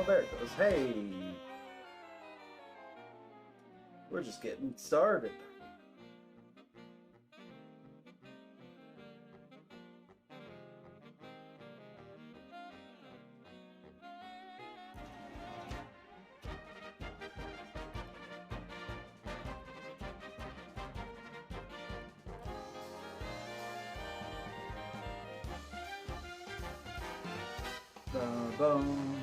Oh, there it goes. Hey! We're just getting started. Boom, boom.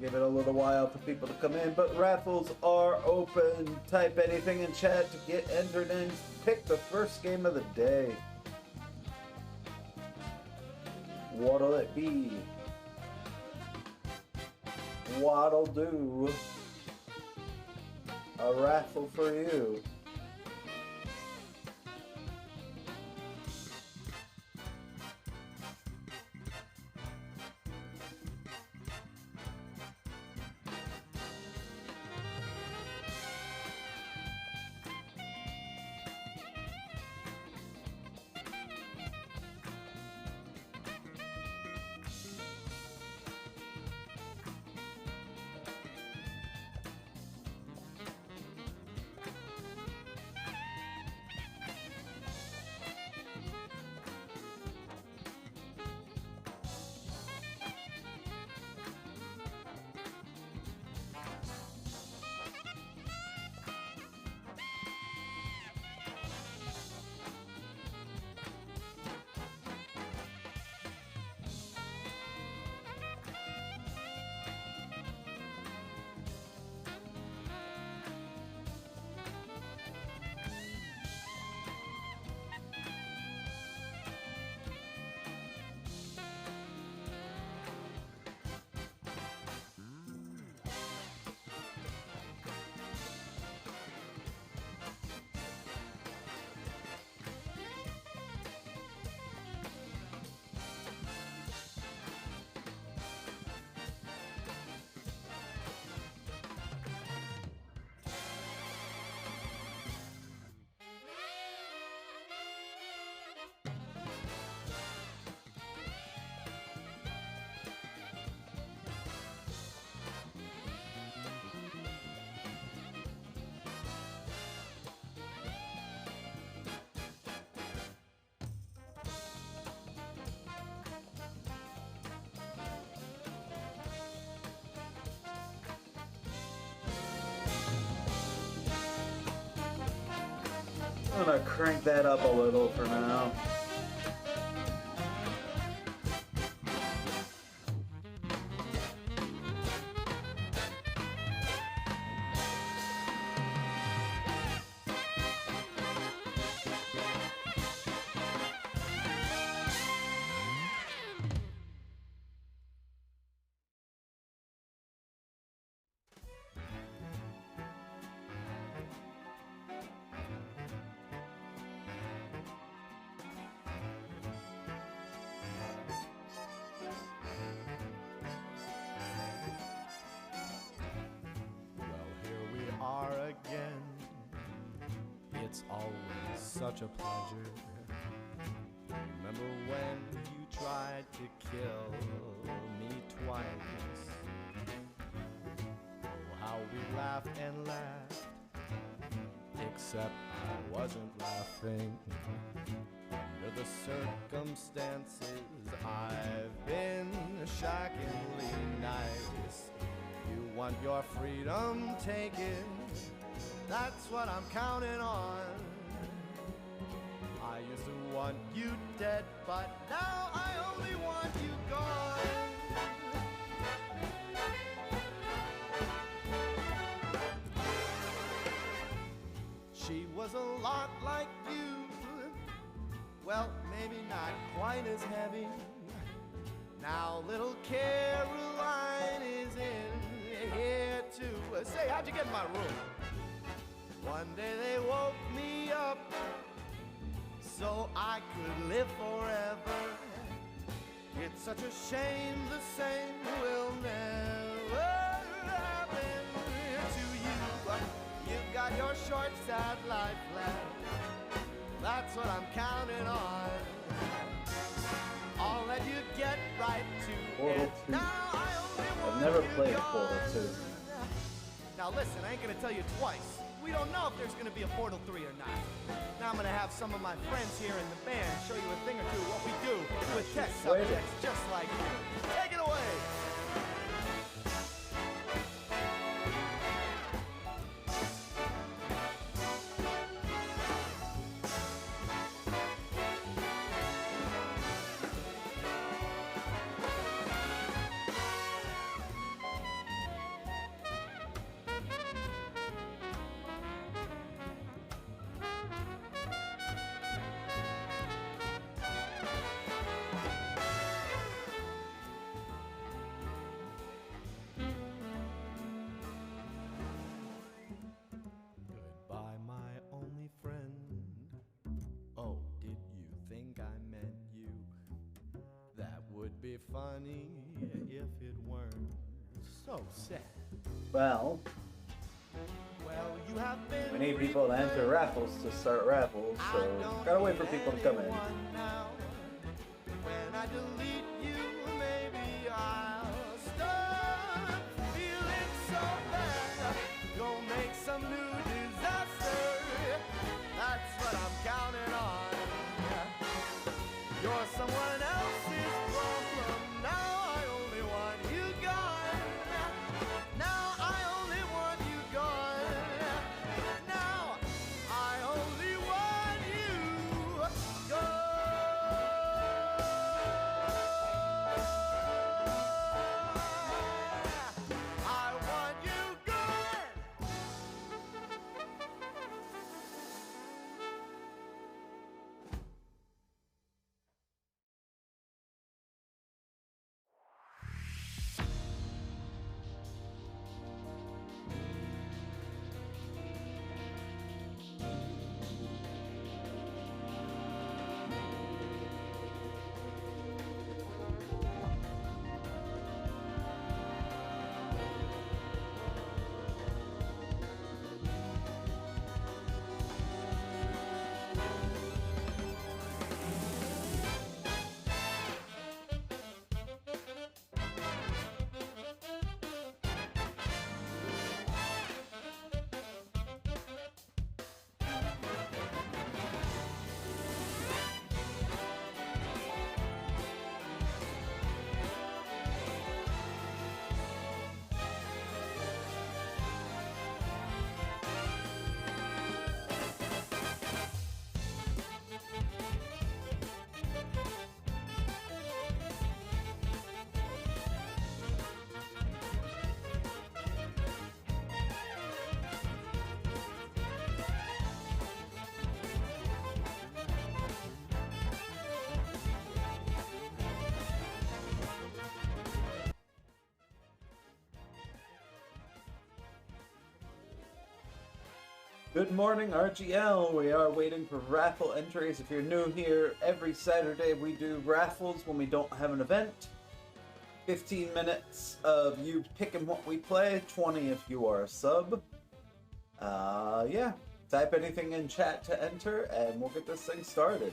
Give it a little while for people to come in, but raffles are open. Type anything in chat to get entered in. Pick the first game of the day. What'll it be? What'll do? A raffle for you. I'm gonna crank that up a little for now. are again. It's always such a pleasure. Remember when you tried to kill me twice? Oh, how we laughed and laughed, except I wasn't laughing. Under the circumstances, I've been shockingly nice. You want your freedom taken, that's what I'm counting on. I used to want you dead, but now I only want you gone. She was a lot like you, well, maybe not quite as heavy. Now little Caroline is in here too. Say, how'd you get in my room? One day they woke me up so I could live forever. It's such a shame the same will never happen to you. You've got your short, sad life left. That's what I'm counting on. All that you get right to Portal it. 2. Now I only want I've never you played gone. Portal 2. Now listen, I ain't gonna tell you twice. We don't know if there's gonna be a Portal 3 or not. Now I'm gonna have some of my friends here in the band show you a thing or two of what we do with tech subjects just like you. Take it away! Goodbye, my only friend. Oh, did you think I meant you? That would be funny if it weren't so sad. Well, Well, you have been we need people to enter raffles to start raffles, so gotta wait for people to come in. now. When I delete you, maybe I'll start feeling so bad. Go make some new disaster. That's what I'm counting on. You're someone else's problem. Now I only want you gone. Now I only want you gone. Now I only want you gone. I want you gone. Good morning, RGL. We are waiting for raffle entries. If you're new here, every Saturday we do raffles when we don't have an event. 15 minutes of you picking what we play, 20 if you are a sub. Yeah, type anything in chat to enter, and we'll get this thing started.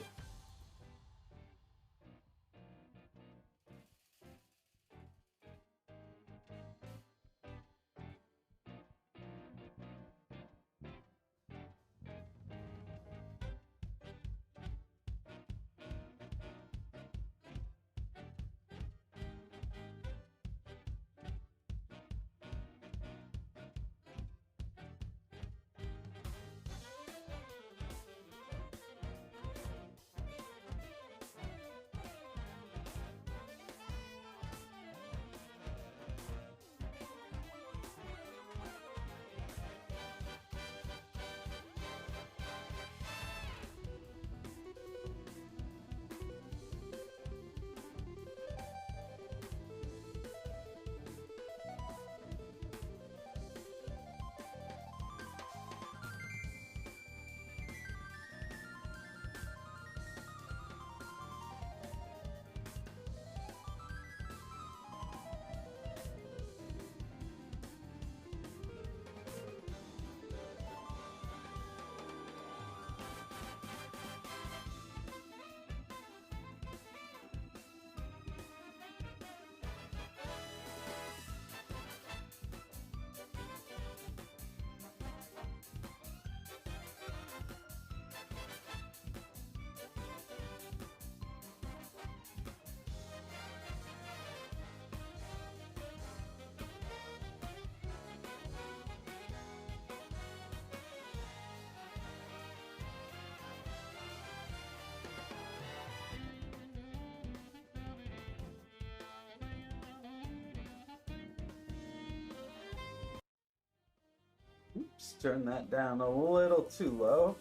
Oops, turn that down a little too low.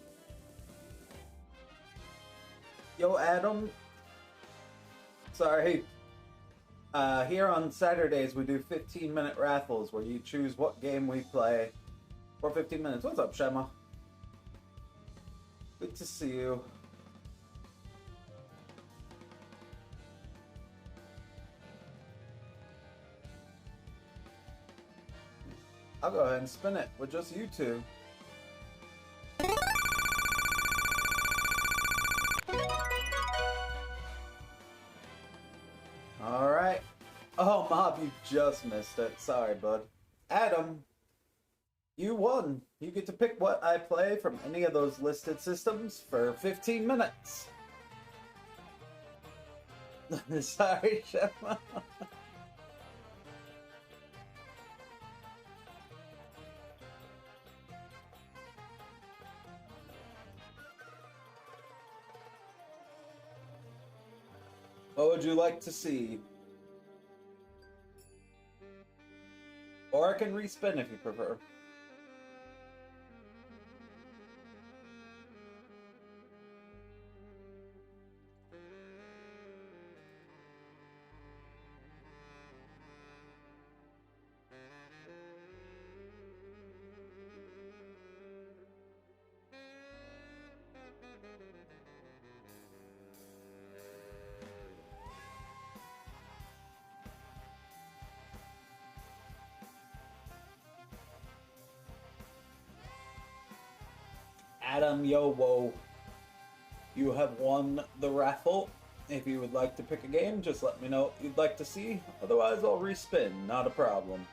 Yo, Adam. Sorry. Here on Saturdays, we do 15-minute raffles where you choose what game we play for 15 minutes. What's up, Shema? Good to see you. I'll go ahead and spin it with just you two. Alright. Oh, Mob, you just missed it. Sorry, bud. Adam, you won. You get to pick what I play from any of those listed systems for 15 minutes. Sorry, Shema. What would you like to see? Or I can respin if you prefer. Adam, yo, whoa. You have won the raffle. If you would like to pick a game, just let me know what you'd like to see. Otherwise, I'll respin. Not a problem.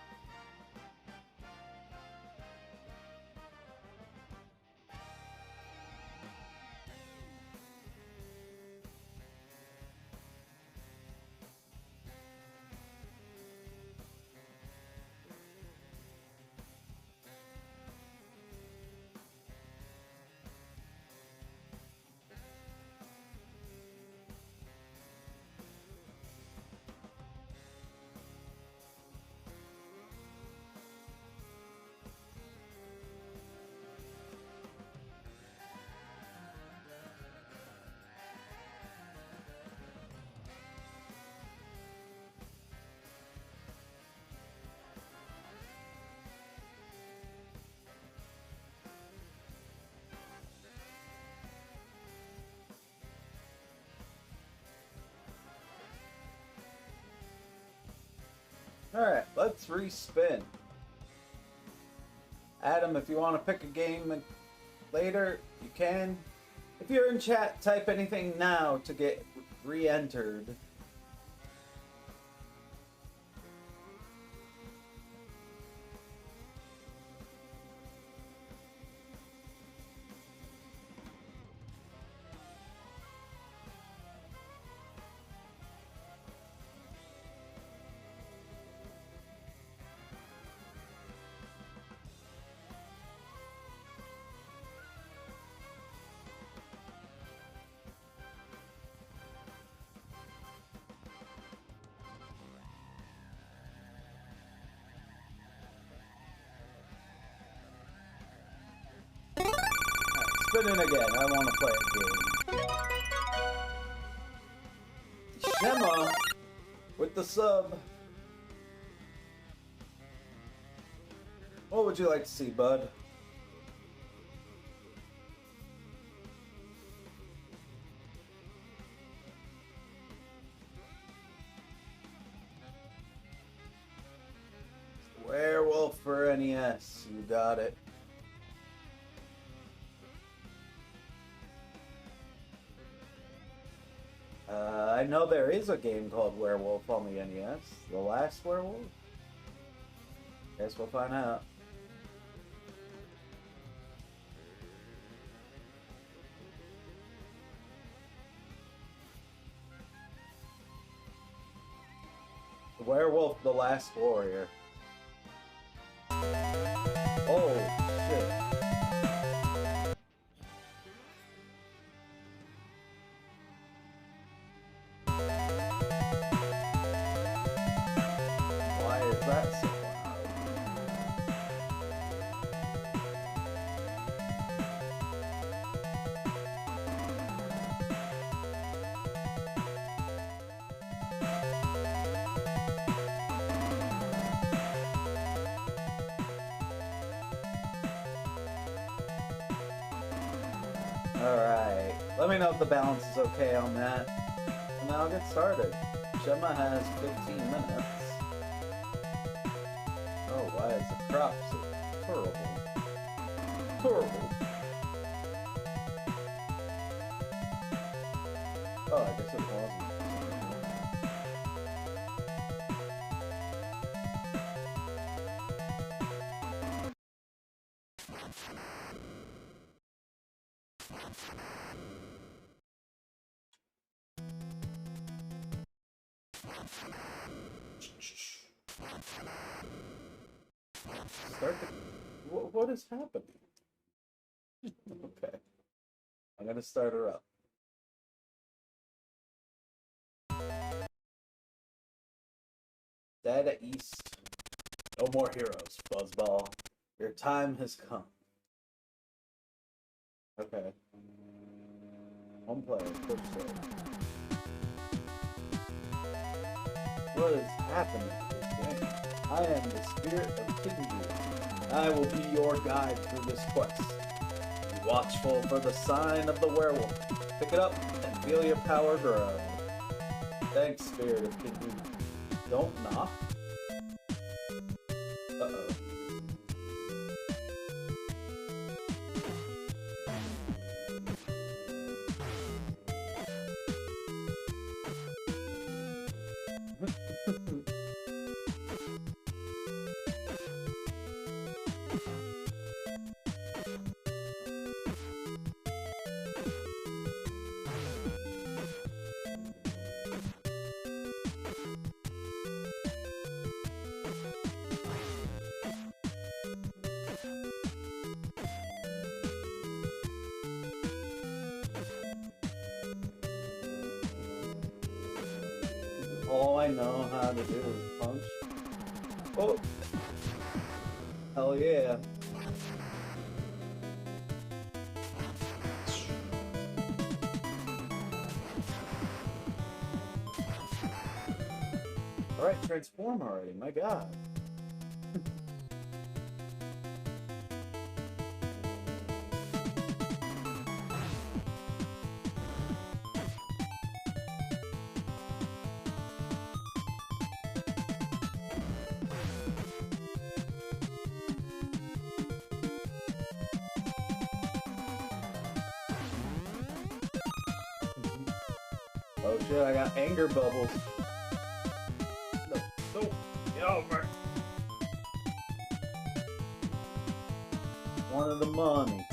Alright, let's respin. Adam, if you want to pick a game later, you can. If you're in chat, type anything now to get re-entered. Spin in again. I want to play a game. Shema with the sub. What would you like to see, bud? Werewolf for NES. You got it. I know there is a game called Werewolf on the NES. The Last Werewolf? Guess we'll find out. Werewolf the Last Warrior. Oh, shit. Why is that so loud? Alright, let me know if the balance is okay on that, and then I'll get started. Gemma has 15 minutes. Oh, why is the crop so terrible? Terrible. Oh, I guess it wasn't. Start the... What is happening? Okay. I'm gonna start her up. Data East. No more heroes, Fuzzball. Your time has come. Okay. One player, push start. What is happening to this game? I am the spirit of Kinju. I will be your guide through this quest. Be watchful for the sign of the werewolf. Pick it up and feel your power grow. Thanks, spirit of Kinju. Don't knock. Uh-oh. All I know how to do is punch. Oh! Hell yeah. Alright, transform already, my god. Oh shit, I got anger bubbles. No, no, get over. Wanted the money.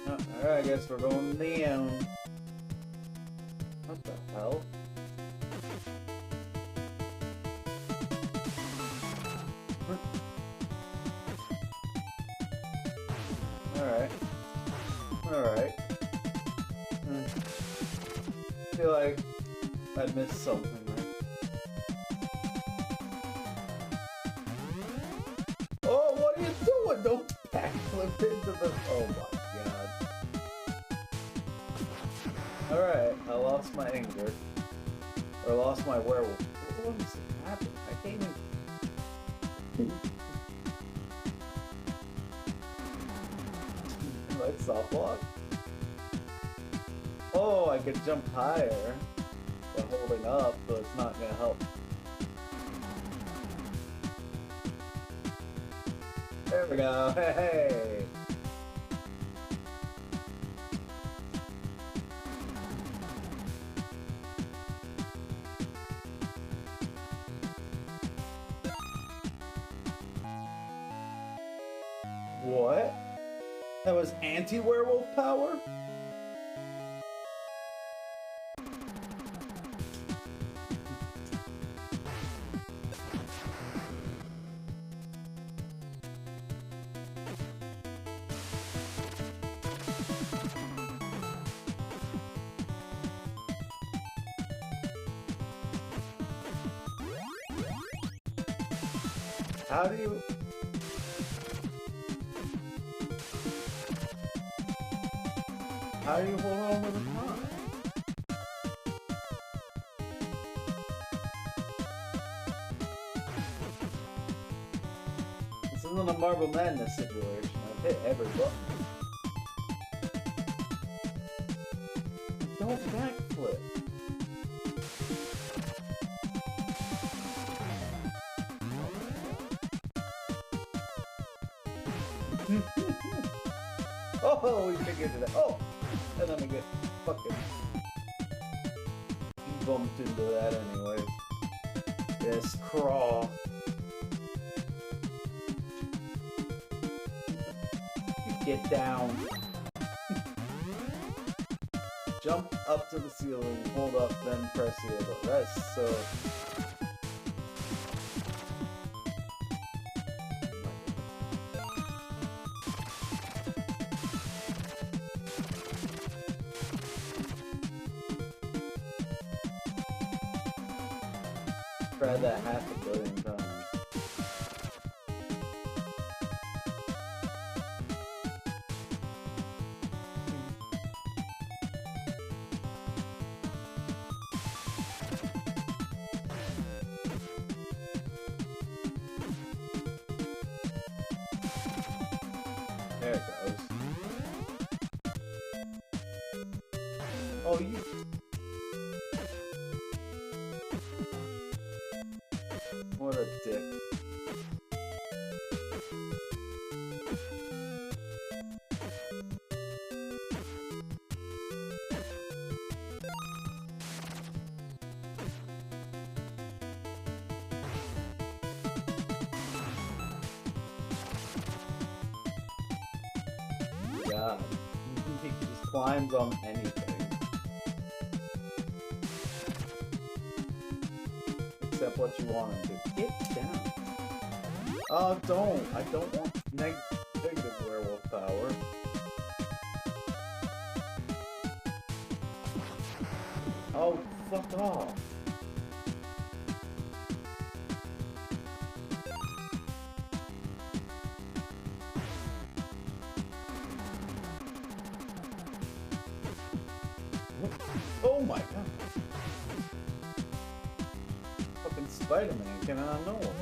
Oh, alright, I guess we're going down. What the hell? Alright. Alright. I feel like I missed something, right? Oh, what are you doing? Don't backflip into the... Oh my god. Alright, I lost my anger. Or lost my werewolf. What is happening? I can't even... Like soft block? Oh, I could jump higher by holding up, but it's not gonna help. There we go. Hey! What? That was anti-werewolf power? How do you... How do you hold on with the time? This isn't a Marble Madness situation. I've hit every button. Don't backflip. Oh, we figured it out. Oh! And then we get fucking bumped into that anyways. Yes, crawl. You get down. Jump up to the ceiling, hold up, then press the other. That's so... Tried that 500 million times. There it goes. Oh, you... What a dick. God. He just climbs on anything. Except what you want him to. Get down. Oh, don't. I don't want negative werewolf power. Oh, fuck off. Oh my god. Fucking Spider-Man came out of nowhere.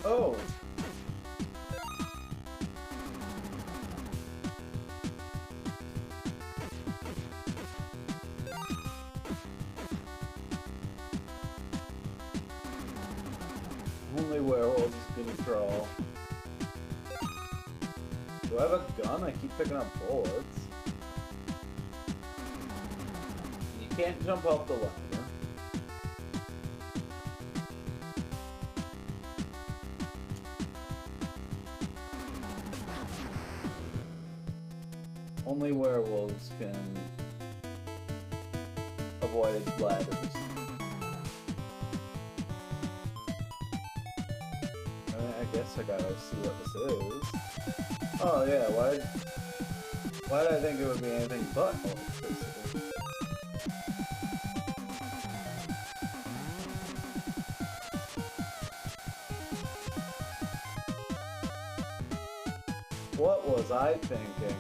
Oh. Only werewolves can crawl. Do I have a gun? I keep picking up bullets. You can't jump off the ladder. Only werewolves can avoid ladders. I guess I gotta see what this is. Oh yeah, why did I think it would be anything but electricity? What was I thinking?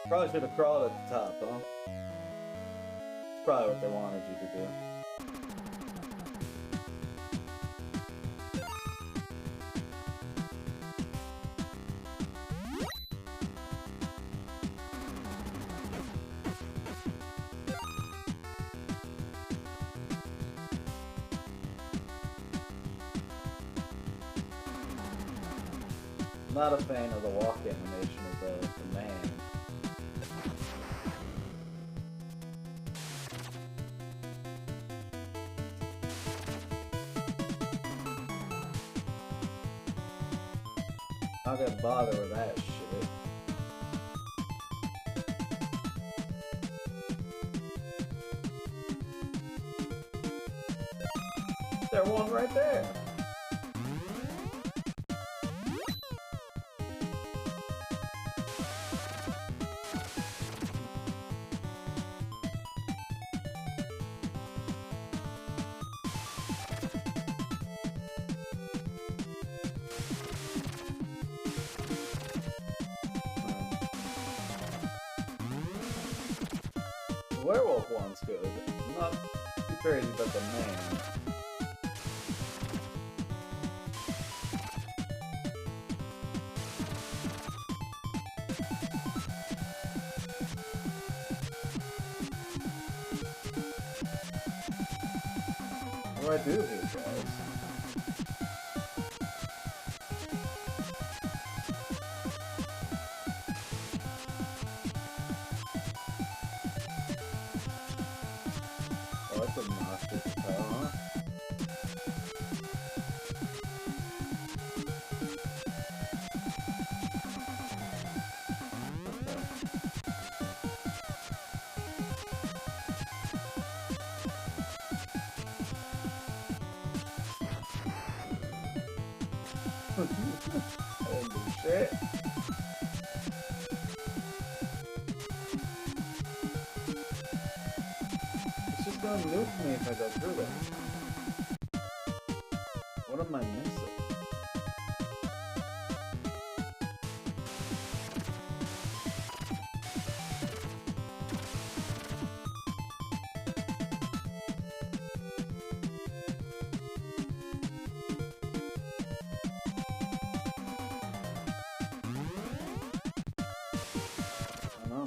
Probably should have crawled at the top, huh? Probably what they wanted you to do. Not a fan of the walk animation of the man. Not gonna bother with that shit. There's one right there. The werewolf one's good. I'm not too crazy about the man. What do I do here, guys? Oh, that's obnoxious as hell, huh? Holy shit. It's just gonna nuke me if I go through that. What am I missing? I don't know.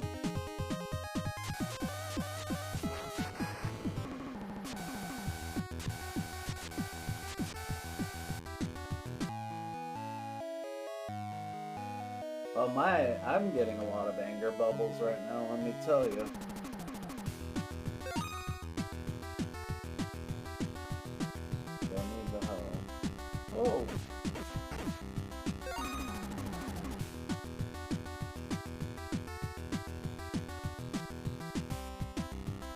Well, I'm getting a lot of anger bubbles right now, let me tell you. Don't need the hoe. Oh!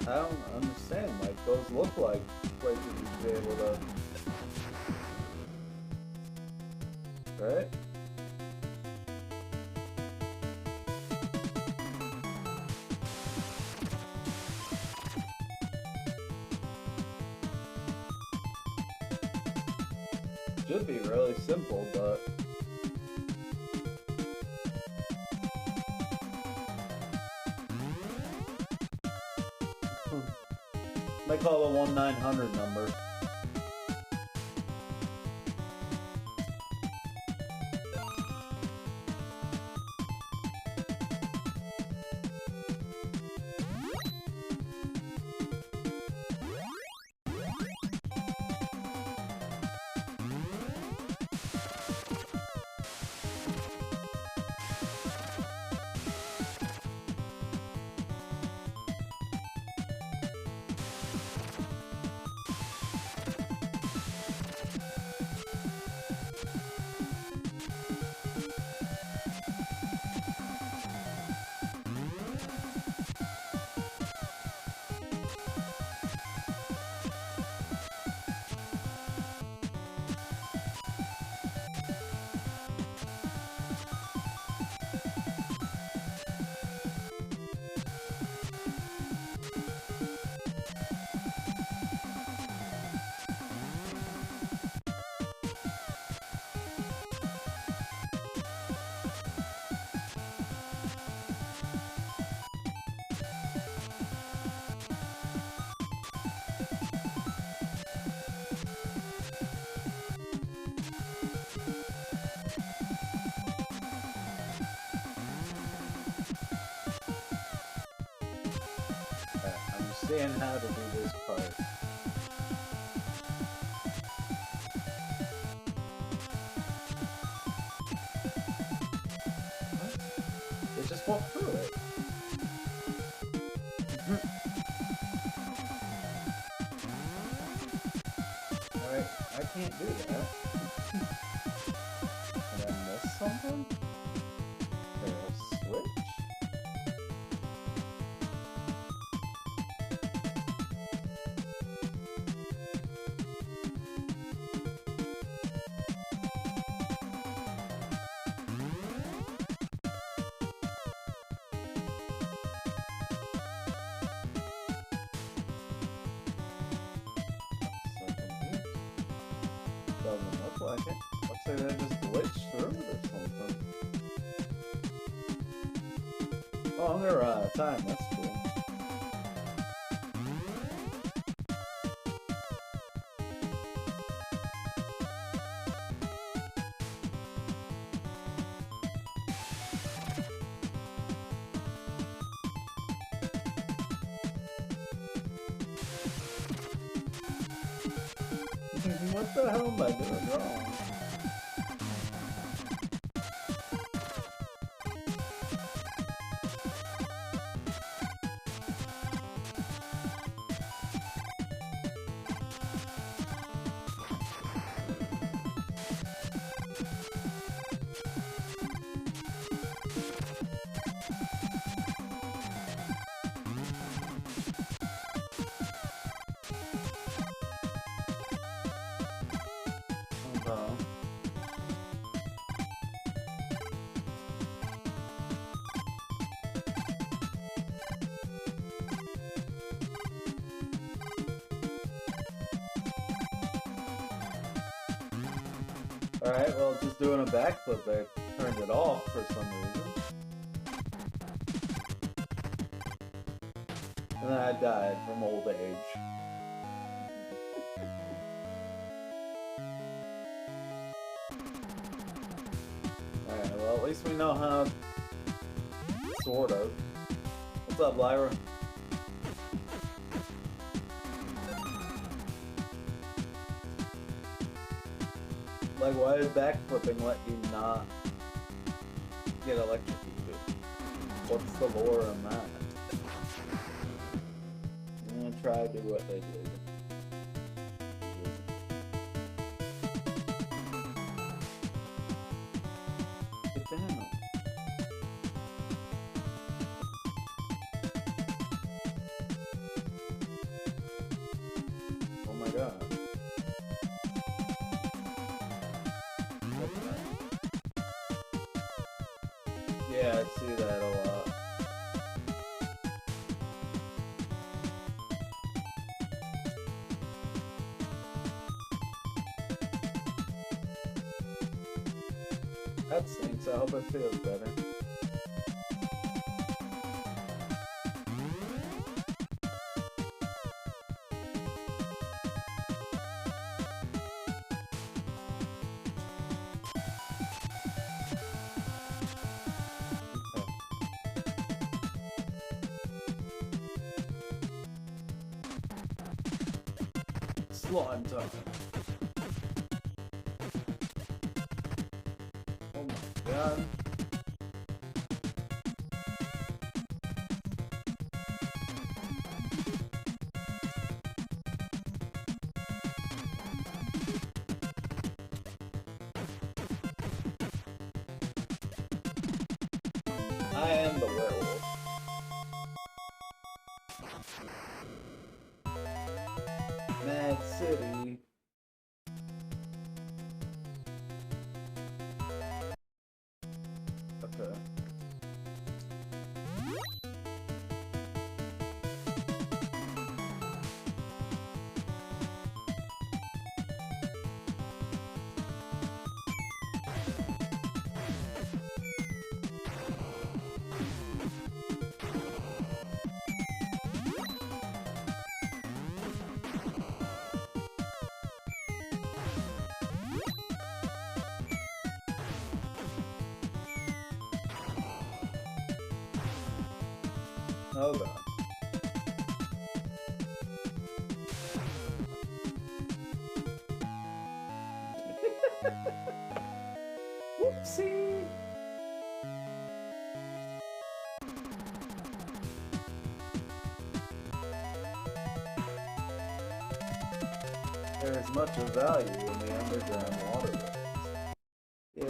I don't understand, like, those look like places you'd be able to... Right? Should be really simple, but... They call the 1-900 number. Seeing how to do this part. What? They just walk through it. Alright, I can't do that. Did I miss something? Is there a switch? Doesn't look like it. Looks like they just glitched through it or something. Oh, they're out of time. That's cool. What the hell am I doing wrong? Alright, well, just doing a backflip there turned it off for some reason. And then I died from old age. Alright, well, at least we know how... Sort of. What's up, Lyra? Like, why did backflipping let you not get electrocuted? What's the lore on that? I'm gonna try to do what they did. Get down. Oh my god. Yeah, I see that a lot. That stinks. I hope it feels better. slime time. Oh my god. I am the werewolf. Mad City. Okay. Oh god. Whoopsie! There is much of value in the underground waterways. Yeah.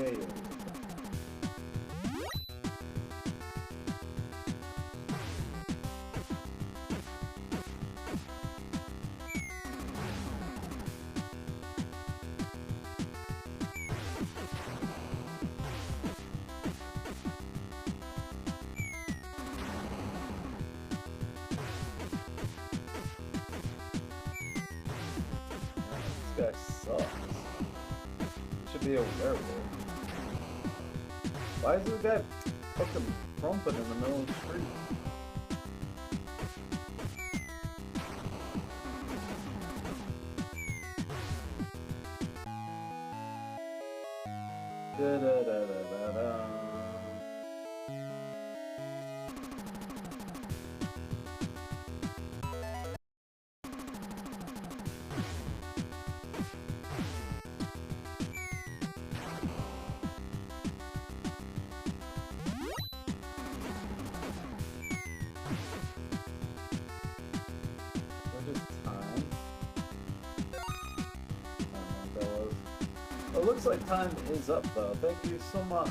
This guy sucks. He should be a werewolf. Why is this guy fucking trumping in the middle of the street? Da da da da da da. It looks like time is up though. Thank you so much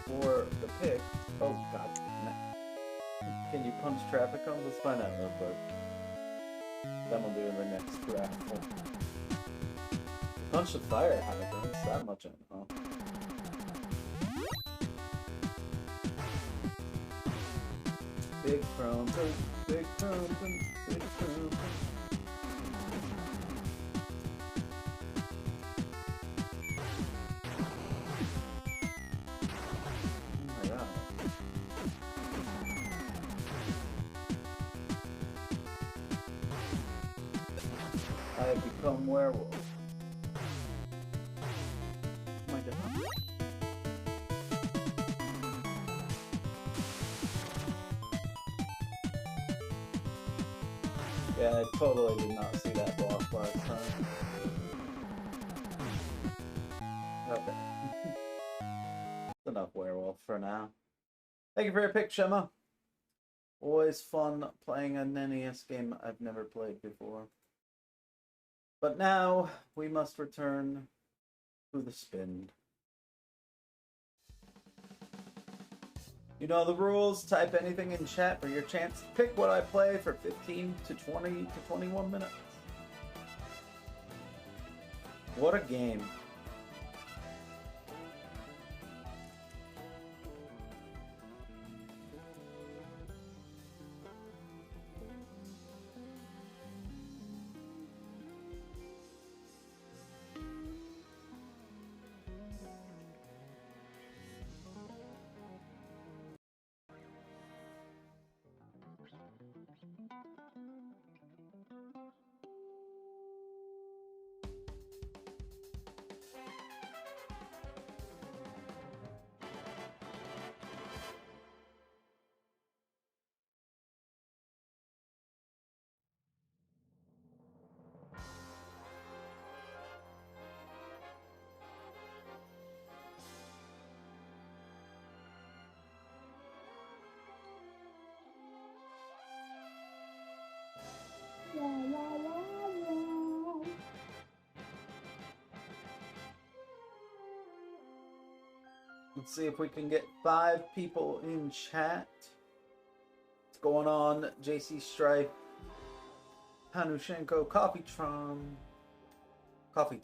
for the pick. Oh god damn it. Can you punch traffic cones? Let's find out real quick. Then we'll do the next raffle. Punch the fire hydrants, that much I know. Big Crompton, Big Crompton, Big Crompton. I have become werewolf. Oh my god. Yeah, I totally did not see that block last time. Okay. That's enough werewolf for now. Thank you for your pick, Shema. Always fun playing an NES game I've never played before. But now we must return to the spin. You know the rules. Type anything in chat for your chance to pick what I play for 15 to 20 to 21 minutes. What a game. Let's see if we can get 5 people in chat. What's going on? JC Strife, Hanushenko, Coffee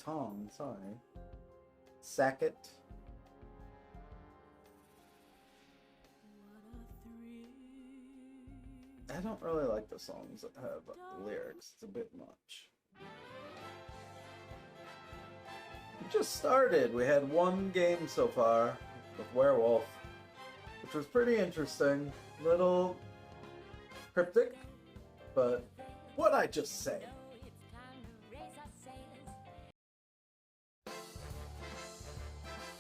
Tong, sorry. Sackett. I don't really like the songs that have lyrics. It's a bit much. We just started. We had 1 game so far with Werewolf, which was pretty interesting. Little cryptic, but what'd I just say?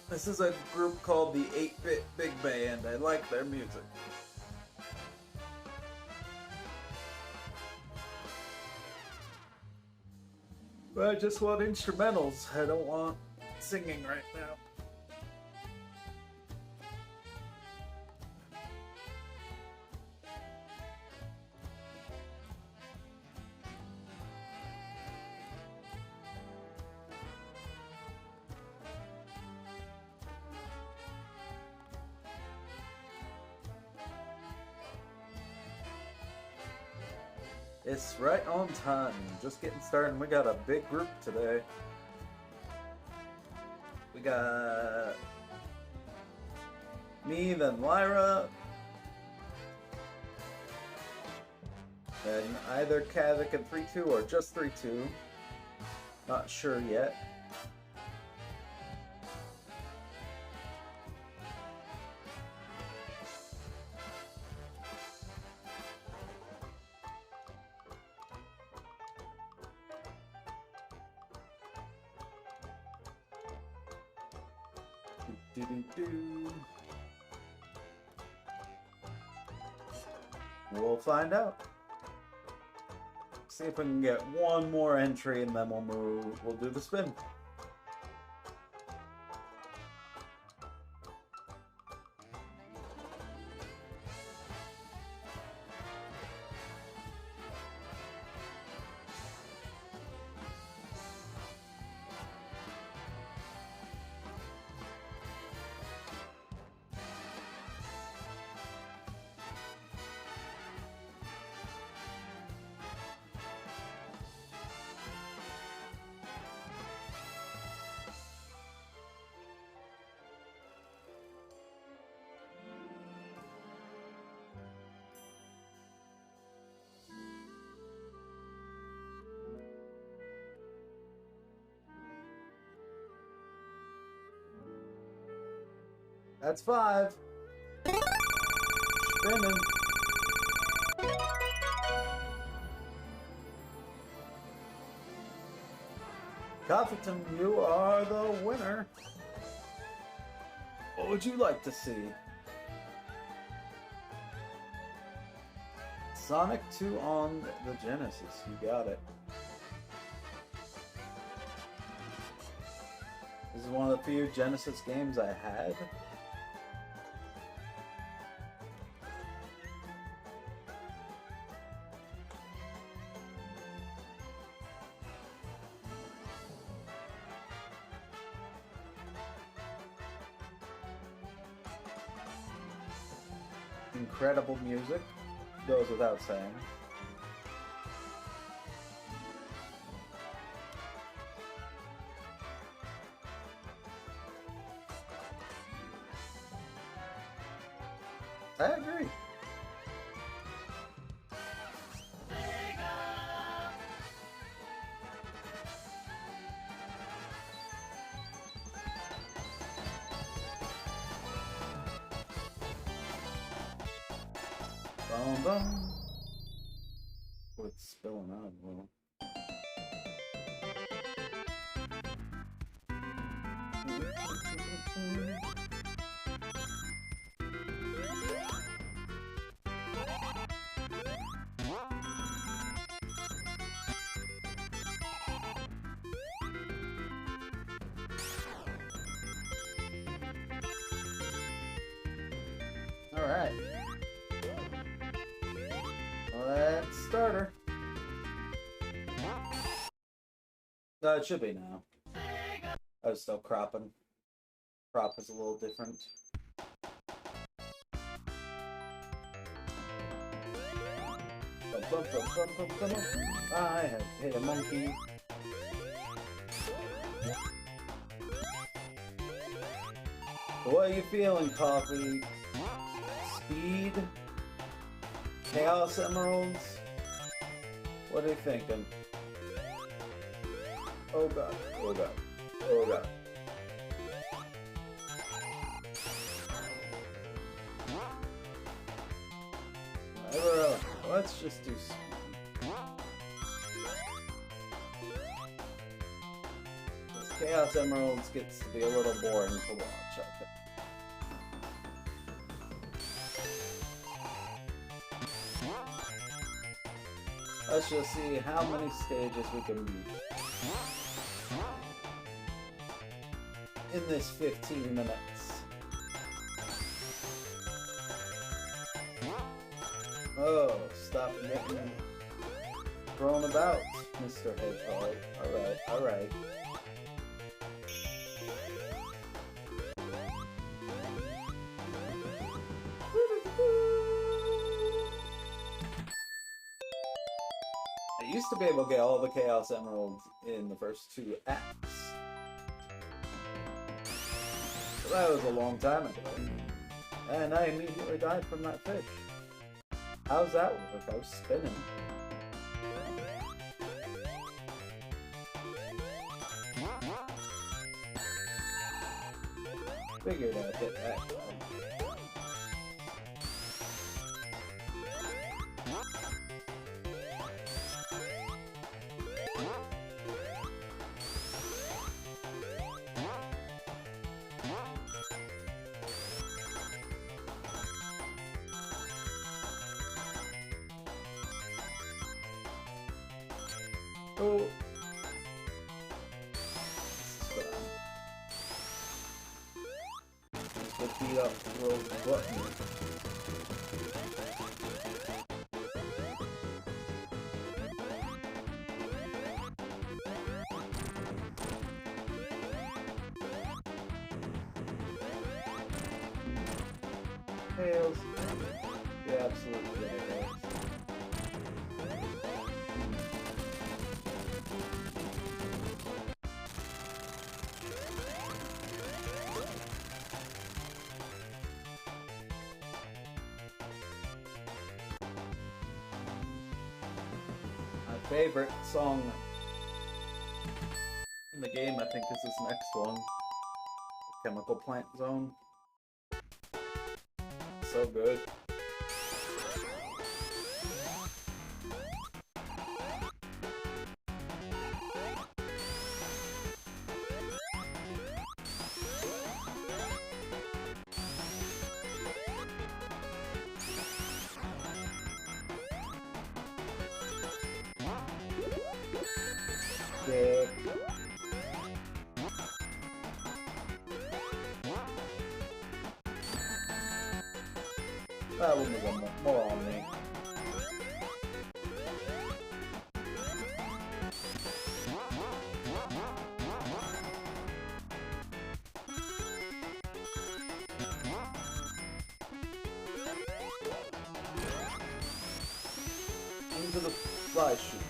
This is a group called the 8-Bit Big Band. I like their music. But I just want instrumentals. I don't want singing right now. It's right on time. Just getting started. We got a big group today. We got me, then Lyra, then either Kavik and 3-2 or just 3-2. Not sure yet. We'll find out. See if we can get 1 more entry and then we'll move. We'll do the spin. That's 5. Spinning. Coffeeton, you are the winner. What would you like to see? Sonic 2 on the Genesis. You got it. This is one of the few Genesis games I had. Incredible music, goes without saying. I agree. Boom, boom. Oh, it's spilling out a little. All right. Let's start her. It should be now. I was still cropping. Prop is a little different. I have hit a monkey. What are you feeling, Coffee? Speed? Chaos Emeralds? What are you thinking? Oh god, oh god, oh god. Whatever, let's just do speed. Chaos Emeralds gets to be a little boring to watch, I think. Let's just see how many stages we can beat in this 15 minutes. Oh, stop getting thrown about, Mr. Hedgehog. Alright, alright. I used to be able to get all the Chaos Emeralds in the first 2 acts. But that was a long time ago. And I immediately died from that fish. How's that work? I was spinning. Figured I'd hit that one. Oh. Just beat up those buttons. Tails. Yeah, absolutely. Favorite song in the game, I think, is this next one. The Chemical Plant Zone. So good. Dick. That one was more on me. Into the fly chute.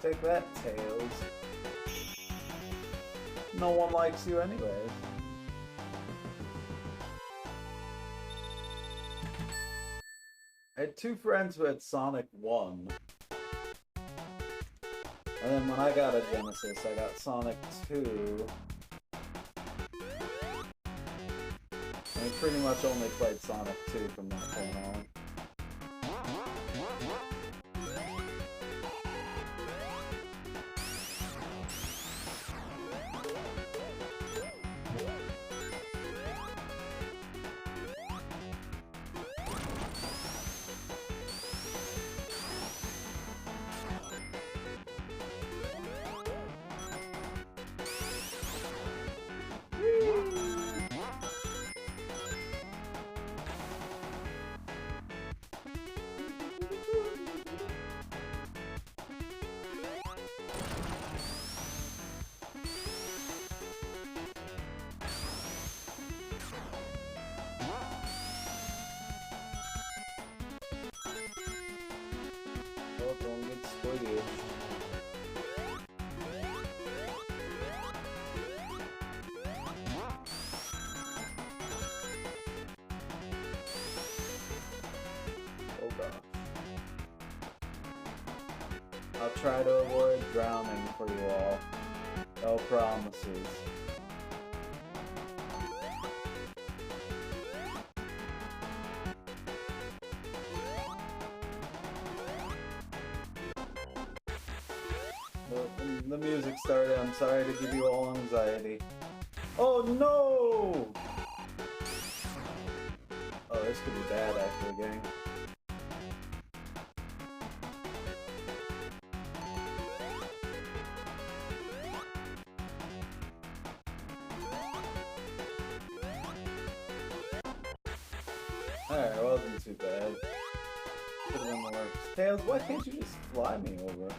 Take that, Tails. No one likes you anyways. I had 2 friends who had Sonic 1. And then when I got a Genesis, I got Sonic 2. And I pretty much only played Sonic 2 from that point on. I'll try to avoid drowning for you all. No promises. The music started. I'm sorry to give you all anxiety. Oh no! Oh, this could be bad actually, gang. Alright, it wasn't too bad. Could have been worse. Tails, why can't you just fly me over?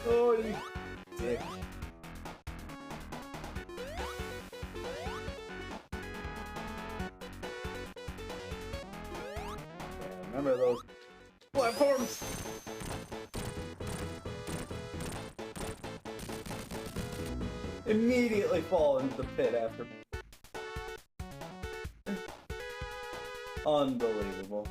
Oh, you dick. Remember those platforms? Immediately fall into the pit after. Unbelievable.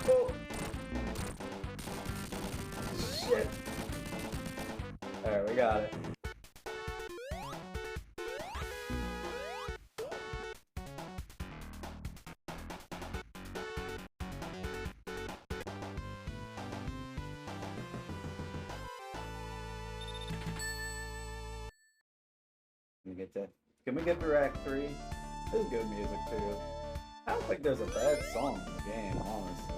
Oh. Shit. Alright, we got it. Can we get through Act 3? This is good music too. I don't think there's a bad song in the game, honestly.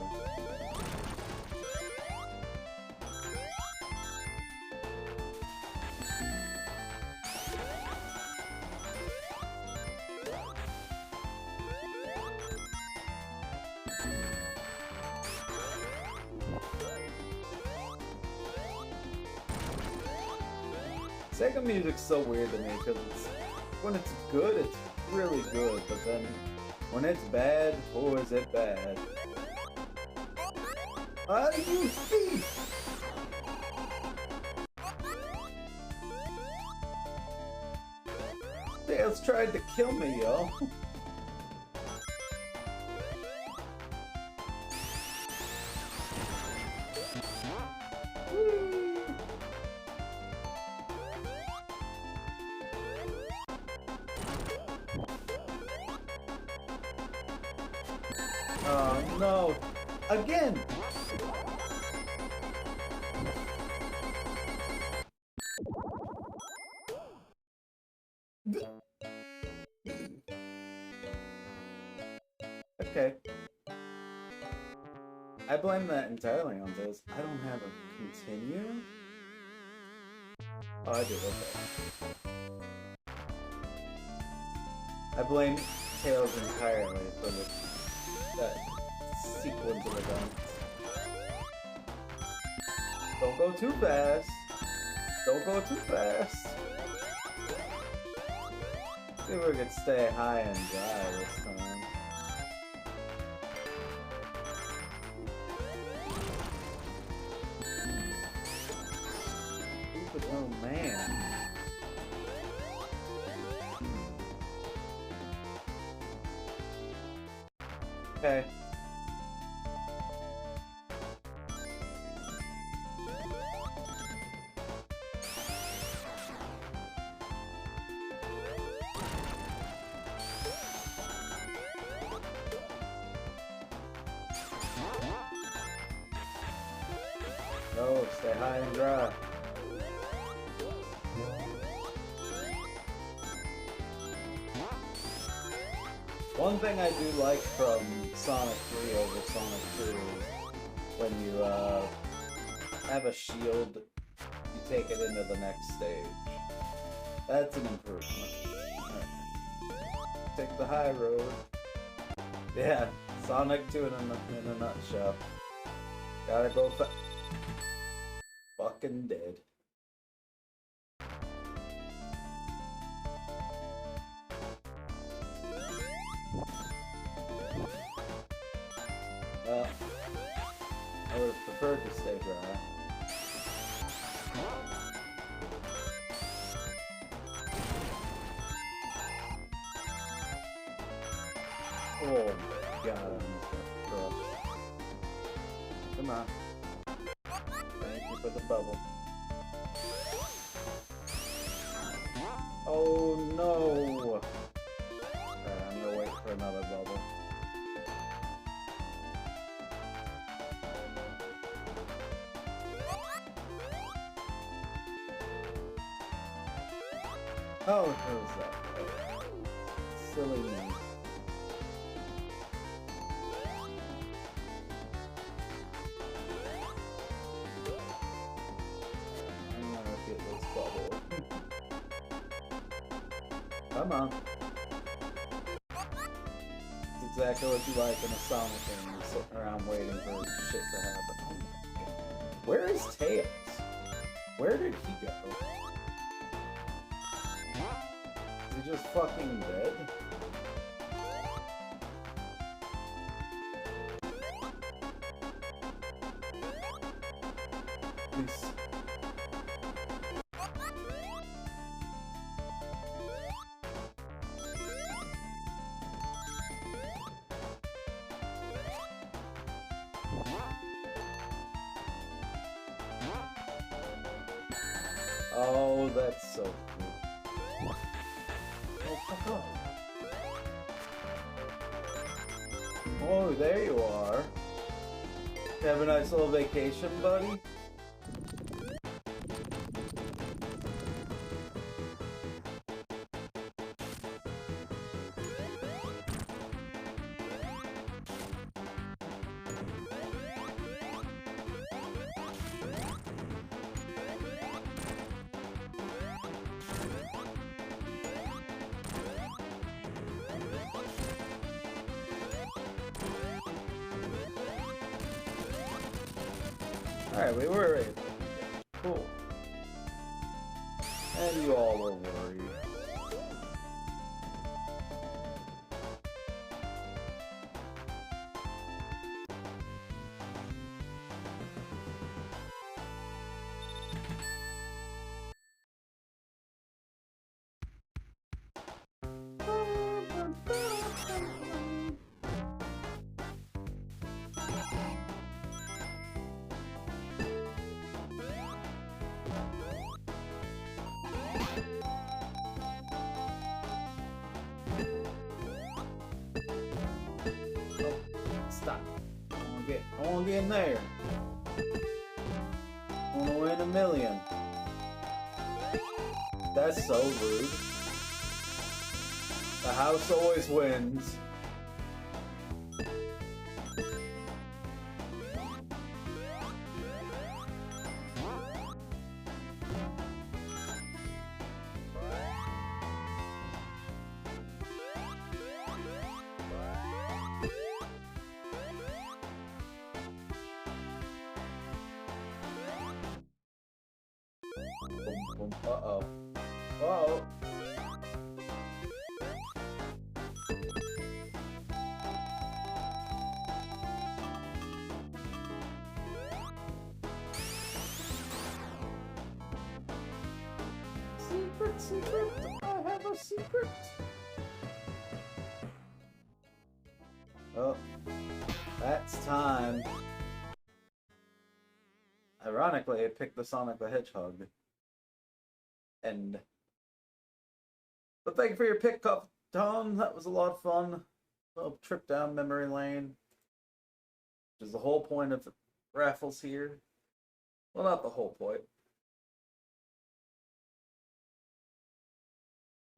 Sega music's so weird to me because when it's good, it's really good, but then when it's bad, oh, is it bad? Ah, you thief! Tails tried to kill me, yo. Oh no! Again! Okay. I blame that entirely on this. I don't have a continue? Oh, I do, okay. I blame Tails entirely for that sequence of events. Don't go too fast. Don't go too fast. See if we can stay high and dry this time. Oh man. Okay. No, stay high and dry. One thing I do like from Sonic 3 over Sonic 2 is when you have a shield, take it into the next stage. That's an improvement. Alright. Take the high road. Yeah, Sonic 2 in a nutshell. Gotta go fucking dead. I would have preferred to stay dry. Oh my god, I'm just gonna crush. Come on. Thank you for the bubble. Oh no! Alright, I'm gonna wait for another bubble. Oh, who was that? Silly me. I'm gonna get this bubble. Come on. It's exactly what you like in a Sonic game. You're sitting around waiting for shit to happen. Oh my god. Where is Tails? Where did he go? Is he just fucking dead? Please. Oh, that's so cool. Oh, fuck off. Oh, there you are. Have a nice little vacation, buddy. Alright, we were able to get it. Cool. And you all were worried. Stop. I wanna get in there. I wanna win $1 million. That's so rude. The house always wins. Uh-oh. Uh-oh. Secret, secret, I have a secret. Oh, that's time. Ironically, I picked the Sonic the Hedgehog. End. But thank you for your pick up, Tom. That was a lot of fun. A little trip down memory lane. Which is the whole point of Raffles here. Well, not the whole point.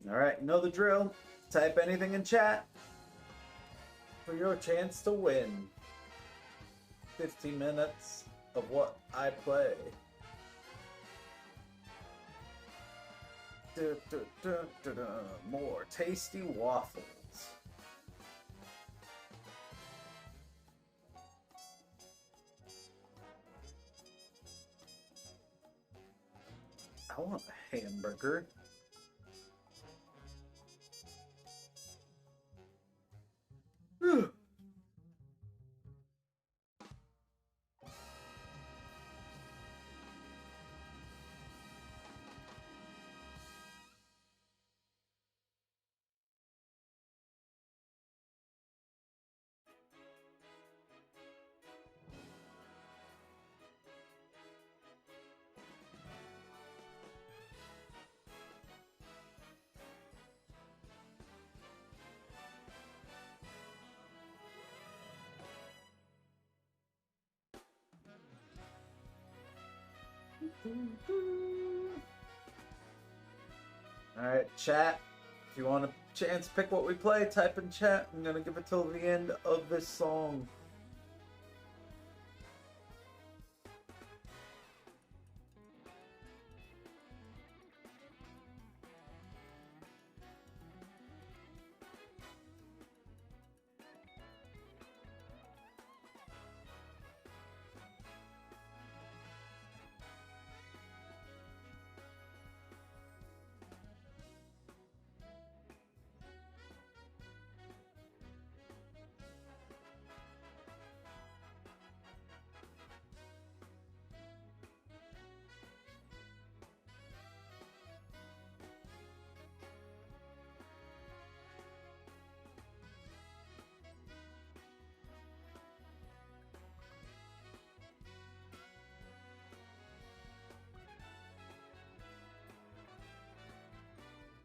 Alright, you know the drill. Type anything in chat for your chance to win 15 minutes of what I play. More tasty waffles. I want a hamburger. Alright, chat. If you want a chance to pick what we play, type in chat. I'm gonna give it till the end of this song.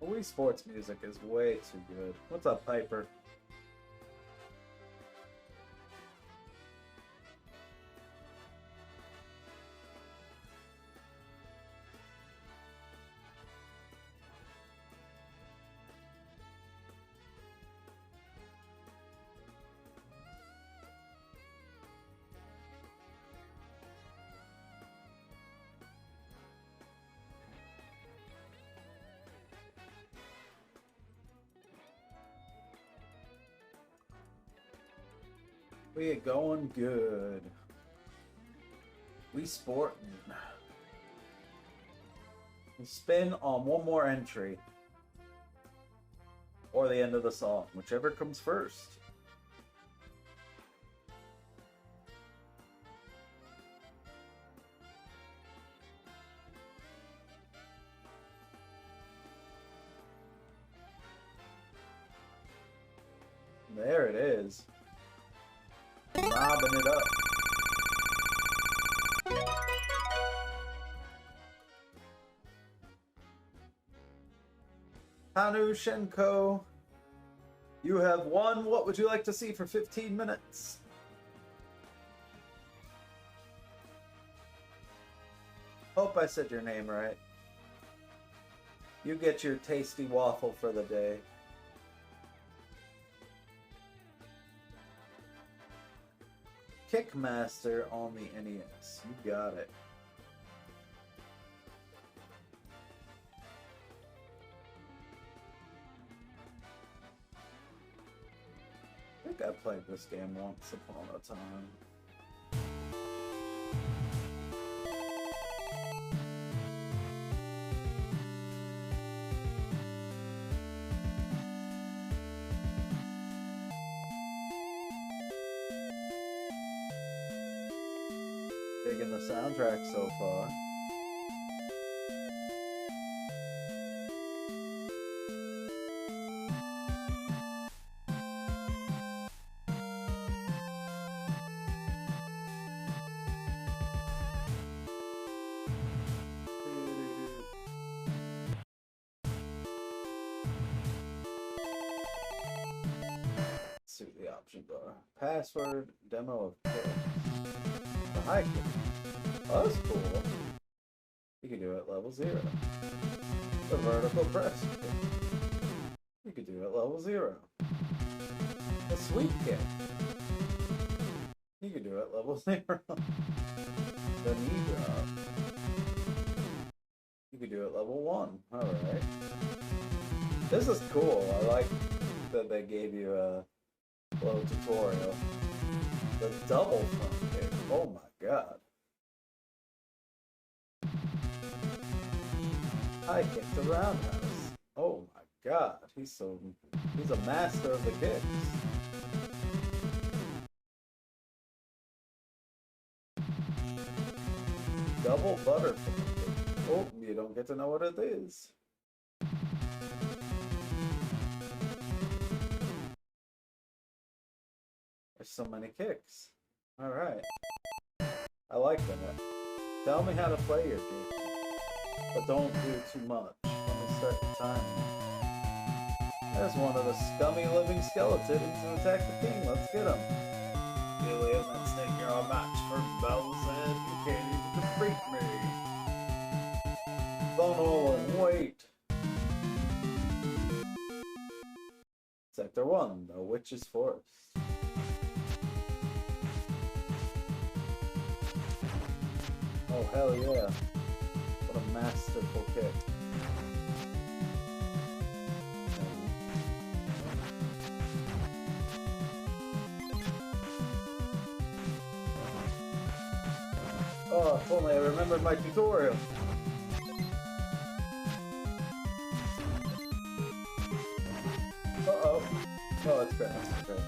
Wii Sports music is way too good. What's up, Piper? We are going good. We sporting. We spin on one more entry. Or the end of the song, whichever comes first. There it is. Mobbing it up. Hanushenko, you have won. What would you like to see for 15 minutes? Hope I said your name right. You get your tasty waffle for the day. Kickmaster on the NES. You got it. I think I played this game once upon a time. Digging the soundtrack so far. Let's see what the options are. Password, demo of kick. The high kick. Oh, that's cool. You can do it at level 0. The vertical press kick. You can do it at level 0. The sweep kick. You can do it at level 0. The knee drop. You can do it level 1. Alright. This is cool. I like that they gave you a little tutorial. The double front kick. Oh my god. I kicked the roundhouse. Oh my god. He's a master of the kicks. Double butterfly. Oh, you don't get to know what it is. There's so many kicks. Alright. I like that. Tell me how to play your game. But don't do too much. Let me start the timer. There's one of the scummy living skeletons to attack the king. Let's get him. Julian, let's take your match for bells and you can't even defeat me. Nolan, wait. Sector 1, the Witch's Forest. Oh, hell yeah. What a masterful kick. Oh, if only I remembered my tutorial. Uh-oh. Oh, it's great. It's great.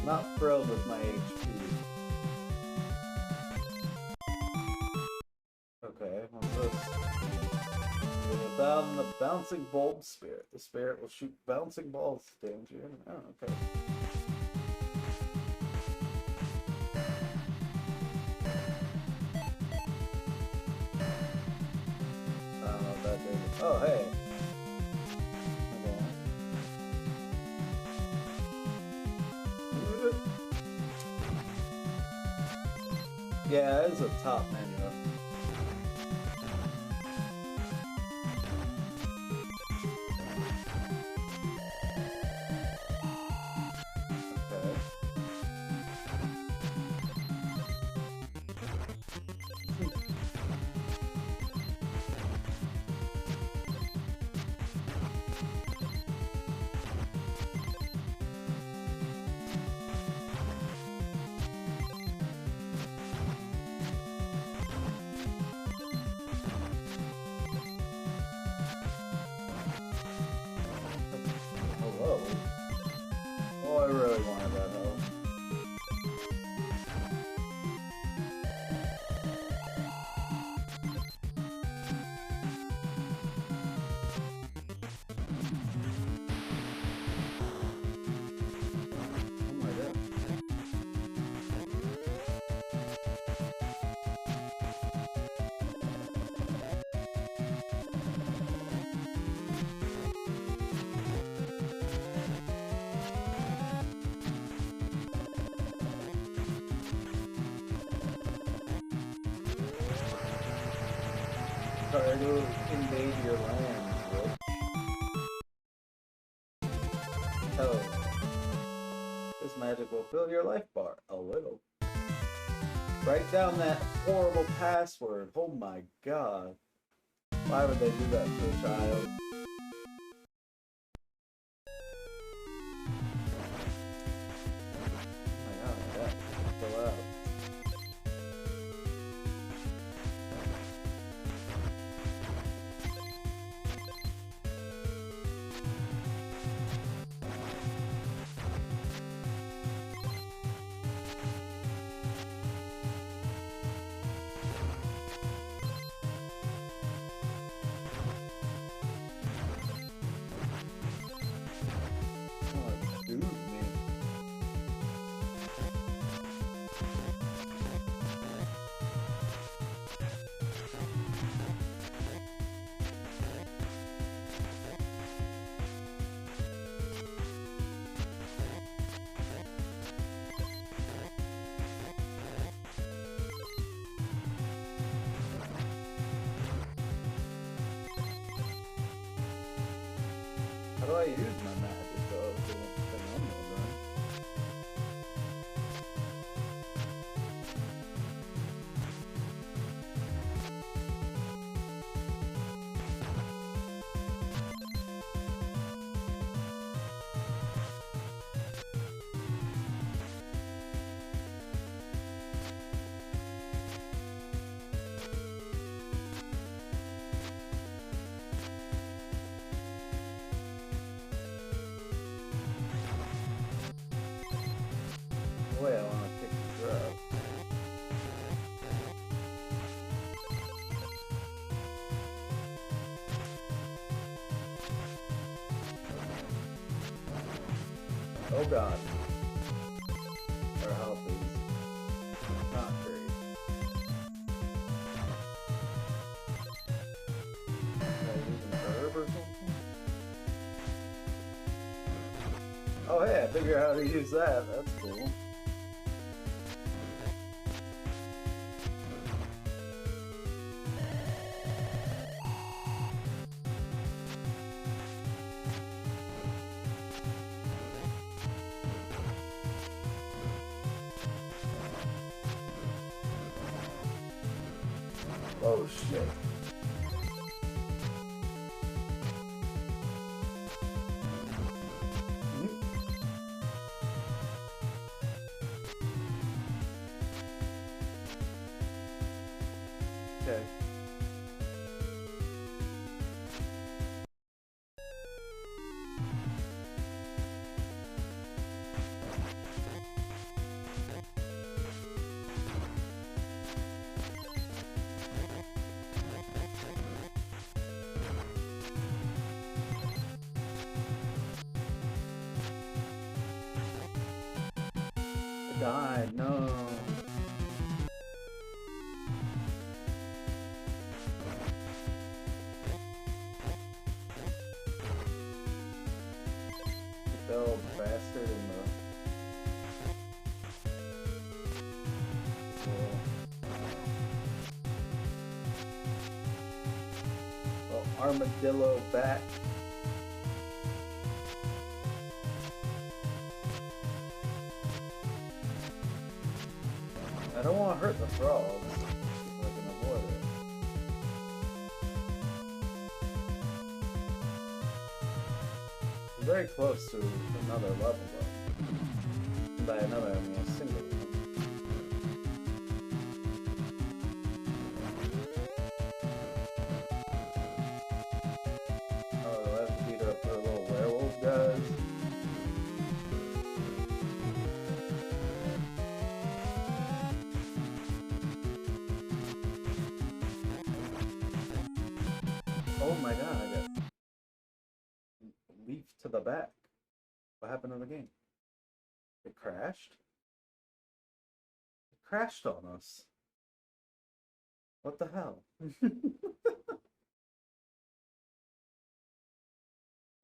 Not thrilled with my HP. Okay, what's this? About the bouncing bulb spirit. The spirit will shoot bouncing balls to damage you. Oh, okay. I don't know what that did. Oh, hey. Yeah, it's a top menu. Okay. Hello. Oh, I really wanted that help. Oh my god. Try to invade your land, bitch. Oh. This magic will fill your life bar. A little. Write down that horrible password. Oh my god. Why would they do that to a child? Oh my god, that's so loud. do I use my magic though? The thing I'm wondering. Wait, I want to pick these up. Oh god. Our health is not great. Did I use an herb or something? Oh hey, I figured out how to use that. That's cool. Oh shit. Okay. I died, no. Fell faster than the... Oh, armadillo back. I don't want to hurt the frogs if I can avoid it. I'm very close to another level though. By another, I mean a single one. Oh, do I have to beat up the little werewolf guys? Oh my god, I got leaf to the back. What happened to the game? It crashed? It crashed on us. What the hell?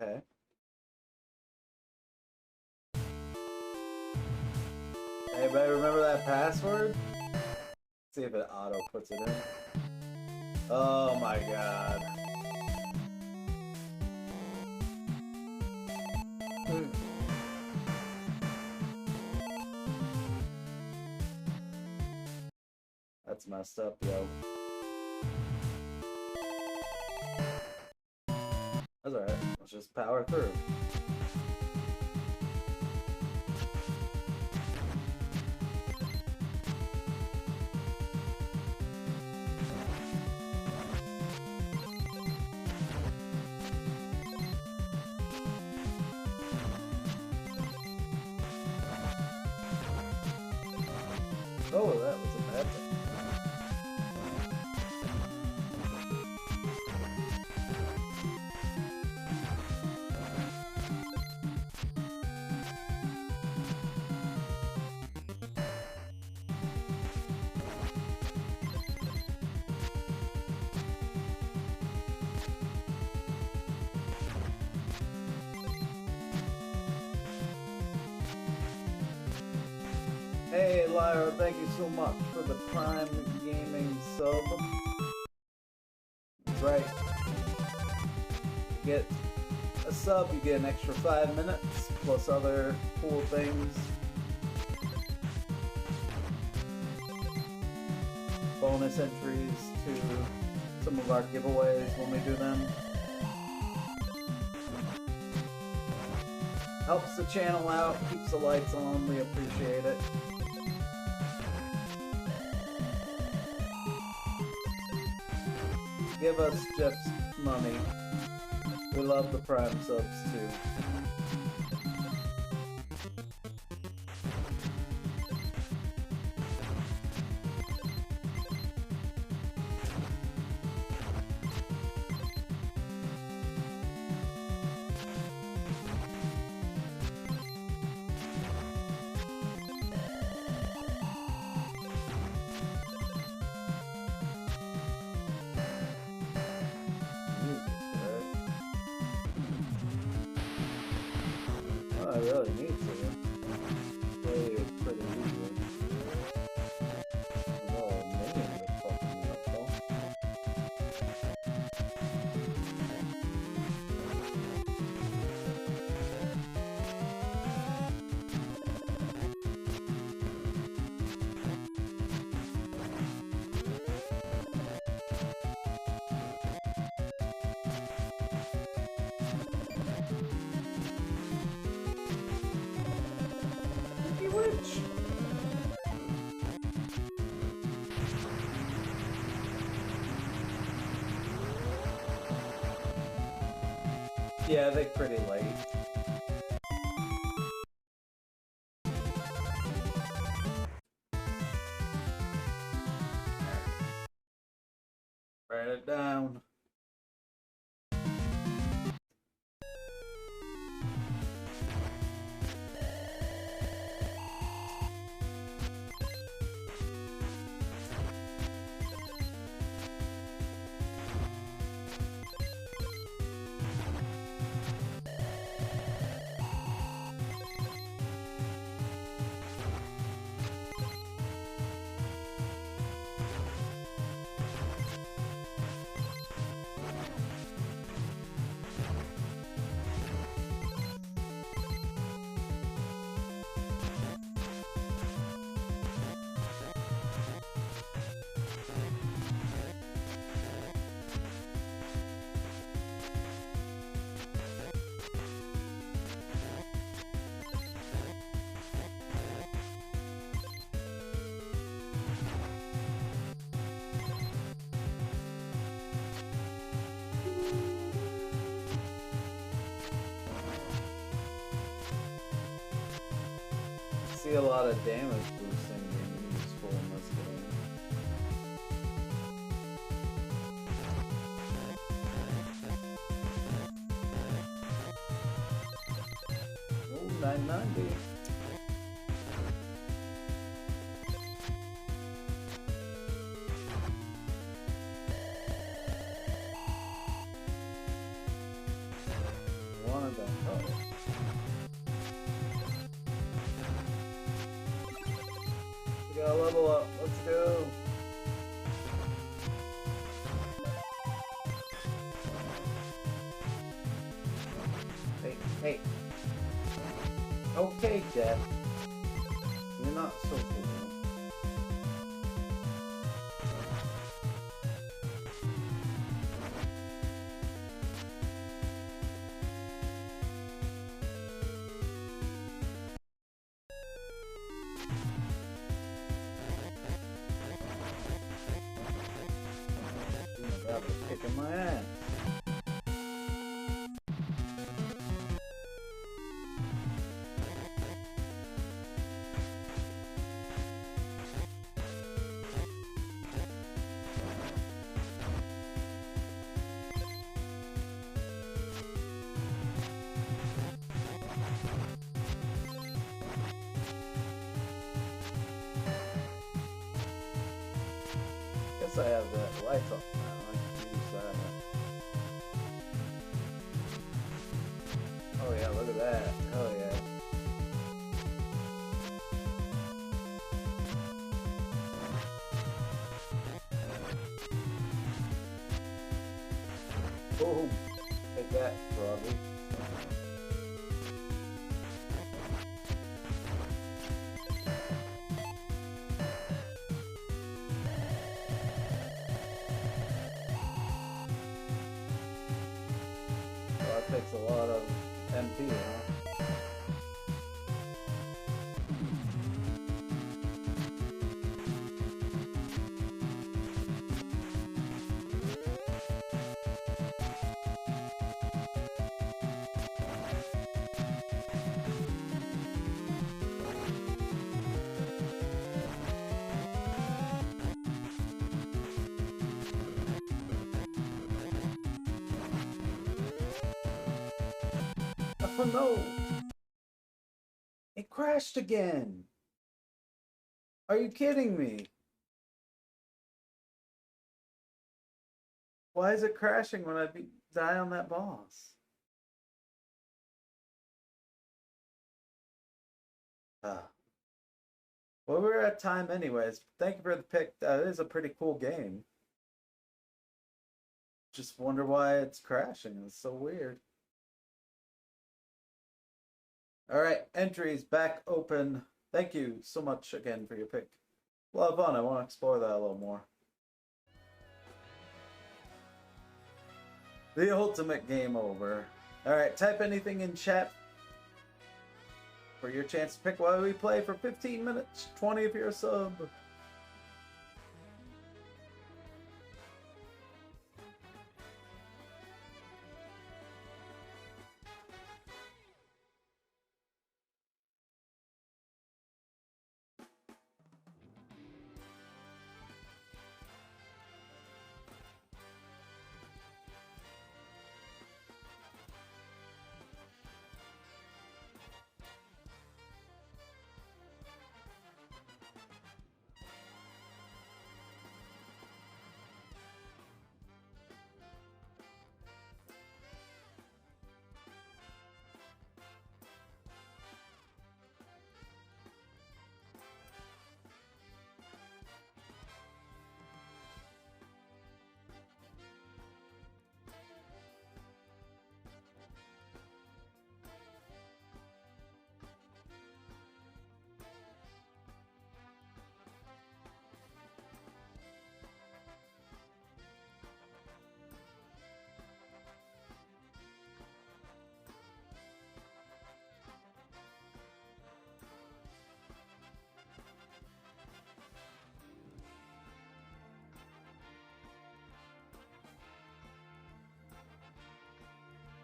Okay. Anybody remember that password? See if it auto puts it in. Oh my god. That's messed up, yo. That's alright. Let's just power through. Oh, that was a bad thing. Hey Lyra, thank you so much for the Prime Gaming sub. That's right. Get a sub, you get an extra 5 minutes, plus other cool things. Bonus entries to some of our giveaways when we do them. Helps the channel out, keeps the lights on, we appreciate it. Give us just money. We love the Prime subs too. I really need to. Play it pretty easy. Oh, man, it's fucking me up, though. Witch. Yeah, they're pretty late. Write it down. See a lot of damage boosting being useful in this game. Ooh, 990. One of them. Oh. Gotta level up, let's go. Hey, hey. Okay, Death. You're not so cool. That was kicking my ass. Guess I have the lights off now. I can use that. Oh yeah, look at that. Hell yeah. Boom. Take that, Robbie. Well, that takes a lot of MP, huh? Oh no! It crashed again! Are you kidding me? Why is it crashing when I die on that boss? Well, we're at time anyways. Thank you for the pick. That is a pretty cool game. Just wonder why it's crashing. It's so weird. All right, entries back open. Thank you so much again for your pick. A lot of fun. I want to explore that a little more. The ultimate game over. All right, type anything in chat for your chance to pick while we play for 15 minutes. 20 if you're a sub.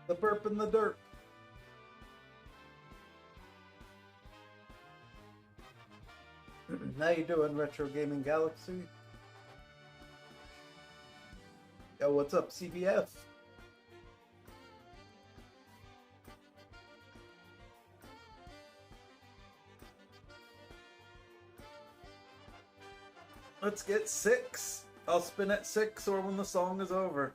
The burp in the dirt. How you doing, Retro Gaming Galaxy? Yo, what's up, CBF? Let's get 6. I'll spin at 6 or when the song is over.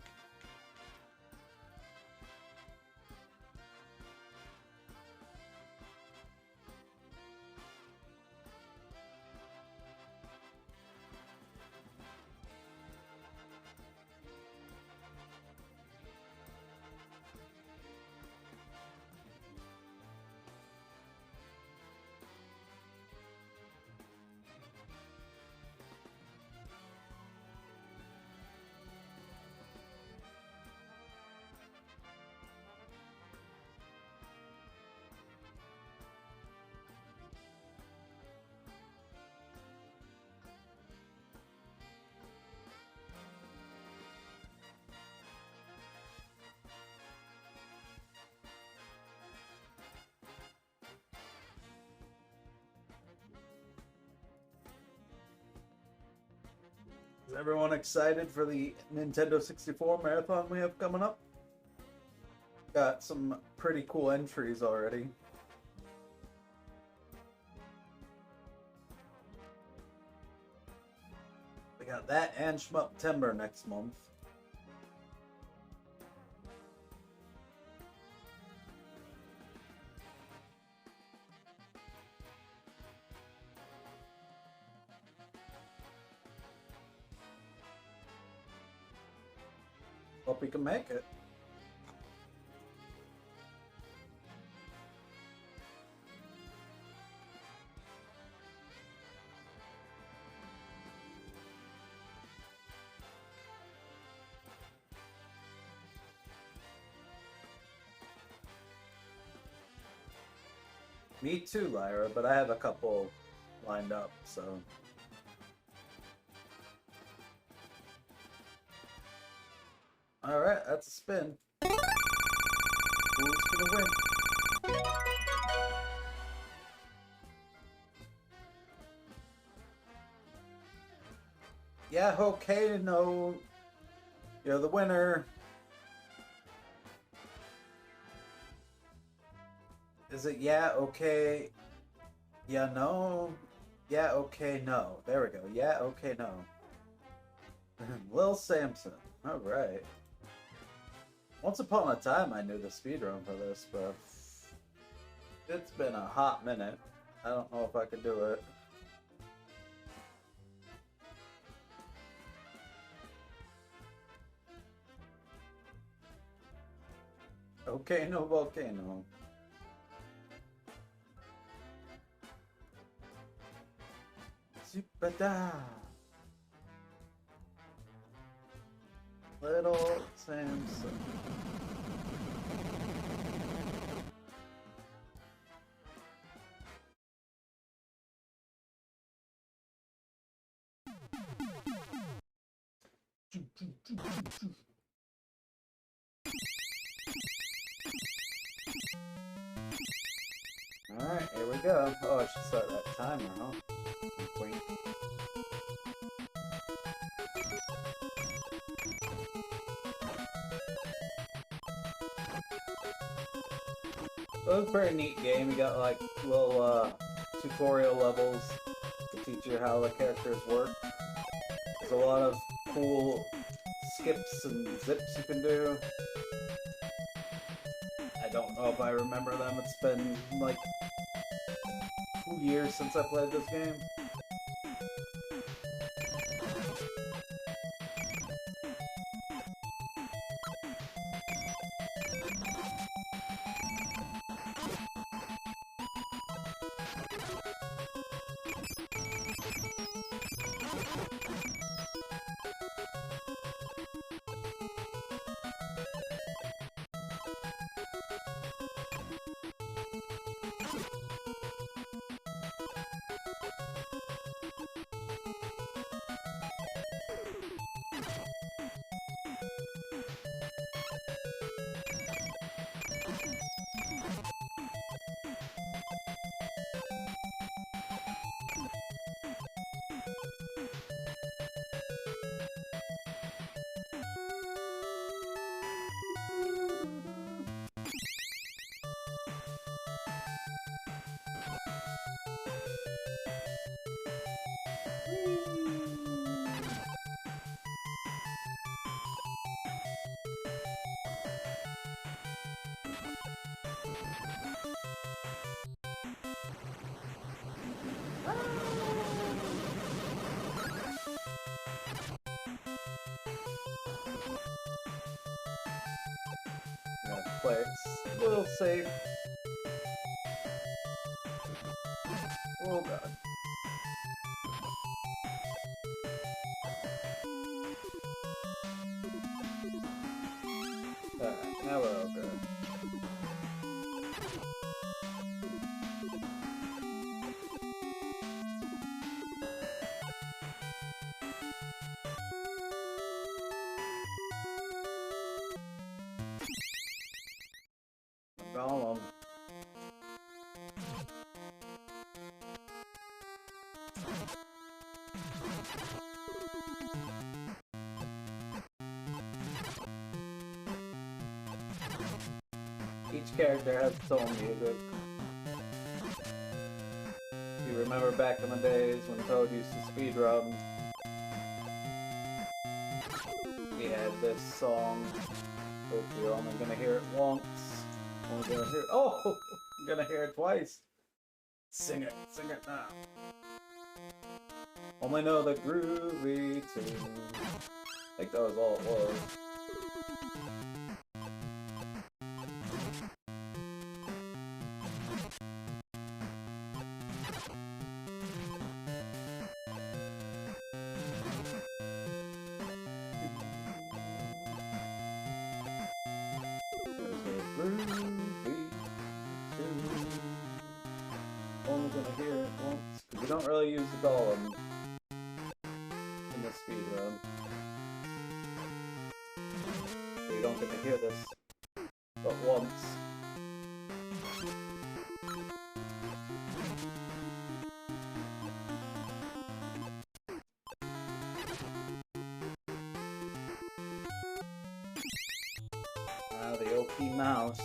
Is everyone excited for the Nintendo 64 marathon we have coming up? Got some pretty cool entries already. We got that and Shmuptember next month. Hope we can make it. Me too, Lyra, but I have a couple lined up, so. Alright, that's a spin. Who's gonna win? Yeah, okay, no. You're the winner. Is it yeah, okay, yeah, no? Yeah, okay, no. There we go. Yeah, okay, no. Lil Samson. Alright. Once upon a time I knew the speedrun for this, but it's been a hot minute. I don't know if I could do it. Okay, no volcano. Super-da. Little Samson. Alright, here we go. Oh, I should start that timer, huh? Wait. It was a pretty neat game. You got like little tutorial levels to teach you how the characters work. There's a lot of cool skips and zips you can do. I don't know if I remember them. It's been like 2 years since I played this game. Play it a little safe. Oh god. Alright, now we're all good. Golem. Each character has its own music. If you remember back in the days when Toad used to speedrun, he had this song. Hope you're only gonna hear it once. Only gonna hear it. Oh! I'm gonna hear it twice. Sing it now. Only know the groovy tune. I think that was all it was. There's a groovy tune. gonna hear it once. You don't really use the golem in the speedrun. So you don't get to hear this but once. Now the OP mouse.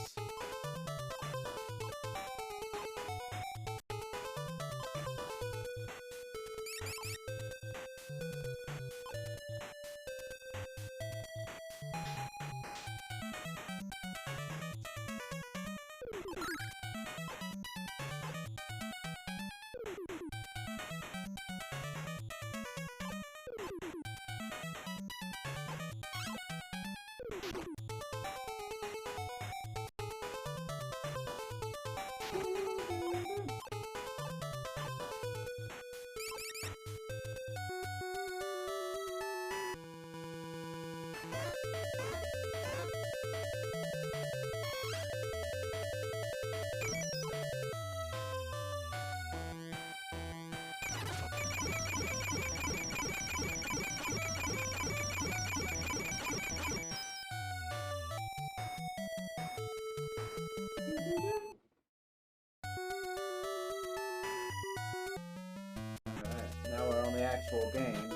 Now we're on the actual game.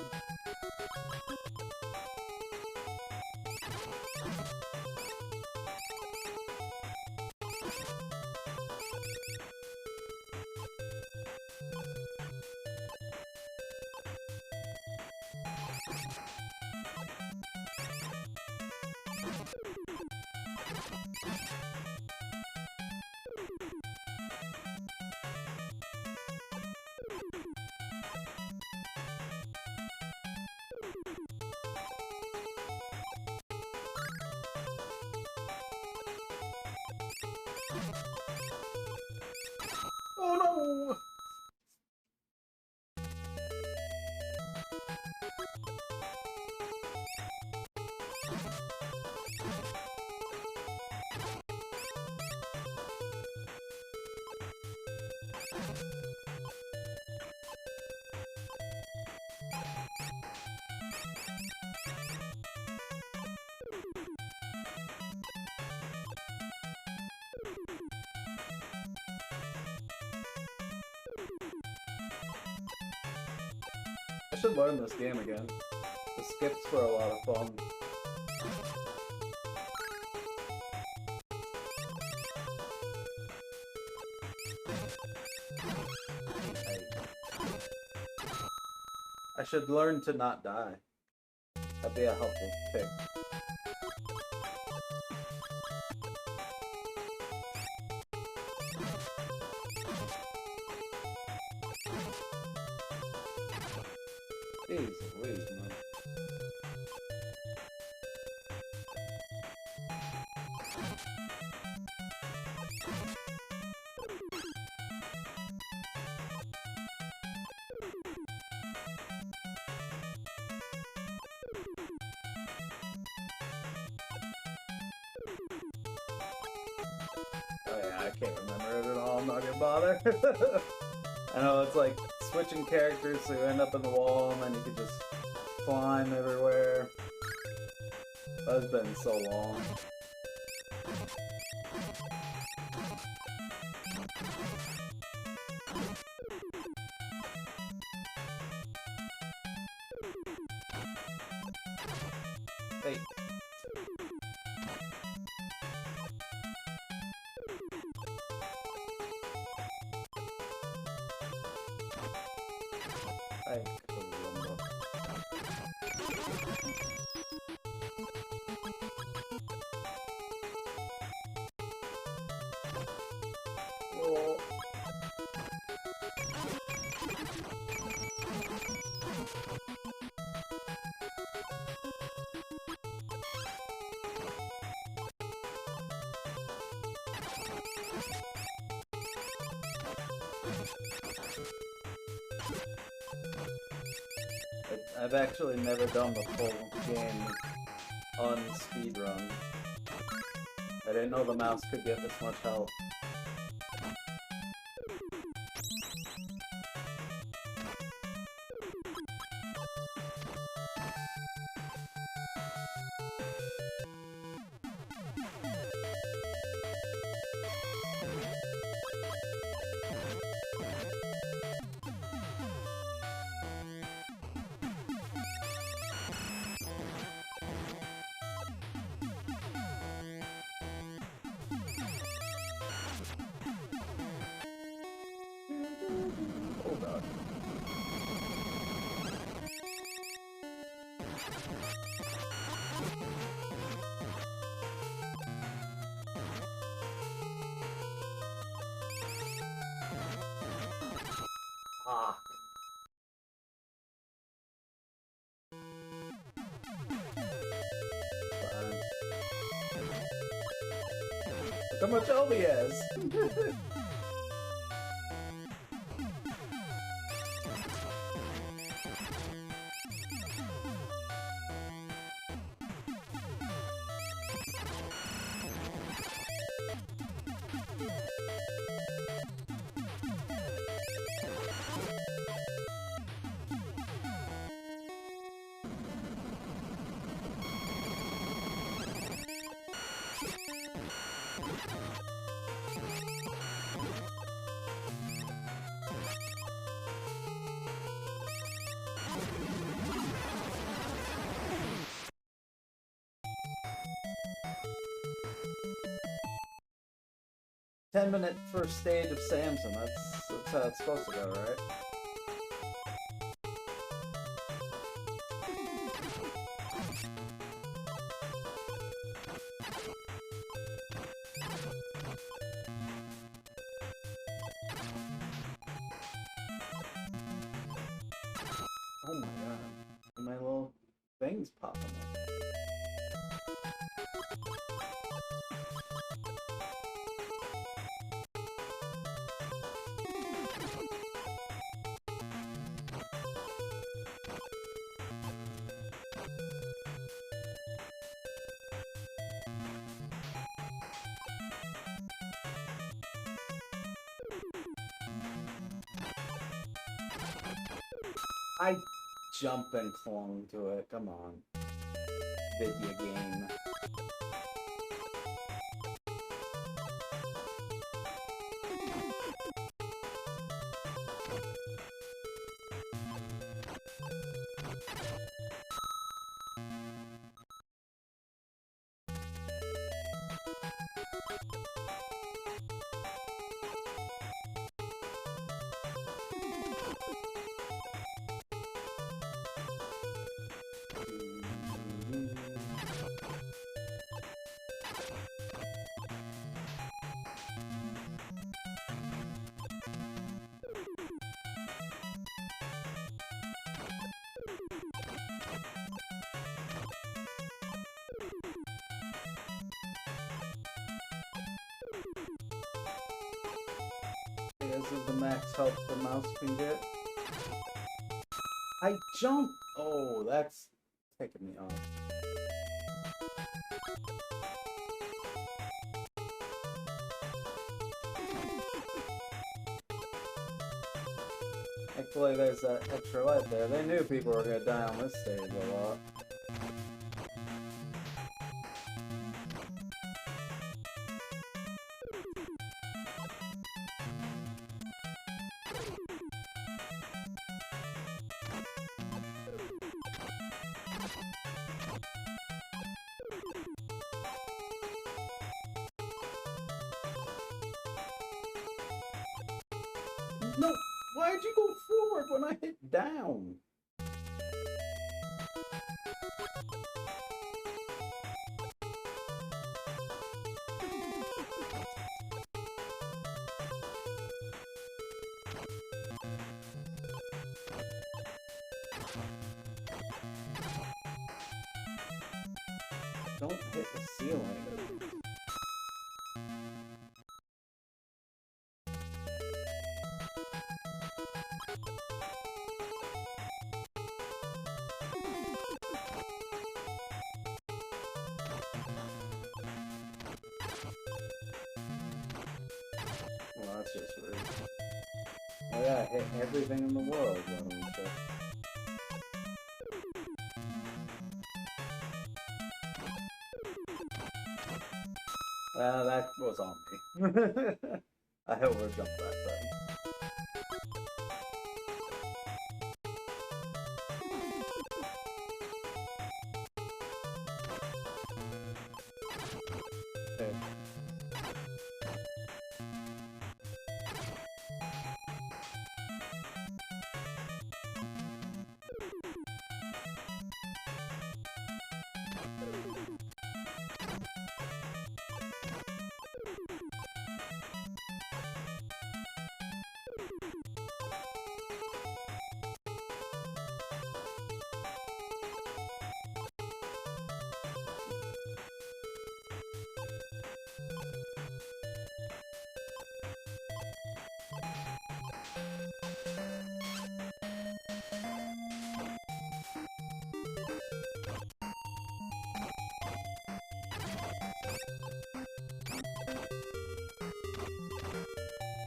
Oh no! I should learn this game again. The skips were a lot of fun. I should learn to not die. That'd be a helpful pick. Jeez Louise, man. Oh yeah, I can't remember it at all, I'm not gonna bother. I know it's like switching characters so you end up in the wall and then you can just climb everywhere. That's been so long. Hey. Ay, caramba. Oh. I've actually never done the full game on speedrun. I didn't know the mouse could get this much help. Look how much health he has. 10-minute first stage of Samson. That's how it's supposed to go, right? Oh my god. My little thing's popping up. I jump and clung to it. Come on. Video game. This is the max help the mouse can get. I jumped! Oh, that's taking me off. Thankfully there's that extra light there. They knew people were gonna die on this stage a lot. No, why'd you go forward when I hit down? Don't hit the ceiling. Well, that's just rude. Oh yeah, I hit everything in the world. That was on me. I overjumped that time. Okay.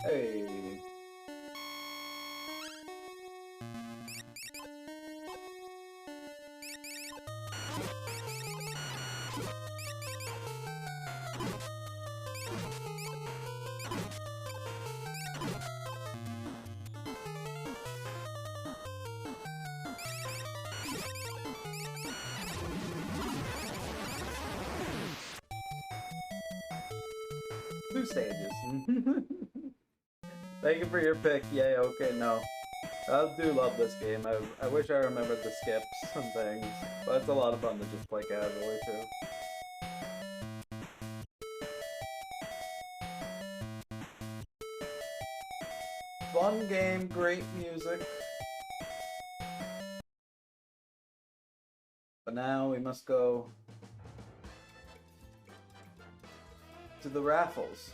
Hey. Two stages. Thank you for your pick. Yay, okay, no. I do love this game. I wish I remembered the skips and things, but it's a lot of fun to just play casually too. Fun game, great music. But now we must go to the raffles.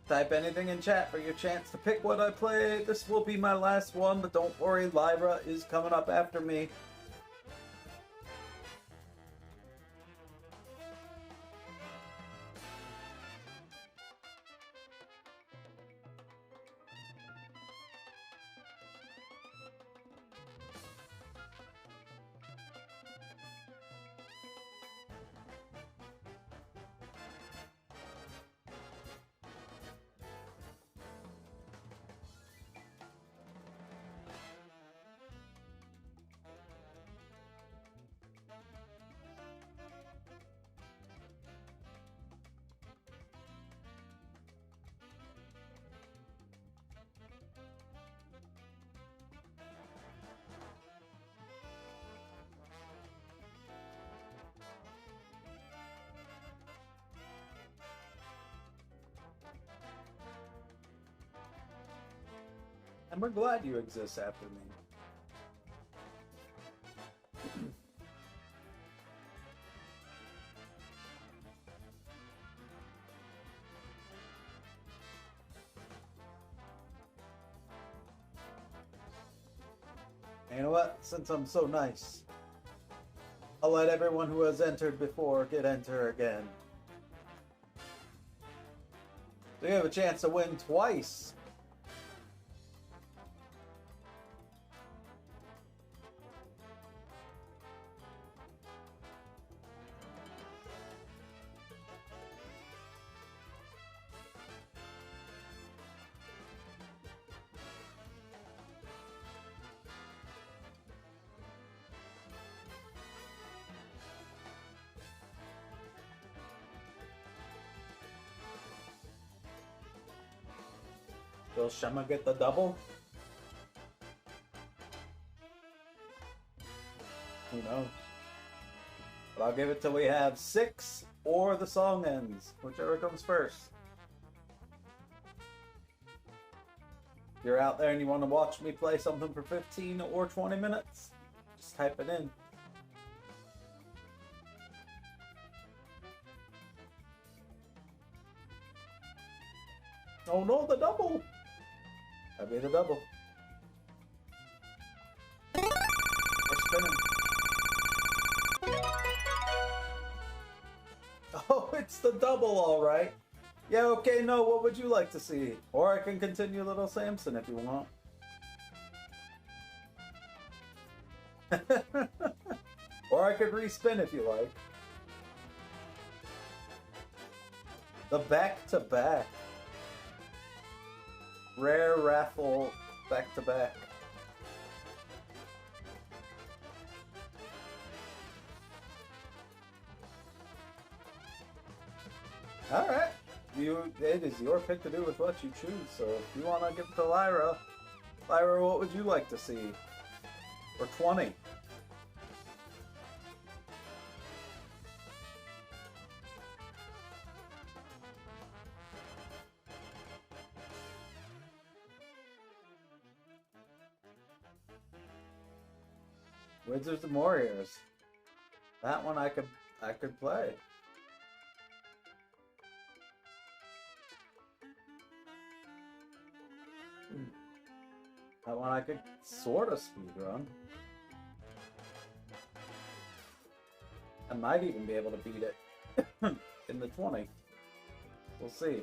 Type anything in chat for your chance to pick what I play. This will be my last one, but don't worry, Lyra is coming up after me. And we're glad you exist after me. You know what? Since I'm so nice, I'll let everyone who has entered before get enter again. So you have a chance to win twice. Will Shema get the double? Who knows? But I'll give it till we have 6 or the song ends, whichever comes first. If you're out there and you want to watch me play something for 15 or 20 minutes, just type it in. Oh no, the double! I made a double. We're spinning. Oh, it's the double, alright. Yeah, okay, no, what would you like to see? Or I can continue Little Samson if you want. Or I could respin if you like. The back-to-back. Rare Raffle back-to-back. Alright. It is your pick to do with what you choose, so if you want to give it to Lyra, what would you like to see? Or 20? Wizards and Warriors. That one I could play. That one I could sort of speedrun. I might even be able to beat it in the 20. We'll see.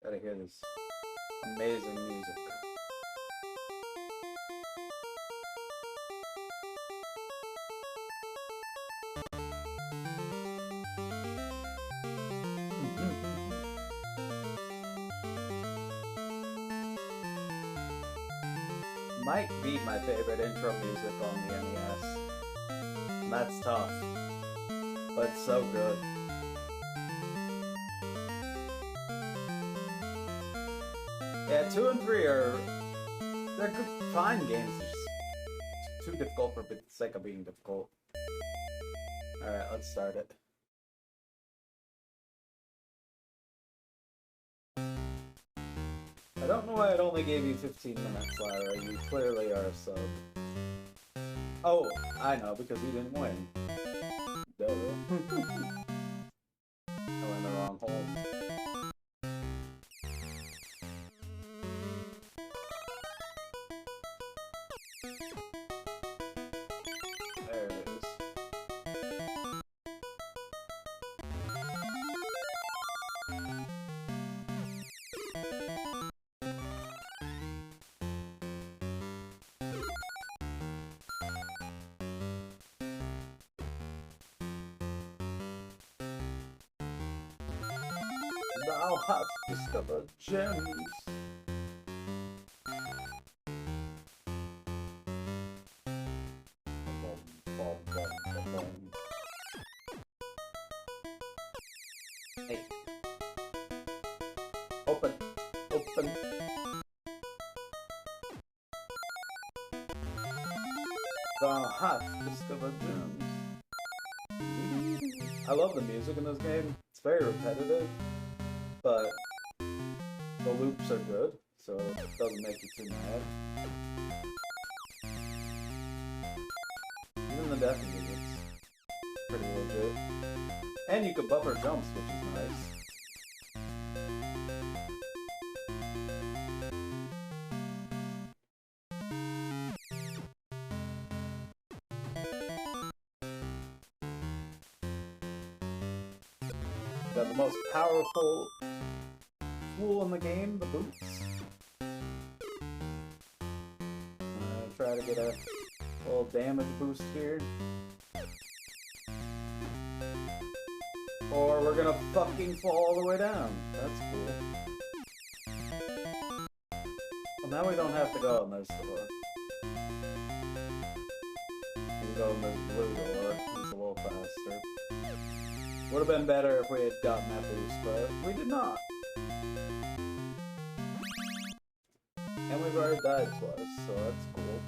Gotta hear this amazing music. Might be my favorite intro music on the NES. And that's tough, but it's so good. Yeah, 2 and 3 they're good, fine games. They're just too difficult for the sake of being difficult. Alright, let's start it. I don't know why it only gave you 15 minutes, Lyra. You clearly are a sub. Oh, I know, because you didn't win. Duh. I went the wrong hole. There it is. Thou hast discovered gems. Hey. Open. Open. Thou hast discovered gems. I love the music in this game. It's very repetitive, but the loops are good, so it doesn't make you too mad. Even the death music's pretty legit. And you can buffer jumps, which is nice. Got the most powerful tool in the game, the boots. Try to get a little damage boost here. Or we're gonna fucking fall all the way down. That's cool. Well, now we don't have to go in this door. We can go in this blue door. It's a little faster. Would have been better if we had gotten that boost, but we did not. And we've already died twice, so that's cool.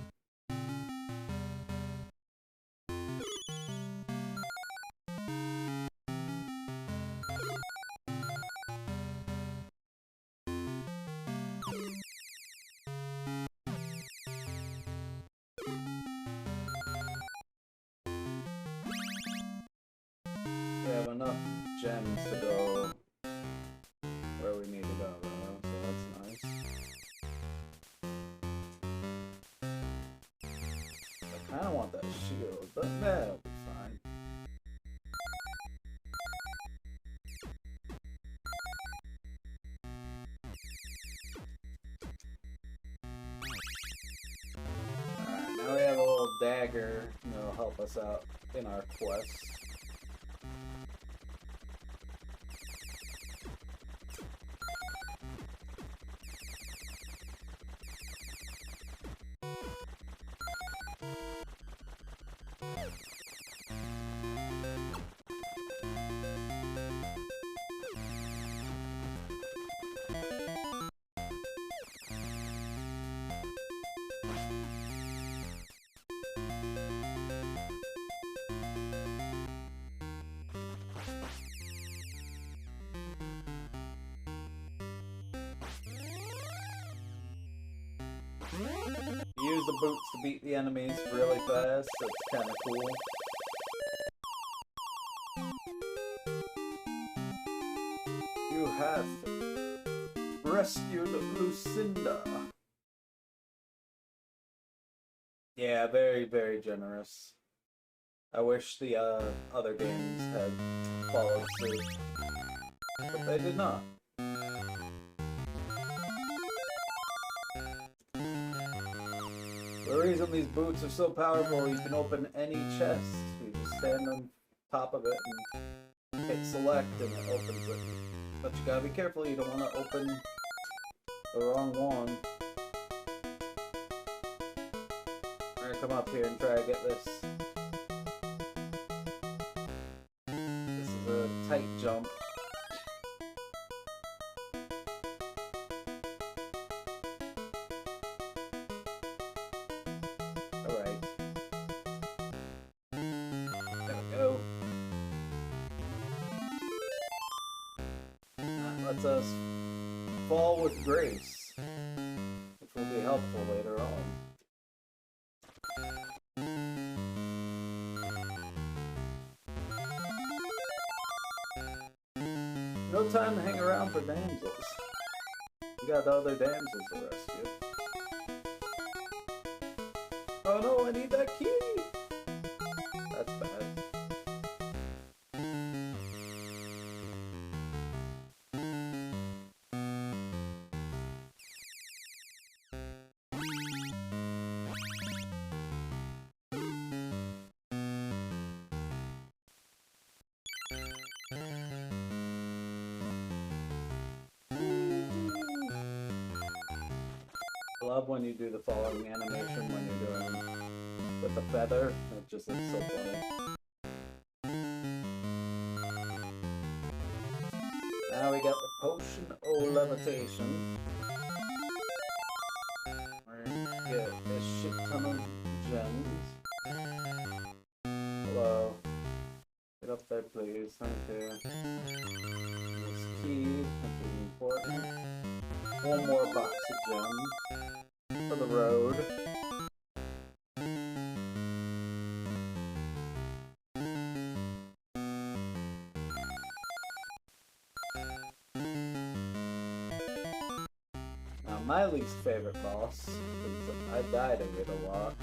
We have enough gems to go where we need to go, though, so that's nice. I kinda want that shield, but that'll be fine. Alright, now we have a little dagger that'll help us out in our quest. Use the boots to beat the enemies really fast, that's kinda cool. You have rescued Lucinda. Yeah, very, very generous. I wish the other games had followed suit, but they did not. The reason these boots are so powerful, you can open any chest. You just stand on top of it and hit select and it opens it. But you gotta be careful, you don't want to open the wrong one. Alright, come up here and try to get this. This is a tight jump. Alright. There we go. That lets us fall with grace, which will be helpful later on. No time to hang around for damsels. You got the other damsels to rescue. Oh no, I need that key! That's bad. I love when you do the following animation when you're doing with the feather. It just looks so funny. Now we got the potion of levitation. We're gonna get a shit ton of gems. Hello. Get up there, please. Thank you. This key, which is important. One more box of gems for the road. Now my least favorite boss, because I died of it a lot.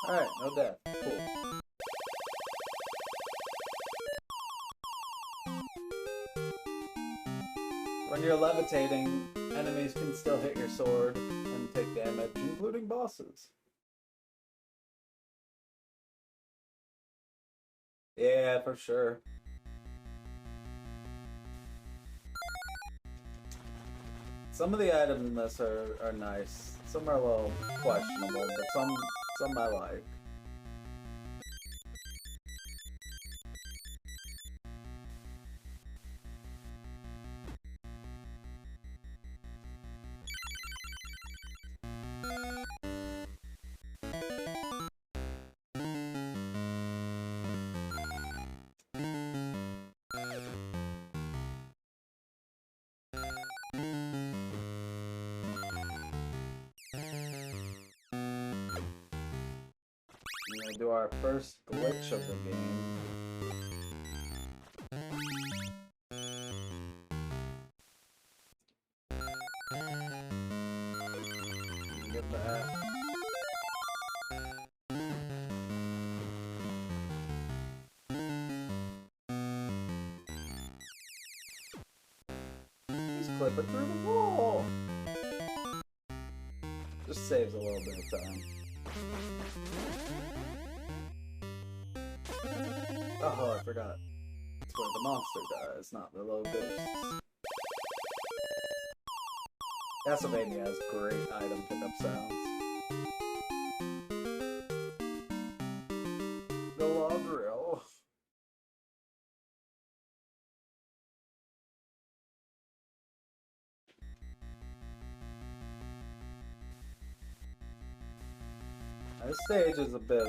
Alright, no death. Cool. When you're levitating, enemies can still hit your sword and take damage, including bosses. Yeah, for sure. Some of the items in this are nice. Some are a little questionable, but some I like. We're gonna do our first glitch of the game. Get that. He's clipping through the wall. Just saves a little bit of time. Oh, I forgot. It's where the monster dies, not the little ghosts. Castlevania has great item pickup sounds. Galadriel. This stage is a bit of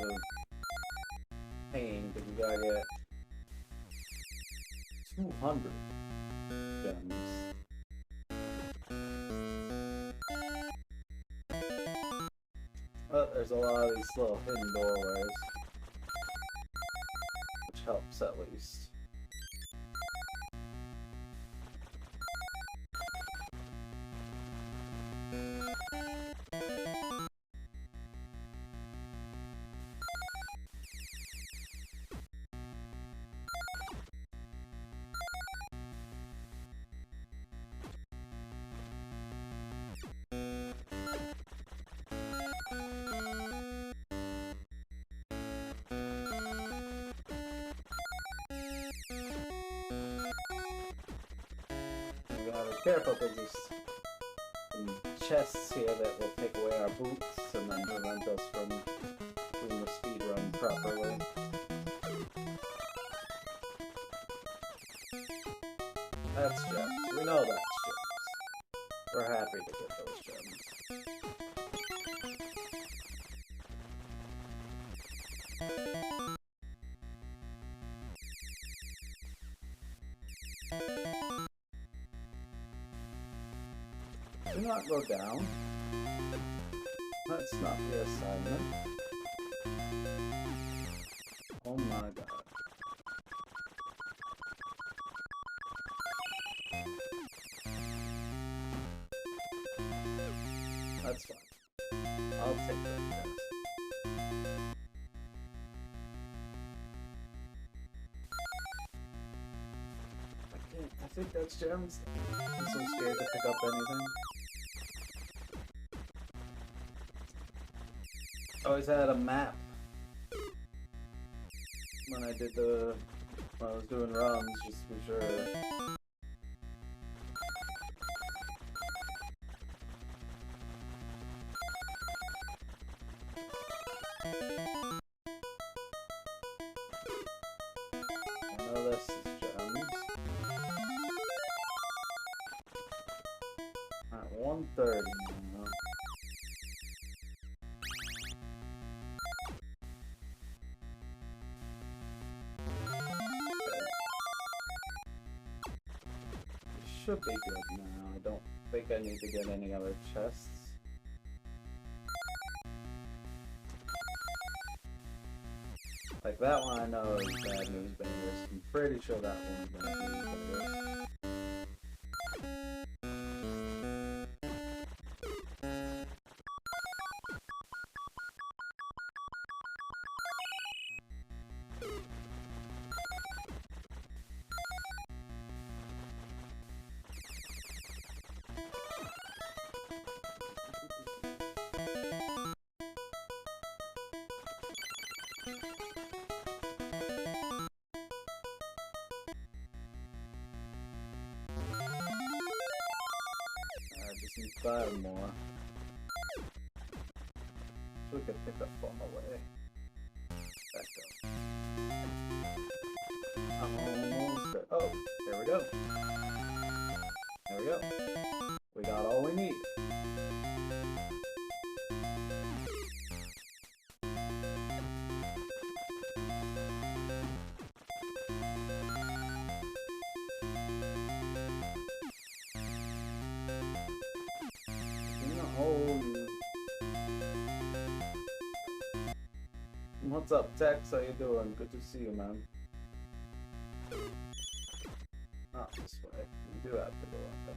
pain because you gotta get 200 gems. But there's a lot of these little hidden doorways, which helps at least. careful because there's some chests here that will take away our boots and then prevent us from doing the speed run properly. That's gems. We know that's gems. We're happy to get those gems. Do not go down. That's not the assignment. Oh my god. That's fine. I'll take that chance. I think that's gems. I'm so scared to pick up anything. I always had a map when I was doing runs, just to be sure. I know this is gems. At 1:30 now. Should be good now. I don't think I need to get any other chests. Like that one I know is bad news bangers. I'm pretty sure that one's bad news bangers. Just need 5 more. So we could pick up on the way. Back up. I'm almost there. Oh, there we go. There we go. We got all we need. What's up, Tex? How you doing? Good to see you, man. Not this way. We do have to go up there.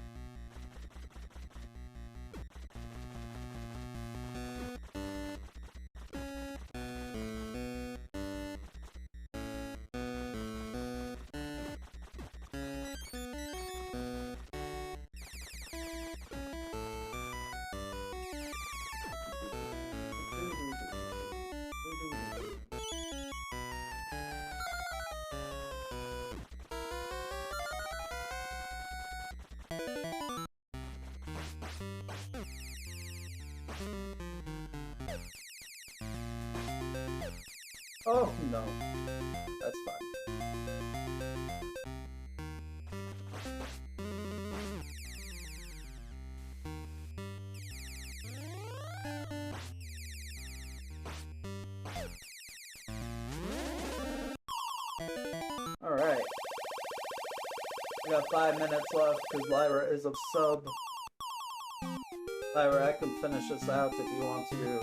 Oh no, that's fine. All right, we got 5 minutes left because Lyra is a sub. Lyra, I can finish this out if you want to.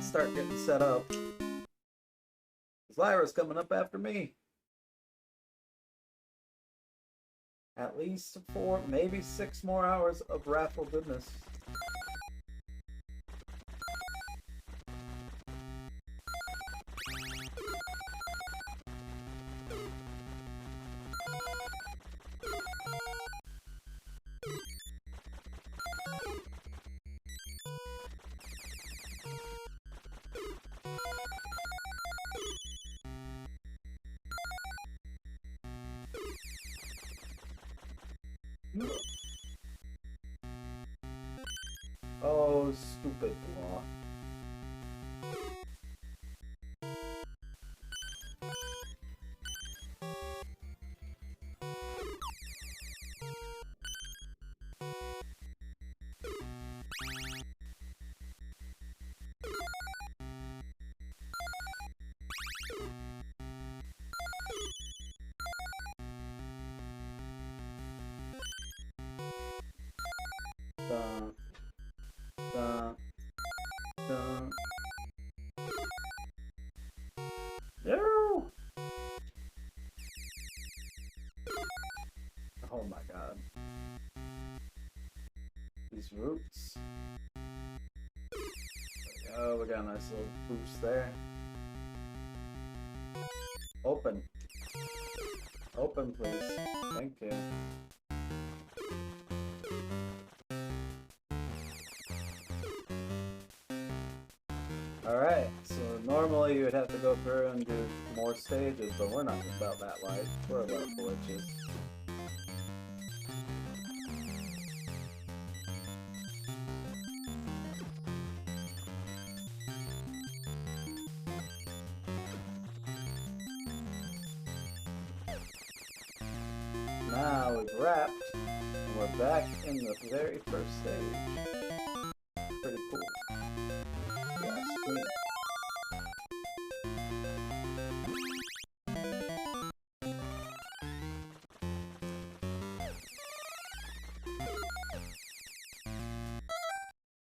Start getting set up. Lyra's coming up after me. At least 4, maybe 6 more hours of Raffle goodness. Oh, stupid block. Dun, dun, dun. No! Oh my god. These roots. Oh, we got a nice little boost there. Open. Open, please. Thank you. Alright, so normally you would have to go through and do more stages, but we're not about that life. We're about glitches. Now we've wrapped, and we're back in the very first stage. Pretty cool. Yeah, sweet.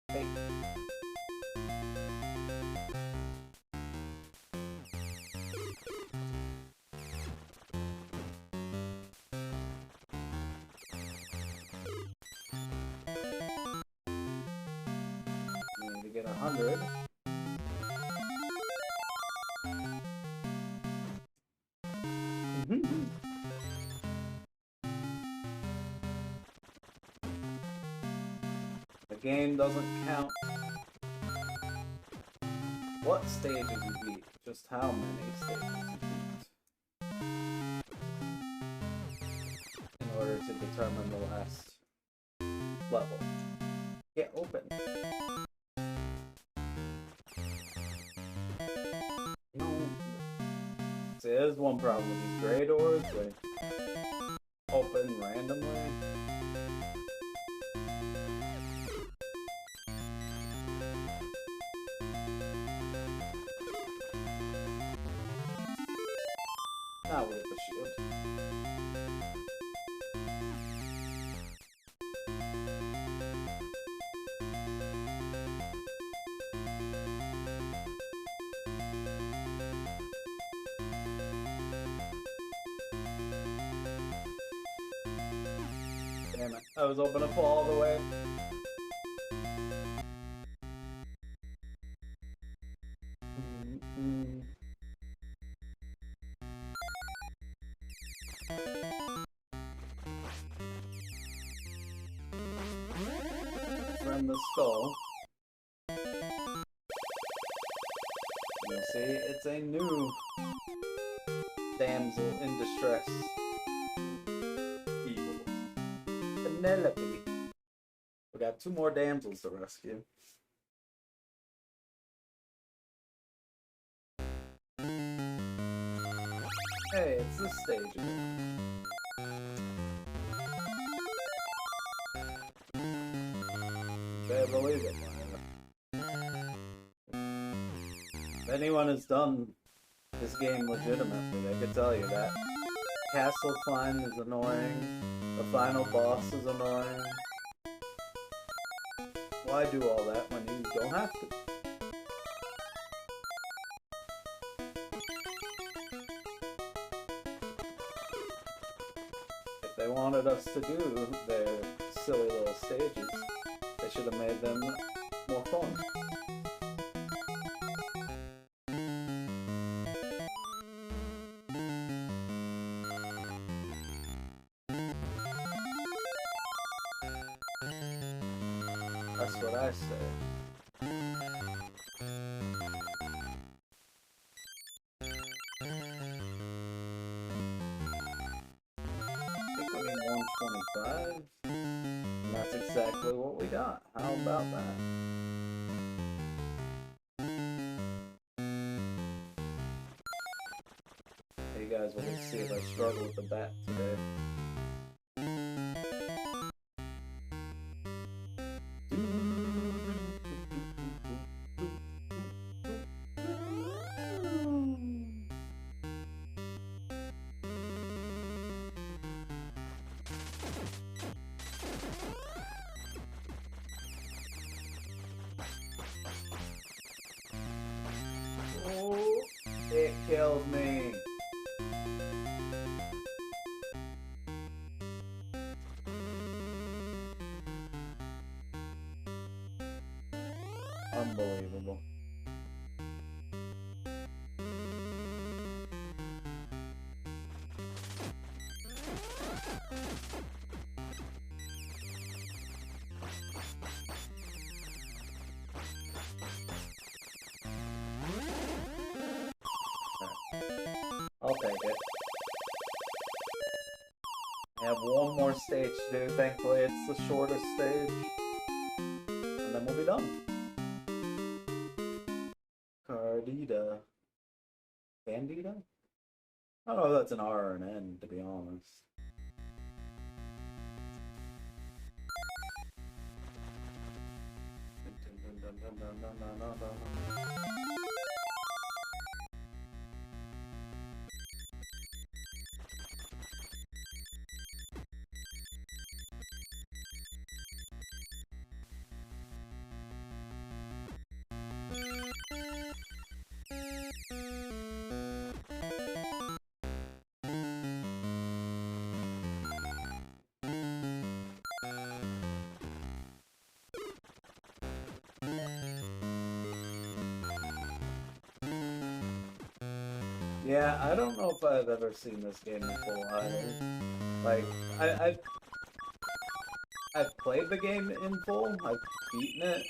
Hey. We need to get 100. The game doesn't count what stages you beat, just how many stages you beat, in order to determine the last level. Get open. No. See, there's one problem with these gray doors. They open randomly. Now we get the shield. Damn it, I was hoping to fall all the way. From the skull. You see, it's a new damsel in distress. Evil. Penelope. We got 2 more damsels to rescue. Hey, it's this stage again. Can't believe it, Myra. If anyone has done this game legitimately, I can tell you that. Castle climb is annoying. The final boss is annoying. Why do all that when you don't have to? If they wanted us to do their silly little stages, they should have made them more fun. That's what I say. I think we need 120 25. And that's exactly what we got. How about that? Hey guys, we're gonna see if I struggle with the bat today. Oh, it killed me. Unbelievable. I'll take it. I have one more stage to do. Thankfully, it's the shortest stage. And then we'll be done. Cardita. Candida? I don't know if that's an R or an N, to be honest. Yeah, I don't know if I've ever seen this game in full either. Like, I've played the game in full, I've beaten it,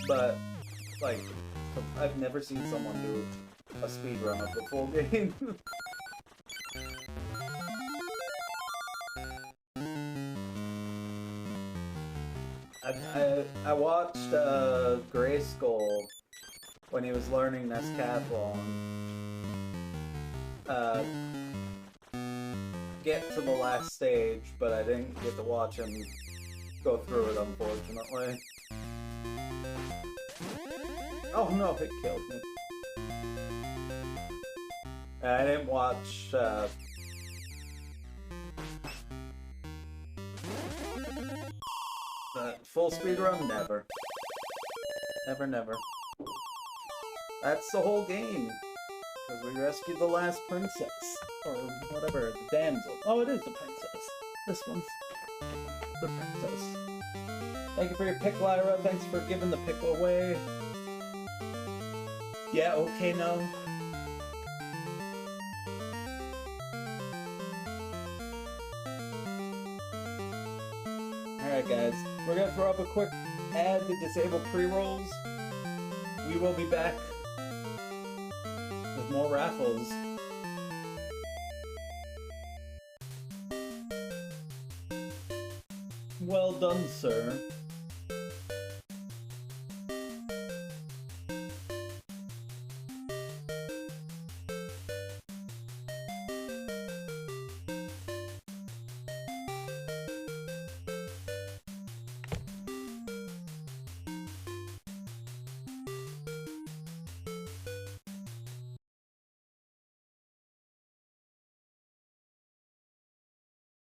but, like, I've never seen someone do a speedrun of the full game. I watched Grayskull when he was learning Nescathlon get to the last stage, but I didn't get to watch him go through it, unfortunately. Oh no, it killed me. I didn't watch the full speedrun, never. Never, never. That's the whole game. Because we rescued the last princess. Or whatever, the damsel. Oh, it is the princess. This one's the princess. Thank you for your pick, Lyra. Thanks for giving the pick away. Yeah, okay, no. Alright, guys. We're gonna throw up a quick ad to disable pre-rolls. We will be back with more raffles. Well done, sir.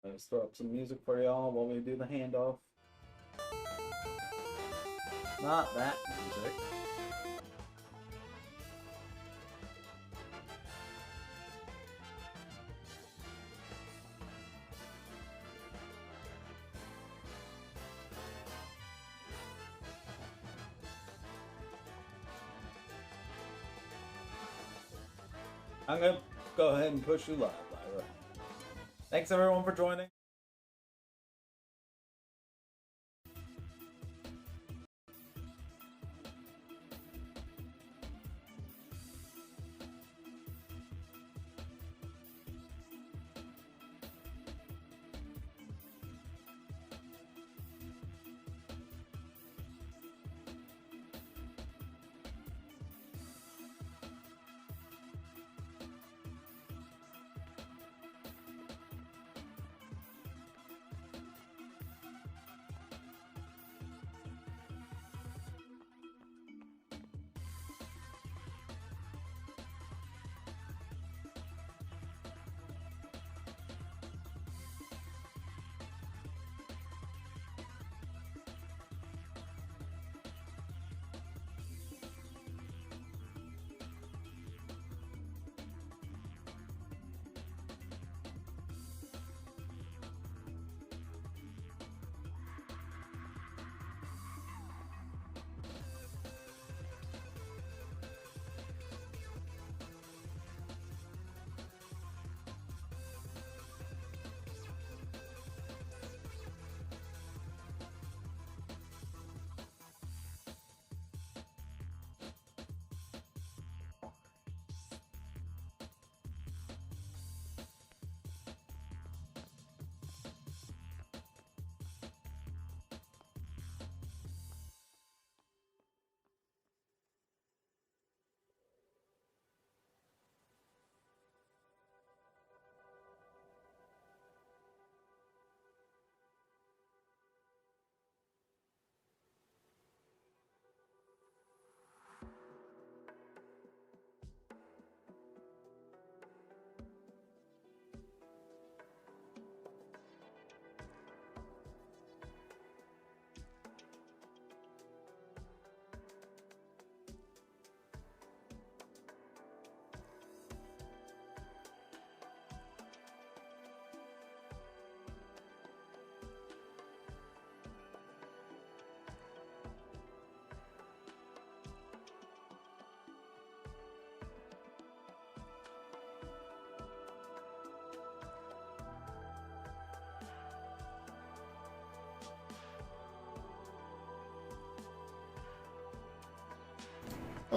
Let's throw up some music for y'all while we do the handoff. Not that music. I'm gonna go ahead and push you live, Lyra. Thanks everyone for joining.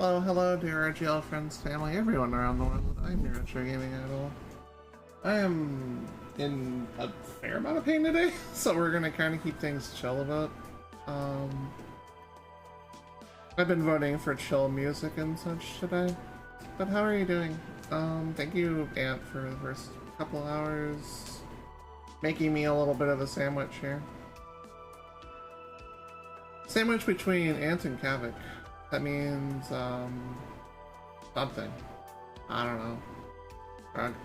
Hello, hello, dear RGL friends, family, everyone around the world. I'm your Retro Gaming Idol. I am in a fair amount of pain today, so we're gonna kind of keep things chill a bit. I've been voting for chill music and such today. But how are you doing? Thank you, Ant, for the first couple hours, making me a little bit of a sandwich here. Sandwich between Ant and Kavik. That means, something. I don't know. Drug.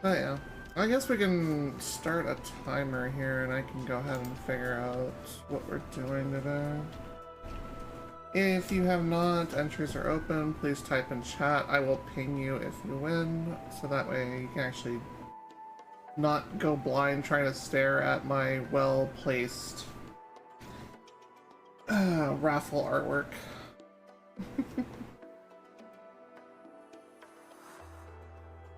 Oh yeah. I guess we can start a timer here and I can go ahead and figure out what we're doing today. If you have not, entries are open, please type in chat. I will ping you if you win, so that way you can actually not go blind trying to stare at my well-placed Raffle artwork.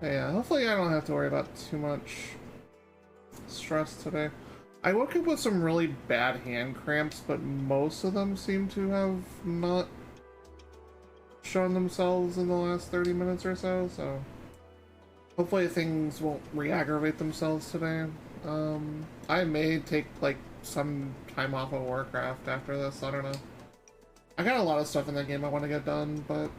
Yeah, hopefully I don't have to worry about too much stress today. I woke up with some really bad hand cramps, but most of them seem to have not shown themselves in the last 30 minutes or so, so hopefully things won't re-aggravate themselves today. I may take like some time off of Warcraft after this, I don't know. I got a lot of stuff in that game I want to get done, but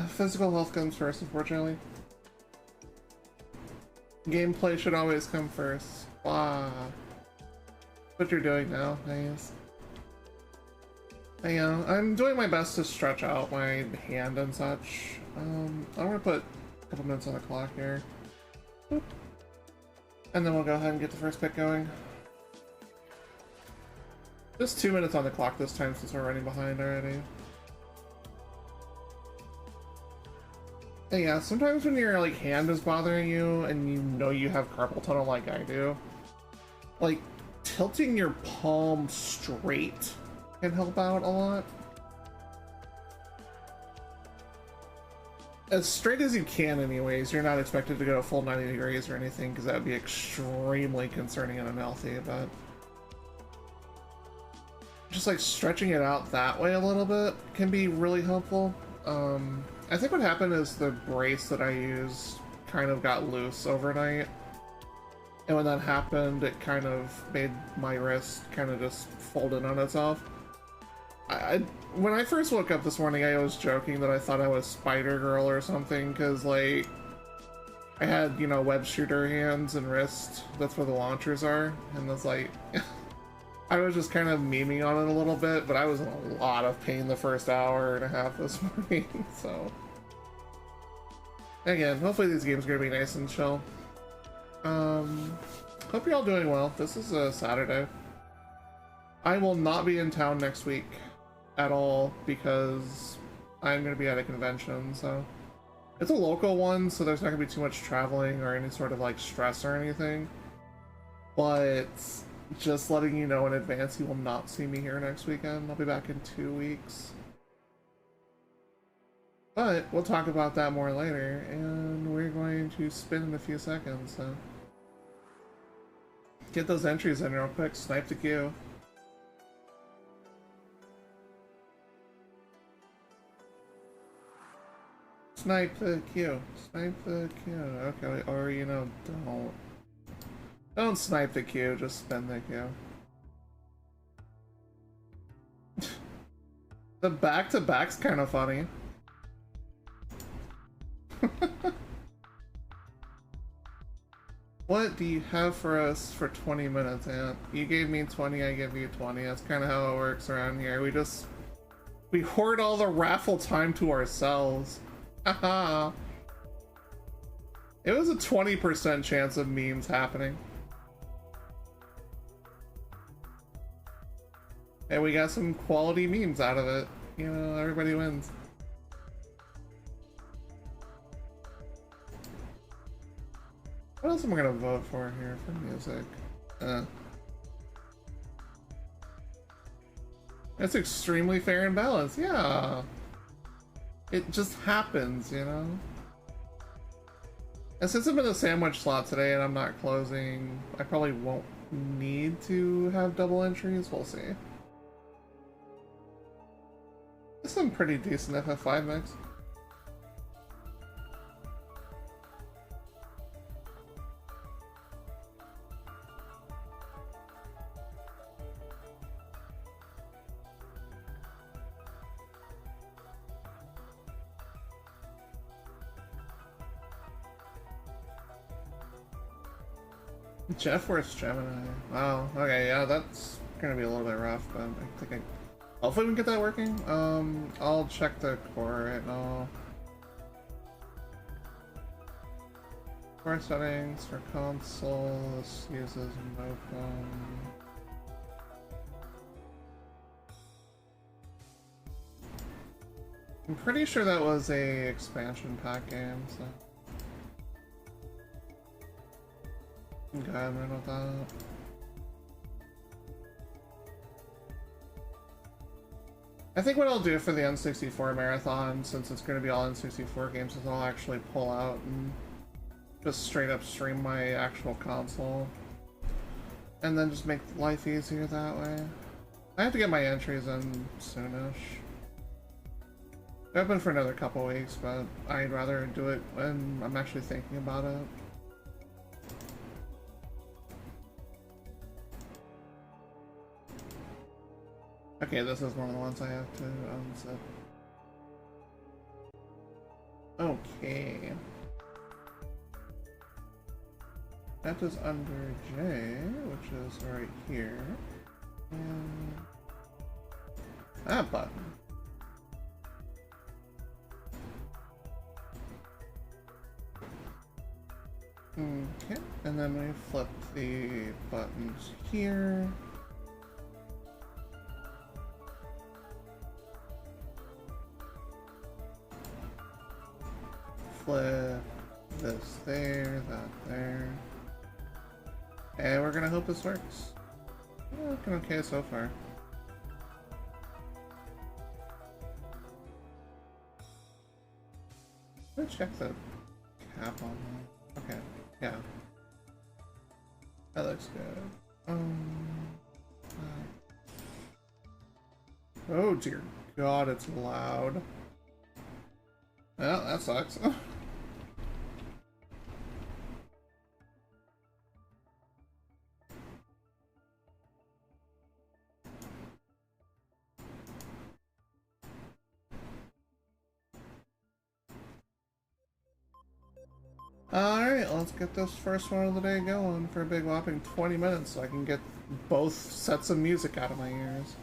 physical health comes first, unfortunately. Gameplay should always come first. Wow. What you're doing now, nice. Yeah, I'm doing my best to stretch out my hand and such. I'm gonna put a couple minutes on the clock here. Boop. And then we'll go ahead and get the first pick going. Just 2 minutes on the clock this time since we're running behind already. Yeah, sometimes when your like hand is bothering you and you know you have carpal tunnel like I do, like tilting your palm straight can help out a lot. As straight as you can anyways, you're not expected to go full 90 degrees or anything because that would be extremely concerning and unhealthy, but just like stretching it out that way a little bit can be really helpful. I think what happened is the brace that I used kind of got loose overnight. And when that happened, it kind of made my wrist kind of just fold in on itself. When I first woke up this morning, I was joking that I thought I was Spider-Girl or something, because, like, I had, you know, web shooter hands and wrist. That's where the launchers are. And it's like... I was just kind of memeing on it a little bit, but I was in a lot of pain the first hour and a half this morning, so... Again, hopefully these games are gonna be nice and chill. Hope you're all doing well. This is a Saturday. I will not be in town next week at all because I'm gonna be at a convention, so... It's a local one, so there's not gonna be too much traveling or any sort of, like, stress or anything. But... just letting you know in advance, you will not see me here next weekend. I'll be back in 2 weeks. But we'll talk about that more later, and we're going to spin in a few seconds, so... Get those entries in real quick, snipe the queue. Snipe the queue. Snipe the queue. Okay, or, you know, don't snipe the queue, just spin the queue. The back-to-back's kind of funny. What do you have for us for 20 minutes, Ant? You gave me 20, I give you 20. That's kind of how it works around here. We hoard all the raffle time to ourselves. Haha. It was a 20% chance of memes happening. And we got some quality memes out of it. You know, everybody wins. What else am I gonna vote for here for music? It's extremely fair and balanced, yeah. It just happens, you know? And since I'm in a sandwich slot today and I'm not closing, I probably won't need to have double entries. We'll see. This is some pretty decent FF5 mix. Jeff Worth's Gemini. Wow. Okay, yeah, that's gonna be a little bit rough, but I think hopefully we can get that working. I'll check the core right now. Core settings for console. This uses Mopum. I'm pretty sure that was a expansion pack game, so. Okay, I'm right with that. I think what I'll do for the N64 marathon, since it's going to be all N64 games, is I'll actually pull out and just straight up stream my actual console. And then just make life easier that way. I have to get my entries in soonish. They're open for another couple weeks, but I'd rather do it when I'm actually thinking about it. Okay, this is one of the ones I have to unzip. Okay. That is under J, which is right here. And that button. Okay, and then we flip the buttons here. Flip this there, that there. And we're gonna hope this works. Looking okay so far. Let's check the cap on that. Okay, yeah. That looks good. Oh dear God, it's loud. Well, that sucks. Alright, let's get this first one of the day going for a big whopping 20 minutes so I can get both sets of music out of my ears.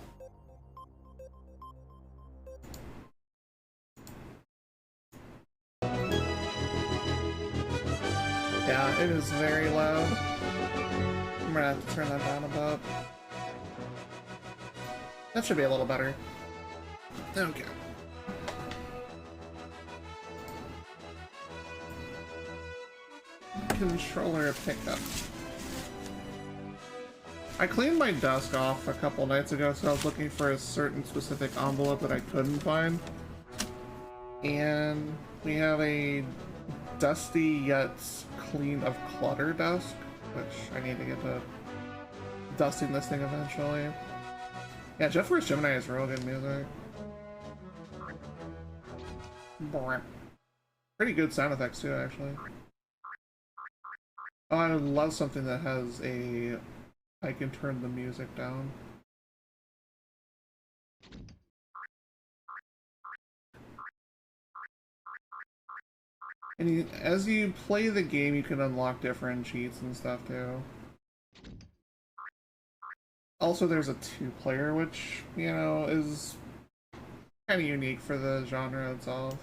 Yeah, it is very loud. I'm gonna have to turn that down a bit. That should be a little better. Okay. Controller pickup. I cleaned my desk off a couple nights ago, so I was looking for a certain specific envelope that I couldn't find. And we have a dusty yet clean of clutter desk, which I need to get to dusting this thing eventually. Yeah, Jeff Worth's Gemini has real good music. Pretty good sound effects too, actually. Oh, I would love something that has a... I can turn the music down. And as you play the game, you can unlock different cheats and stuff too. Also, there's a 2-player, which, you know, is kind of unique for the genre itself.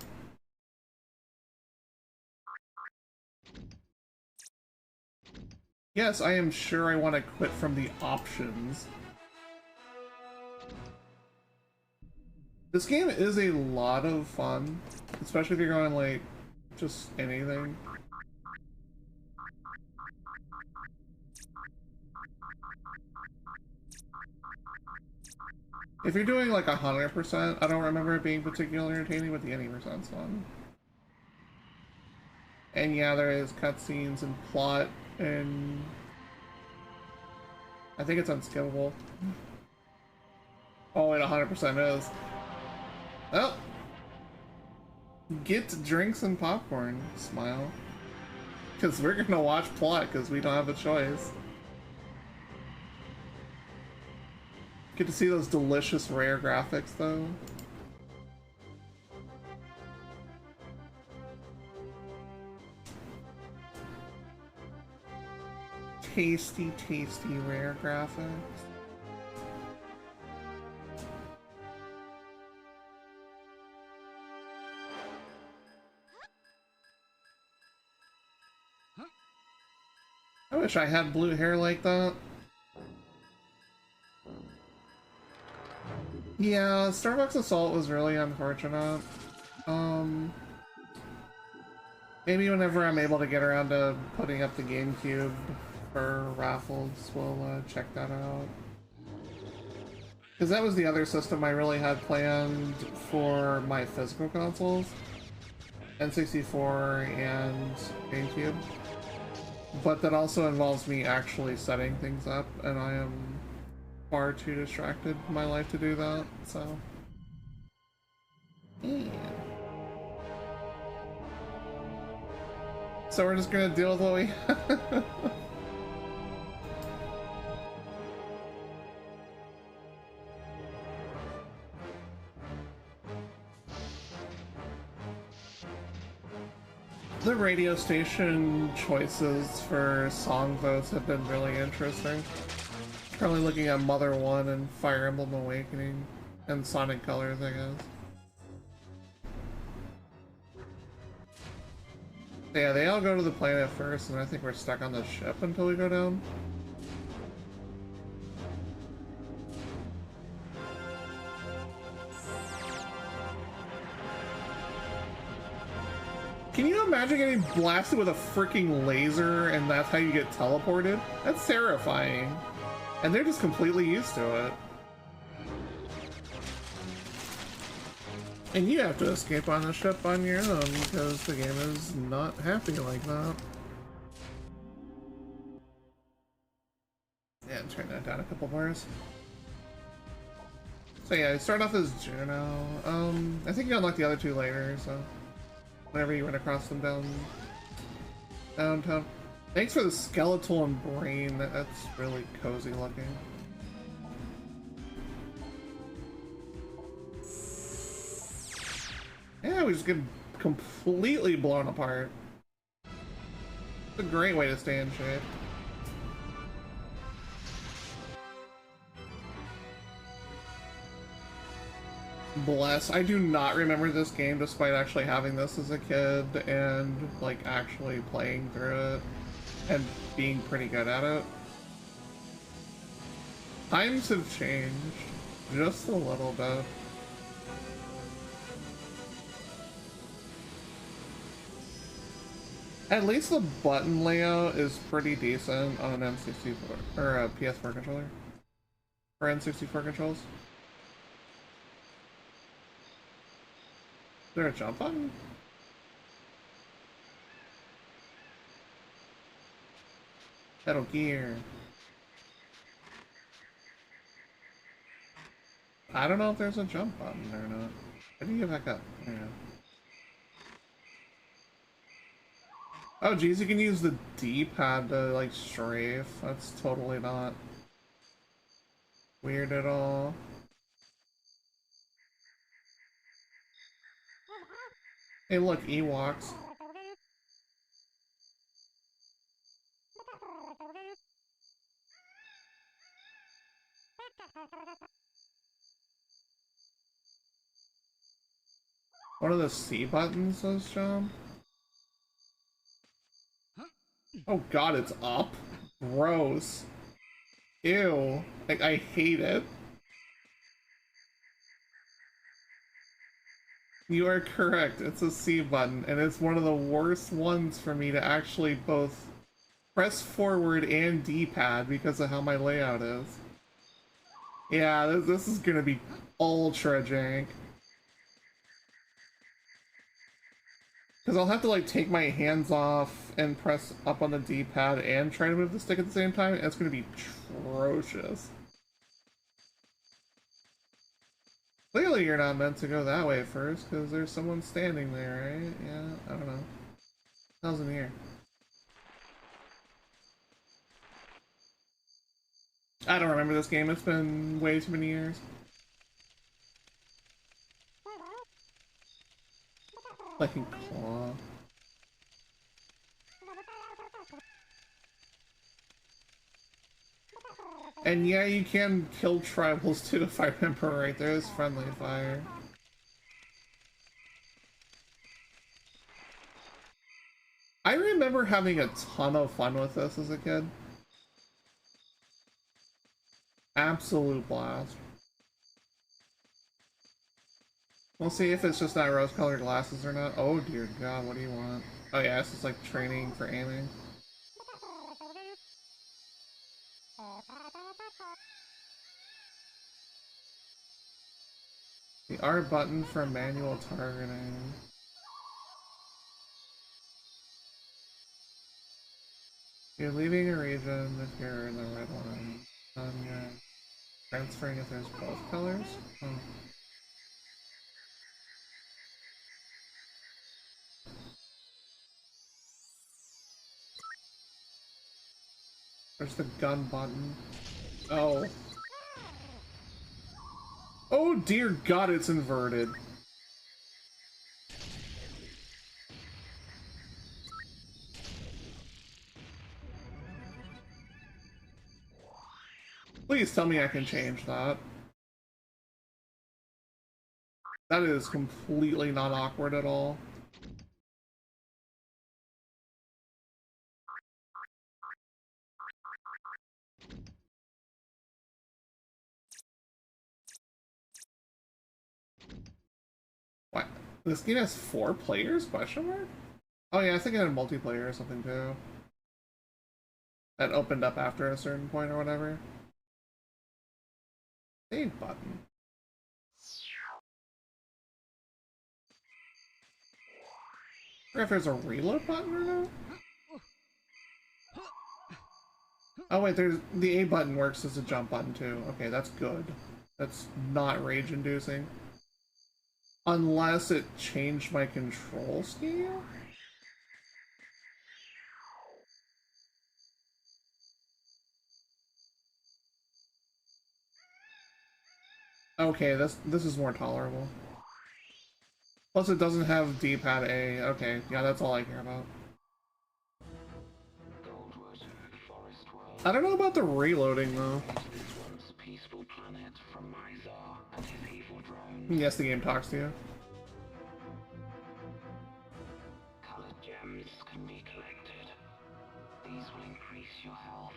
Yes, I am sure I want to quit from the options. This game is a lot of fun, especially if you're going, like, just anything. If you're doing, like, 100%, I don't remember it being particularly entertaining, but the any percent's fun. And yeah, there is cutscenes and plot and I think it's unskippable. Oh, it 100% is. Oh! Get drinks and popcorn. Smile. Because we're gonna watch plot, because we don't have a choice. Get to see those delicious rare graphics, though. Tasty, tasty rare graphics. I wish I had blue hair like that. Yeah, Starbucks Assault was really unfortunate. Maybe whenever I'm able to get around to putting up the GameCube for Raffles, we'll check that out. Because that was the other system I really had planned for my physical consoles. N64 and GameCube. But that also involves me actually setting things up, and I am far too distracted in my life to do that, so... Yeah. So we're just gonna deal with what we have. The radio station choices for song votes have been really interesting. Currently looking at Mother 1 and Fire Emblem Awakening and Sonic Colors, I guess. Yeah, they all go to the planet first, and I think we're stuck on the ship until we go down. Can you imagine getting blasted with a freaking laser and that's how you get teleported? That's terrifying. And they're just completely used to it. And you have to escape on the ship on your own because the game is not happy like that. Yeah, turn that down a couple bars. So yeah, I start off as Juno. I think you unlock the other two later, so whenever you run across them downtown. Thanks for the skeletal and brain. That's really cozy looking. Yeah, we just get completely blown apart. It's a great way to stay in shape. Bless. I do not remember this game despite actually having this as a kid and like actually playing through it and being pretty good at it. Times have changed just a little bit. At least the button layout is pretty decent on an N64 or a PS4 controller or N64 controls. Is there a jump button? Metal Gear. I don't know if there's a jump button or not. How do you get back up? There you go. Oh geez, you can use the D-pad to like strafe. That's totally not weird at all. Hey look, Ewoks. What are the C buttons, those jump? Oh god, it's up? Gross. Ew. Like, I hate it. You are correct, it's a C button, and it's one of the worst ones for me to actually both press forward and D-pad because of how my layout is. Yeah, this is gonna be ultra jank. Because I'll have to like take my hands off and press up on the D-pad and try to move the stick at the same time. It's going to be atrocious. Clearly you're not meant to go that way first, because there's someone standing there, right? Yeah, I don't know. How's in here? I don't remember this game, it's been way too many years. Like in claw. And yeah, you can kill tribals too, if I remember right. There's friendly fire. I remember having a ton of fun with this as a kid. Absolute blast. We'll see if it's just not rose-colored glasses or not. Oh dear god, what do you want? Oh yeah, it's just like training for aiming. The R button for manual targeting. You're leaving a region if you're in the red one. You're transferring if there's both colors. Oh. There's the gun button. Oh. Oh dear god, it's inverted. Please tell me I can change that. That is completely not awkward at all. What? This game has 4 players? Question mark? Oh yeah, I think it had multiplayer or something too. That opened up after a certain point or whatever. Save button. I wonder if there's a reload button or not? Oh wait, there's the A button works as a jump button too. Okay, that's good. That's not rage-inducing. Unless it changed my control scheme? Okay, this is more tolerable. Plus it doesn't have D-pad A. Okay, yeah, that's all I care about. I don't know about the reloading though. Yes, the game talks to you. Colored gems can be collected. These will increase your health.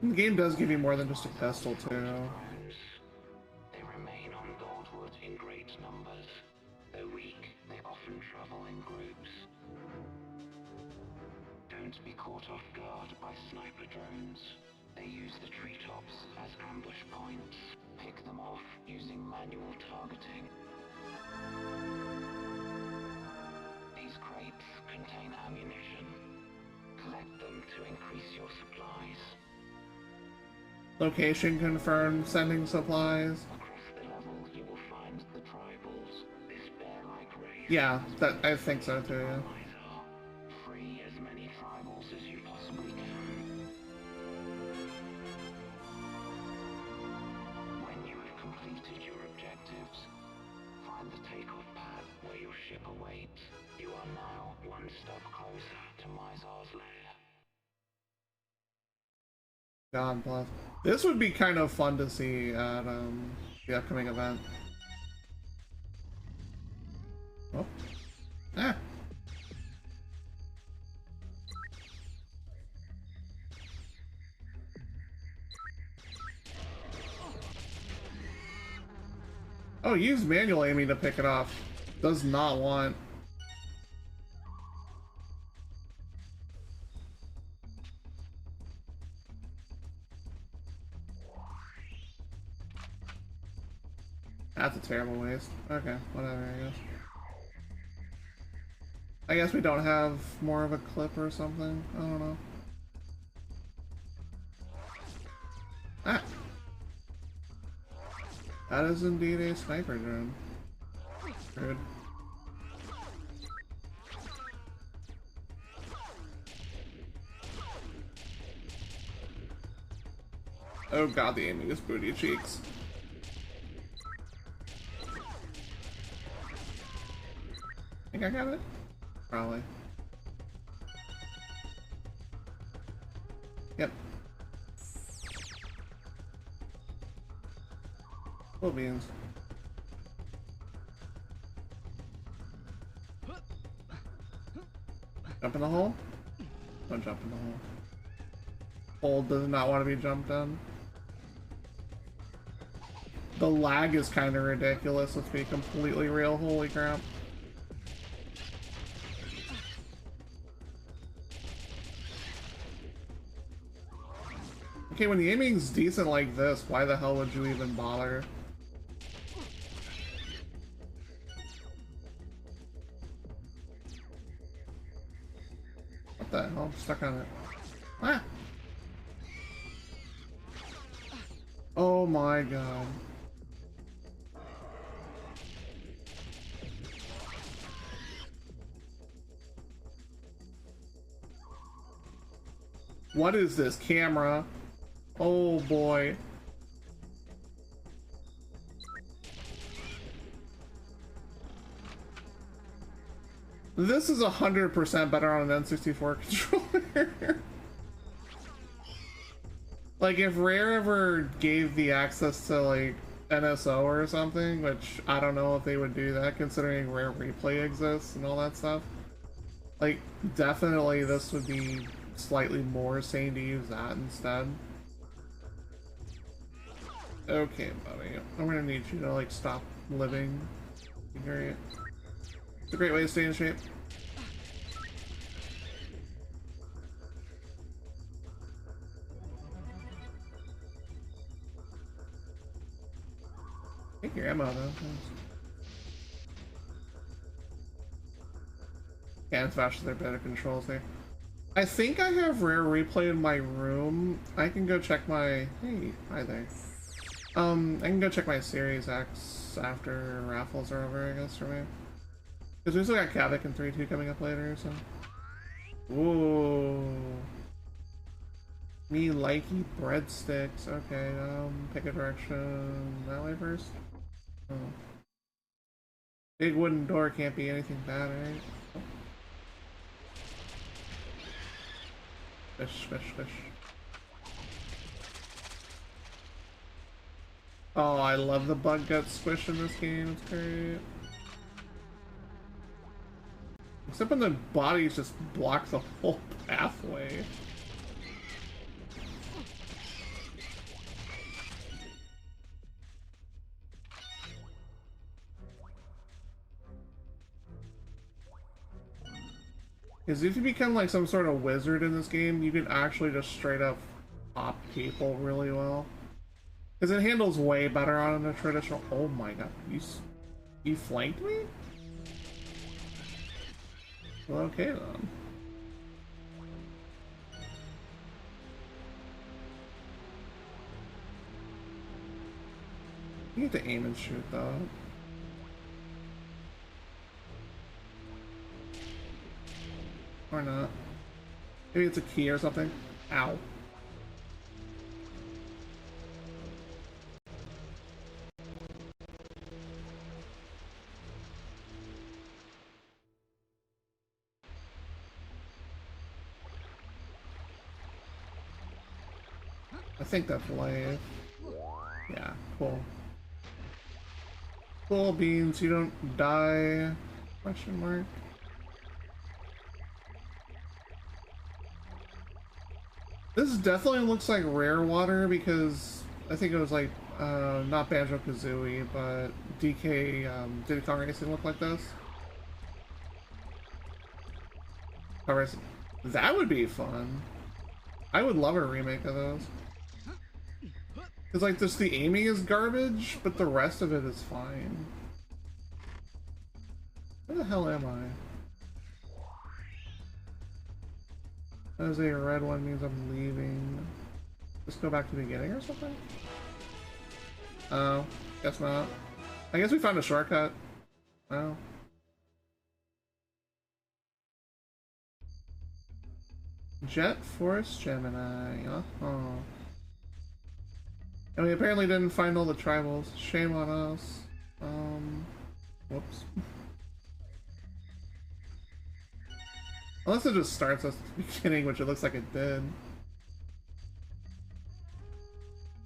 The game does give you more than just a pistol too. They remain on Goldwood in great numbers. Though weak, they often travel in groups. Don't be caught off guard by sniper drones. They use the treetops as ambush points. Pick them off using manual targeting. These crates contain ammunition. Collect them to increase your supplies. Location confirmed, sending supplies. Across the level, you will find the tribals. This bear-like race. Yeah, that I think so too, yeah. Free as many tribals as you possibly can. When you have completed your objectives, find the takeoff pad where your ship awaits. You are now one step closer to Mizar's lair. God bless. This would be kind of fun to see at the upcoming event. Oh. Ah. Oh, use manual aiming to pick it off. Does not want. That's a terrible waste. Okay, whatever, I guess. I guess we don't have more of a clip or something. I don't know. Ah! That is indeed a sniper drone. Rude. Oh god, the aiming is booty cheeks. Think I got it? Probably. Yep. Cool beans. Jump in the hole? Don't jump in the hole. Hole does not want to be jumped on. The lag is kind of ridiculous, let's be completely real, holy crap. Okay, when the aiming's decent like this, why the hell would you even bother? What the hell? I'm stuck on it. Ah! Oh my god. What is this camera? Oh boy. This is 100% better on an N64 controller. Like, if Rare ever gave the access to, like, NSO or something, which I don't know if they would do that considering Rare Replay exists and all that stuff. Like, definitely this would be slightly more sane to use that instead. Okay, buddy. I'm gonna need you to, like, stop living. Great. It's a great way to stay in shape. Take your ammo, though. Yeah, it's actually they're better controls there. I think I have Rare Replay in my room. I can go check my... Hey, hi there. I can go check my Series X after raffles are over, I guess, for me. Because we still got Kavik and 3-2 coming up later, so... Ooh. Me likey breadsticks. Okay, pick a direction that way first. Oh. Big wooden door can't be anything bad, right? Oh. Fish, fish, fish. Oh, I love the bug gut squish in this game, it's great. Except when the bodies just block the whole pathway. Because if you become like some sort of wizard in this game, you can actually just straight up pop people really well. Because it handles way better on a traditional... Oh my god, you flanked me? Well, okay then. You get to aim and shoot though. Or not. Maybe it's a key or something. Ow. I think that's live. Yeah, cool. Cool beans, you don't die? Question mark. This definitely looks like Rare Water because I think it was like, not Banjo-Kazooie, but DK, Diddy Kong Racing looked like this. However, that would be fun. I would love a remake of those. Because, like, just the aiming is garbage, but the rest of it is fine. Where the hell am I? That is a red one, means I'm leaving. Just go back to the beginning or something? Oh, guess not. I guess we found a shortcut. Oh. Jet Force Gemini. Uh-huh. And we apparently didn't find all the tribals. Shame on us. Whoops. Unless it just starts us at the beginning, which it looks like it did.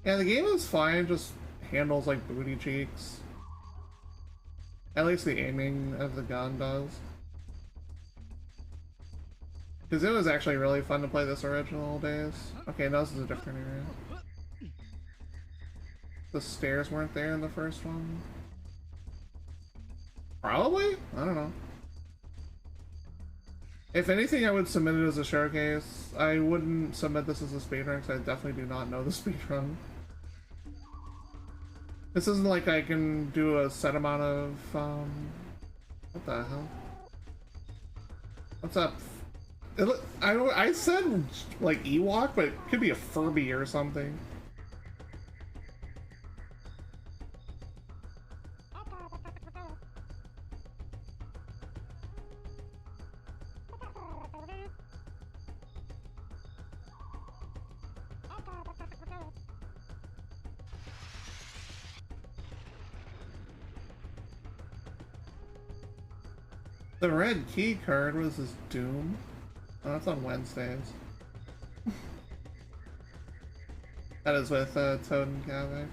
Yeah, the game is fine, just handles like booty cheeks. At least the aiming of the gun does. Because it was actually really fun to play this original days. Okay, no, this is a different area. The stairs weren't there in the first one. Probably? I don't know. If anything, I would submit it as a showcase. I wouldn't submit this as a speedrun because I definitely do not know the speedrun. This isn't like I can do a set amount of, what the hell? What's up? I said, like, Ewok, but it could be a Furby or something. The red key card was this Doom. Oh, that's on Wednesdays. That is with Toad and Kavik.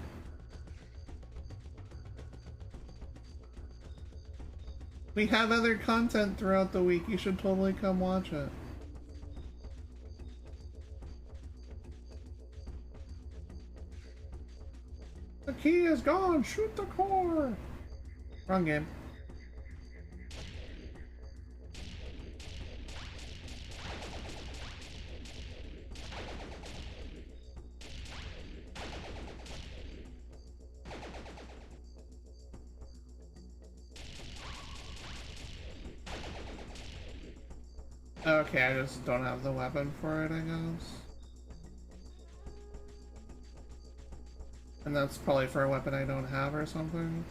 We have other content throughout the week. You should totally come watch it. The key is gone. Shoot the core. Wrong game. Okay, I just don't have the weapon for it, I guess. And that's probably for a weapon I don't have or something.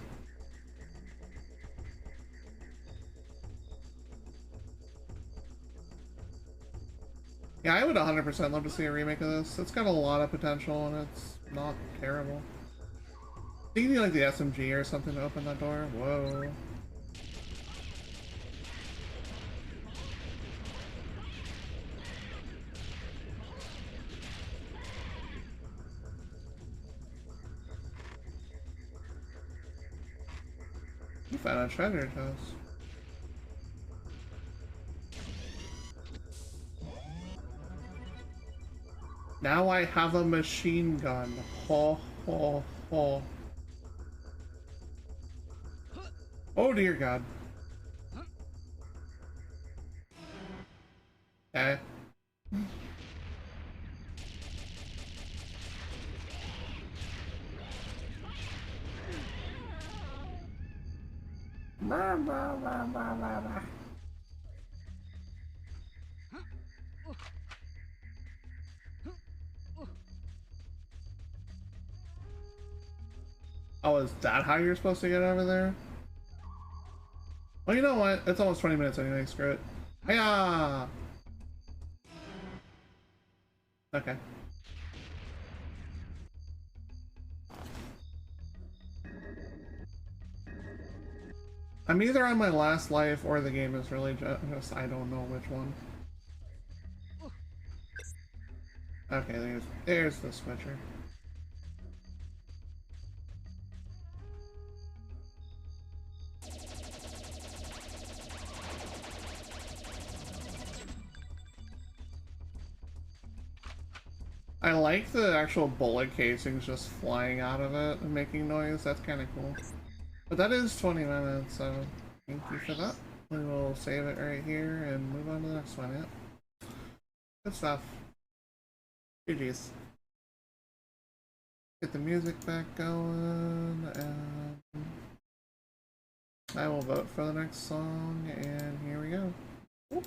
Yeah, I would 100% love to see a remake of this. It's got a lot of potential and it's not terrible. I think you need like the SMG or something to open that door. Whoa. You found a treasure chest. Now I have a machine gun. Ho ho ho. Oh dear God. Okay. Oh, is that how you're supposed to get over there? Well, you know what? It's almost 20 minutes anyway, screw it. Hiya! Okay. I'm either on my last life or the game is really just I don't know which one. Okay, there's the switcher. I like the actual bullet casings just flying out of it and making noise. That's kind of cool. But that is 20 minutes, so thank you for that. We will save it right here and move on to the next one. Yep. Good stuff. GG's. Get the music back going, and I will vote for the next song, and here we go. Whoop.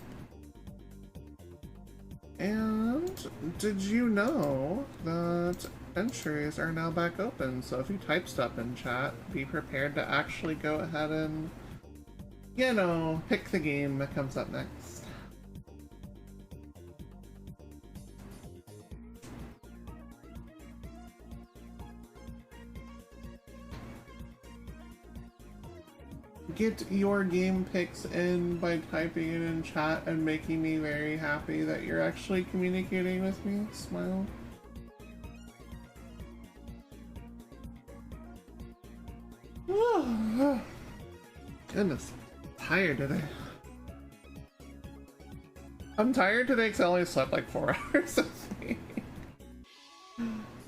And did you know that entries are now back open? So if you type stuff in chat, be prepared to actually go ahead and, you know, pick the game that comes up next. Get your game picks in by typing it in chat and making me very happy that you're actually communicating with me. Smile. Goodness, I'm tired today. I'm tired today because I only slept like 4 hours, I think.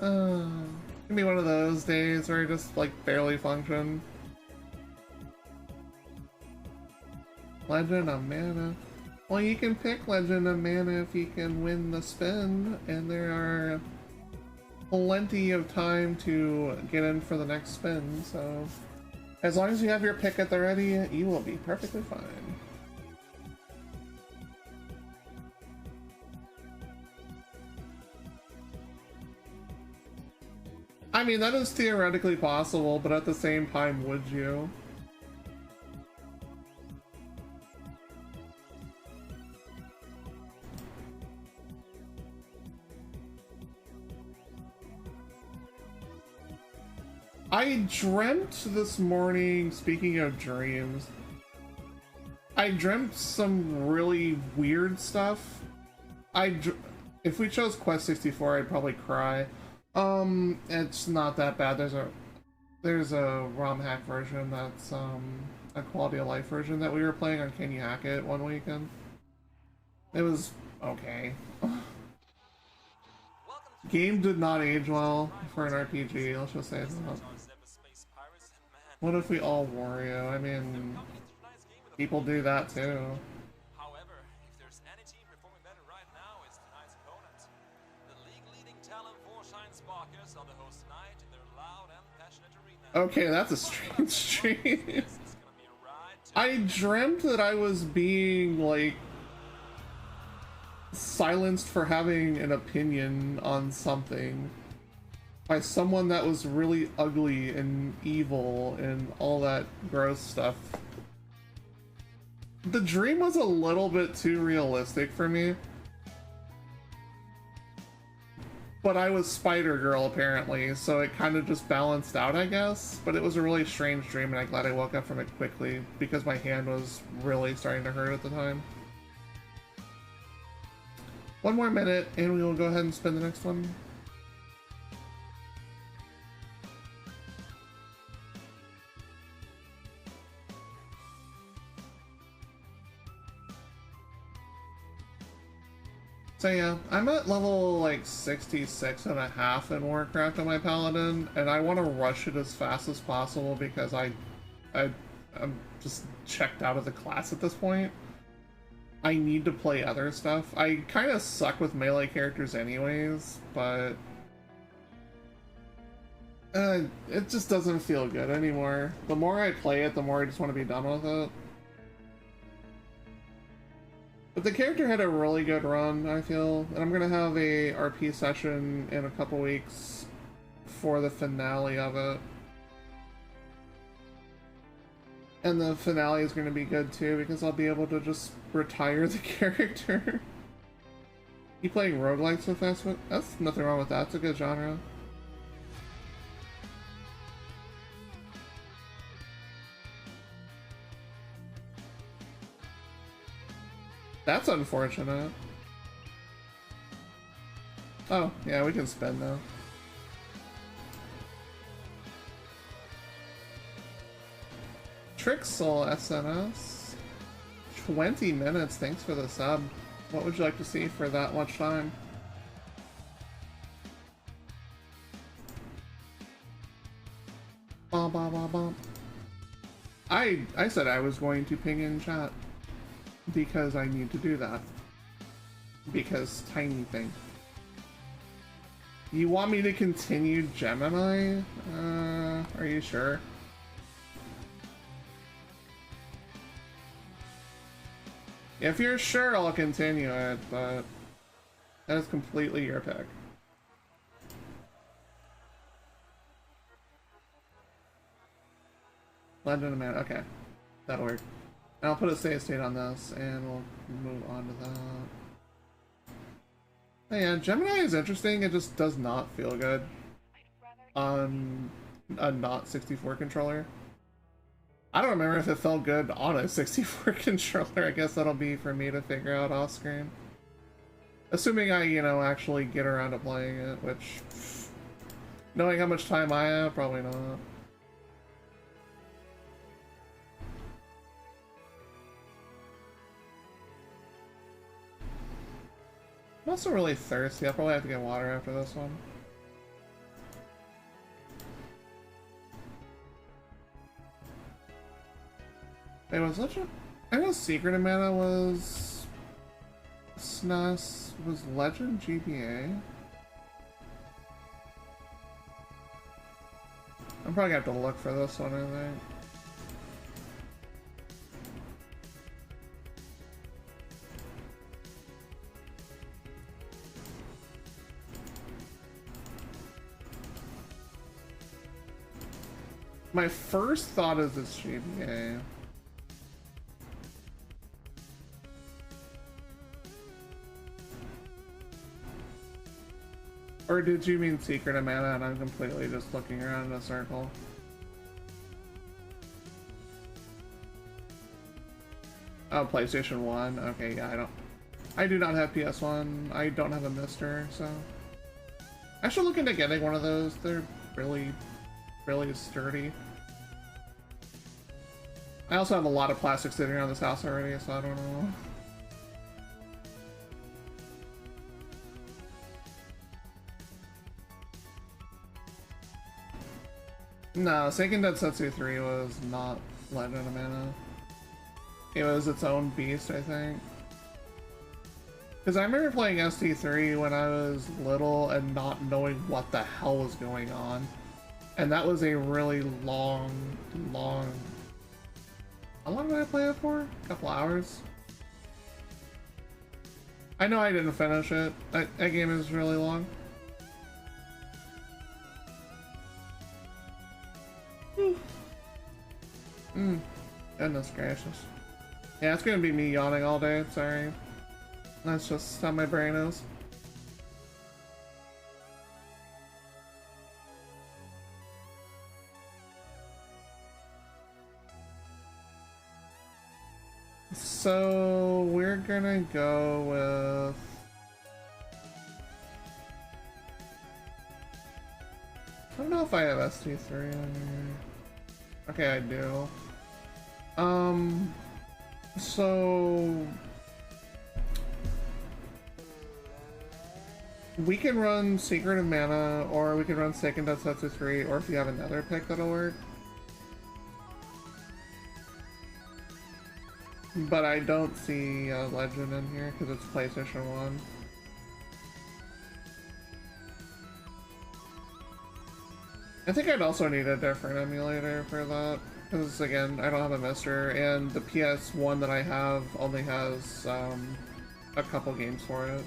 Gonna be one of those days where I just like barely function. Legend of Mana. Well, you can pick Legend of Mana if you can win the spin, and there are plenty of time to get in for the next spin, so as long as you have your pick at the ready, you will be perfectly fine. I mean, that is theoretically possible, but at the same time, would you? I dreamt this morning, speaking of dreams, I dreamt some really weird stuff. If we chose Quest 64, I'd probably cry. It's not that bad. There's a ROM hack version that's a quality of life version that we were playing on Can You Hack It one weekend. It was okay. Game did not age well for an RPG, let's just say that. What if we all Wario? I mean, people do that too. However, if there's any team performing better right now, it's tonight's opponent. The league-leading talent Forshine Sparkers are the hosts tonight in their loud and passionate arena. Okay, that's a strange dream. I dreamt that I was being, like, silenced for having an opinion on something by someone that was really ugly and evil and all that gross stuff. The dream was a little bit too realistic for me. But I was Spider-Girl apparently, so it kind of just balanced out, I guess. But it was a really strange dream, and I'm glad I woke up from it quickly because my hand was really starting to hurt at the time. One more minute, and we will go ahead and spin the next one. So yeah, I'm at level like 66.5 in Warcraft on my Paladin, and I want to rush it as fast as possible because I'm just checked out of the class at this point. I need to play other stuff. I kind of suck with melee characters anyways, but it just doesn't feel good anymore. The more I play it, the more I just want to be done with it. But the character had a really good run, I feel, and I'm gonna have a RP session in a couple weeks for the finale of it. And the finale is gonna be good too, because I'll be able to just retire the character. You playing roguelikes with us? That's nothing wrong with that, it's a good genre. That's unfortunate. Oh, yeah, we can spin now. Trixel SNS. 20 minutes, thanks for the sub. What would you like to see for that much time? Bum, bum, bum, bum. I said I was going to ping in chat. Because I need to do that. Because tiny thing. You want me to continue Gemini? Are you sure? If you're sure, I'll continue it, but that is completely your pick. Legend of Man, okay. That'll work. And I'll put a save state on this, and we'll move on to that. Hey, yeah, Gemini is interesting, it just does not feel good on a not 64 controller. I don't remember if it felt good on a 64 controller. I guess that'll be for me to figure out off screen. Assuming I, you know, actually get around to playing it, which, knowing how much time I have, probably not. I'm also really thirsty. I'll probably have to get water after this one. Wait, was Legend? I know Secret of Mana was SNES. Was Legend GBA? I'm probably gonna have to look for this one, I think. My first thought is it's GBA. Or did you mean Secret of Mana and I'm completely just looking around in a circle? Oh, PlayStation 1. Okay, yeah, I do not have PS1. I don't have a Mister, so I should look into getting one of those. They're really sturdy. I also have a lot of plastic sitting around this house already, so I don't know. No, Seiken Densetsu 3 was not Legend of Mana. It was its own beast, I think. Because I remember playing ST3 when I was little and not knowing what the hell was going on. And that was a really long... How long did I play it for? A couple hours? I know I didn't finish it. That game is really long. Goodness gracious. Yeah, it's gonna be me yawning all day, sorry. That's just how my brain is. So we're gonna go with... I don't know if I have ST3 on here. Okay, I do. So... we can run Secret of Mana, or we can run Seiken Densetsu 3, or if you have another pick that'll work. But I don't see Legend in here because it's PlayStation 1. I think I'd also need a different emulator for that because, again, I don't have a Mister, and the PS1 that I have only has a couple games for it.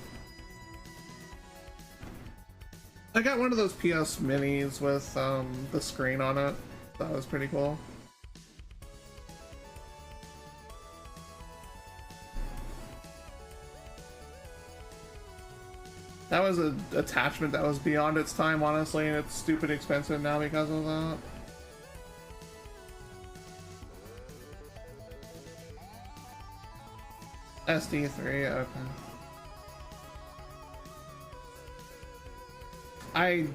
I got one of those PS Minis with the screen on it. That was pretty cool. That was an attachment that was beyond its time, honestly, and it's stupid expensive now because of that. SD3, okay.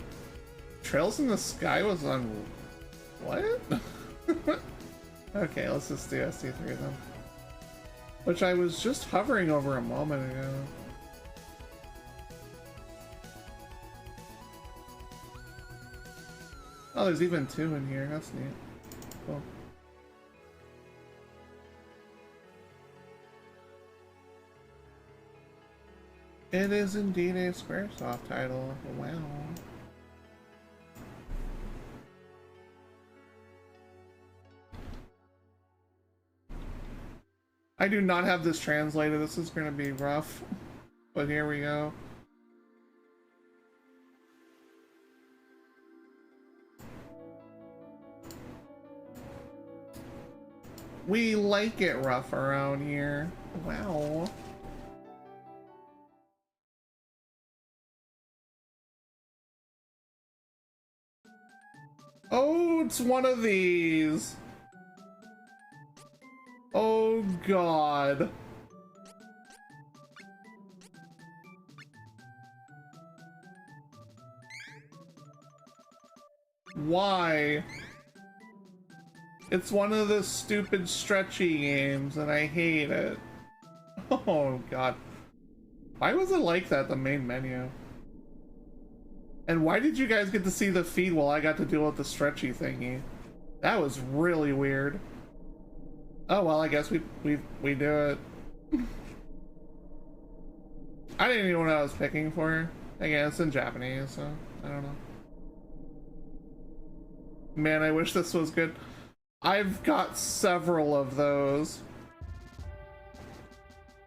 Trails in the Sky was on... what? Okay, let's just do SD3 then. Which I was just hovering over a moment ago. Oh, there's even two in here. That's neat. Cool. It is indeed a Squaresoft title. Wow. I do not have this translated. This is going to be rough, but here we go. We like it rough around here. Wow. Oh, it's one of these. Oh God. Why? It's one of the stupid stretchy games and I hate it. Oh God. Why was it like that, the main menu? And why did you guys get to see the feed while I got to deal with the stretchy thingy? That was really weird. Oh well, I guess we do it. I didn't even know what I was picking for. Again, it's in Japanese, so I don't know. Man, I wish this was good. I've got several of those.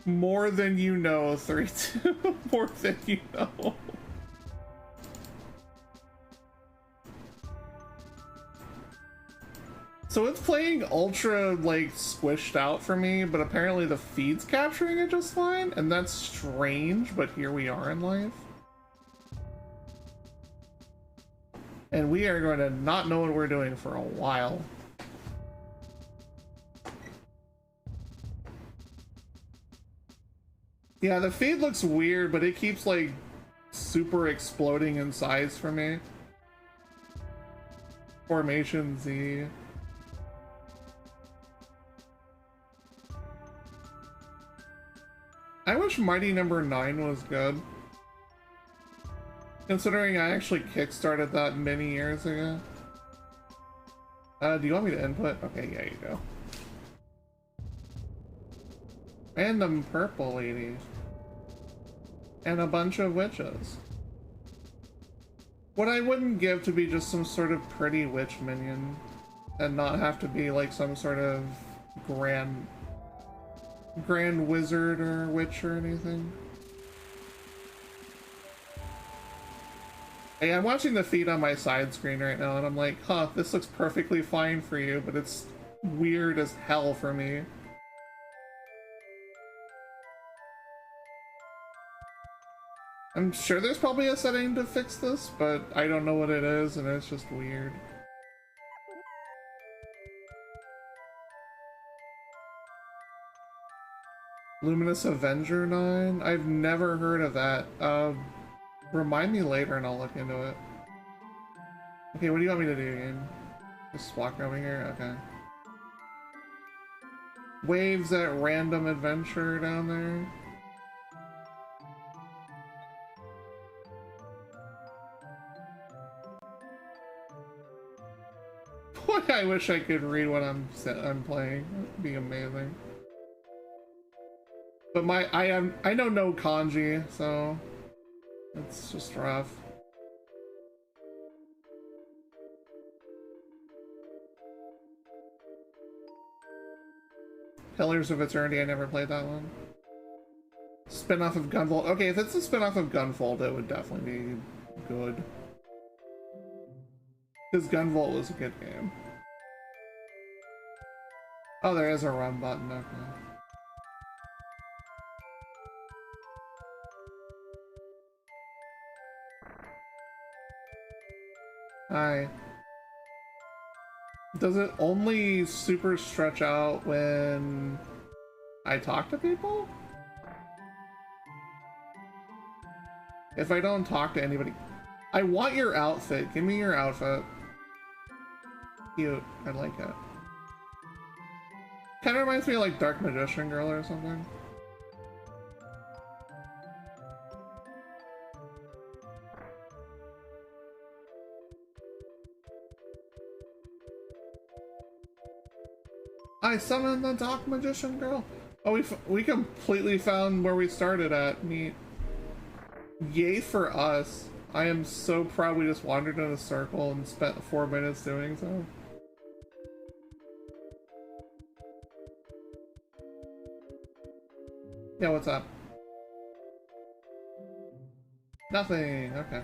More than you know, 3-2. More than you know. So it's playing ultra, like, squished out for me, but apparently the feed's capturing it just fine, and that's strange, but here we are in life. And we are going to not know what we're doing for a while. Yeah, the feed looks weird, but it keeps, like, super exploding in size for me. Formation Z. I wish Mighty Number 9 was good. Considering I actually kickstarted that many years ago. Do you want me to input? Okay, yeah, you go. Random purple lady. And a bunch of witches. What I wouldn't give to be just some sort of pretty witch minion. And not have to be like some sort of grand wizard or witch or anything. Hey, I'm watching the feed on my side screen right now and I'm like, huh, this looks perfectly fine for you, but it's weird as hell for me. I'm sure there's probably a setting to fix this, but I don't know what it is and it's just weird. Luminous Avenger 9? I've never heard of that. Remind me later and I'll look into it. Okay, what do you want me to do again? Just walk over here? Okay. Waves at random adventure down there. Boy, I wish I could read what I'm playing. That'd be amazing. But I know no kanji, so it's just rough. Pillars of Eternity, I never played that one. Spin-off of Gunvolt. Okay, if it's a spin-off of Gunvolt, it would definitely be good. Because Gunvolt was a good game. Oh, there is a run button, okay. Hi. Does it only super stretch out when I talk to people? If I don't talk to anybody... I want your outfit. Give me your outfit. Cute. I like it. Kind of reminds me of like Dark Magician Girl or something. I summoned the Dark Magician Girl. Oh, we completely found where we started at. Neat. Yay for us. I am so proud we just wandered in a circle and spent 4 minutes doing so. Yeah, what's up? Nothing, okay.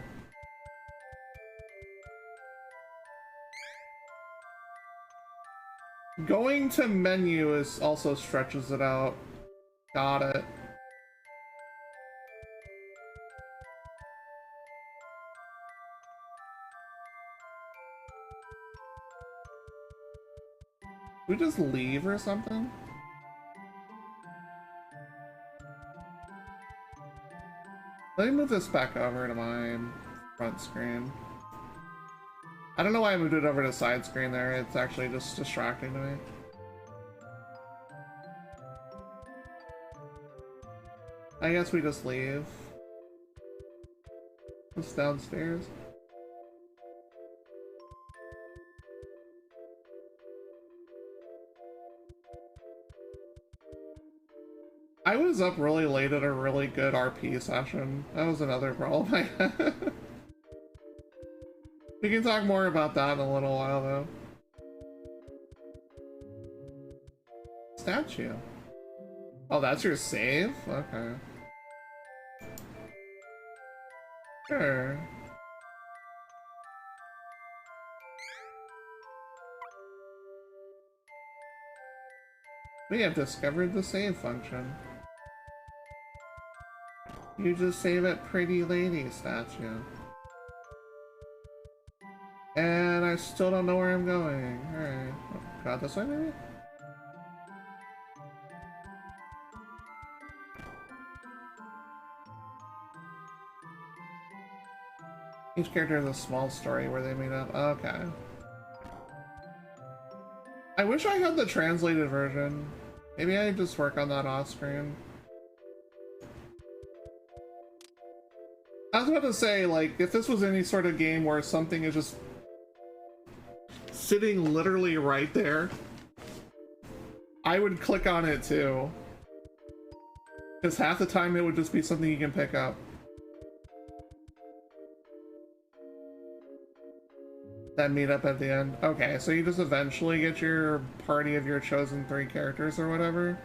Going to menu is also stretches it out. Got it. We just leave or something? Let me move this back over to my front screen. I don't know why I moved it over to side screen there. It's actually just distracting to me. I guess we just leave. Just downstairs. I was up really late at a really good RP session. That was another problem I had. We can talk more about that in a little while, though. Statue. Oh, that's your save? Okay. Sure. We have discovered the save function. You just save at Pretty Lady statue. And I still don't know where I'm going. Alright. Oh, got this way, maybe? Each character has a small story where they meet up. Okay. I wish I had the translated version. Maybe I just work on that off screen. I was about to say, like, if this was any sort of game where something is just sitting literally right there, I would click on it too. Because half the time it would just be something you can pick up. That meetup at the end. Okay, so you just eventually get your party of your chosen 3 characters or whatever.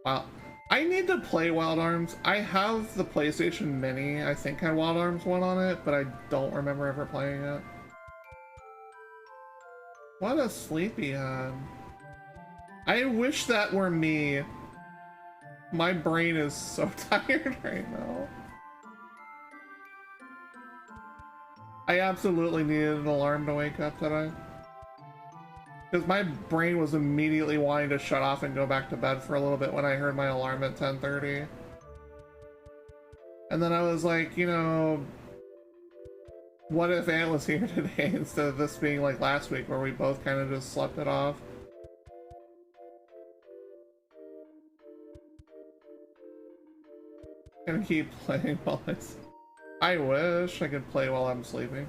Wow. I need to play Wild Arms. I have the PlayStation Mini. I think had Wild Arms 1 on it, but I don't remember ever playing it. What a sleepyhead. I wish that were me. My brain is so tired right now. I absolutely needed an alarm to wake up today. Because my brain was immediately wanting to shut off and go back to bed for a little bit when I heard my alarm at 10:30. And then I was like, you know, what if Ant was here today instead of this being like last week where we both kind of just slept it off? Gonna keep playing while I wish I could play while I'm sleeping.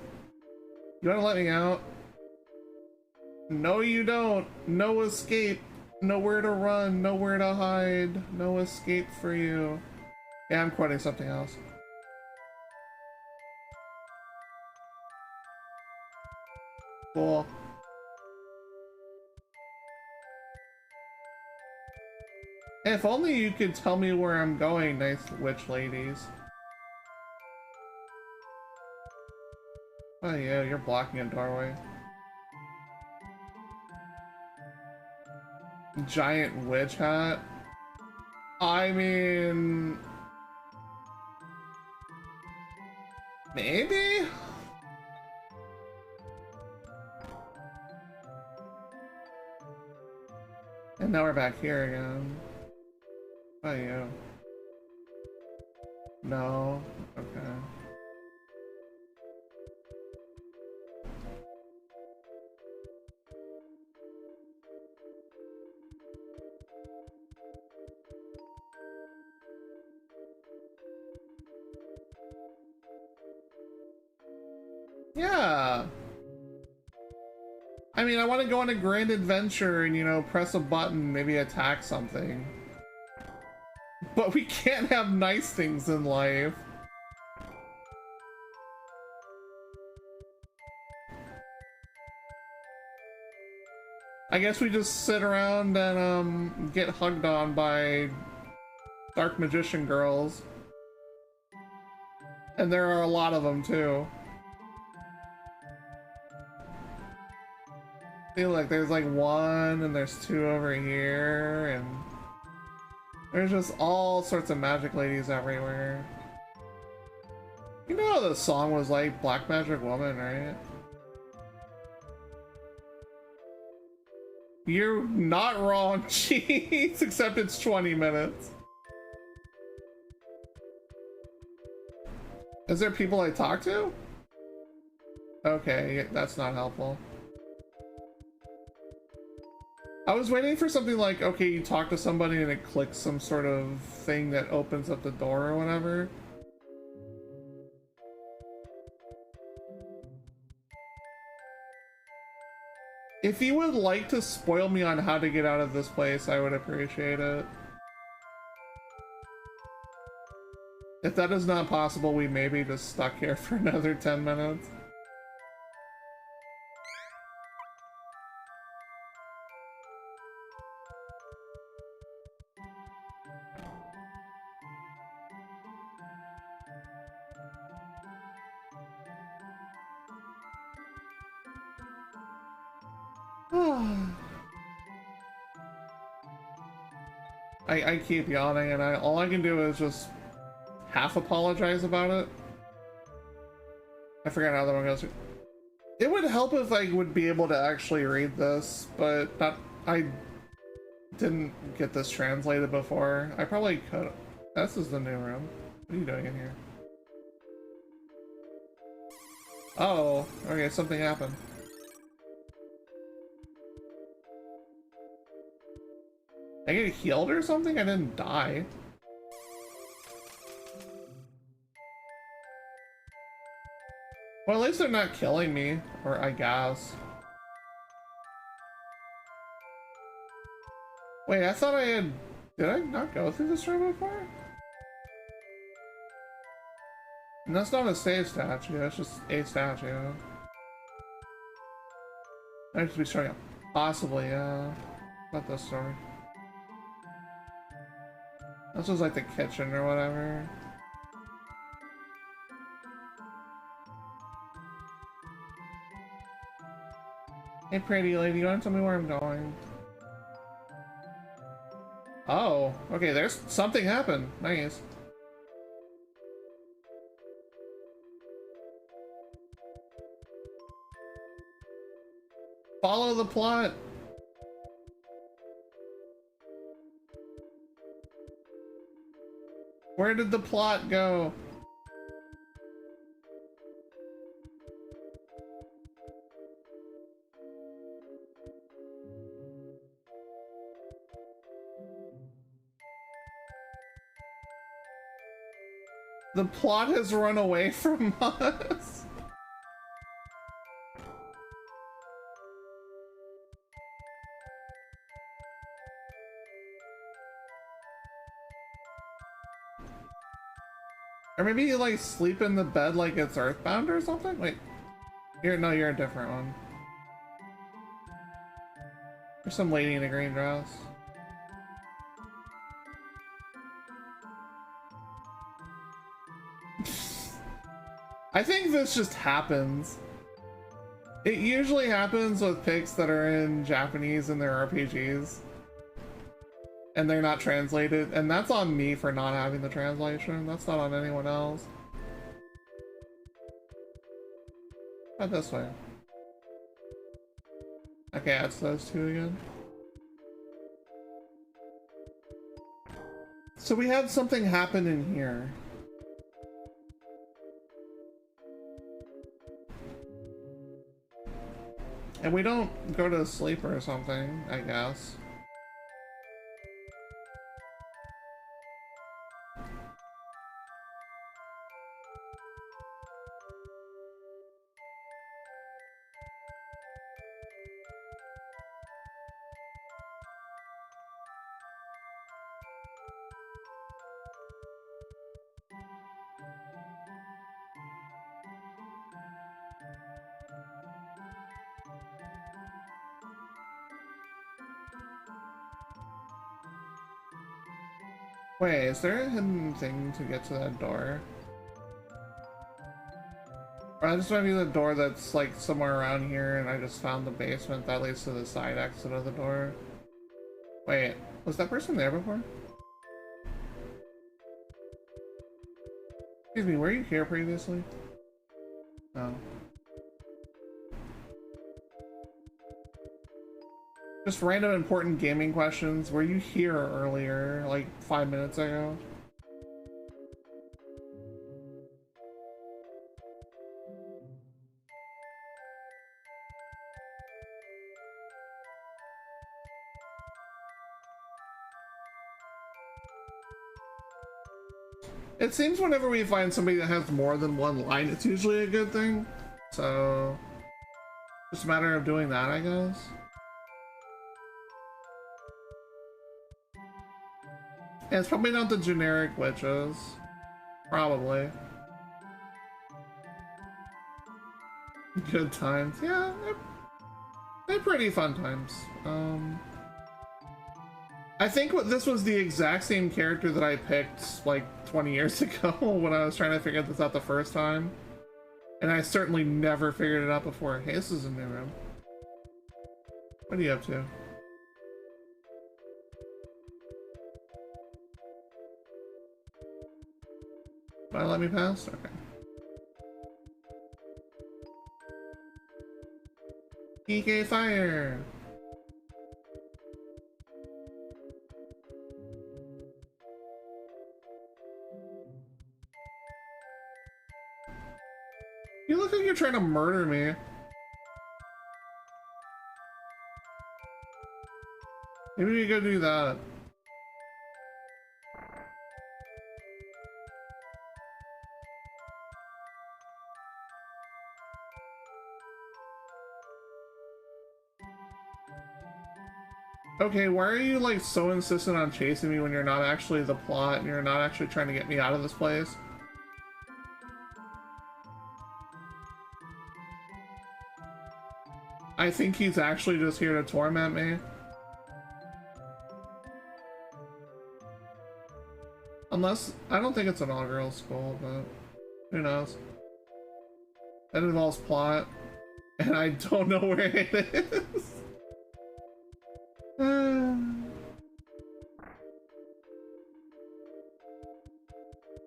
You wanna let me out? No, you don't. No escape. Nowhere to run. Nowhere to hide. No escape for you. Yeah, I'm quoting something else. Cool. If only you could tell me where I'm going, nice witch ladies. Oh yeah, you're blocking a doorway. Giant witch hat? I mean... maybe? And now we're back here again. Oh, you. No? Okay. Yeah. I mean, I want to go on a grand adventure and, you know, press a button, maybe attack something. But we can't have nice things in life. I guess we just sit around and get hugged on by dark magician girls. And there are a lot of them too. I feel like there's like one and there's two over here and there's just all sorts of magic ladies everywhere. You know the song was like Black Magic Woman, right? You're not wrong, jeez, except it's 20 minutes. Is there people I talk to? Okay, that's not helpful. I was waiting for something like, okay, you talk to somebody and it clicks some sort of thing that opens up the door or whatever. If you would like to spoil me on how to get out of this place, I would appreciate it. If that is not possible, we may be just stuck here for another 10 minutes. I keep yawning and all I can do is just half apologize about it. I forgot how that one goes. It would help if I would be able to actually read this, but I didn't get this translated before. I probably could. This is the new room. What are you doing in here? Oh, okay, something happened. I get healed or something? I didn't die. Well, at least they're not killing me, or I guess. Wait, I thought I had... Did I not go through this room before? And that's not a save statue, that's just a statue. I should be showing up. Possibly, yeah. Not this story. This was like the kitchen or whatever. Hey pretty lady, you wanna tell me where I'm going? Oh, okay, there's something happened. Nice. Follow the plot. Where did the plot go? The plot has run away from us. Or maybe you like sleep in the bed like it's Earthbound or something? Wait. No, you're a different one. There's some lady in a green dress. I think this just happens. It usually happens with pics that are in Japanese in their RPGs. And they're not translated, and that's on me for not having the translation. That's not on anyone else. Not this way. Okay, that's those two again. So we had something happen in here. And we don't go to sleep or something, I guess. Wait, is there a hidden thing to get to that door? Or that just might be the door that's like somewhere around here and I just found the basement that leads to the side exit of the door. Wait, was that person there before? Excuse me, were you here previously? No. Just random important gaming questions. Were you here earlier, like 5 minutes ago? It seems whenever we find somebody that has more than one line, it's usually a good thing. So, just a matter of doing that, I guess. Yeah, it's probably not the generic witches. Probably. Good times. Yeah, they're pretty fun times. I think this was the exact same character that I picked like 20 years ago when I was trying to figure this out the first time. And I certainly never figured it out before. Hey, this is a new room. What are you up to? Will I let me pass? Okay. PK fire! You look like you're trying to murder me. Maybe we go do that. Okay, why are you like so insistent on chasing me when you're not actually the plot and you're not actually trying to get me out of this place? I think he's actually just here to torment me. Unless, I don't think it's an all-girls school, but who knows? That involves plot, and I don't know where it is.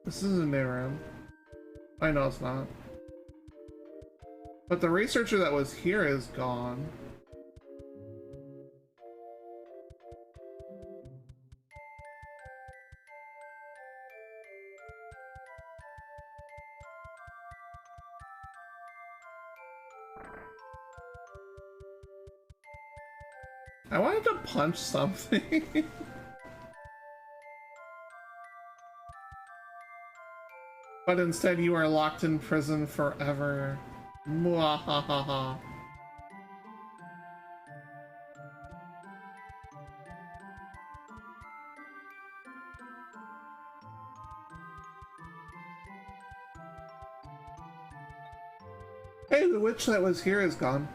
This is a new room. I know it's not. But the researcher that was here is gone. I wanted to punch something. But instead you are locked in prison forever. Mwahaha. Hey, the witch that was here is gone.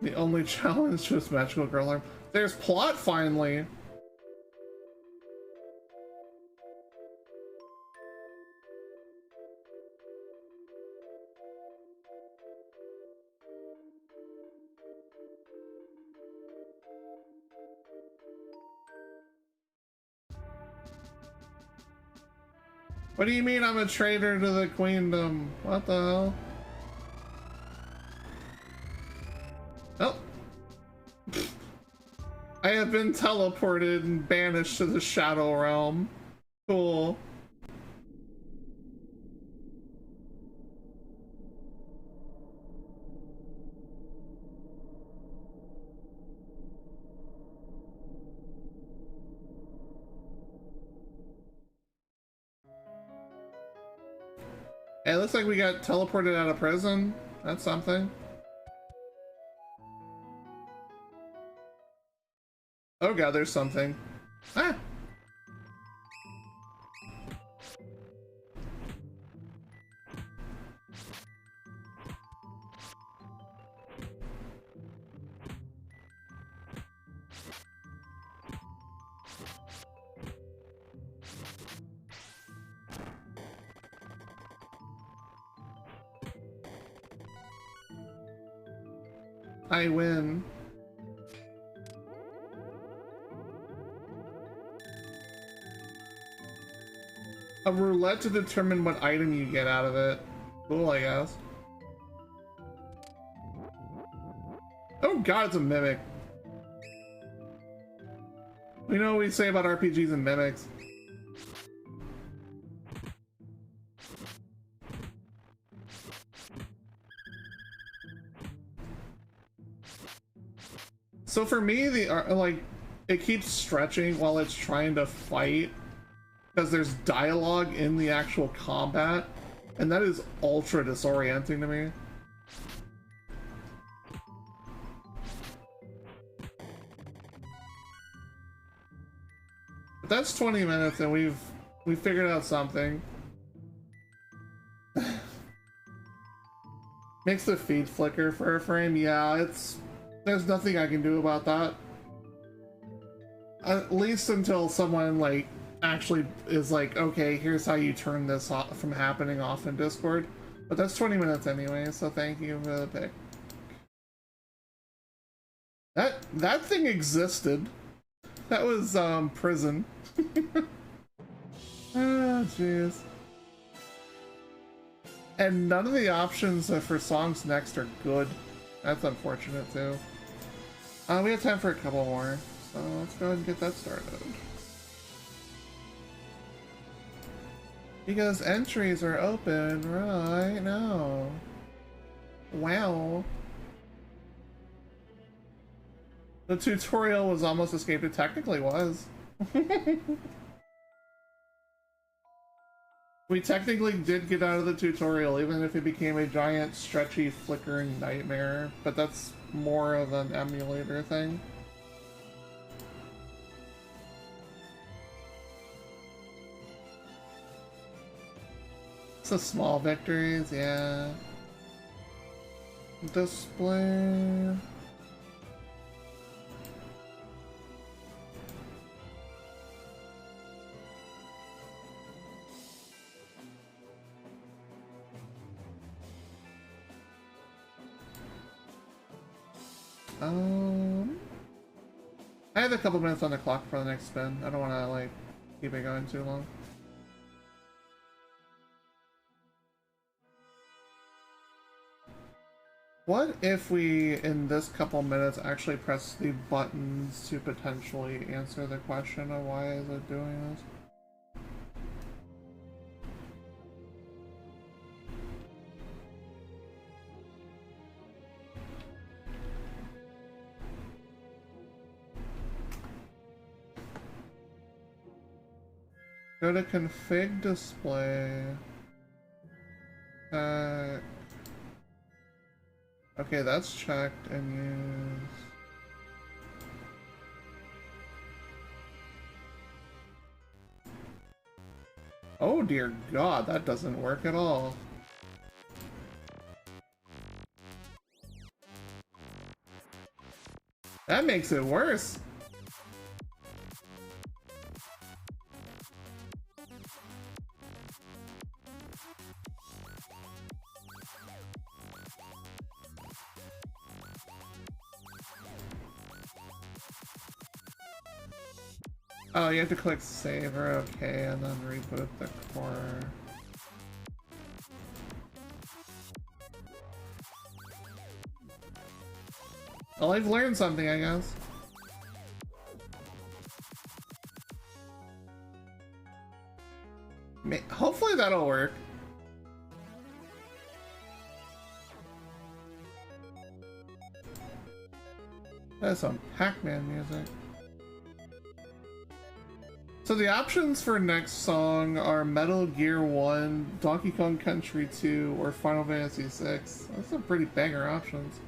The only challenge was magical girl arm. There's plot finally. What do you mean I'm a traitor to the queendom? What the hell? Oh. I have been teleported and banished to the Shadow Realm. Cool. Hey, it looks like we got teleported out of prison. That's something. Oh god, there's something. Ah! I win. A roulette to determine what item you get out of it. Cool, I guess. Oh god, it's a mimic. We know what we say about RPGs and mimics. So for me, like, it keeps stretching while it's trying to fight because there's dialogue in the actual combat, and that is ultra disorienting to me. But that's 20 minutes and we figured out something. Makes the feed flicker for a frame. Yeah, there's nothing I can do about that. At least until someone like actually is like, okay, here's how you turn this off from happening off in Discord. But that's 20 minutes anyway, so thank you for the pick. That thing existed. That was prison. Ah, jeez. And none of the options for songs next are good. That's unfortunate too. We have time for a couple more, so let's go ahead and get that started. Because entries are open right now. Wow. The tutorial was almost escaped. It technically was. We technically did get out of the tutorial, even if it became a giant, stretchy, flickering nightmare, but that's more of an emulator thing. So small victories, yeah. Display. I have a couple minutes on the clock for the next spin. I don't want to like keep it going too long. What if we, in this couple minutes, actually press the buttons to potentially answer the question of why is it doing this? Go to config display. Okay, that's checked and used. Oh dear God, that doesn't work at all. That makes it worse. Oh, you have to click save or okay and then reboot the core. Well, I've learned something, I guess. Hopefully that'll work. That's some Pac-Man music. So the options for next song are Metal Gear 1, Donkey Kong Country 2, or Final Fantasy 6. That's some pretty banger options.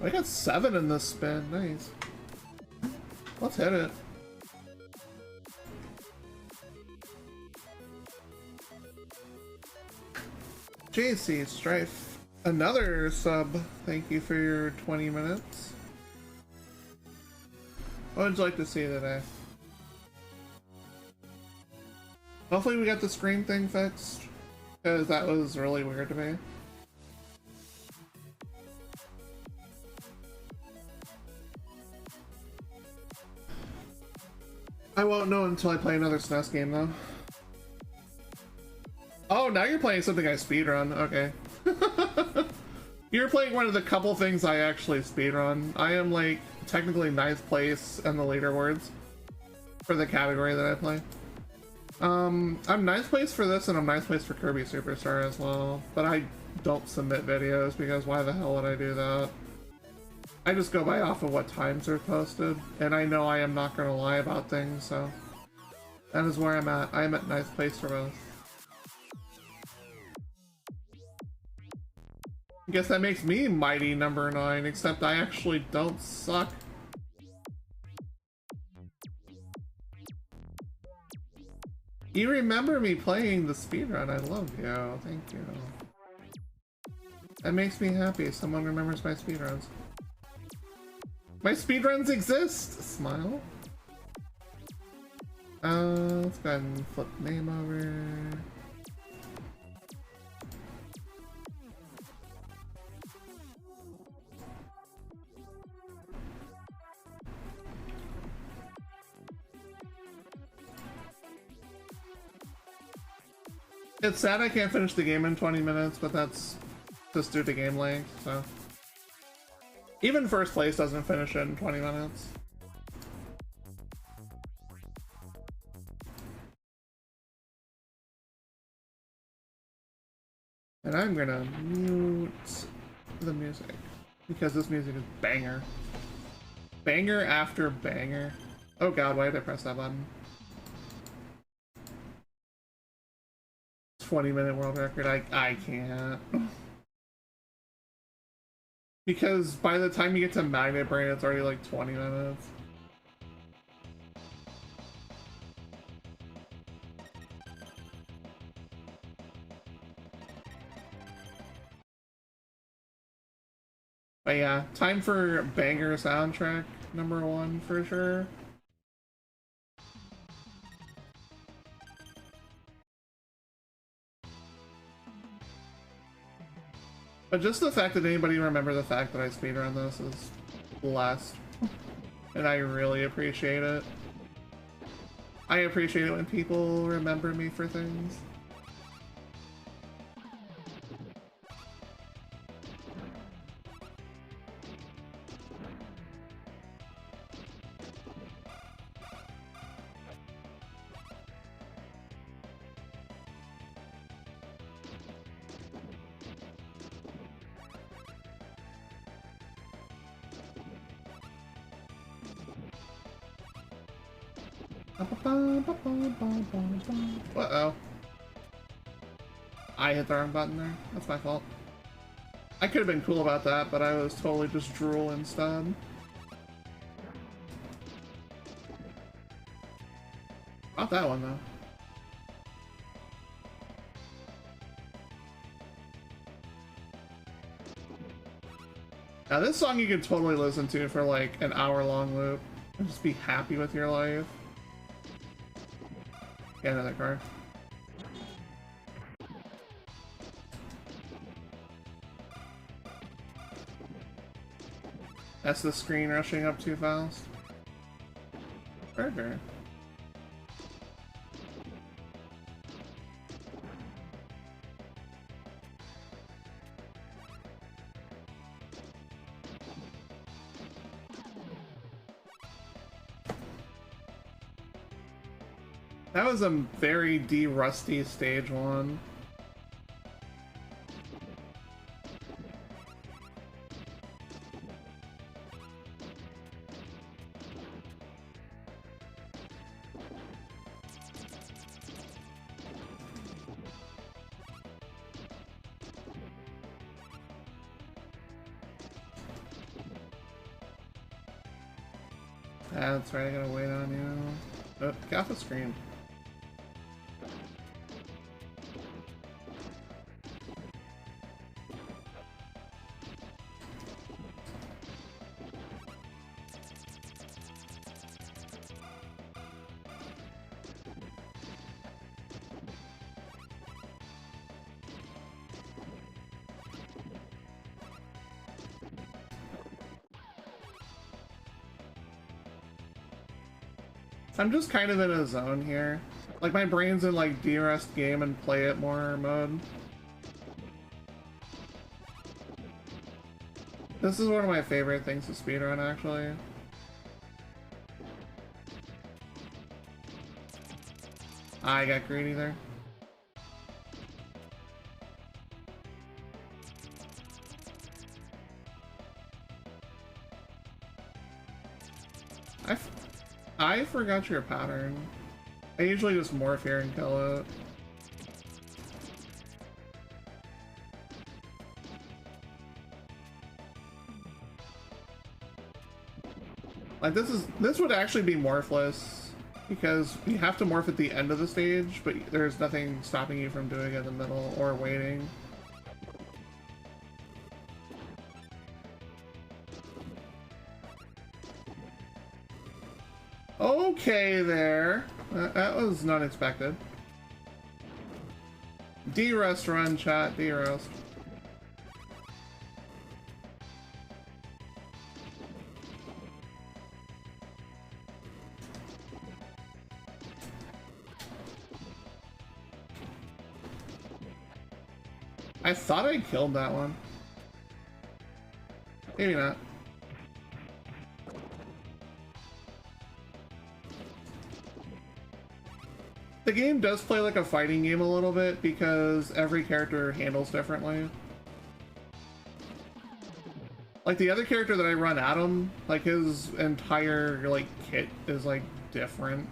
I got 7 in this spin, nice. Let's hit it. JC Strife. Another sub. Thank you for your 20 minutes. What would you like to see today? Hopefully we got the screen thing fixed. Because that was really weird to me. I won't know until I play another SNES game, though. Oh, now you're playing something I speedrun. Okay. You're playing one of the couple things I actually speedrun. I am, like, technically 9th place in the leaderboards for the category that I play. I'm 9th place for this, and I'm 9th place for Kirby Superstar as well. But I don't submit videos, because why the hell would I do that? I just go by off of what times are posted, and I know I am not going to lie about things, so... that is where I'm at. I am at 9th place for both. I guess that makes me mighty number 9, except I actually don't suck. You remember me playing the speedrun. I love you. Thank you. That makes me happy. Someone remembers my speedruns. My speedruns exist! Smile. Let's go ahead and flip name over. It's sad I can't finish the game in 20 minutes, but that's just due to game length, so... Even first place doesn't finish it in 20 minutes. And I'm gonna mute the music, because this music is banger. Banger after banger. Oh god, why did I press that button? 20-minute world record, I can't. Because by the time you get to Magnet Brain, it's already like 20 minutes. But yeah, time for banger soundtrack number 1 for sure. But just the fact that anybody remember the fact that I speedrun this is blessed. And I really appreciate it. I appreciate it when people remember me for things. Uh-oh. I hit the wrong button there. That's my fault. I could have been cool about that, but I was totally just drool instead. Not that one, though. Now this song you could totally listen to for like an hour-long loop and just be happy with your life. Get another car. That's the screen rushing up too fast. Burger. That was a very de-rusty stage 1. That's right, I gotta wait on you. Oh, get off the screen. I'm just kind of in a zone here. Like, my brain's in, like, de-rest game and play it more mode. This is one of my favorite things to speedrun, actually. I got greedy there. I forgot your pattern. I usually just morph here and kill it. Like this would actually be morphless because you have to morph at the end of the stage, but there's nothing stopping you from doing it in the middle or waiting. Okay there. That was not expected. D-Rust run, chat. D-Rust. I thought I killed that one. Maybe not. The game does play like a fighting game a little bit because every character handles differently. Like the other character that I run, Adam, like his entire like kit is like different.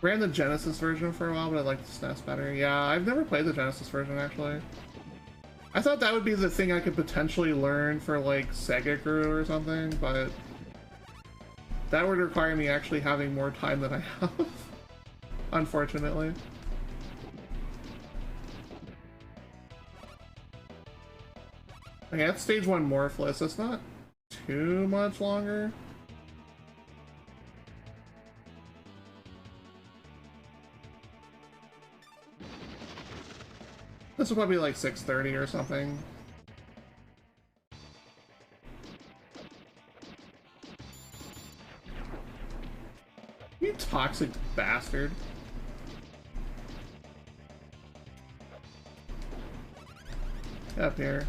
Ran the Genesis version for a while, but I like the SNES better. Yeah, I've never played the Genesis version actually. I thought that would be the thing I could potentially learn for like Sega Crew or something, but that would require me actually having more time than I have. Unfortunately. Okay, that's stage 1 morphless. It's not too much longer. This will probably be like 6:30 or something. You toxic bastard. Up here.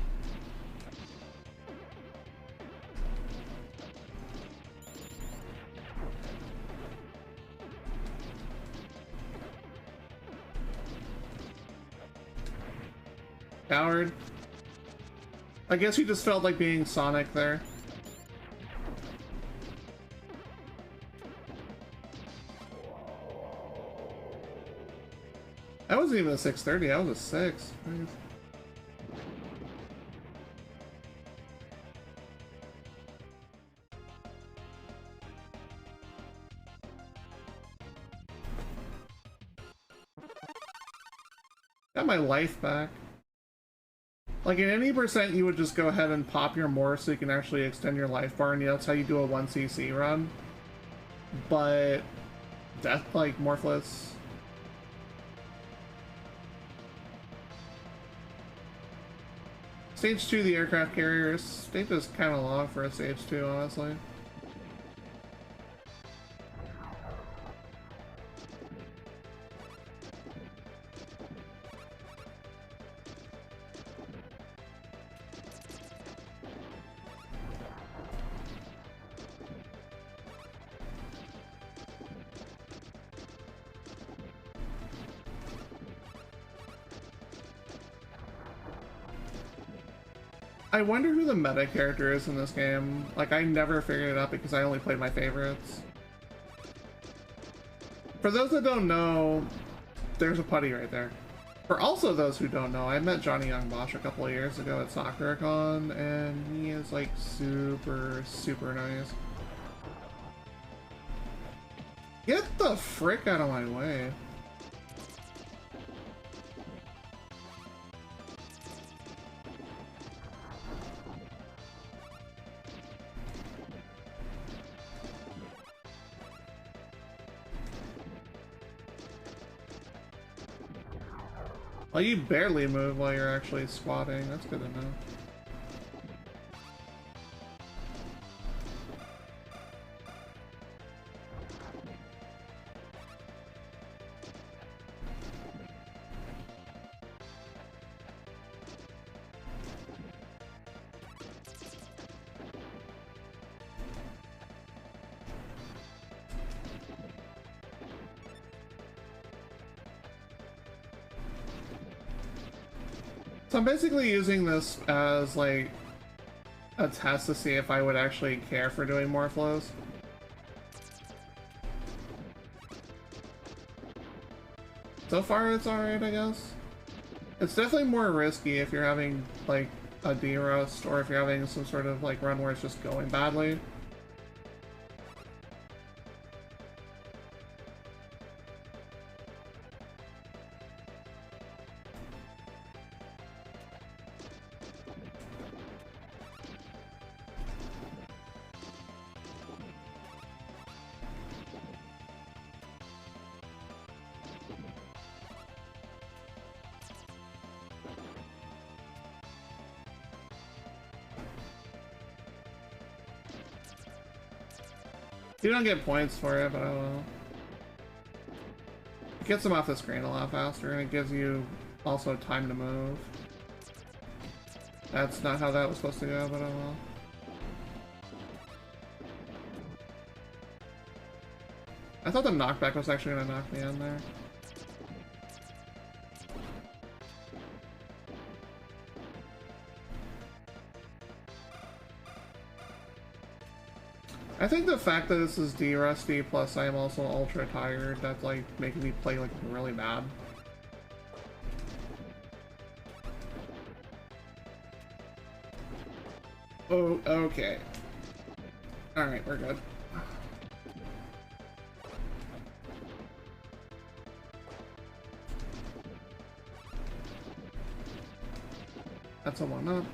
Coward. I guess you just felt like being Sonic there. That wasn't even a 6:30, that was a 6. Got my life back. Like in any percent, you would just go ahead and pop your morph so you can actually extend your life bar, and that's how you do a 1cc run. But death like morphless. Stage 2, the aircraft carrier. Stage is kind of long for a stage 2, honestly. I wonder who the meta character is in this game. Like, I never figured it out because I only played my favorites. For those that don't know, there's a putty right there. For also those who don't know, I met Johnny Young Bosch a couple of years ago at SoccerCon, and he is like super, super nice. Get the frick out of my way. Well, you barely move while you're actually squatting. That's good to know. So I'm basically using this as like a test to see if I would actually care for doing more flows. So far it's alright, I guess. It's definitely more risky if you're having like a derust or if you're having some sort of like run where it's just going badly. You don't get points for it, but I will. It gets them off the screen a lot faster, and it gives you also time to move. That's not how that was supposed to go, but I will. I thought the knockback was actually going to knock me in there. I think the fact that this is D-Rusty plus I am also ultra tired, that's like making me play like really bad. Oh, okay. Alright, we're good. That's a 1-up.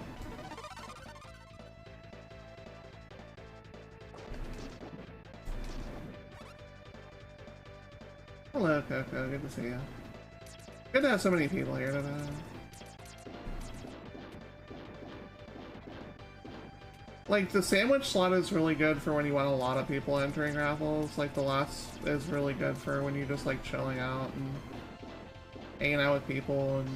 Hello, Coco. Good to see you. Good to have so many people here today. Like, the sandwich slot is really good for when you want a lot of people entering raffles. Like, the last is really good for when you're just, like, chilling out and hanging out with people and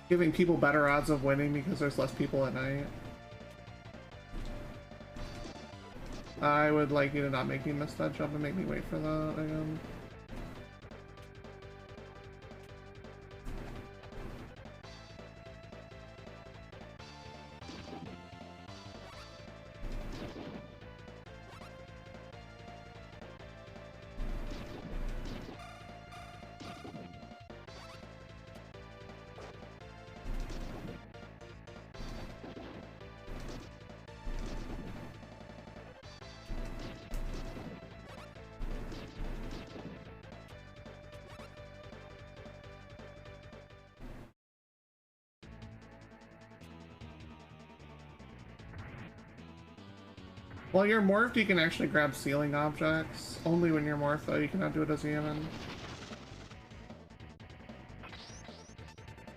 giving people better odds of winning because there's less people at night. I would like you to not make me miss that jump and make me wait for that again. While you're morphed, you can actually grab ceiling objects. Only when you're morphed, though, you cannot do it as a human.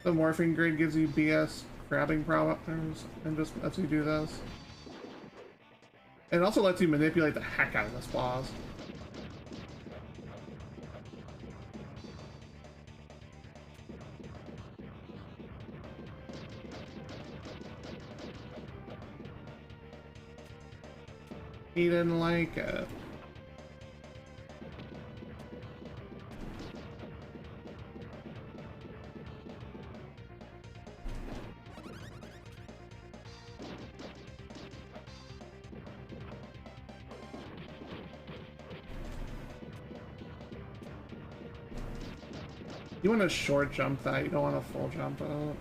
The morphing grid gives you BS grabbing problems, and just lets you do this. It also lets you manipulate the heck out of this boss. He didn't like it. You want to short jump that, you don't want to full jump it.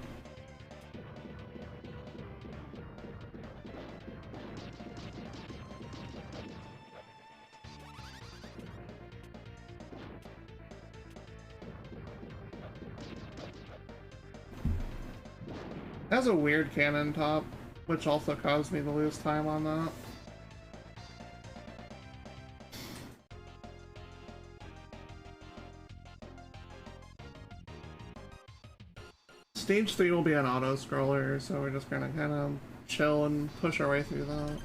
It has a weird cannon top, which also caused me to lose time on that. Stage 3 will be an auto-scroller, so we're just gonna kind of chill and push our way through that.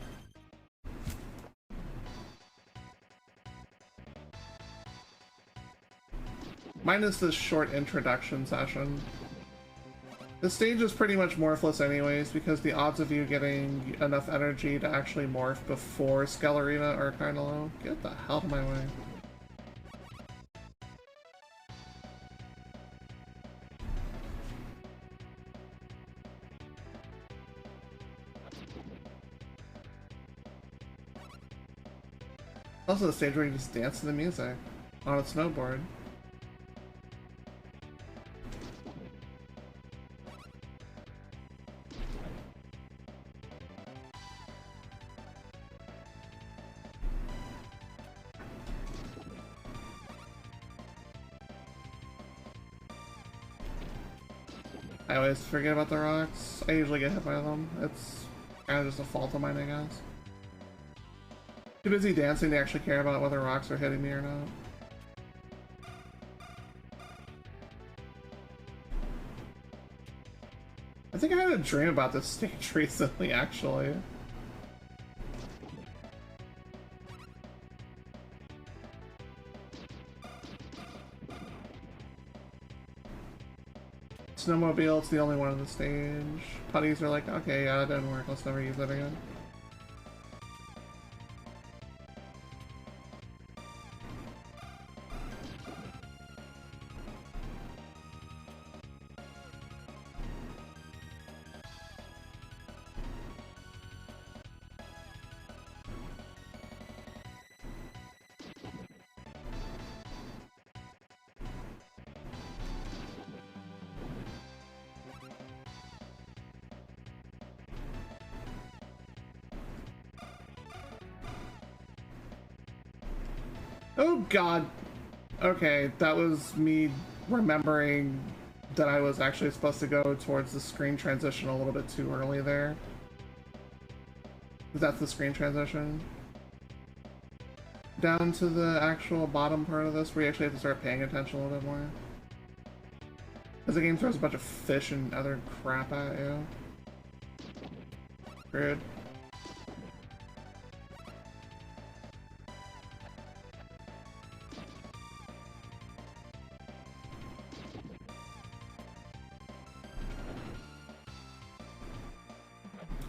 Minus this short introduction session. The stage is pretty much morphless anyways, because the odds of you getting enough energy to actually morph before Skellerina are kinda low. Get the hell out of my way. Also the stage where you just dance to the music on a snowboard. I always forget about the rocks. I usually get hit by them. It's kind of just a fault of mine, I guess. Too busy dancing to actually care about whether rocks are hitting me or not. I think I had a dream about this stage recently, actually. Snowmobile, it's the only one on the stage. Putties are like, okay, yeah, that didn't work, let's never use that again. Oh god. Okay, that was me remembering that I was actually supposed to go towards the screen transition a little bit too early there. That's the screen transition. Down to the actual bottom part of this where you actually have to start paying attention a little bit more. Because the game throws a bunch of fish and other crap at you. Rude.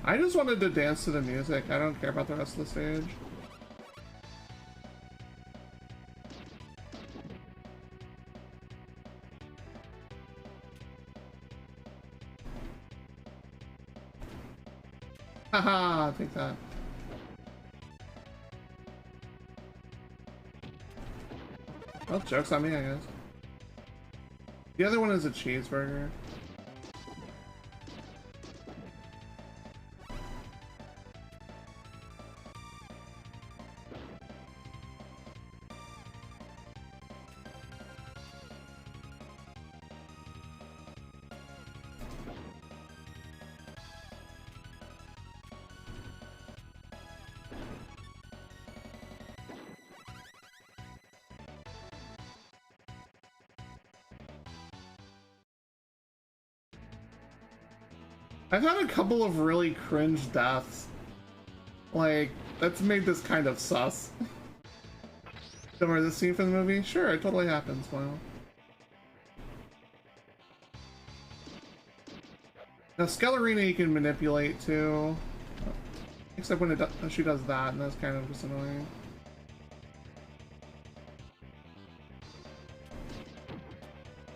I just wanted to dance to the music. I don't care about the rest of the stage. Haha, take that. Well, joke's on me, I guess. The other one is a cheeseburger. I've had a couple of really cringe deaths. Like, that's made this kind of sus. Don't remember this scene from the movie? Sure, it totally happens, wow. Now, Skellerina you can manipulate too. Except when she does that, and that's kind of just annoying.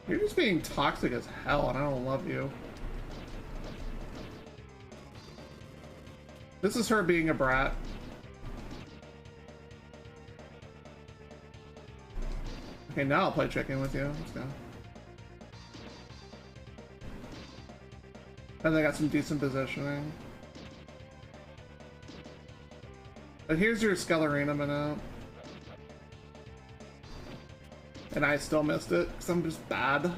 You're just being toxic as hell, and I don't love you. This is her being a brat. Okay, now I'll play chicken with you. Let's go. And I got some decent positioning. But here's your Skellerina minute. And I still missed it, because I'm just bad.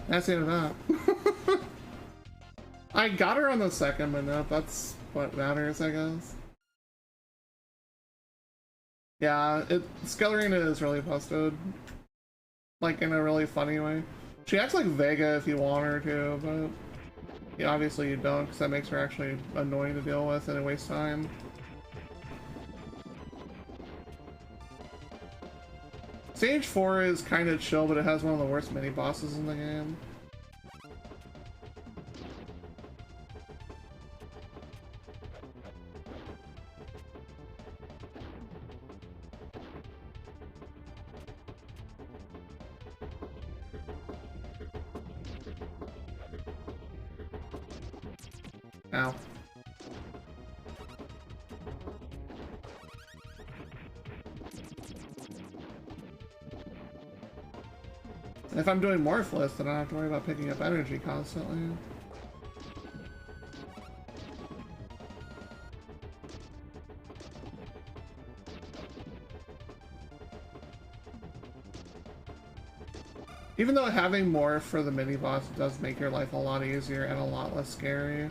That's the end of that. I got her on the second minute, that's what matters, I guess. Yeah, Skellerina is really busted. Like, in a really funny way. She acts like Vega if you want her to, but... Yeah, obviously you don't, because that makes her actually annoying to deal with and it wastes time. Stage 4 is kind of chill, but it has one of the worst mini bosses in the game. Ow. And if I'm doing Morphless, then I don't have to worry about picking up energy constantly. Even though having more for the mini-boss does make your life a lot easier and a lot less scary.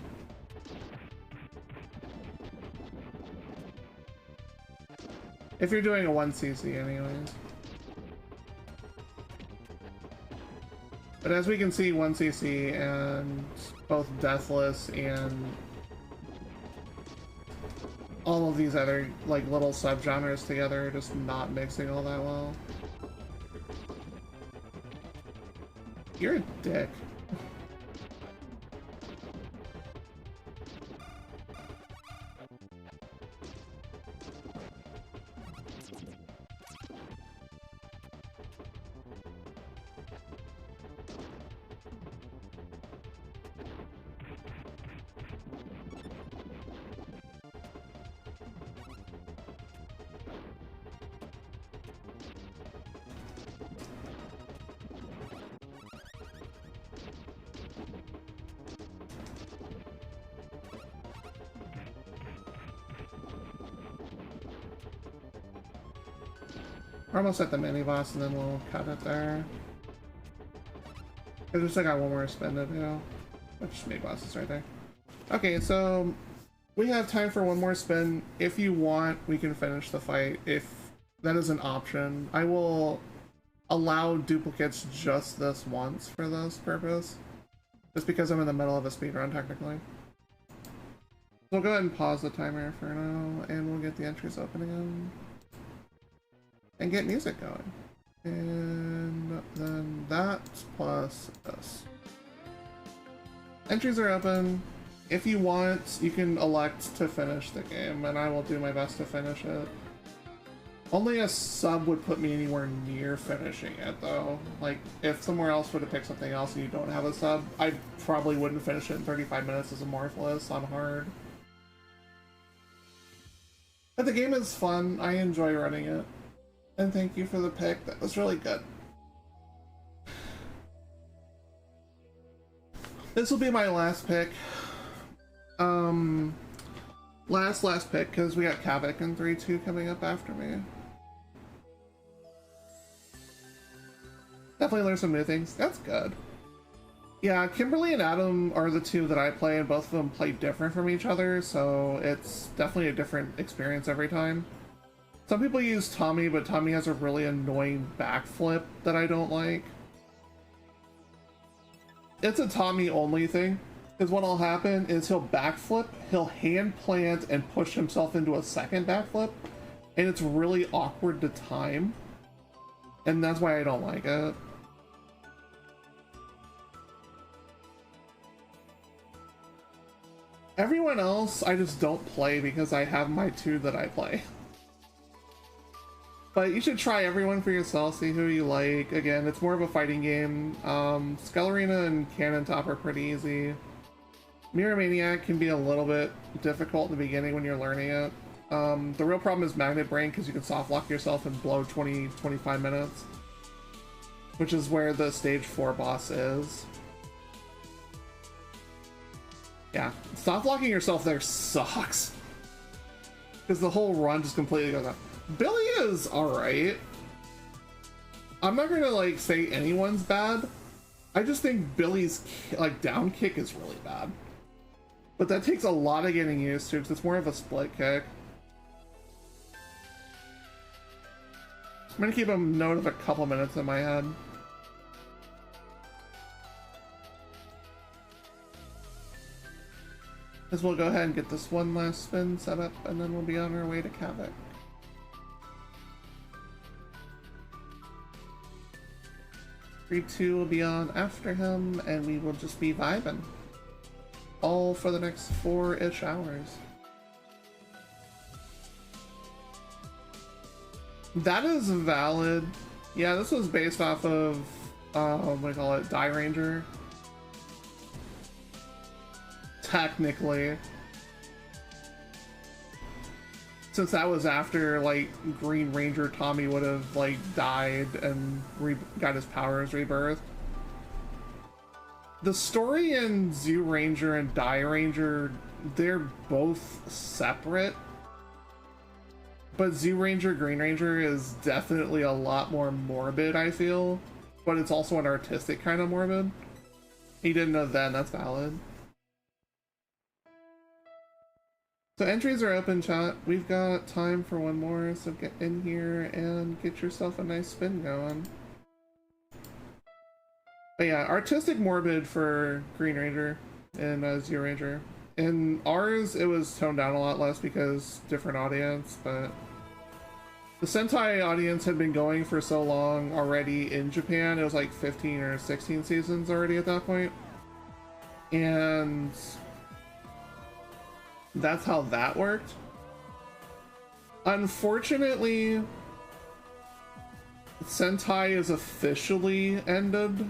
If you're doing a 1cc anyways. But as we can see, 1cc and both Deathless and all of these other like little subgenres together are just not mixing all that well. You're a dick. We're almost at the mini boss and then we'll cut it there. I just got one more spin to do. Which mini boss is right there. Okay, so we have time for one more spin. If you want, we can finish the fight. If that is an option, I will allow duplicates just this once for this purpose. Just because I'm in the middle of a speedrun technically. So we'll go ahead and pause the timer for now and we'll get the entries open again. And get music going. And then that plus this. Entries are open. If you want, you can elect to finish the game, and I will do my best to finish it. Only a sub would put me anywhere near finishing it, though. Like, if somewhere else would have picked something else and you don't have a sub, I probably wouldn't finish it in 35 minutes as a Morphless on hard. But the game is fun. I enjoy running it. And thank you for the pick. That was really good. This will be my last pick. Last pick, because we got Kavik and 3-2 coming up after me. Definitely learned some new things. That's good. Yeah, Kimberly and Adam are the two that I play, and both of them play different from each other, so it's definitely a different experience every time. Some people use Tommy, but Tommy has a really annoying backflip that I don't like. It's a Tommy only thing, because what'll happen is he'll backflip, he'll hand plant and push himself into a second backflip, and it's really awkward to time. And that's why I don't like it. Everyone else I just don't play because I have my two that I play. But you should try everyone for yourself, see who you like. Again, it's more of a fighting game. Skullrina and Cannon Top are pretty easy. Mirror Maniac can be a little bit difficult in the beginning when you're learning it. The real problem is Magnet Brain, because you can soft lock yourself and blow 20-25 minutes. Which is where the stage 4 boss is. Yeah, soft locking yourself there sucks. Because the whole run just completely goes out. Billy is alright. I'm not gonna like say anyone's bad. I just think Billy's like down kick is really bad. But that takes a lot of getting used to because it's more of a split kick. I'm gonna keep a note of a couple minutes in my head. Because we'll go ahead and get this one last spin set up and then we'll be on our way to Kavik. Creed 2 will be on after him, and we will just be vibing. All for the next 4-ish hours. That is valid. Yeah, this was based off of, what do you call it, Die Ranger. Technically. Since that was after, like, Green Ranger Tommy would have, like, died and got his powers rebirthed. The story in Zoo Ranger and Die Ranger, they're both separate. But Zoo Ranger, Green Ranger is definitely a lot more morbid, I feel. But it's also an artistic kind of morbid. You didn't know then, that's valid. So entries are open, chat. We've got time for one more, so get in here and get yourself a nice spin going. But yeah, artistic morbid for Green Ranger and Zoo Ranger. In ours, it was toned down a lot less because different audience, but the Sentai audience had been going for so long already in Japan. It was like 15 or 16 seasons already at that point. And that's how that worked. Unfortunately, Sentai is officially ended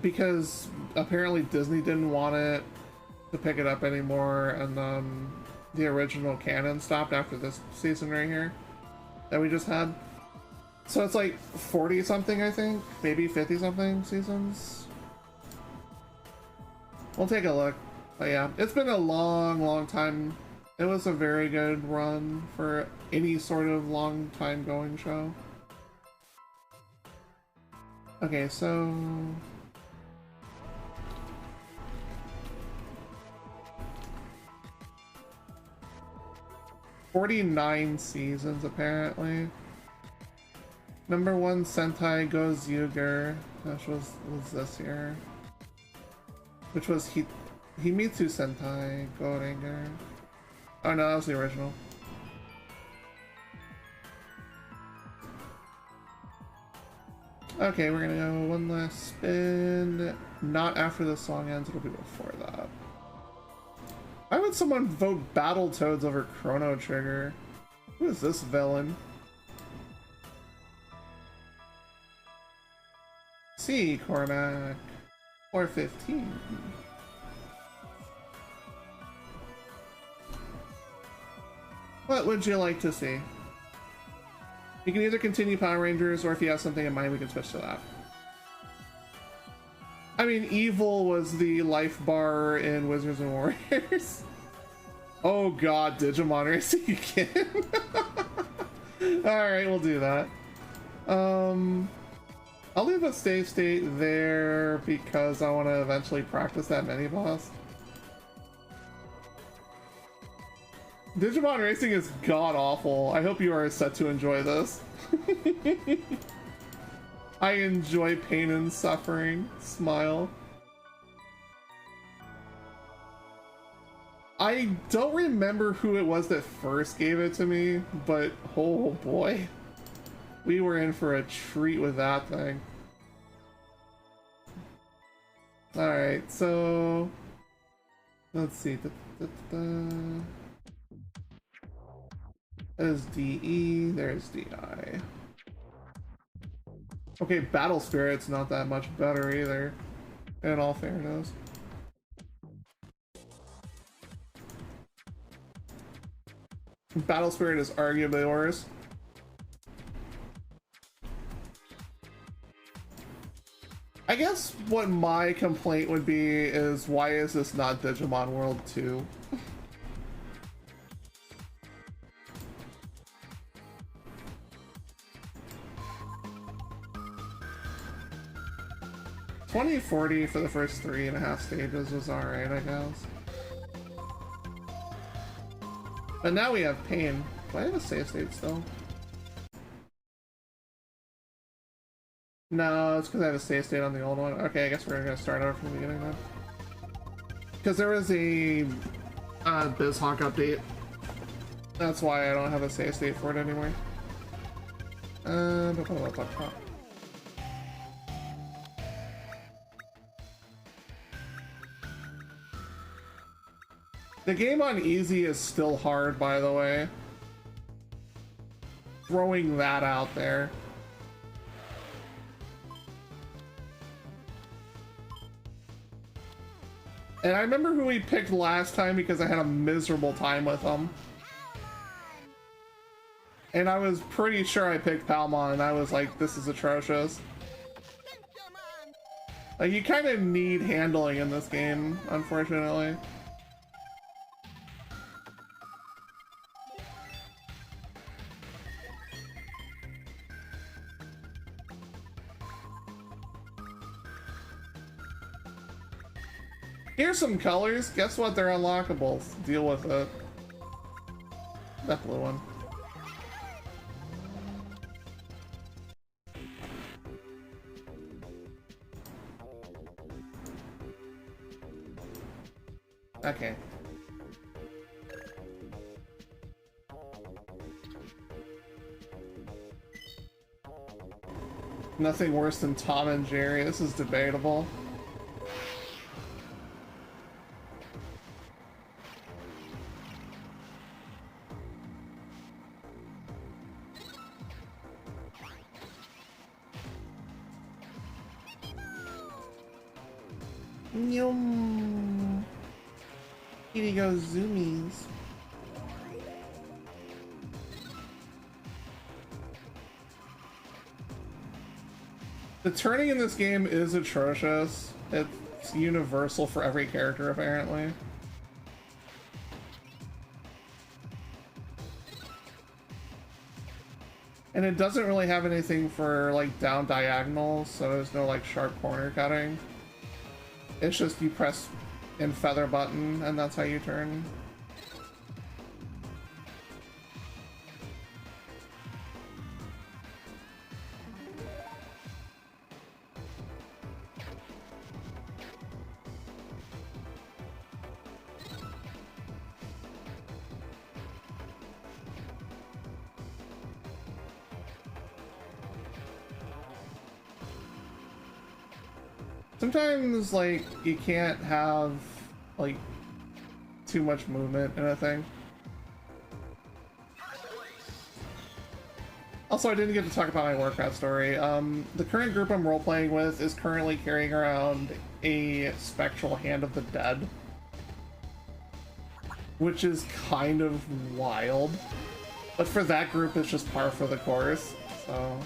because apparently Disney didn't want it to pick it up anymore, and then the original canon stopped after this season right here that we just had. So it's like 40 something, I think, maybe 50 something seasons. We'll take a look. But yeah, it's been a long time. It was a very good run for any sort of long time going show. Okay, so 49 seasons apparently. Number 1 Sentai Goes Yuger, which was this year. Which was Himitsu Sentai Go Ranger. Oh no, that was the original. Okay, we're gonna go one last spin. Not after the song ends, it'll be before that. Why would someone vote Battletoads over Chrono Trigger? Who is this villain? C. Cormac. 415. What would you like to see? You can either continue Power Rangers, or if you have something in mind, we can switch to that. I mean, Evil was the life bar in Wizards and Warriors. Oh god, Digimon Racing again. Alright, we'll do that. I'll leave a save state there because I want to eventually practice that mini-boss. Digimon Racing is god-awful. I hope you are set to enjoy this. I enjoy pain and suffering. Smile. I don't remember who it was that first gave it to me, but oh boy. We were in for a treat with that thing. Alright, so let's see. There's DE, there's DI. Okay, Battle Spirit's not that much better either, in all fairness. Battle Spirit is arguably worse. I guess what my complaint would be is, why is this not Digimon World 2? $20.40 for the first 3.5 stages was alright, I guess. But now we have Pain. Do I have a save state still? No, it's because I have a save state on the old one. Okay, I guess we're gonna start over from the beginning then. Because there was a BizHawk update. That's why I don't have a save state for it anymore. The game on easy is still hard, by the way. Throwing that out there. And I remember who we picked last time because I had a miserable time with him. And I was pretty sure I picked Palmon, and I was like, this is atrocious. Like, you kind of need handling in this game, unfortunately. Here's some colors. Guess what? They're unlockables. Deal with it. That blue one. Okay. Nothing worse than Tom and Jerry. This is debatable. Yum. Here you go, zoomies. The turning in this game is atrocious. It's universal for every character, apparently. And it doesn't really have anything for, like, down diagonals, so there's no, like, sharp corner cutting. It's just you press in feather button, and that's how you turn. Sometimes, like, you can't have, like, too much movement in a thing. Also, I didn't get to talk about my Warcraft story. The current group I'm role-playing with is currently carrying around a spectral Hand of the Dead, which is kind of wild. But for that group, it's just par for the course, so...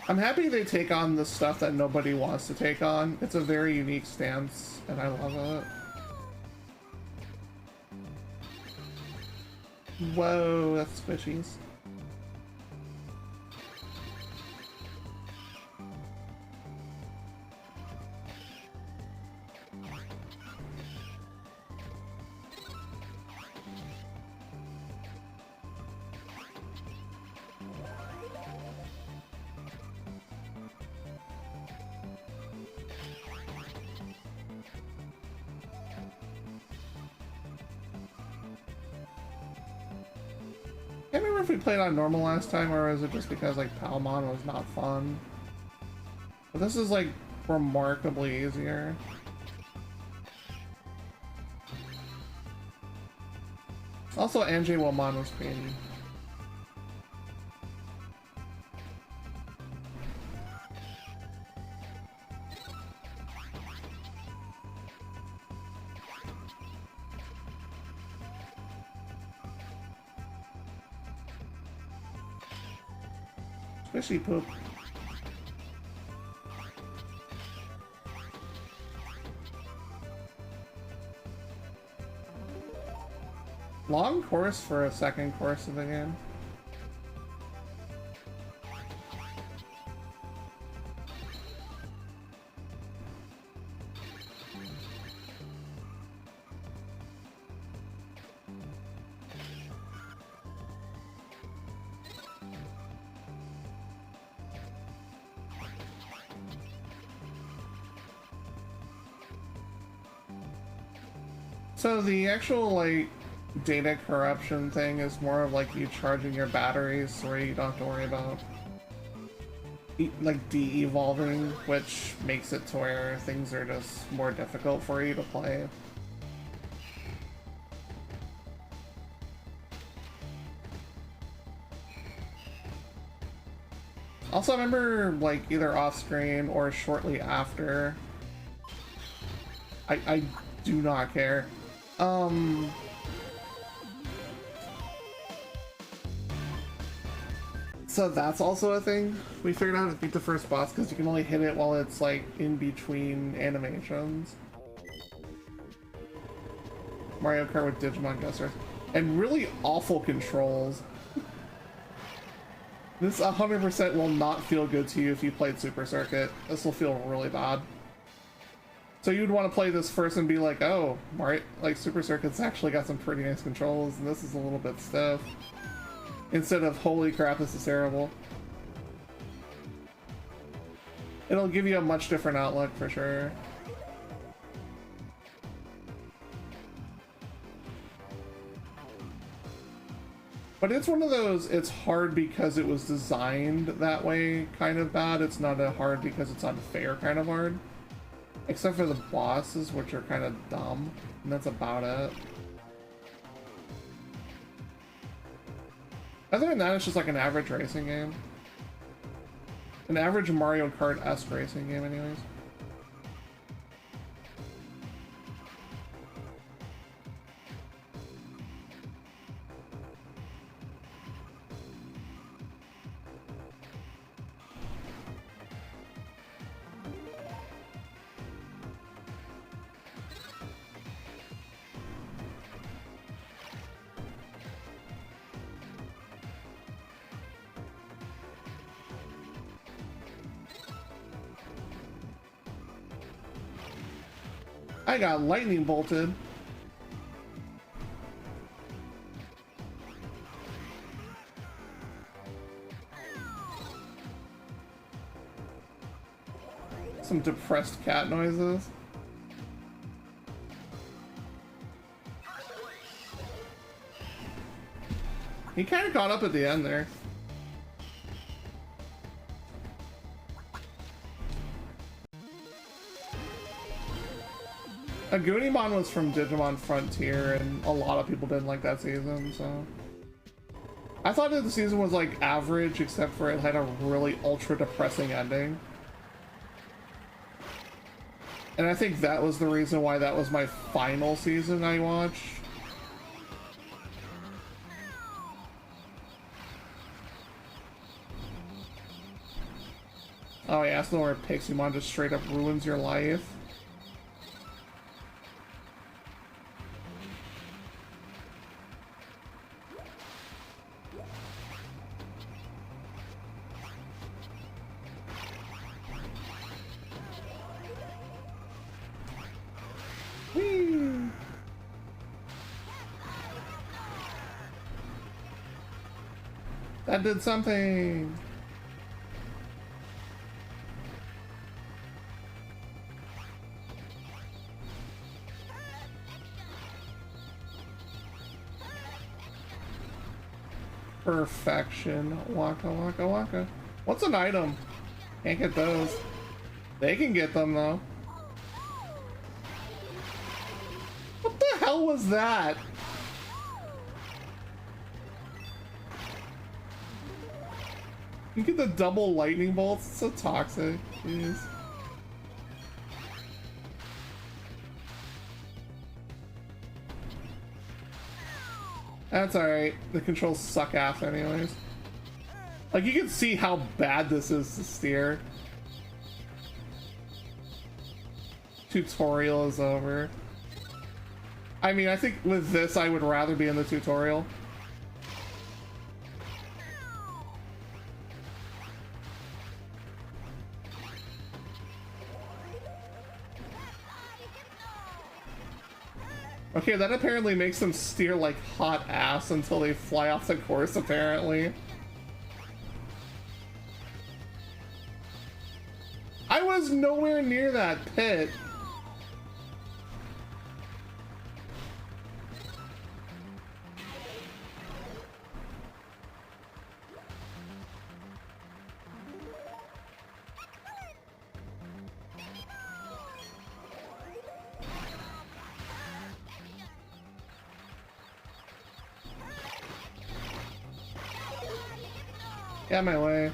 I'm happy they take on the stuff that nobody wants to take on. It's a very unique stance, and I love it. Whoa, that's squishies. I can't remember if we played on normal last time, or is it just because, like, Palmon was not fun? But this is, like, remarkably easier. Also, Anjay Woman was pretty. Squishy poop. Long course for a second course of the game. So the actual, like, data corruption thing is more of like you charging your batteries so you don't have to worry about like de-evolving, which makes it to where things are just more difficult for you to play. Also, I remember, like, either off-screen or shortly after, I do not care. So that's also a thing. We figured out how to beat the first boss because you can only hit it while it's, like, in between animations. Mario Kart with Digimon Guessers. And really awful controls. This 100% will not feel good to you if you played Super Circuit. This will feel really bad. So you'd want to play this first and be like, oh, Mario, like Super Circuit's actually got some pretty nice controls, and this is a little bit stiff. Instead of, holy crap, this is terrible. It'll give you a much different outlook for sure. But it's one of those, it's hard because it was designed that way kind of bad. It's not a hard because it's unfair kind of hard. Except for the bosses, which are kind of dumb. And that's about it. Other than that, it's just like an average racing game. An average Mario Kart-esque racing game anyways. I got lightning bolted. Some depressed cat noises. He kind of got up at the end there. Goonimon was from Digimon Frontier, and a lot of people didn't like that season, so... I thought that the season was, like, average, except for it had a really ultra-depressing ending. And I think that was the reason why that was my final season I watched. Oh yeah, that's the one where Piximon just straight up ruins your life. That did something. Perfection. Waka waka waka. What's an item? Can't get those. They can get them though. What the hell was that? You get the double lightning bolts? It's so toxic. Jeez. That's alright. The controls suck ass anyways. Like, you can see how bad this is to steer. Tutorial is over. I mean, I think with this, I would rather be in the tutorial. Okay, that apparently makes them steer like hot ass until they fly off the course, apparently. I was nowhere near that pit. Get out my way.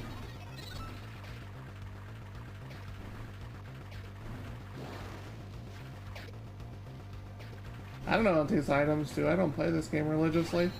I don't know what these items do. I don't play this game religiously.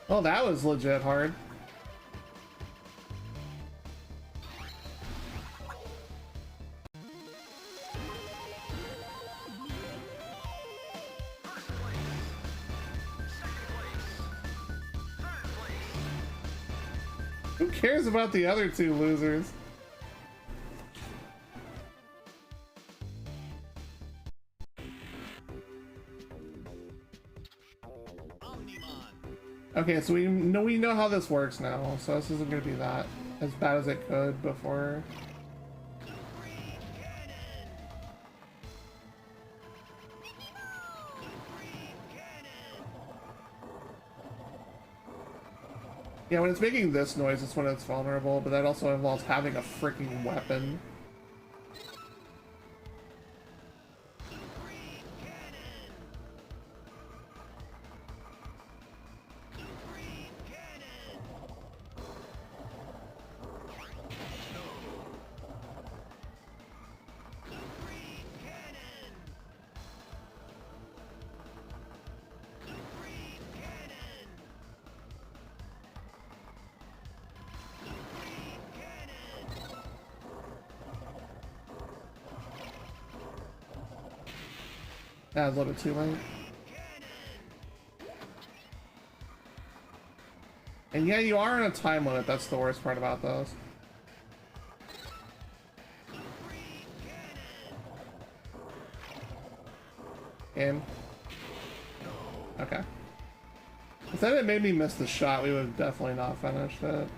Oh, that was legit hard. Who cares about the other two losers? Okay, so we know how this works now, so this isn't gonna be that as bad as it could before. Yeah, when it's making this noise, it's when it's vulnerable, but that also involves having a freaking weapon. That was a little bit too late. And yeah, you are in a time limit. That's the worst part about those. In. Okay. If that had made me miss the shot, we would have definitely not finished it.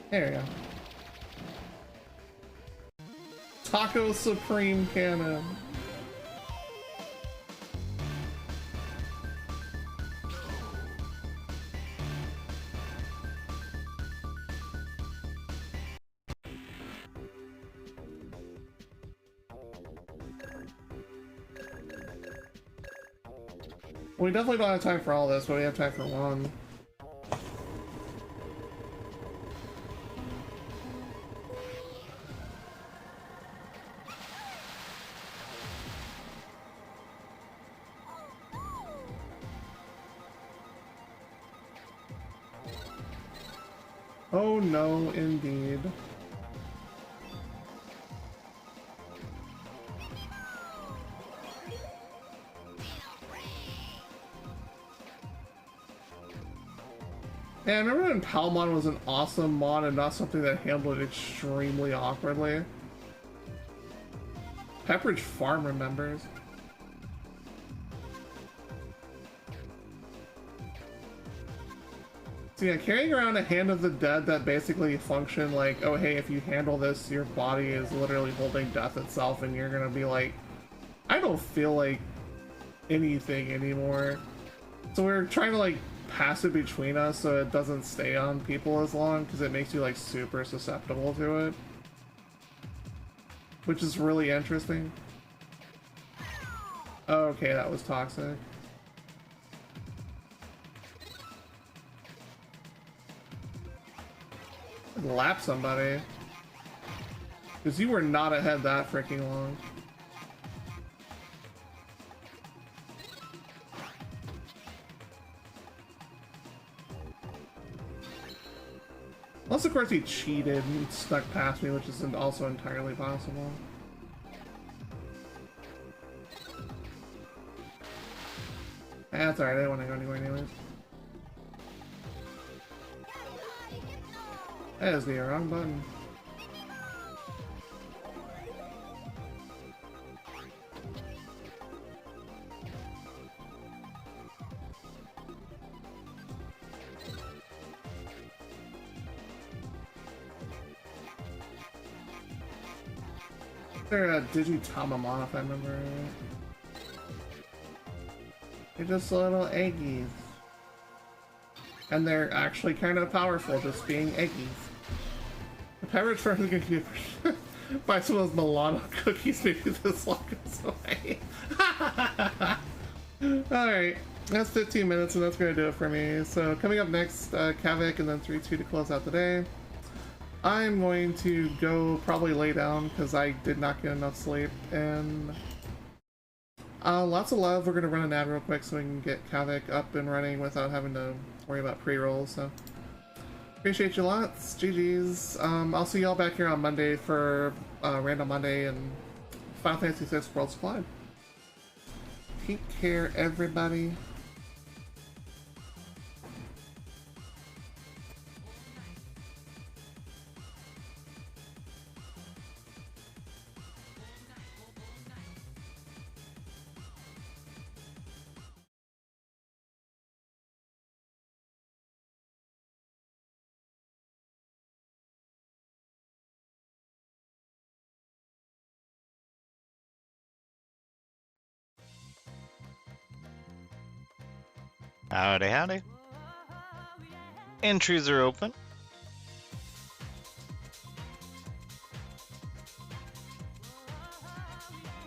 There we go. Taco Supreme Cannon. We definitely don't have time for all this, but we have time for one. Oh no, indeed. Yeah, I remember when Palmon was an awesome mod and not something that handled it extremely awkwardly. Pepperidge Farm remembers. So yeah, carrying around a Hand of the Dead that basically function like, oh hey, if you handle this, your body is literally holding death itself and you're gonna be like, I don't feel like anything anymore. So we're trying to like pass it between us so it doesn't stay on people as long because it makes you like super susceptible to it. Which is really interesting. Okay, that was toxic. Lap somebody. Because you were not ahead that freaking long. Unless of course he cheated and snuck past me, which is also entirely possible. That's alright, I didn't want to go anywhere anyways. That is the wrong button. They're a Digitama if I remember right. They're just little eggies. And they're actually kind of powerful, just being eggies. The Pirate's Friend is going to buy some of those Milano cookies, maybe this long goes away. Alright, that's 15 minutes and that's going to do it for me. So coming up next, Kavik and then 3-2 to close out the day. I'm going to go probably lay down because I did not get enough sleep. And lots of love. We're going to run an ad real quick so we can get Kavik up and running without having to worry about pre-rolls. So appreciate you lots. GG's. I'll see y'all back here on Monday for Random Monday and Final Fantasy VI Worlds Collide. Take care, everybody. Howdy, howdy. Entries are open.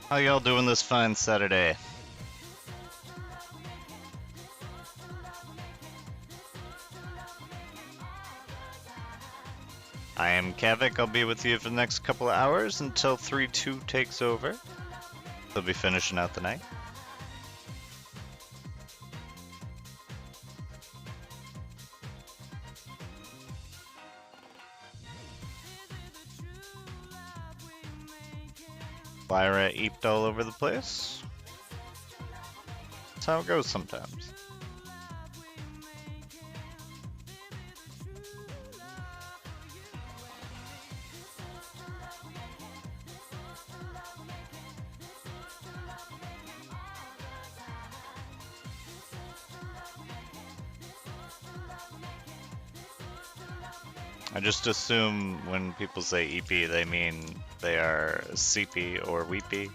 How y'all doing this fine Saturday? I am Kavik. I'll be with you for the next couple of hours until 3-2 takes over. They'll be finishing out the night. Lyra eeped all over the place. That's how it goes sometimes. I just assume when people say EP, they mean they are sleepy or weepy.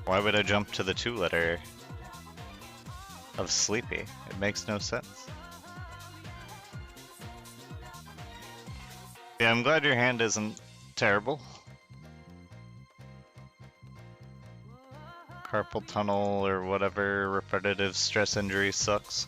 Why would I jump to the 2-letter of sleepy? It makes no sense. Yeah, I'm glad your hand isn't terrible. Carpal tunnel or whatever repetitive stress injury sucks.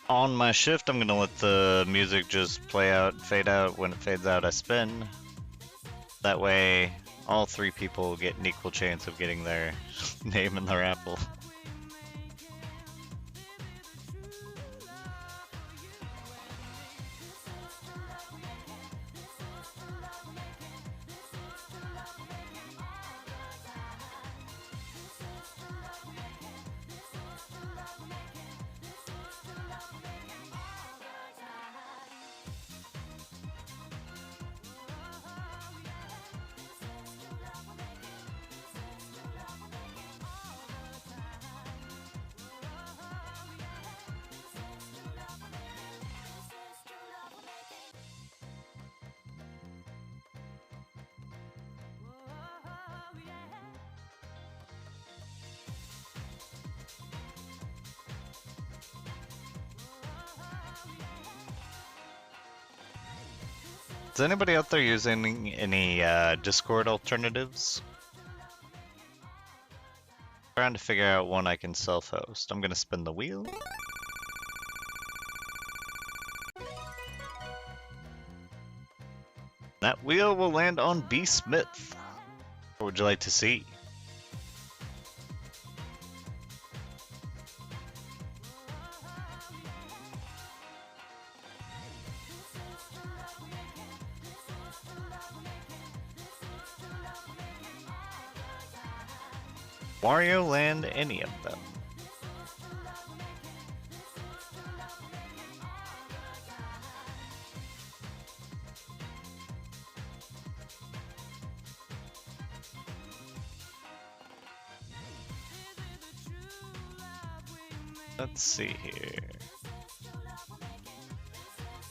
On my shift, I'm gonna let the music just play out, fade out. When it fades out, I spin. That way, all 3 people get an equal chance of getting their name in the raffle. Is anybody out there using any Discord alternatives? Trying to figure out one I can self-host. I'm gonna spin the wheel. That wheel will land on B. Smith. What would you like to see? Wario Land, any of them. Let's see here.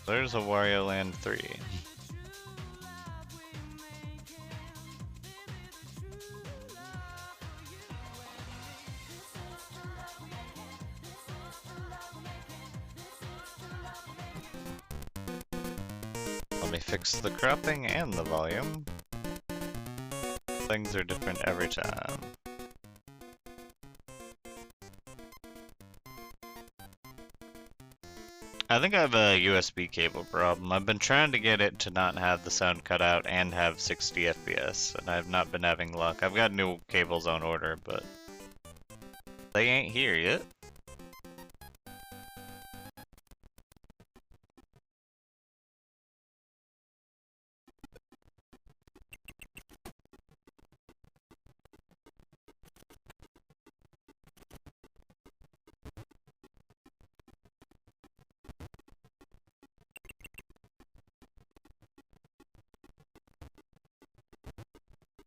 There's a Wario Land 3. Let me fix the cropping and the volume. Things are different every time. I think I have a USB cable problem. I've been trying to get it to not have the sound cut out and have 60 FPS, and I've not been having luck. I've got new cables on order, but they ain't here yet.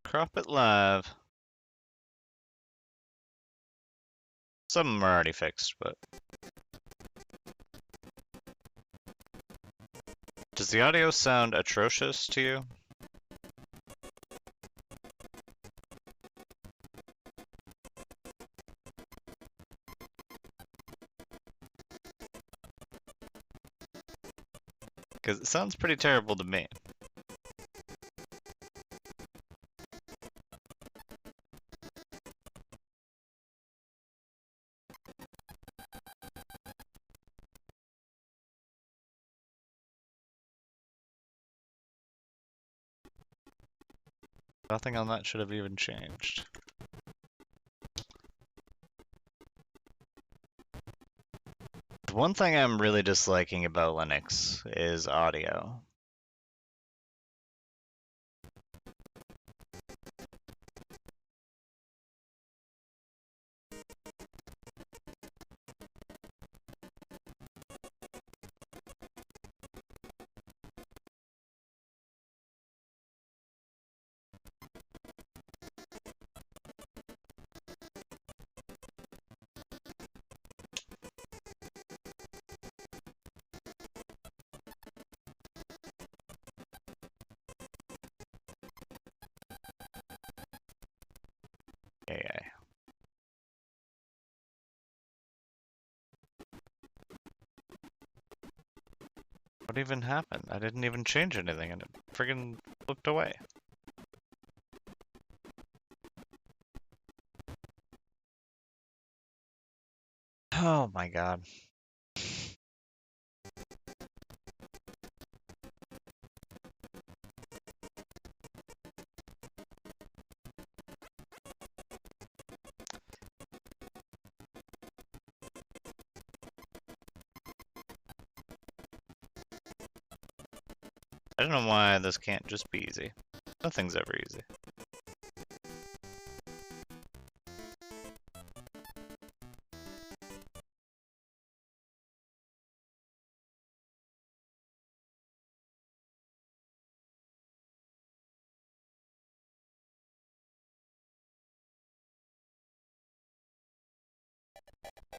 Crop it live. Some of them are already fixed, but... Does the audio sound atrocious to you? Because it sounds pretty terrible to me. Nothing on that should have even changed. The one thing I'm really disliking about Linux is audio. What even happened? I didn't even change anything and it friggin' looked away. Oh my god. I don't know why this can't just be easy. Nothing's ever easy.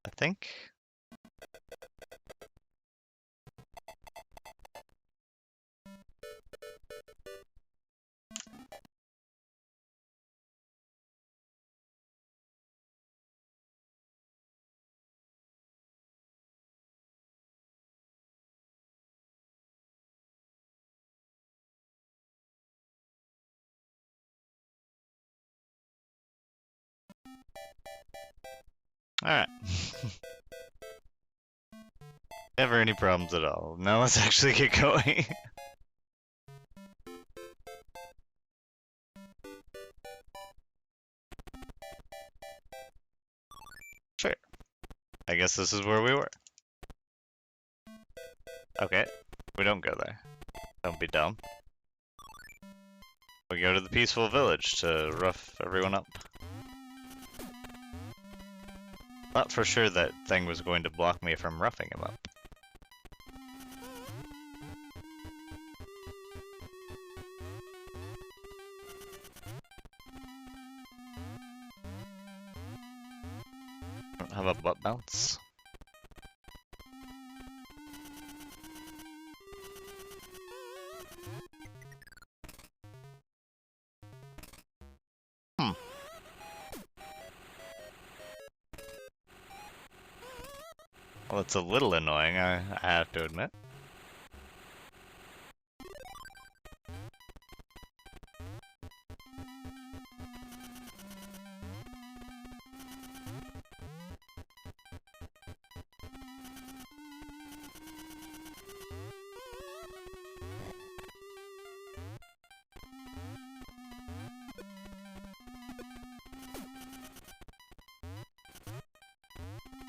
I think. Alright. Never any problems at all. Now let's actually get going. Sure. I guess this is where we were. Okay. We don't go there. Don't be dumb. We go to the peaceful village to rough everyone up. Thought for sure that thing was going to block me from roughing him up. Don't have a butt bounce. Well, it's a little annoying, I have to admit.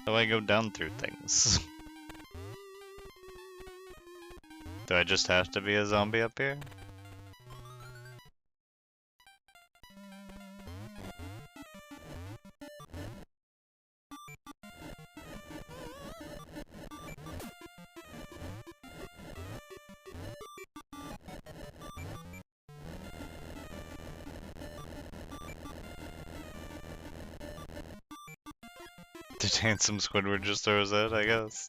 How do I go down through things? Do I just have to be a zombie up here? Did handsome Squidward just throw his head, I guess?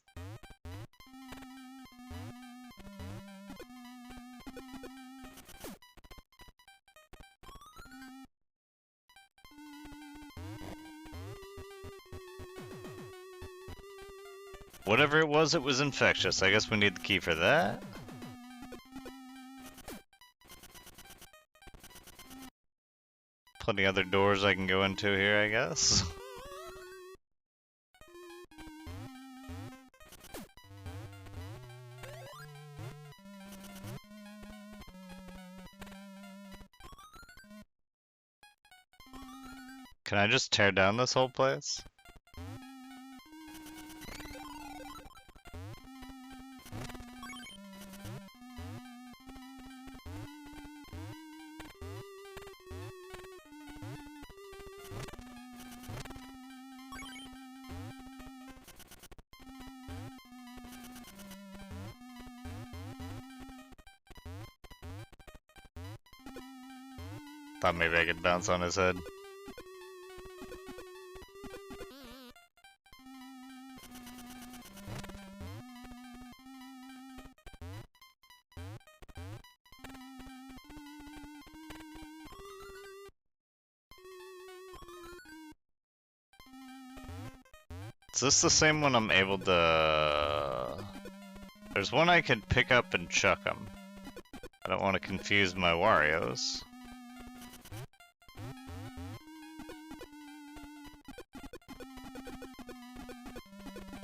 Whatever it was infectious. I guess we need the key for that. Plenty other doors I can go into here, I guess. Can I just tear down this whole place? Thought maybe I could bounce on his head. Is this the same one I'm able to... There's one I could pick up and chuck them. I don't want to confuse my Warios.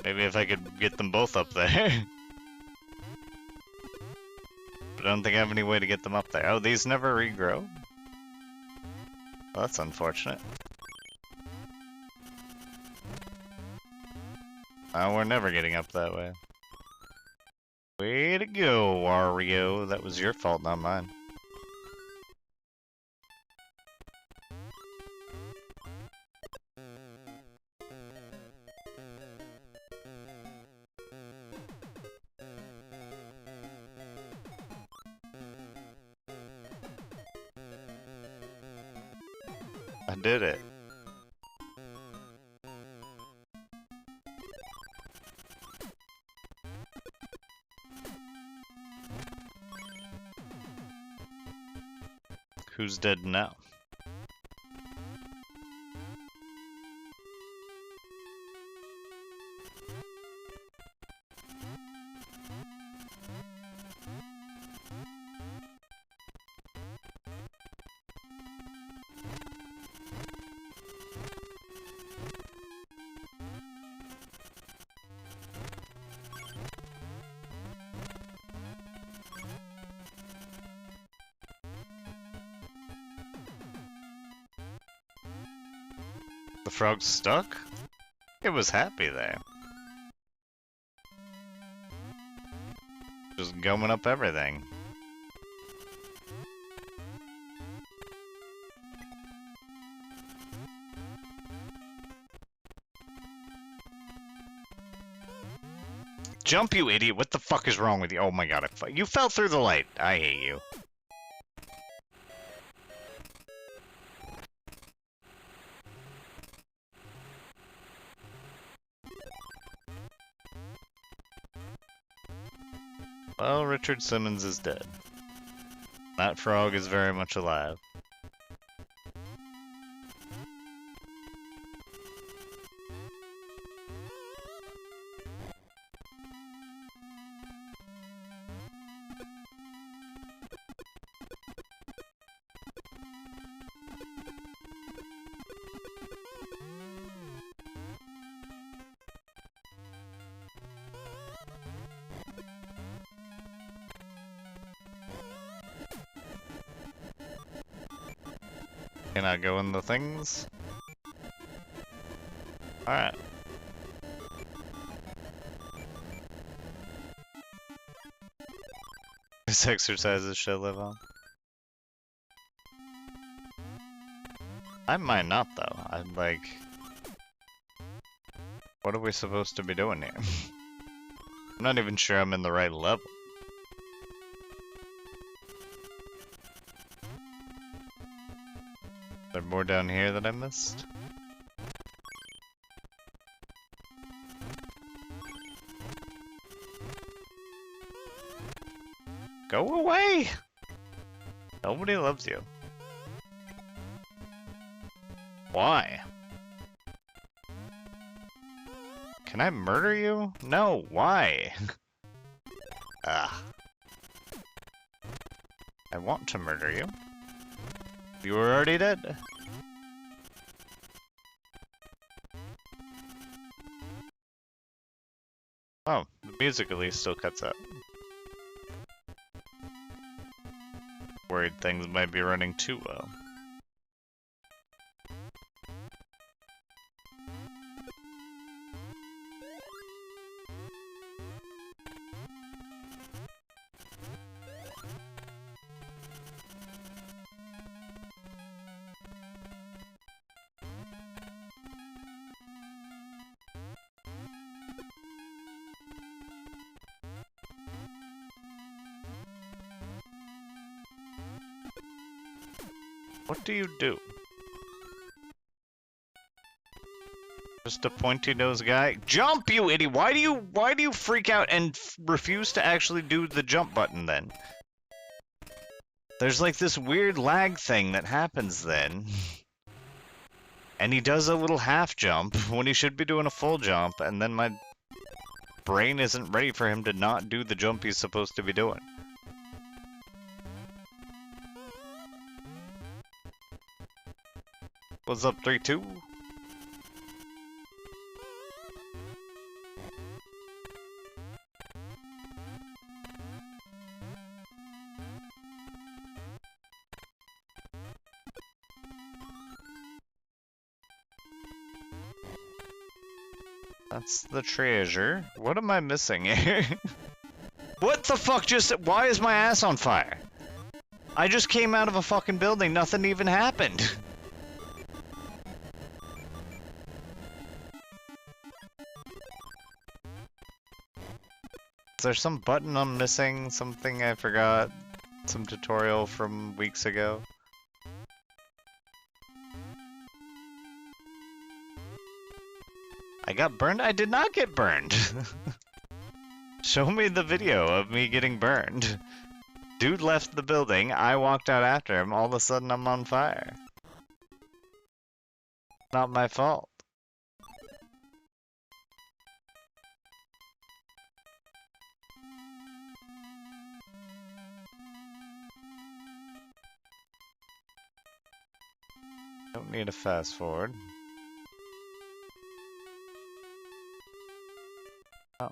Maybe if I could get them both up there. But I don't think I have any way to get them up there. Oh, these never regrow? Well, that's unfortunate. Oh, we're never getting up that way. Way to go, Wario. That was your fault, not mine. I did it. Who's dead now? The frog's stuck? It was happy there. Just gumming up everything. Jump, you idiot! What the fuck is wrong with you? Oh my god, you fell through the light. I hate you. Well, Richard Simmons is dead. That frog is very much alive. Can I go in the things? Alright. This exercises should live on. I might not though. I'm like... What are we supposed to be doing here? I'm not even sure I'm in the right level. Is there more down here that I missed? Go away! Nobody loves you. Why? Can I murder you? No, why? Ah. I want to murder you. You were already dead. Oh, the music at least still cuts out. Worried things might be running too well. What do you do? Just a pointy-nosed guy? Jump, you idiot! Why do you freak out and refuse to actually do the jump button then? There's like this weird lag thing that happens then. And he does a little half jump when he should be doing a full jump, and then my brain isn't ready for him to not do the jump he's supposed to be doing. What's up, 3-2? That's the treasure. What am I missing here? What the fuck why is my ass on fire? I just came out of a fucking building, nothing even happened. Is there some button I'm missing? Something I forgot? Some tutorial from weeks ago? I got burned? I did not get burned! Show me the video of me getting burned. Dude left the building, I walked out after him, all of a sudden I'm on fire. Not my fault. Don't need a fast forward. Oh.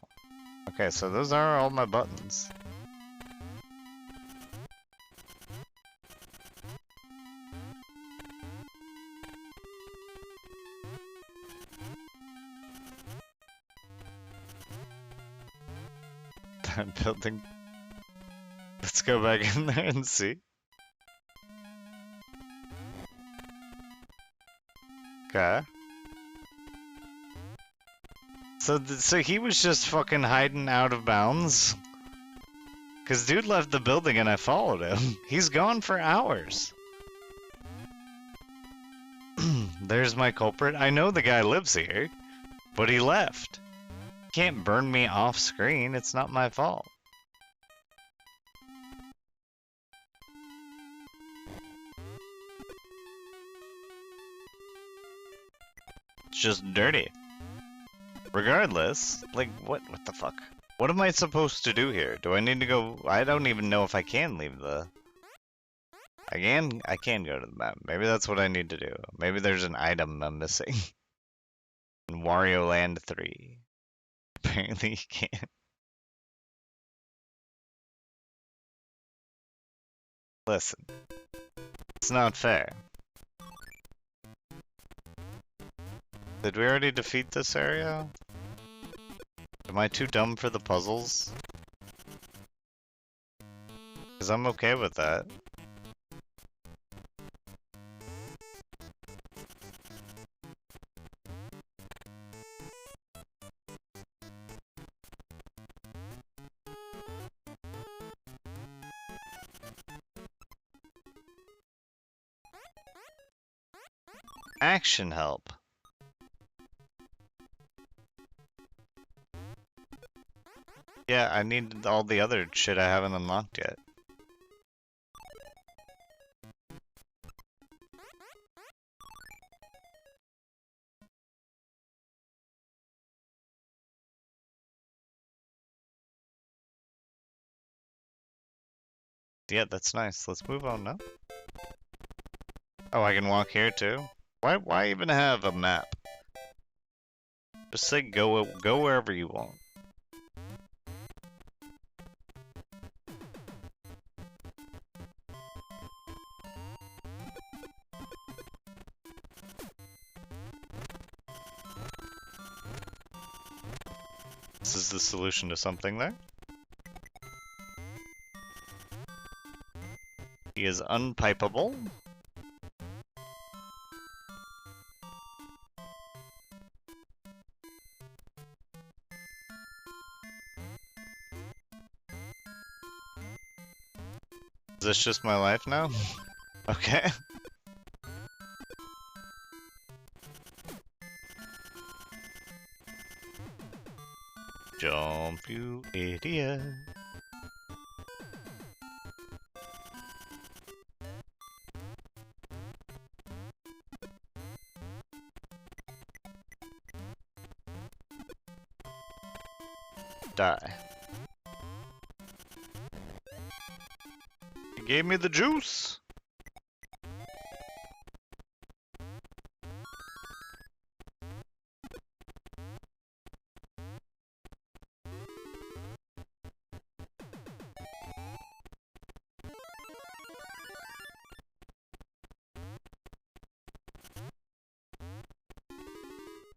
Okay, so those are all my buttons. That building. Let's go back in there and see. Okay. So he was just fucking hiding out of bounds? Cause dude left the building and I followed him. He's gone for hours. There's my culprit. I know the guy lives here, but he left. Can't burn me off screen, it's not my fault. It's just dirty. Regardless, like, what the fuck? What am I supposed to do here? Do I need to go? I don't even know if I can leave the... I can go to the map. Maybe that's what I need to do. Maybe there's an item I'm missing. In Wario Land 3. Apparently you can't. Listen. It's not fair. Did we already defeat this area? Am I too dumb for the puzzles? Because I'm okay with that. Action help. Yeah, I need all the other shit I haven't unlocked yet. Yeah, that's nice. Let's move on now. Oh, I can walk here too? Why even have a map? Just say go wherever you want. This is the solution to something there. He is unpipeable. Is this just my life now? Okay. Jump, you idiot. Die. He gave me the juice.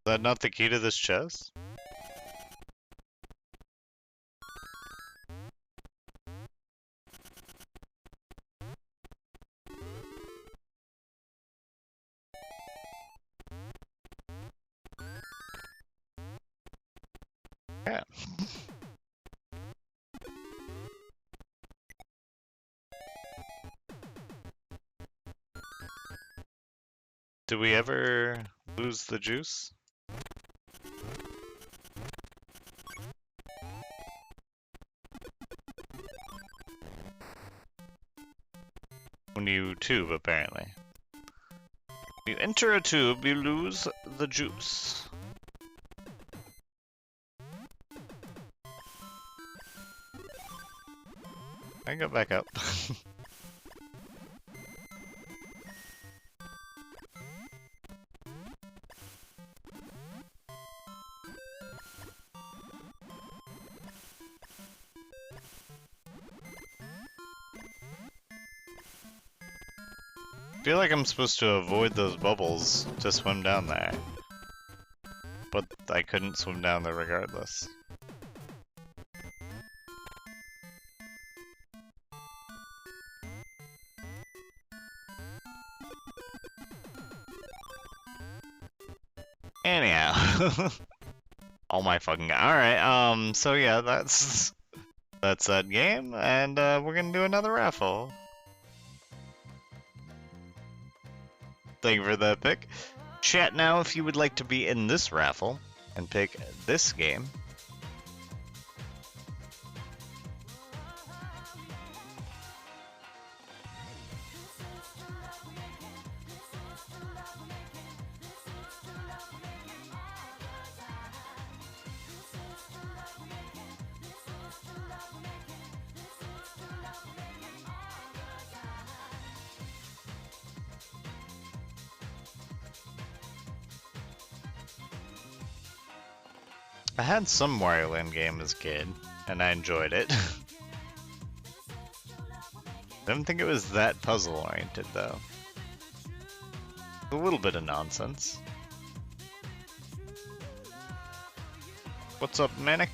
Is that not the key to this chest? Yeah. Do we ever lose the juice? When you tube, apparently. You enter a tube, you lose the juice. I go back up. I feel like I'm supposed to avoid those bubbles to swim down there. But I couldn't swim down there regardless. Anyhow. Oh my fucking god. Alright, so yeah, that's that game, and we're gonna do another raffle. Thank you for that pick. Chat now if you would like to be in this raffle and pick this game. I had some Wario Land game as a kid, and I enjoyed it. I don't think it was that puzzle-oriented, though. A little bit of nonsense. What's up, Manic?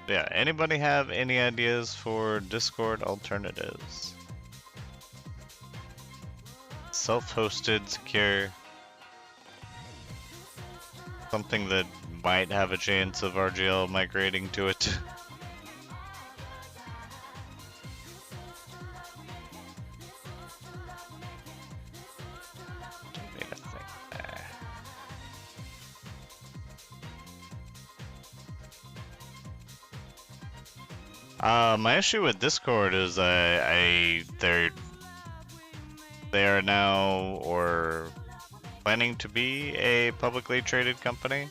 Yeah, anybody have any ideas for Discord alternatives? Self-hosted, secure. Something that might have a chance of RGL migrating to it. Don't need a thing there. My issue with Discord is they are now or planning to be a publicly traded company,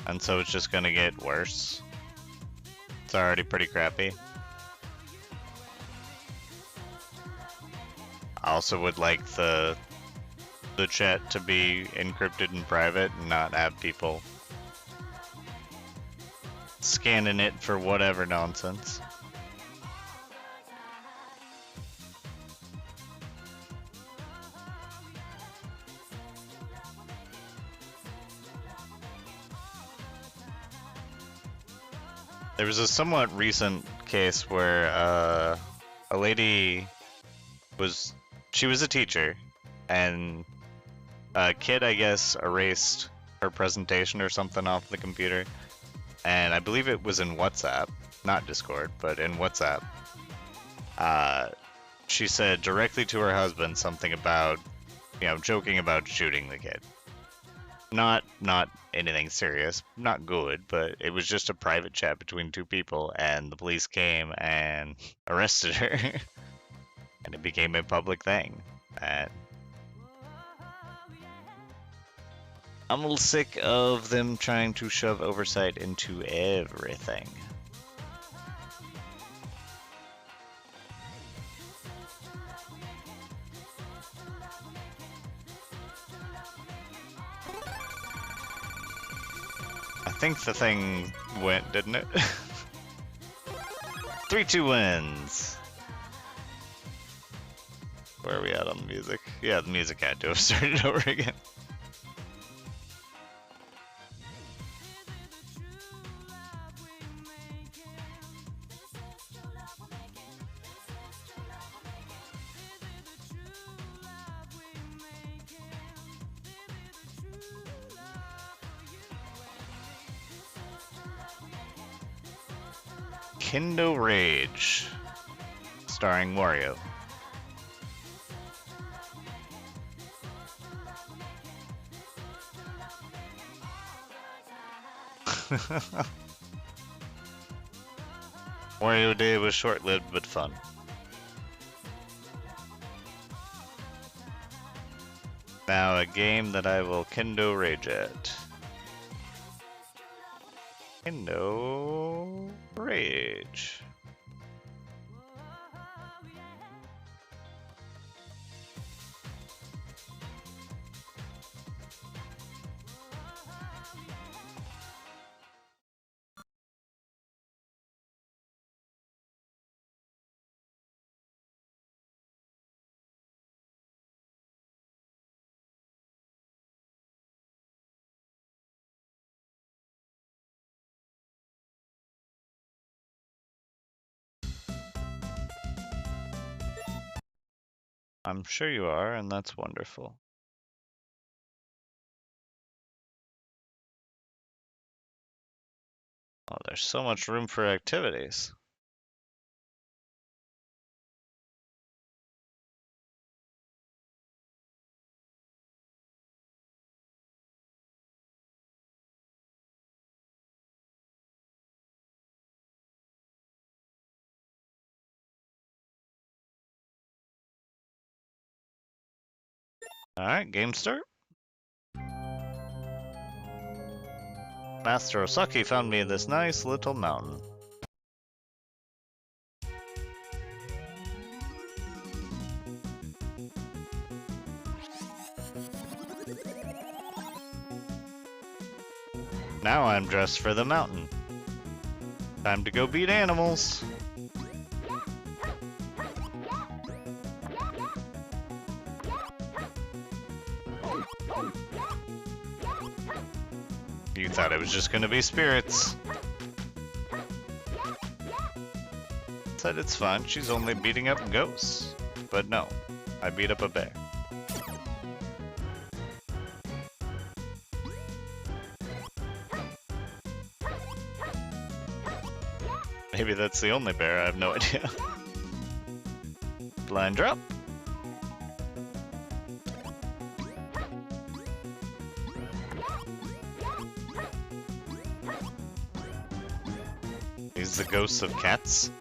and so it's just gonna get worse. It's already pretty crappy. I also would like the chat to be encrypted and private and not have people scanning it for whatever nonsense. There was a somewhat recent case where a lady she was a teacher, and a kid, I guess, erased her presentation or something off the computer, and I believe it was in WhatsApp, not Discord, but in WhatsApp. She said directly to her husband something about, joking about shooting the kid. Not anything serious, not good, but it was just a private chat between two people, and the police came and arrested her. And it became a public thing. And I'm a little sick of them trying to shove oversight into everything. I think the thing went, didn't it? 3-2 wins. Where are we at on the music? Yeah, the music had to have started over again. Kendo Rage, starring Wario. Wario Day was short-lived but fun. Now a game that I will Kendo Rage at. Kendo Rage. I'm sure you are, and that's wonderful. Oh, there's so much room for activities. Alright, game start. Master Osaki found me this nice little mountain. Now I'm dressed for the mountain. Time to go beat animals. You thought it was just gonna be spirits. Said it's fun, she's only beating up ghosts. But no, I beat up a bear. Maybe that's the only bear, I have no idea. Blind drop. These the ghosts of cats?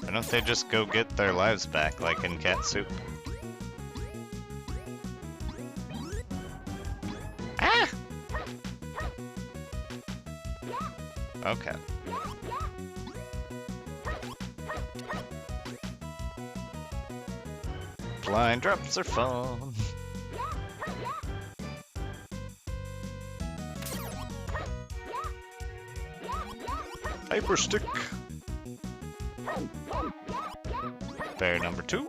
Why don't they just go get their lives back like in Cat Soup? Ah! Okay. Blind drops are fun. Hyper stick. Bear number 2.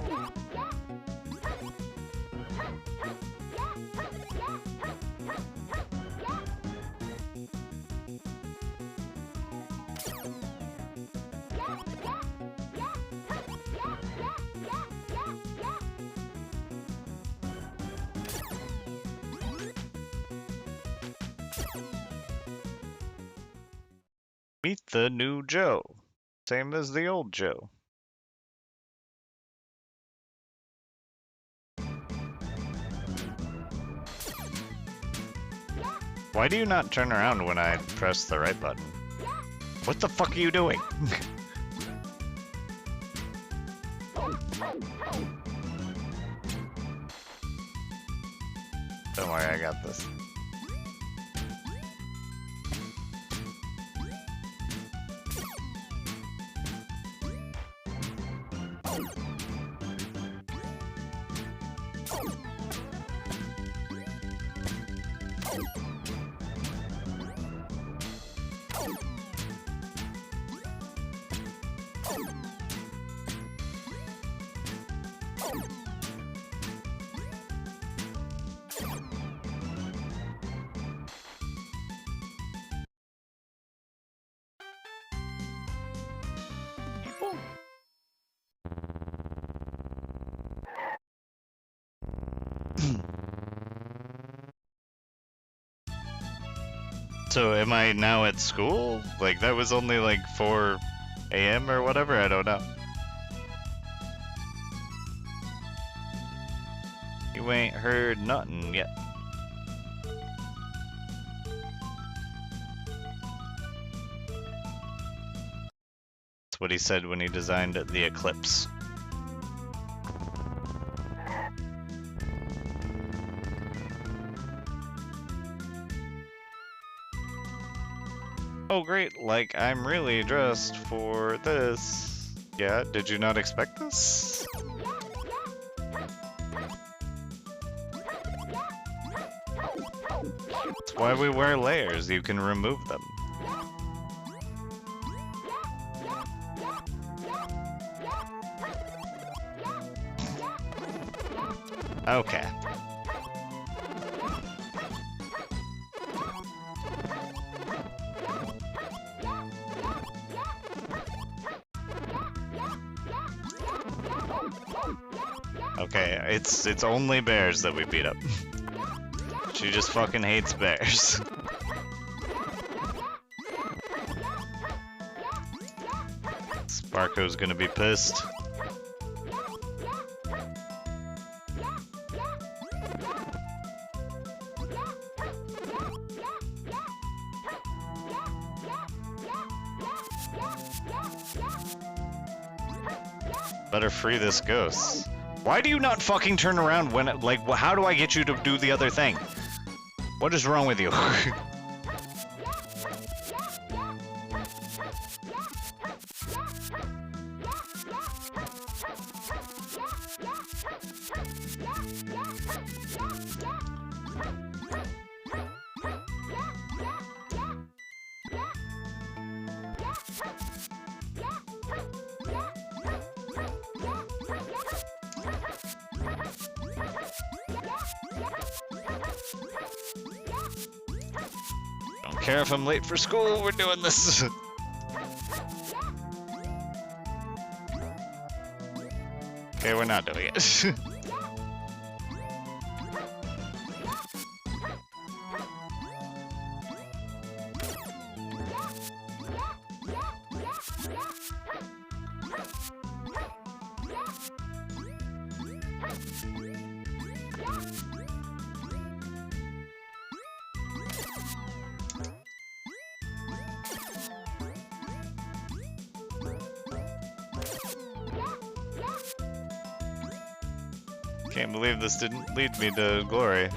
Meet the new Joe. Same as the old Joe. Why do you not turn around when I press the right button? What the fuck are you doing? Don't worry, I got this. So am I now at school? Like that was only like 4 a.m. or whatever? I don't know. You ain't heard nothing yet. That's what he said when he designed the Eclipse. Oh great, like I'm really dressed for this. Yeah, did you not expect this? That's why we wear layers, you can remove them. Okay. Okay, it's only bears that we beat up. She just fucking hates bears. Sparko's gonna be pissed. Better free this ghost. Why do you not fucking turn around when, like, how do I get you to do the other thing? What is wrong with you? Don't care if I'm late for school, we're doing this. Okay, we're not doing it. Can't believe this didn't lead me to glory.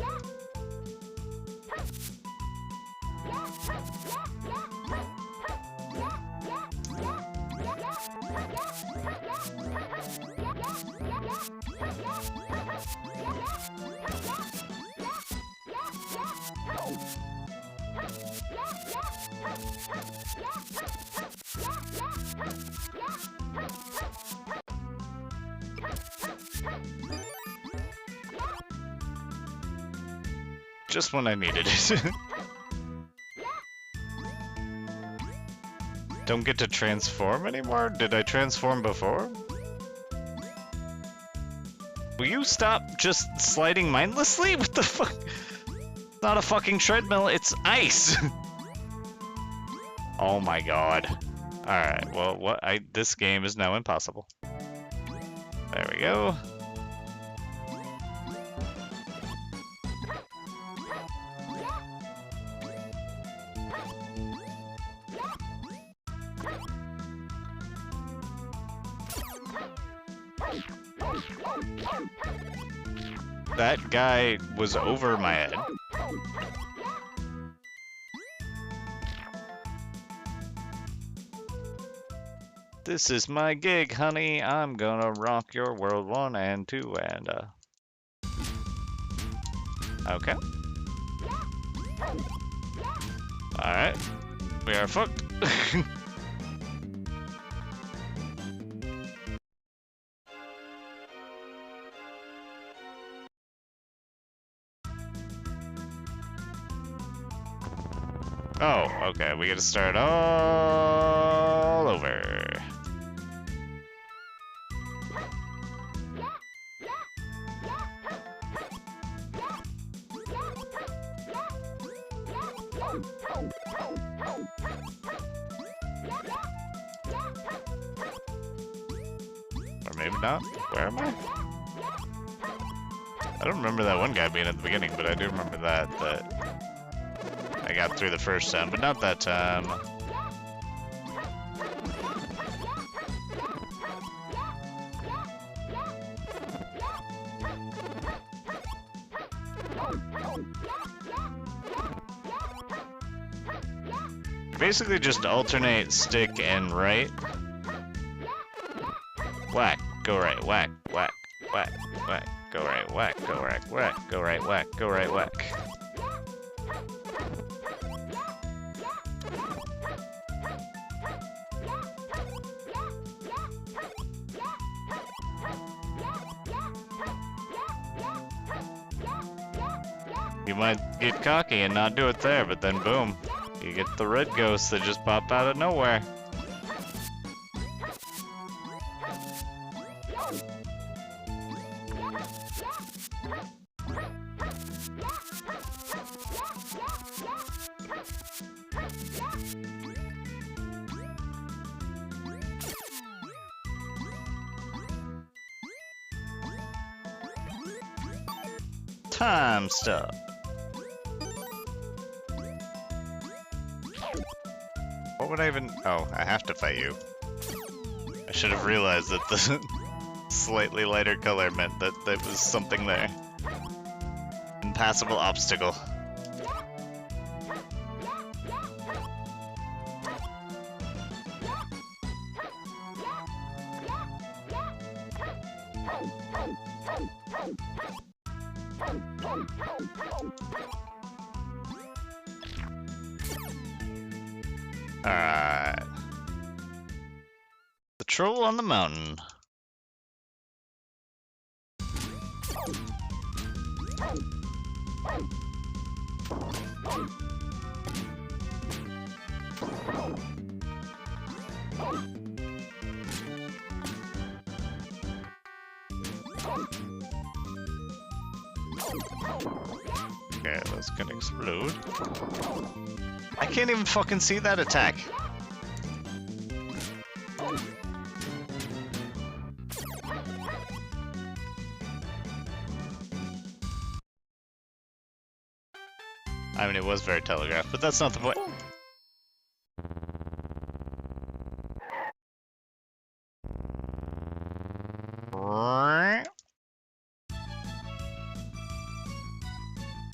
Just when I needed it. Don't get to transform anymore? Did I transform before? Will you stop just sliding mindlessly? What the fuck? It's not a fucking treadmill, it's ice! Oh my god. Alright, well, this game is now impossible. There we go. That guy was over my head. This is my gig, honey. I'm gonna rock your world 1 and 2 and okay. Alright. We are fucked. Oh, okay, we gotta start all over. Or maybe not. Where am I? I don't remember that one guy being at the beginning, but I do remember that I got through the first time, but not that time. Basically just alternate stick and right. Whack, go right, whack, whack, whack, whack, go right, whack, go right, whack, go right, whack, go right, whack. You might get cocky and not do it there, but then boom, you get the red ghosts that just pop out of nowhere. Time stop. What would I even... Oh, I have to fight you. I should have realized that the slightly lighter color meant that there was something there. Impassable obstacle. Alright. The troll on the mountain. Okay, that's gonna explode. I can't even fucking see that attack. I mean, it was very telegraphed, but that's not the point.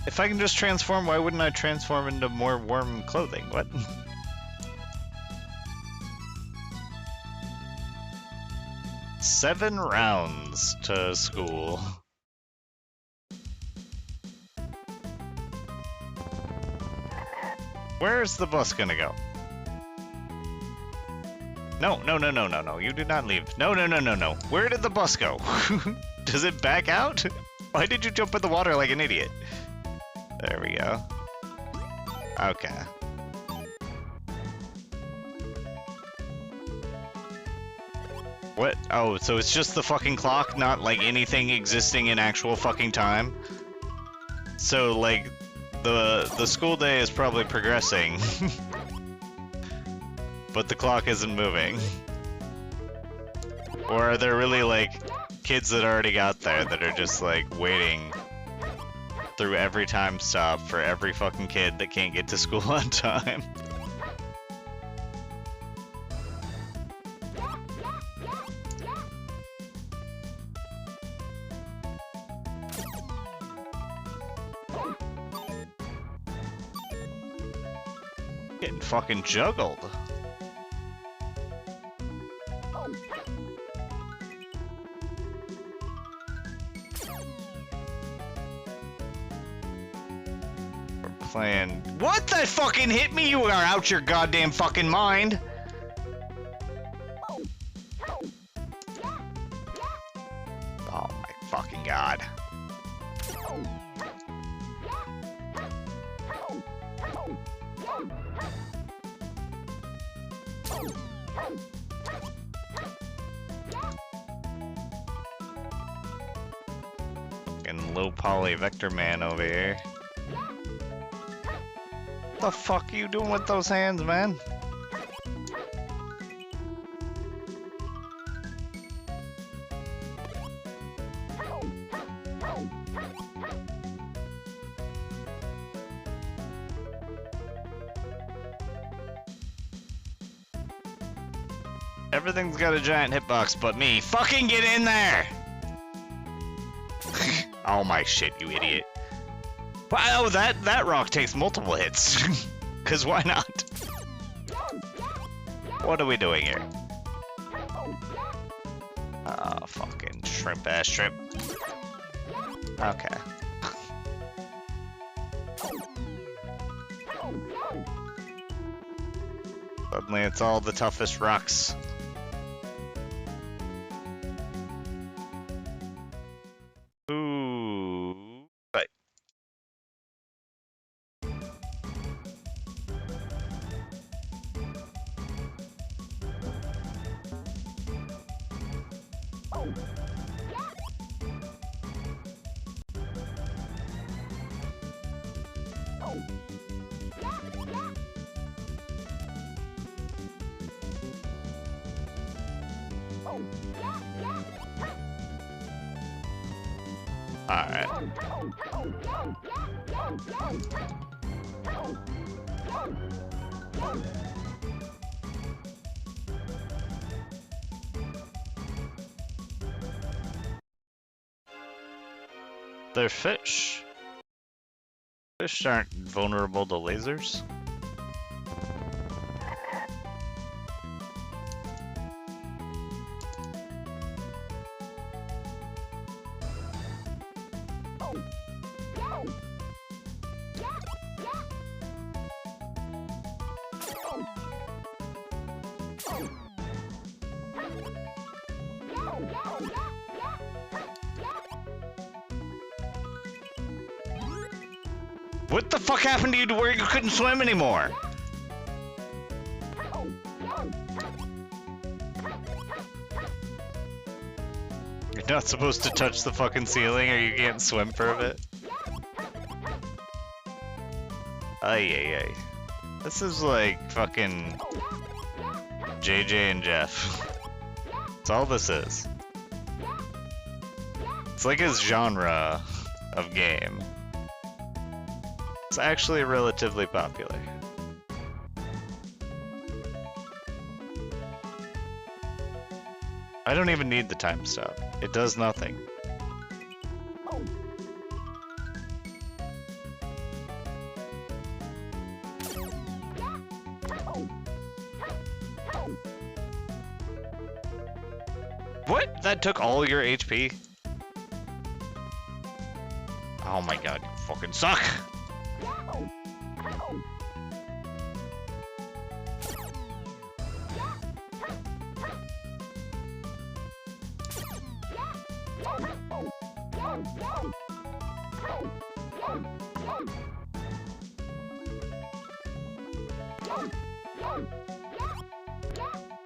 If I can just transform, why wouldn't I transform into more warm clothing? What? 7 rounds to school. Where's the bus gonna go? No, no, no, no, no, no. You did not leave. No, no, no, no, no. Where did the bus go? Does it back out? Why did you jump in the water like an idiot? There we go. Okay. What? Oh, so it's just the fucking clock, not like anything existing in actual fucking time? So, like, the school day is probably progressing. But the clock isn't moving. Or are there really, like, kids that already got there that are just, like, waiting through every time stop for every fucking kid that can't get to school on time? Getting fucking juggled. Playing. What the fucking hit me? You are out your goddamn fucking mind. Oh my fucking god. Fucking low poly vector man over here. What the fuck are you doing with those hands, man? Everything's got a giant hitbox but me. Fucking get in there! Oh my shit, you idiot. Wow, that rock takes multiple hits. Cause why not? What are we doing here? Oh, fucking shrimp ass shrimp. Okay. Suddenly it's all the toughest rocks. Ooh. Right. Alright. They're fish. Fish aren't vulnerable to lasers. What the fuck happened to you to where you couldn't swim anymore? You're not supposed to touch the fucking ceiling or you can't swim for a bit? Ay. This is like fucking JJ and Jeff. That's all this is. It's like his genre of game. It's actually relatively popular. I don't even need the time stop. It does nothing. What? That took all your HP? Oh my god, you fucking suck!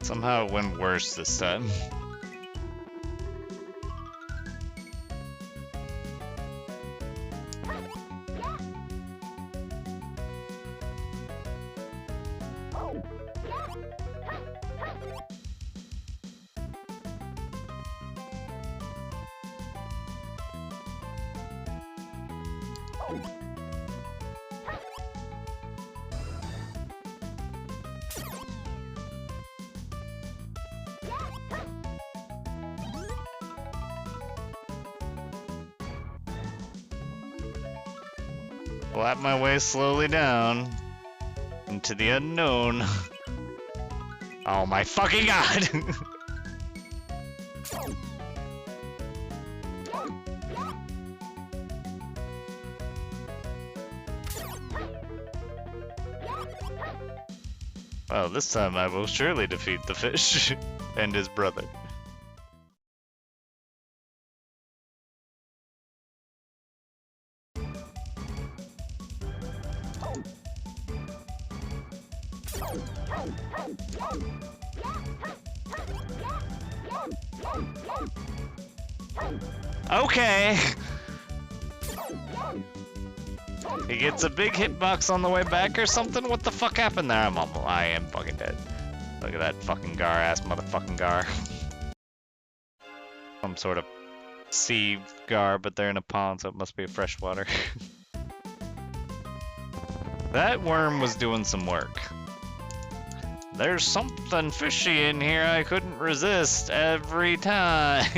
Somehow it went worse this time. Flap my way slowly down into the unknown. Oh my fucking god! Well, this time I will surely defeat the fish and his brother. Okay. He gets a big hitbox on the way back or something? What the fuck happened there? I am fucking dead. Look at that fucking gar-ass motherfucking gar. Some sort of sea gar, but they're in a pond, so it must be freshwater. That worm was doing some work. There's something fishy in here I couldn't resist every time.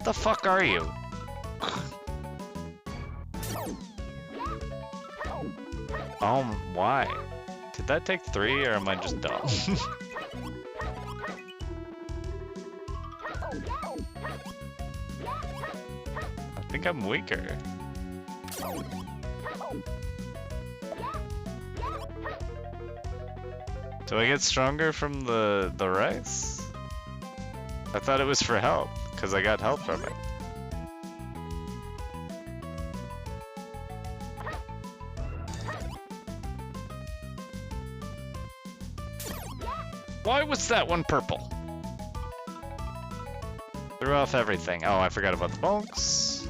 The fuck are you? Why? Did that take 3 or am I just dumb? I think I'm weaker. Do I get stronger from the rice? I thought it was for health, because I got health from it. Why was that one purple? Threw off everything. Oh, I forgot about the bunks.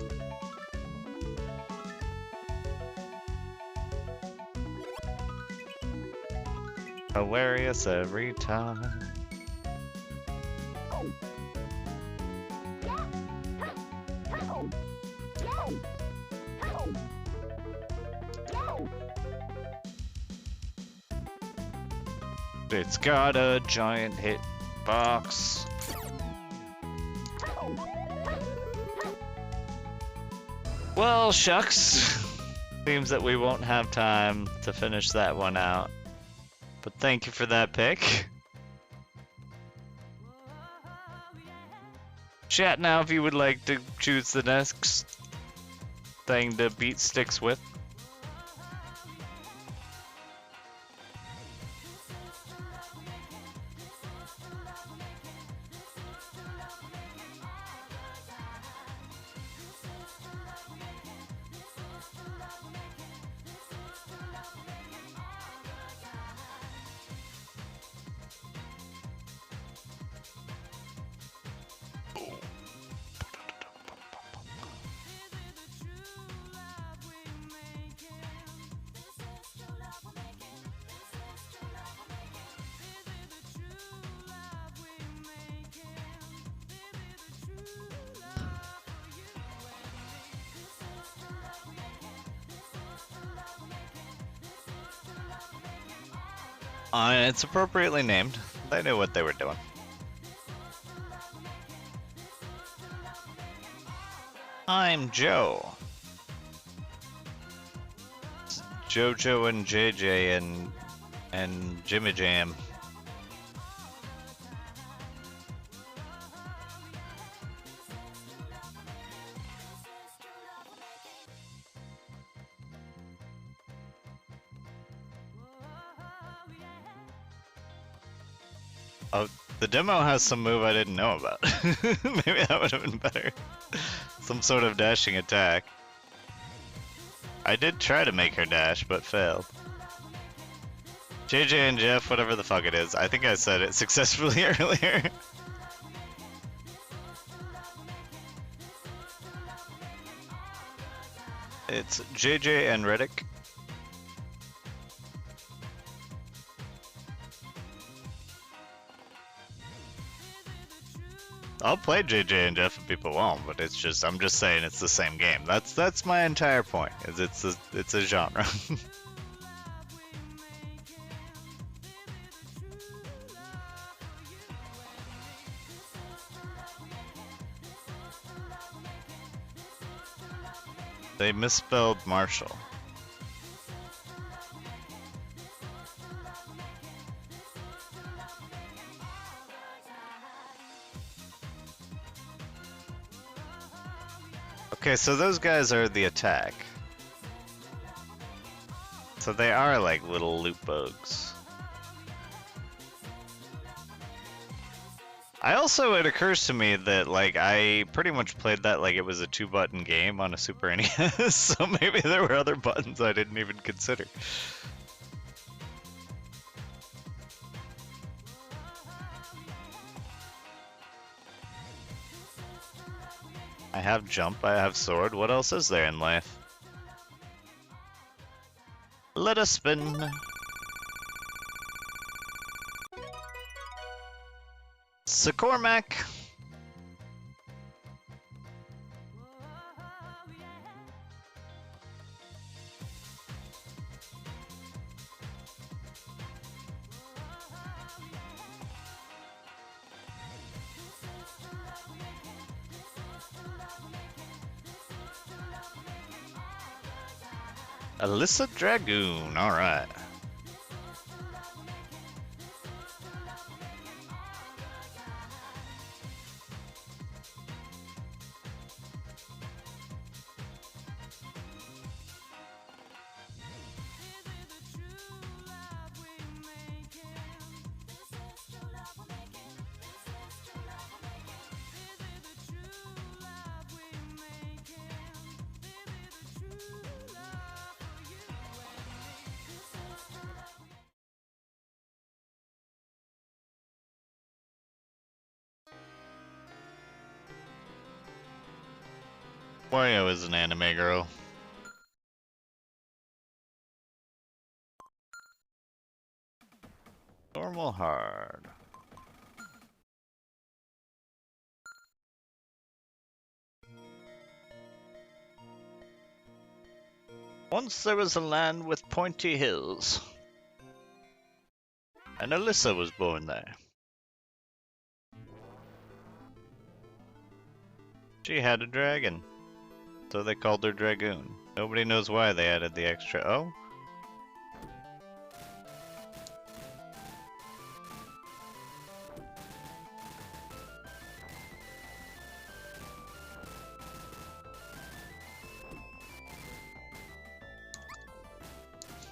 Hilarious every time. It's got a giant hitbox. Well, shucks. Seems that we won't have time to finish that one out. But thank you for that pick. Chat now if you would like to choose the next thing to beat sticks with. It's appropriately named. They knew what they were doing. I'm Joe. It's Jojo and JJ and Jimmy Jam. Oh, the demo has some move I didn't know about. Maybe that would have been better. Some sort of dashing attack. I did try to make her dash, but failed. JJ and Jeff, whatever the fuck it is. I think I said it successfully earlier. It's JJ and Riddick. I'll play JJ and Jeff if people won't, but it's just I'm just saying it's the same game. That's my entire point. Is it's a genre. They misspelled Marshall. Okay, so those guys are the attack. So they are like little loot bugs. It occurs to me that like I pretty much played that like it was a 2-button game on a Super NES, so maybe there were other buttons I didn't even consider. I have jump, I have sword, what else is there in life? Let us spin. Sikormak. Alyssa Dragoon, alright. Wario is an anime girl. Normal hard. Once there was a land with pointy hills. And Alyssa was born there. She had a dragon, so they called her Dragoon. Nobody knows why they added the extra O.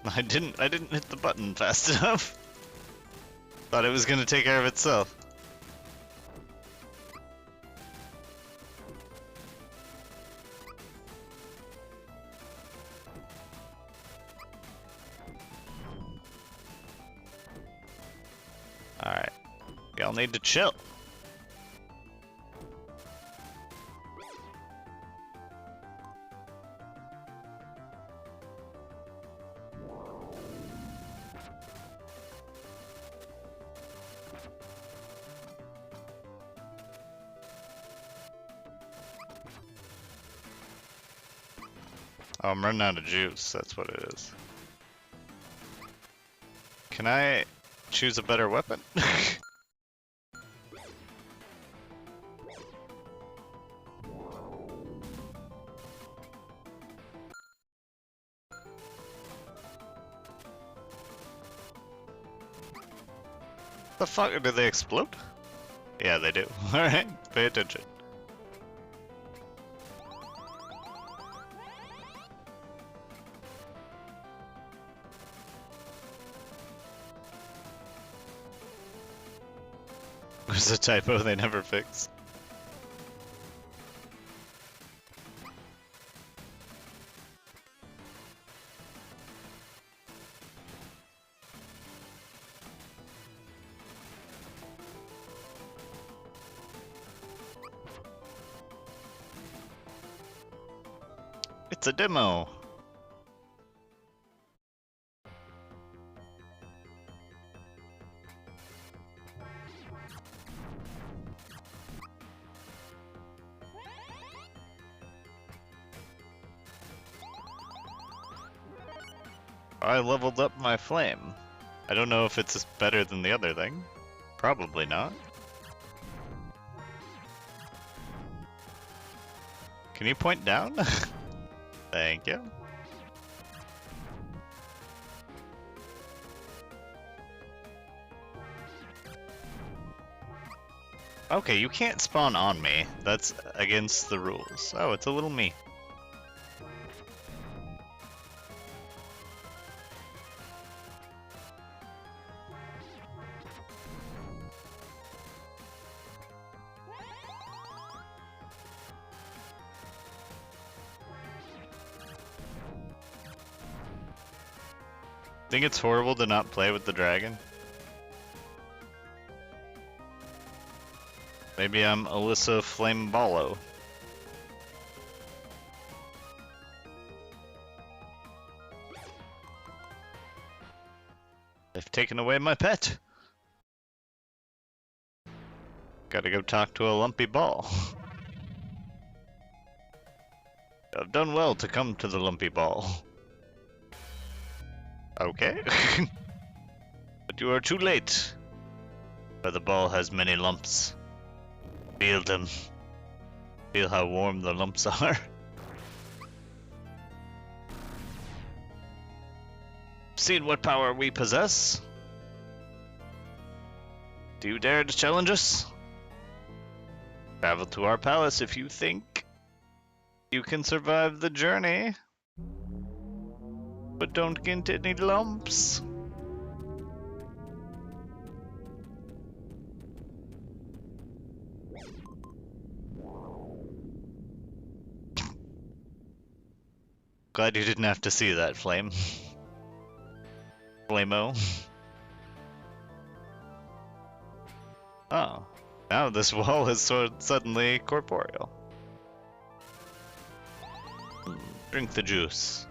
I didn't hit the button fast enough. Thought it was gonna take care of itself. Alright. Y'all need to chill. Oh, I'm running out of juice, that's what it is. Can I choose a better weapon? The fuck? Do they explode? Yeah, they do. Alright, pay attention. There's a typo they never fix. It's a demo. I leveled up my flame. I don't know if it's better than the other thing. Probably not. Can you point down? Thank you. Okay, you can't spawn on me. That's against the rules. Oh, it's a little me. Think it's horrible to not play with the dragon? Maybe I'm Alyssa Flameballo. They've taken away my pet. Gotta go talk to a lumpy ball. I've done well to come to the lumpy ball. Okay. But you are too late. For the ball has many lumps. Feel them. Feel how warm the lumps are. Seen what power we possess? Do you dare to challenge us? Travel to our palace if you think you can survive the journey. But don't get any lumps. Glad you didn't have to see that, Flame. Flame-o. Oh, now this wall is suddenly corporeal. Drink the juice.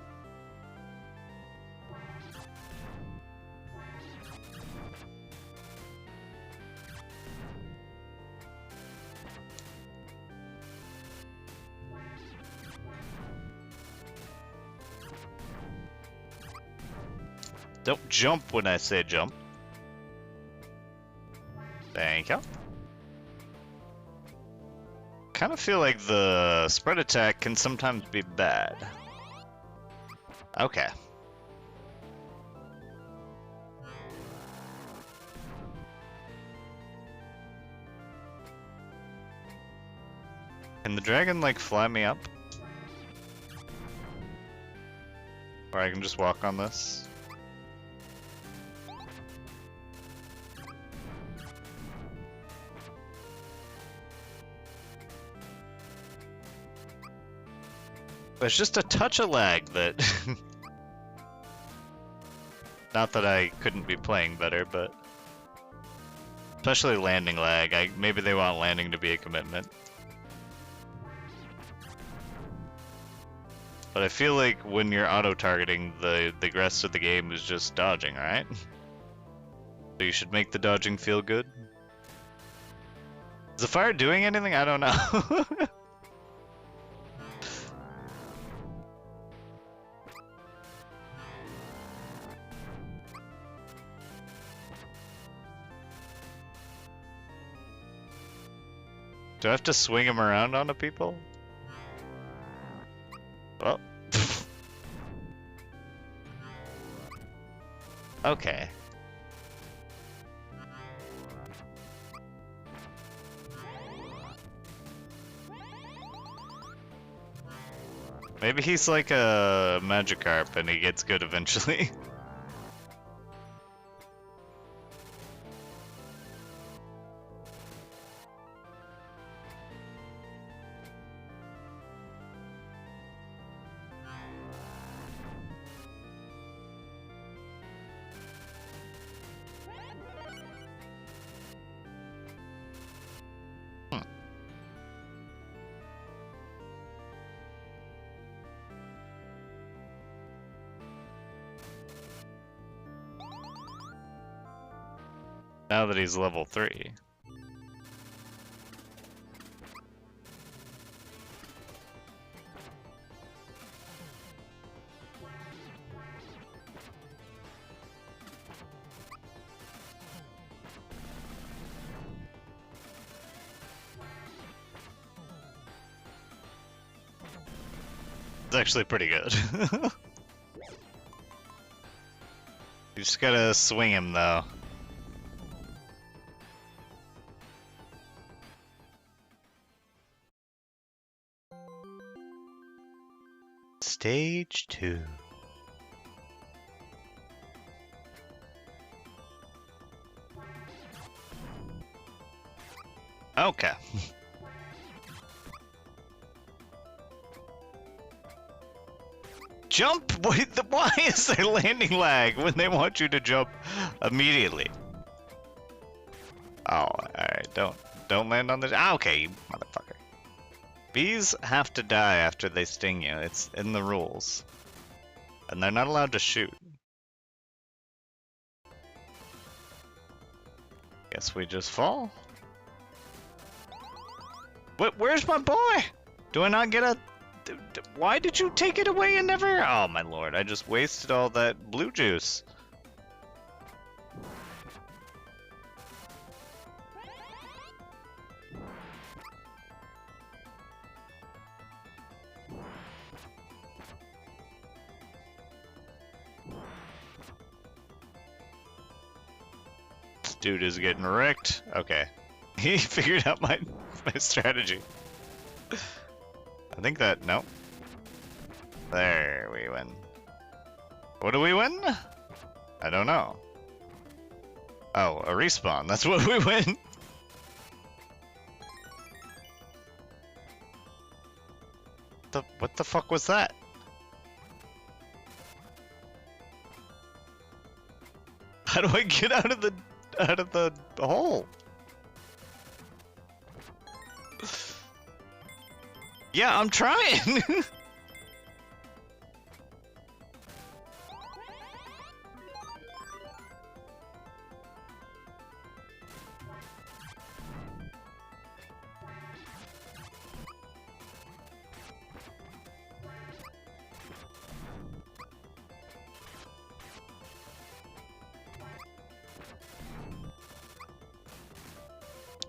Don't jump when I say jump. Thank you. Kind of feel like the spread attack can sometimes be bad. Okay. Can the dragon, like, fly me up? Or I can just walk on this? There's just a touch of lag that... Not that I couldn't be playing better, but... Especially landing lag. Maybe they want landing to be a commitment. But I feel like when you're auto-targeting, the rest of the game is just dodging, right? So you should make the dodging feel good. Is the fire doing anything? I don't know. Do I have to swing him around onto people? Oh. Okay. Maybe he's like a Magikarp and he gets good eventually. Now that he's level 3. It's actually pretty good. You just gotta swing him though. Stage 2. Okay. Jump! Why is there landing lag when they want you to jump immediately? Oh, alright, don't land on the... Ah, okay, you motherfucker. Bees have to die after they sting you. It's in the rules. And they're not allowed to shoot. Guess we just fall. Where's my boy? Do I not get a... Why did you take it away and never... Oh my lord, I just wasted all that blue juice. Dude is getting wrecked. Okay. He figured out my strategy. I think that... Nope. There we win. What do we win? I don't know. Oh, a respawn. That's what we win. What the fuck was that? How do I get out of the hole? Yeah, I'm trying.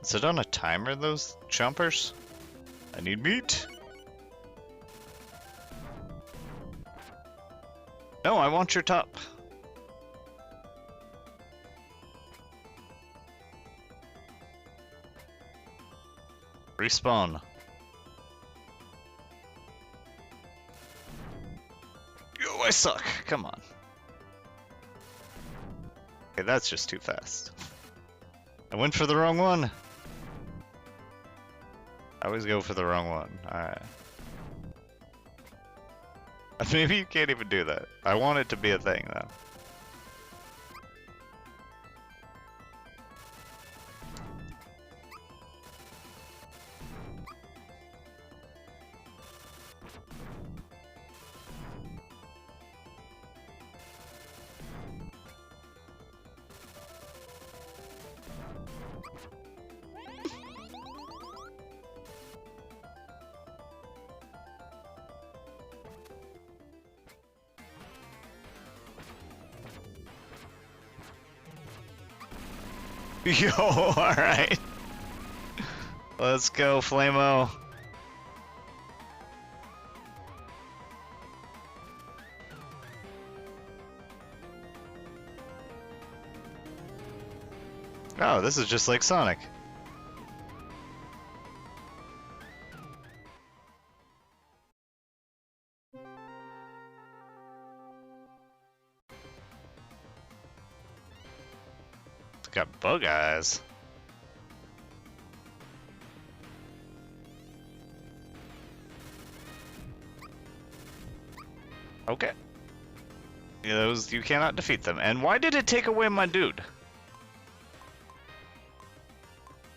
Is it on a timer, those chompers? I need meat. No, I want your top. Respawn. Yo, I suck. Come on. Okay, that's just too fast. I went for the wrong one. I always go for the wrong one. Alright. Maybe you can't even do that. I want it to be a thing, though. Yo, alright. Let's go, Flamo. Oh, this is just like Sonic. Got bug eyes. Okay. Yeah, those, you cannot defeat them. And why did it take away my dude?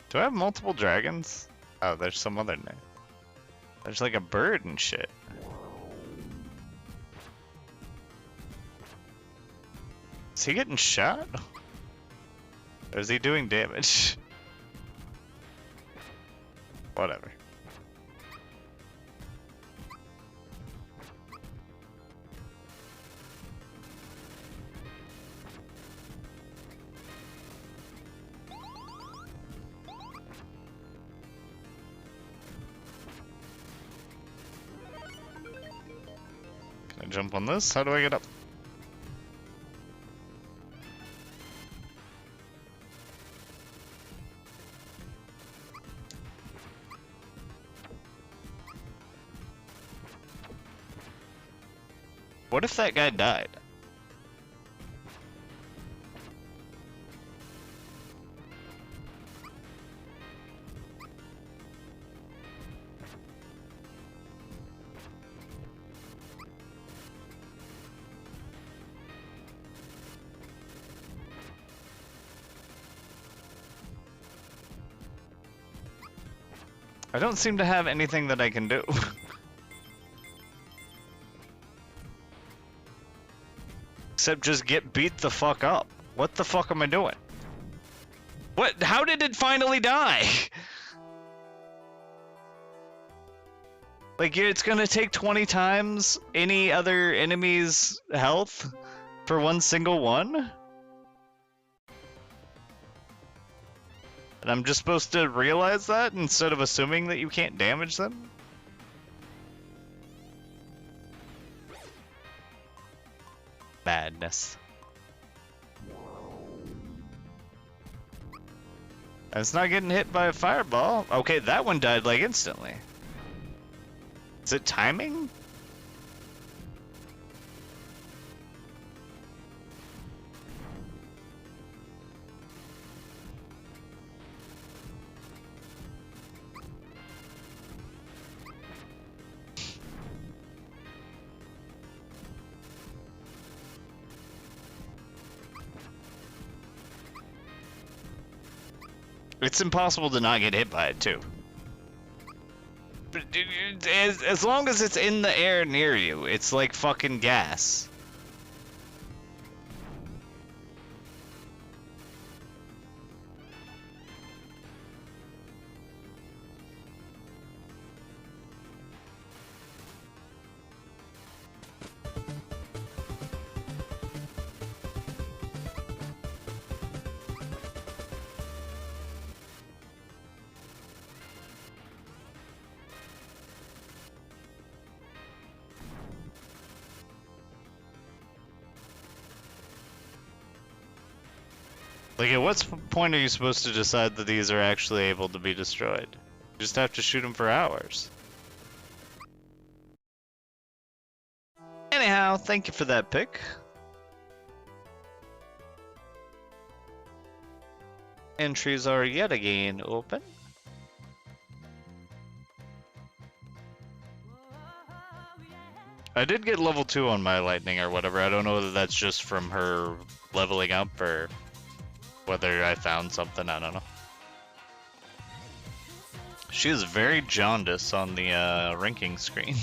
Do I have multiple dragons? Oh, there's some other name. There's like a bird and shit. Is he getting shot? Or is he doing damage? Whatever. Can I jump on this? How do I get up? What if that guy died? I don't seem to have anything that I can do. Except just get beat the fuck up. What the fuck am I doing? What? How did it finally die? Like, it's gonna take 20 times any other enemy's health for one single one? And I'm just supposed to realize that instead of assuming that you can't damage them? Madness. And it's not getting hit by a fireball. Okay, that one died like instantly. Is it timing? It's impossible to not get hit by it, too. But as long as it's in the air near you, it's like fucking gas. Like, at what point are you supposed to decide that these are actually able to be destroyed? You just have to shoot them for hours. Anyhow, thank you for that pick. Entries are yet again open. I did get level 2 on my lightning or whatever. I don't know whether that's just from her leveling up or whether I found something. I don't know. She is very jaundiced on the ranking screen.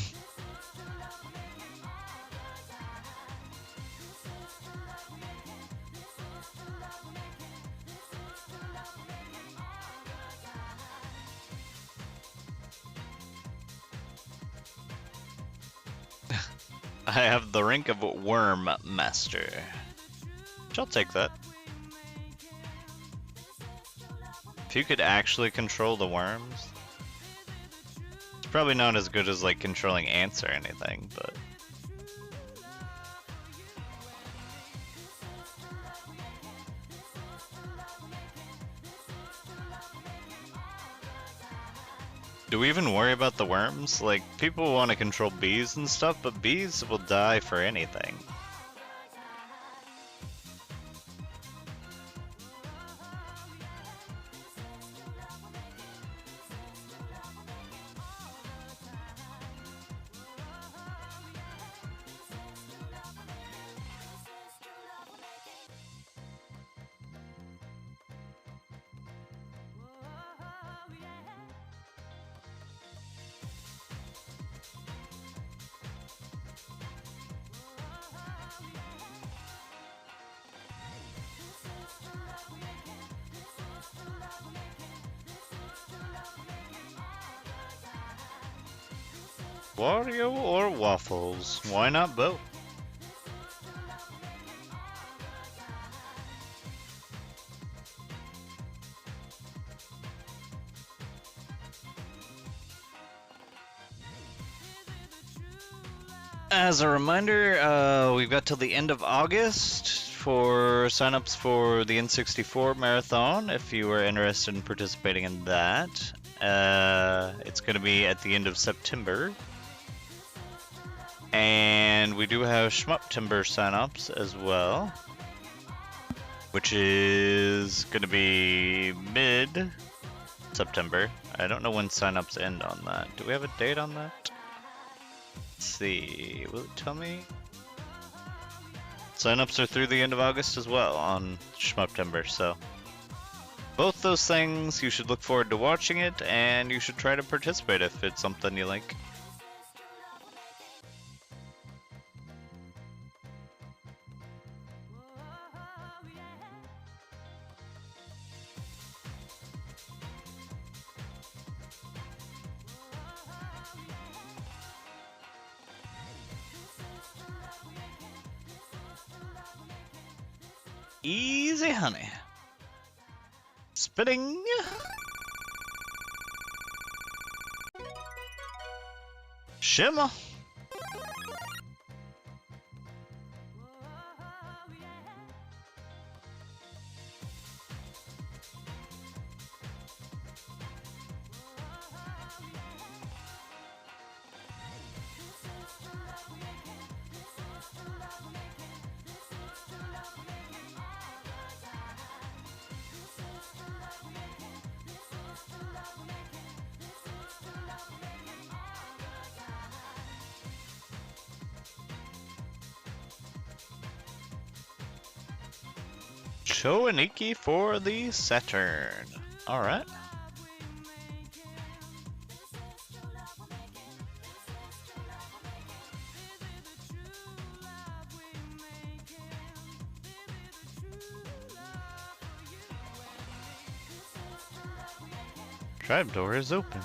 I have the rank of Worm Master. Which I'll take that. If you could actually control the worms, it's probably not as good as like controlling ants or anything, but do we even worry about the worms? Like, people want to control bees and stuff, but bees will die for anything. Wario or waffles? Why not both? As a reminder, we've got till the end of August for signups for the N64 Marathon, if you are interested in participating in that. It's going to be at the end of September. And we do have Shmuptimber signups as well, which is going to be mid-September. I don't know when signups end on that. Do we have a date on that? Let's see, will it tell me? Signups are through the end of August as well on Shmuptimber, so both those things, you should look forward to watching it, and you should try to participate if it's something you like. Easy, honey. Spinning. Shimmer. Choaniki for the Saturn. Alright. Trapdoor is open.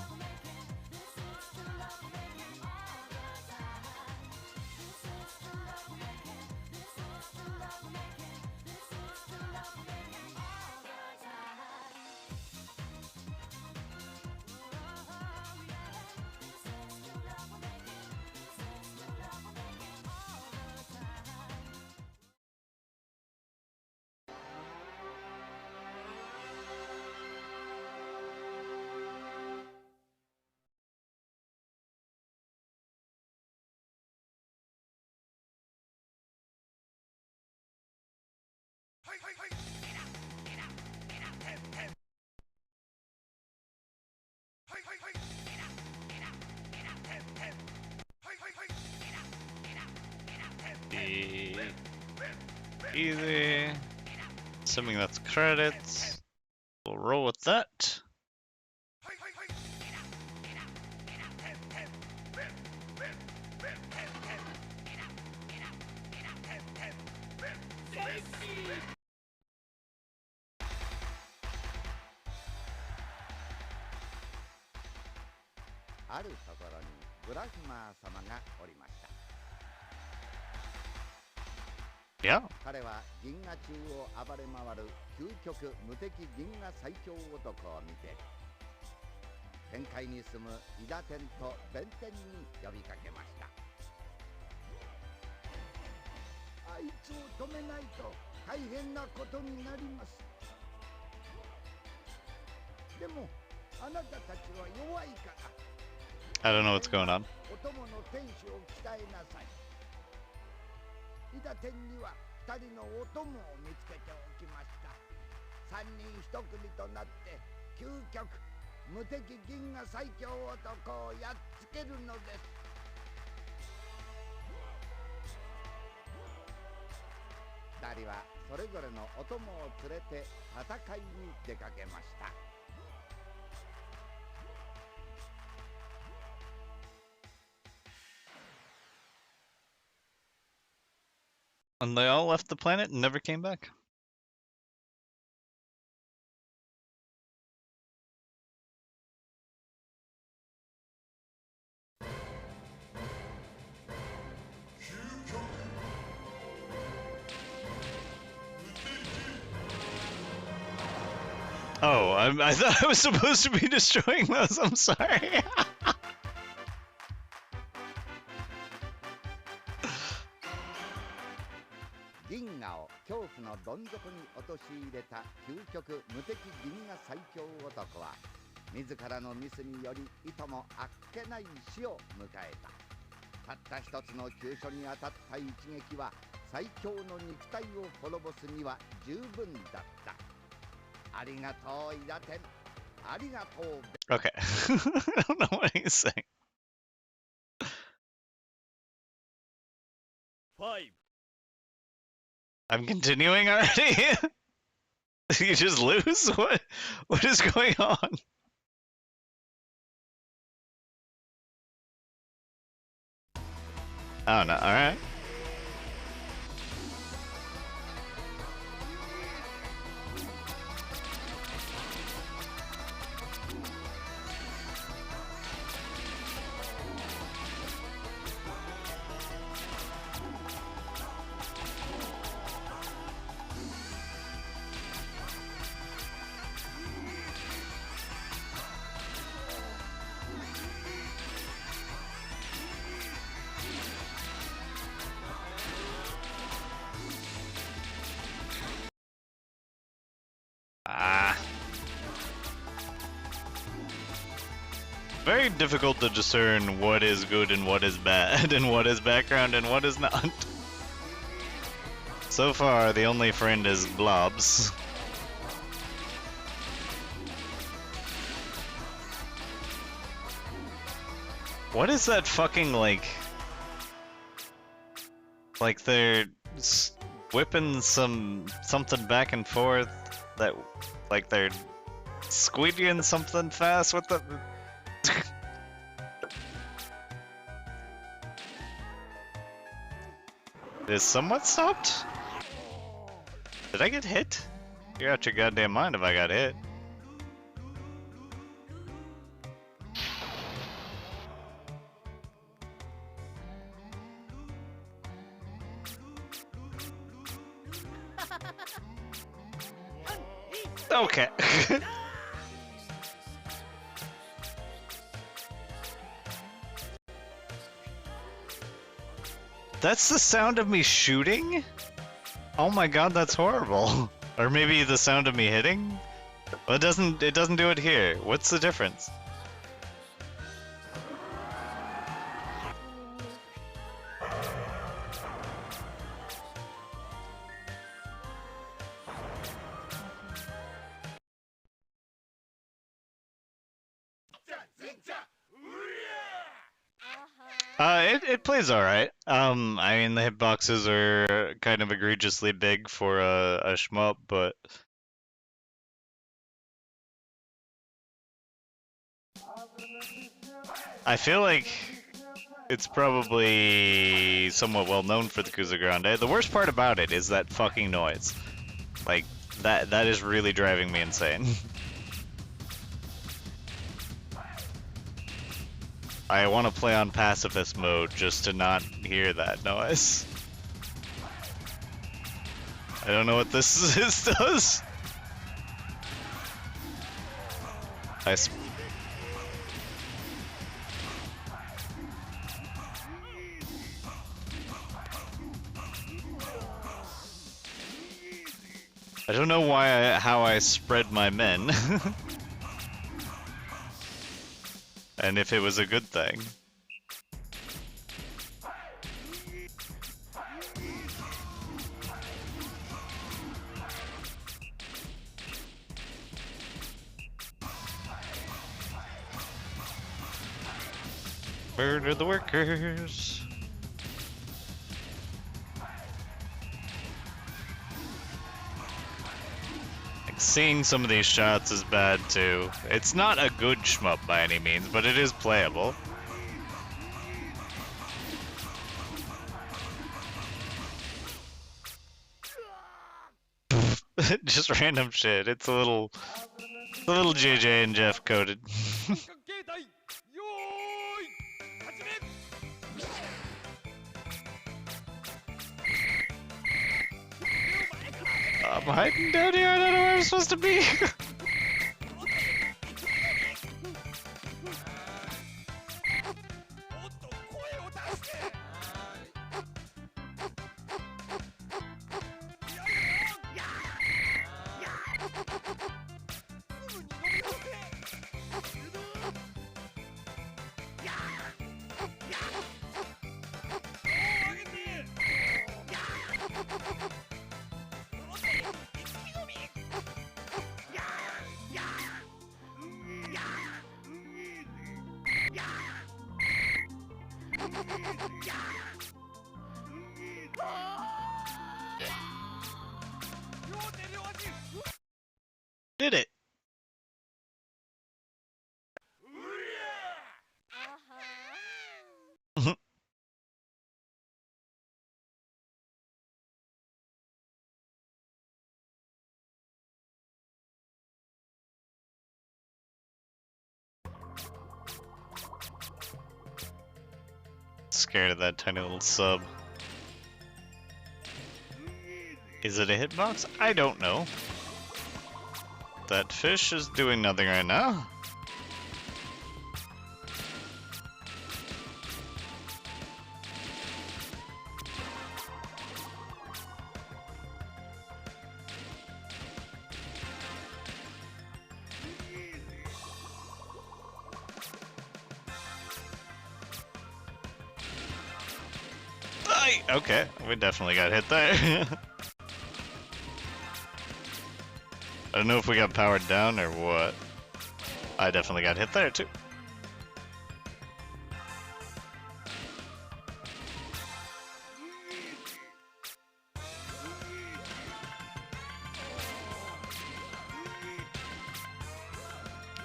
Easy. Easy. Assuming that's credits. We'll roll with that. Yeah. 彼は銀河中を暴れ回る究極無敵銀河最強男を見て天界に住む伊田天と弁天に呼びかけました。あいつを止めないと大変なことになります。でもあなたたちは弱いから。 I don't know what's going on. お供の天使を鍛えなさい。伊田天には2人のお供を見つけておきました。3人1組となって究極無敵銀河最強男をやっつけるのです。2人はそれぞれのお供を連れて戦いに出かけました。 And they all left the planet and never came back. Oh, I thought I was supposed to be destroying those. I'm sorry. 銀河を恐怖のどん底に陥れた究極無敵銀河最強男は自らのミスによりいともあっけない死を迎えた。たった一つの急所に当たった一撃は最強の肉体を滅ぼすには十分だった。ありがとう伊田天。ありがとう。 Okay. I don't know what he's saying. 5 I'm continuing already? You just lose? What is going on? Oh no, alright. Very difficult to discern what is good and what is bad, and what is background and what is not. So far, the only friend is blobs. What is that fucking like they're whipping something back and forth that like they're squeegeeing something fast? What the? Is somewhat stopped? Did I get hit? You're out your goddamn mind if I got hit. Okay. That's the sound of me shooting? Oh my god, that's horrible. Or maybe the sound of me hitting? Well, it doesn't do it here. What's the difference? it plays alright. I mean, the hitboxes are kind of egregiously big for a shmup, but I feel like it's probably somewhat well known for the Kuza Grande. The worst part about it is that fucking noise. Like, that is really driving me insane. I want to play on pacifist mode just to not hear that noise. I don't know what this does. I don't know how I spread my men. And if it was a good thing. Murder the workers. Like, seeing some of these shots is bad too. It's not a good shmup by any means, but it is playable. Just random shit. It's a little JJ and Jeff coded. I'm hiding down here, I don't know where I'm supposed to be. Did it? Scared of that tiny little sub. Is it a hitbox? I don't know. That fish is doing nothing right now. Okay, we definitely got hit there. I don't know if we got powered down or what. I definitely got hit there too.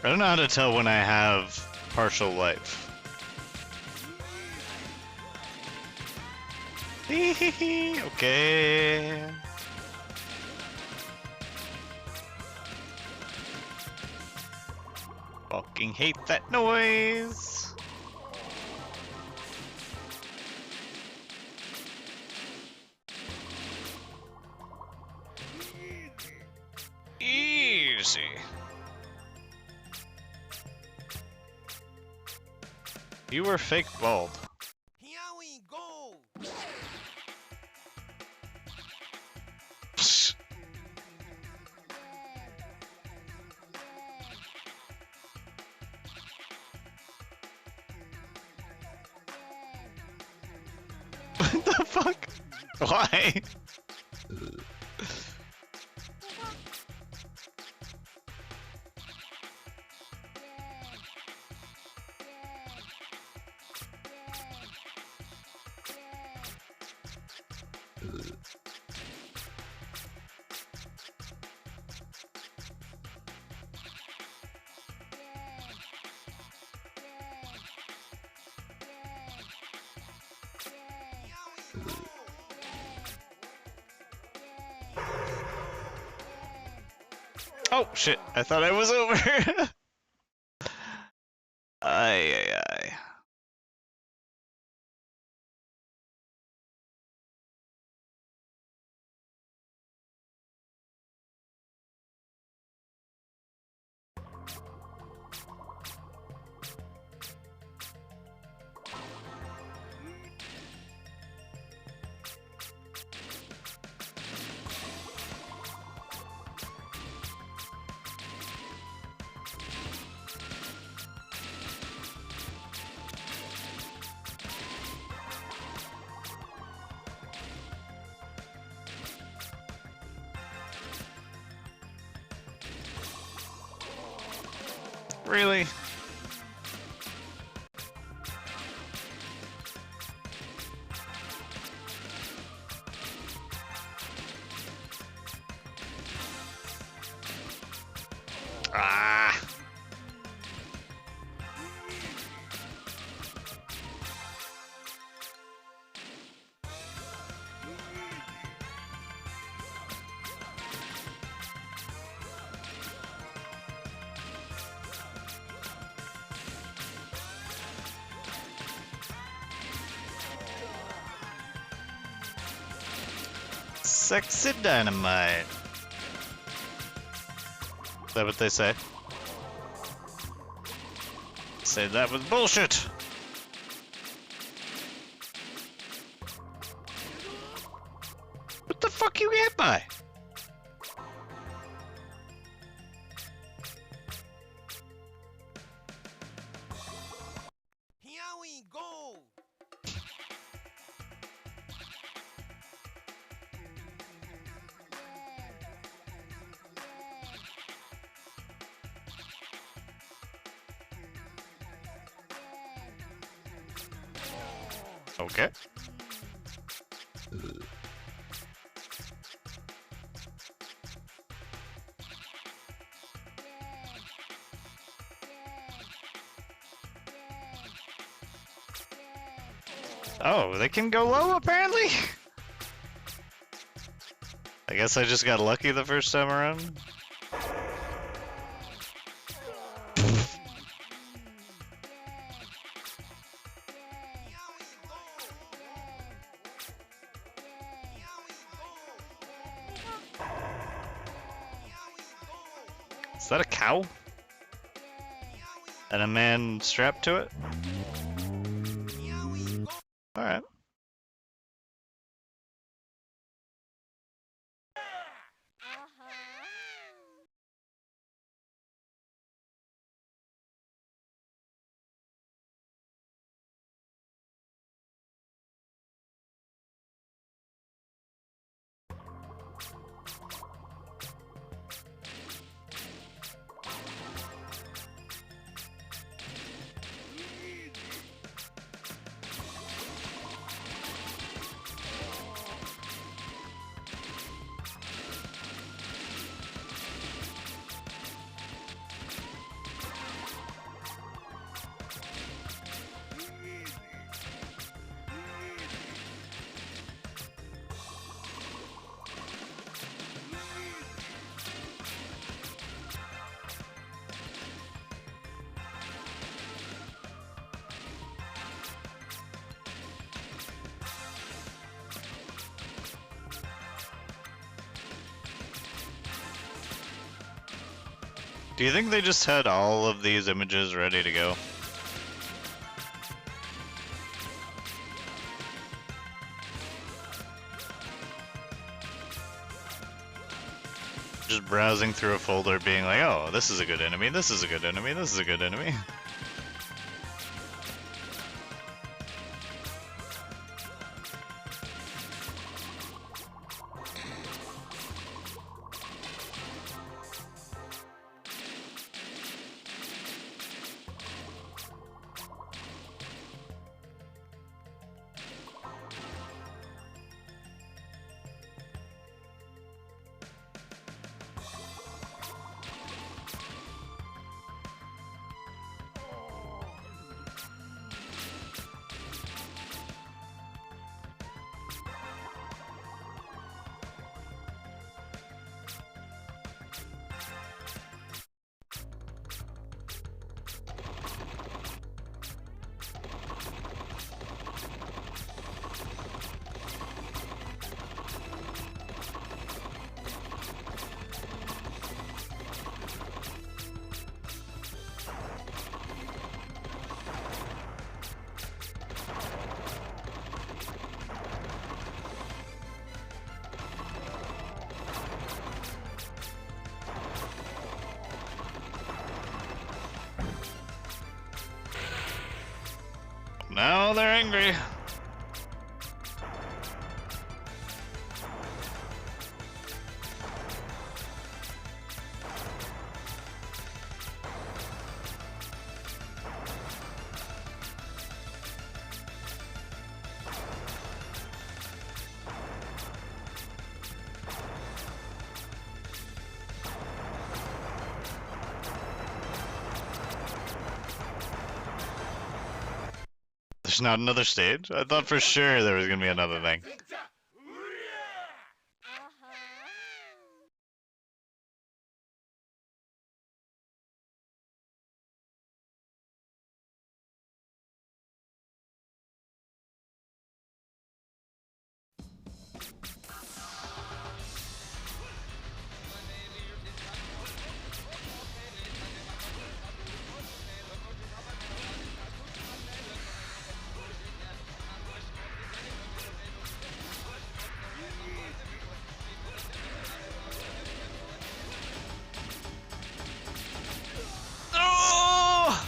I don't know how to tell when I have partial life. Okay. Fucking hate that noise. Easy. You were fake bald. Here we go. What the fuck? Why? Oh shit! I thought I was over. Ay ay ay. Really? Ah. Sexy dynamite. Is that what they say? Say that was bullshit. What the fuck you get by? Here we go. Okay. Oh, they can go low apparently? I guess I just got lucky the first time around. Is that a cow? And a man strapped to it? Alright. Do you think they just had all of these images ready to go? Just browsing through a folder being like, oh, this is a good enemy, this is a good enemy, this is a good enemy. Now they're angry. There's not another stage? I thought for sure there was gonna be another thing. Oh!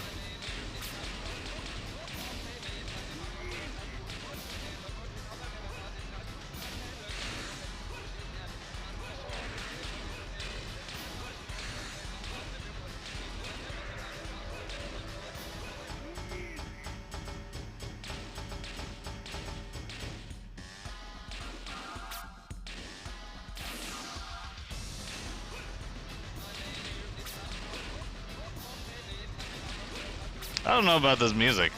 I don't know about this music.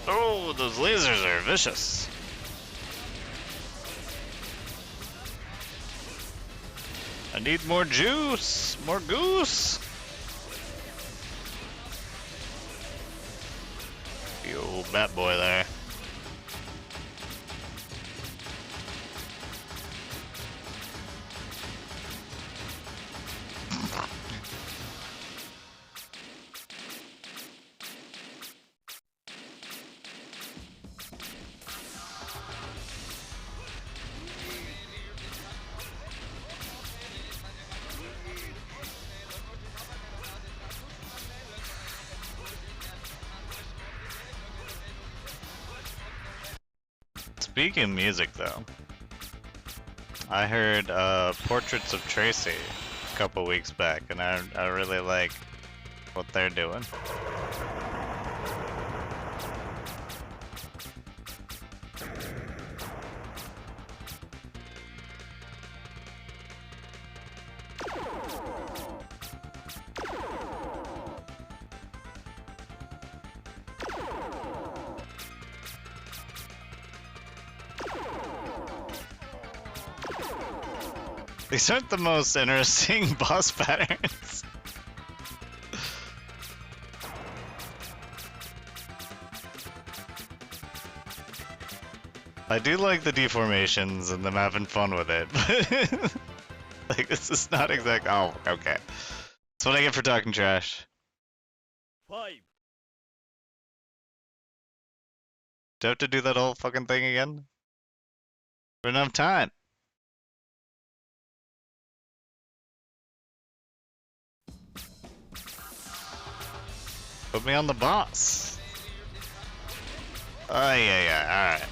Oh, those lasers are vicious. I need more juice, more goose. You old bat boy there. Speaking of music, though, I heard Portraits of Tracy a couple weeks back, and I really like what they're doing. These aren't the most interesting boss patterns. I do like the deformations and them having fun with it, but like this is not exact. Oh, okay. That's what I get for talking trash. 5 Do I have to do that whole fucking thing again? We don't have time. Put me on the boss. Oh, yeah, alright.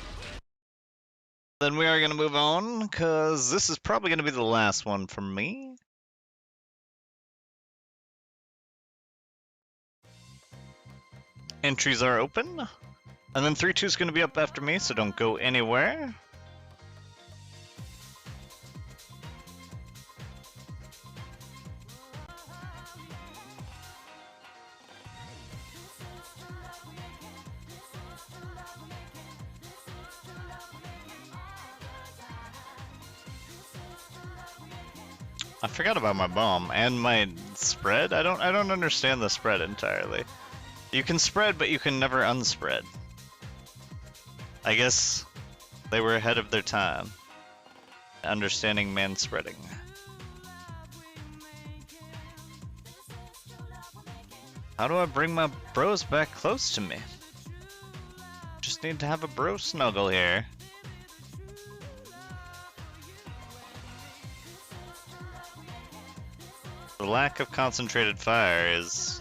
Then we are gonna move on, because this is probably gonna be the last one for me. Entries are open. And then 3-2 is gonna be up after me, so don't go anywhere. I forgot about my bomb and my spread. I don't understand the spread entirely. You can spread, but you can never unspread. I guess they were ahead of their time, understanding man spreading. How do I bring my bros back close to me? Just need to have a bro snuggle here. The lack of concentrated fire is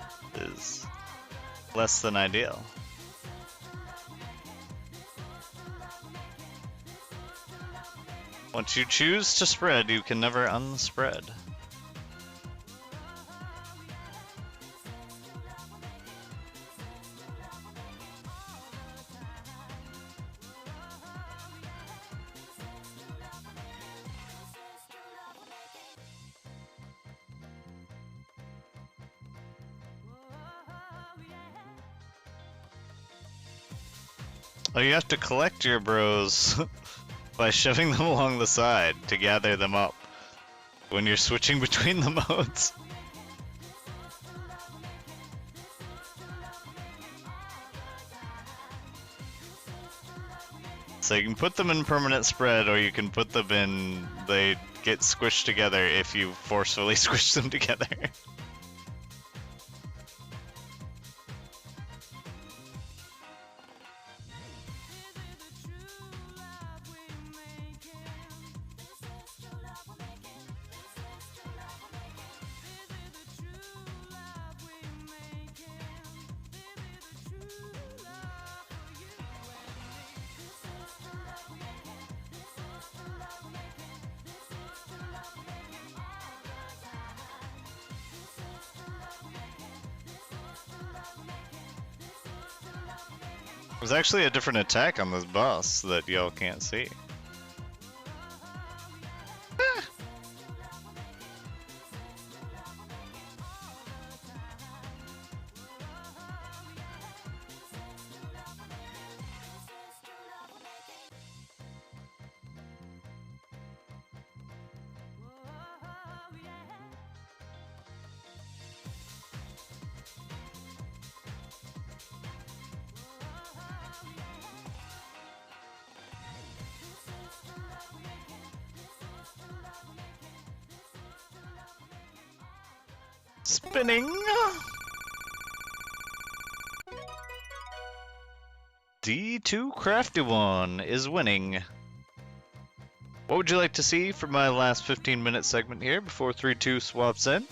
less than ideal. Once you choose to spread, you can never unspread. Oh, you have to collect your bros by shoving them along the side to gather them up when you're switching between the modes. So you can put them in permanent spread, or you can put them in, they get squished together if you forcefully squish them together. There's actually a different attack on this boss that y'all can't see. Spinning! D2 Crafty One is winning. What would you like to see for my last 15-minute segment here before 3-2 swaps in?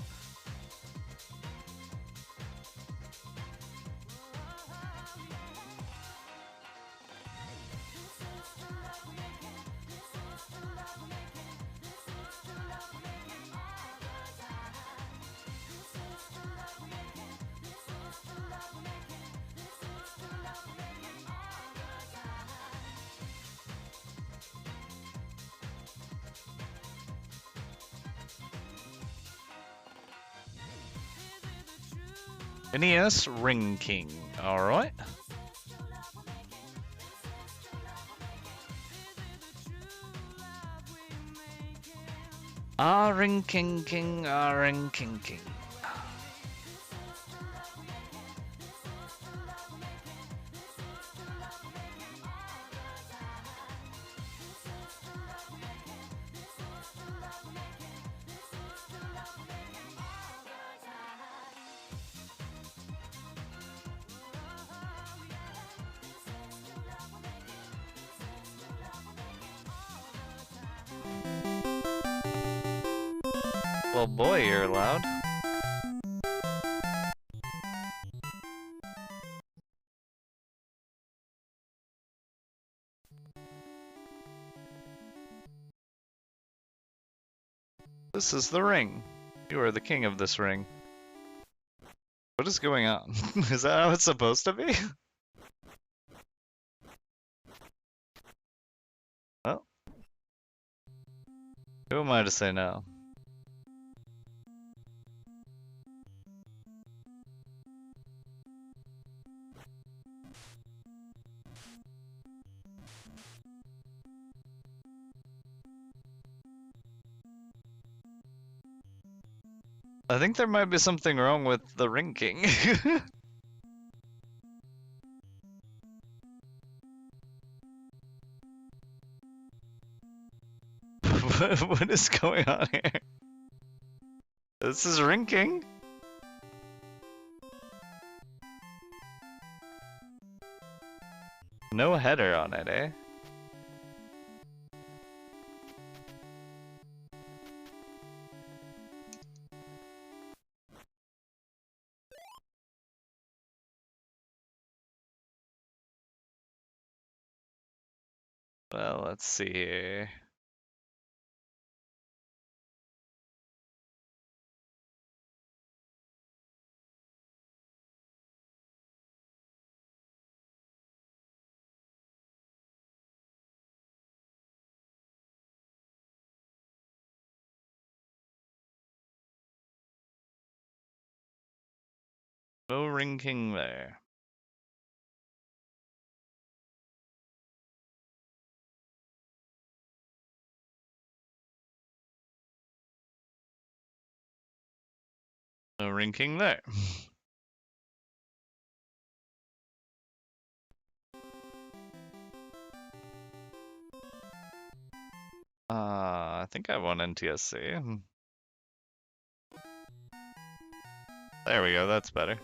NES Ring King, alright. Ring King King, Ring King King. Well, boy, you're loud. This is the ring. You are the king of this ring. What is going on? Is that how it's supposed to be? Well, who am I to say no? I think there might be something wrong with the Ring King. What is going on here? This is Ring King? No header on it, eh? Well, let's see here. No rinking there. No rinking there. I think I won NTSC. There we go, that's better.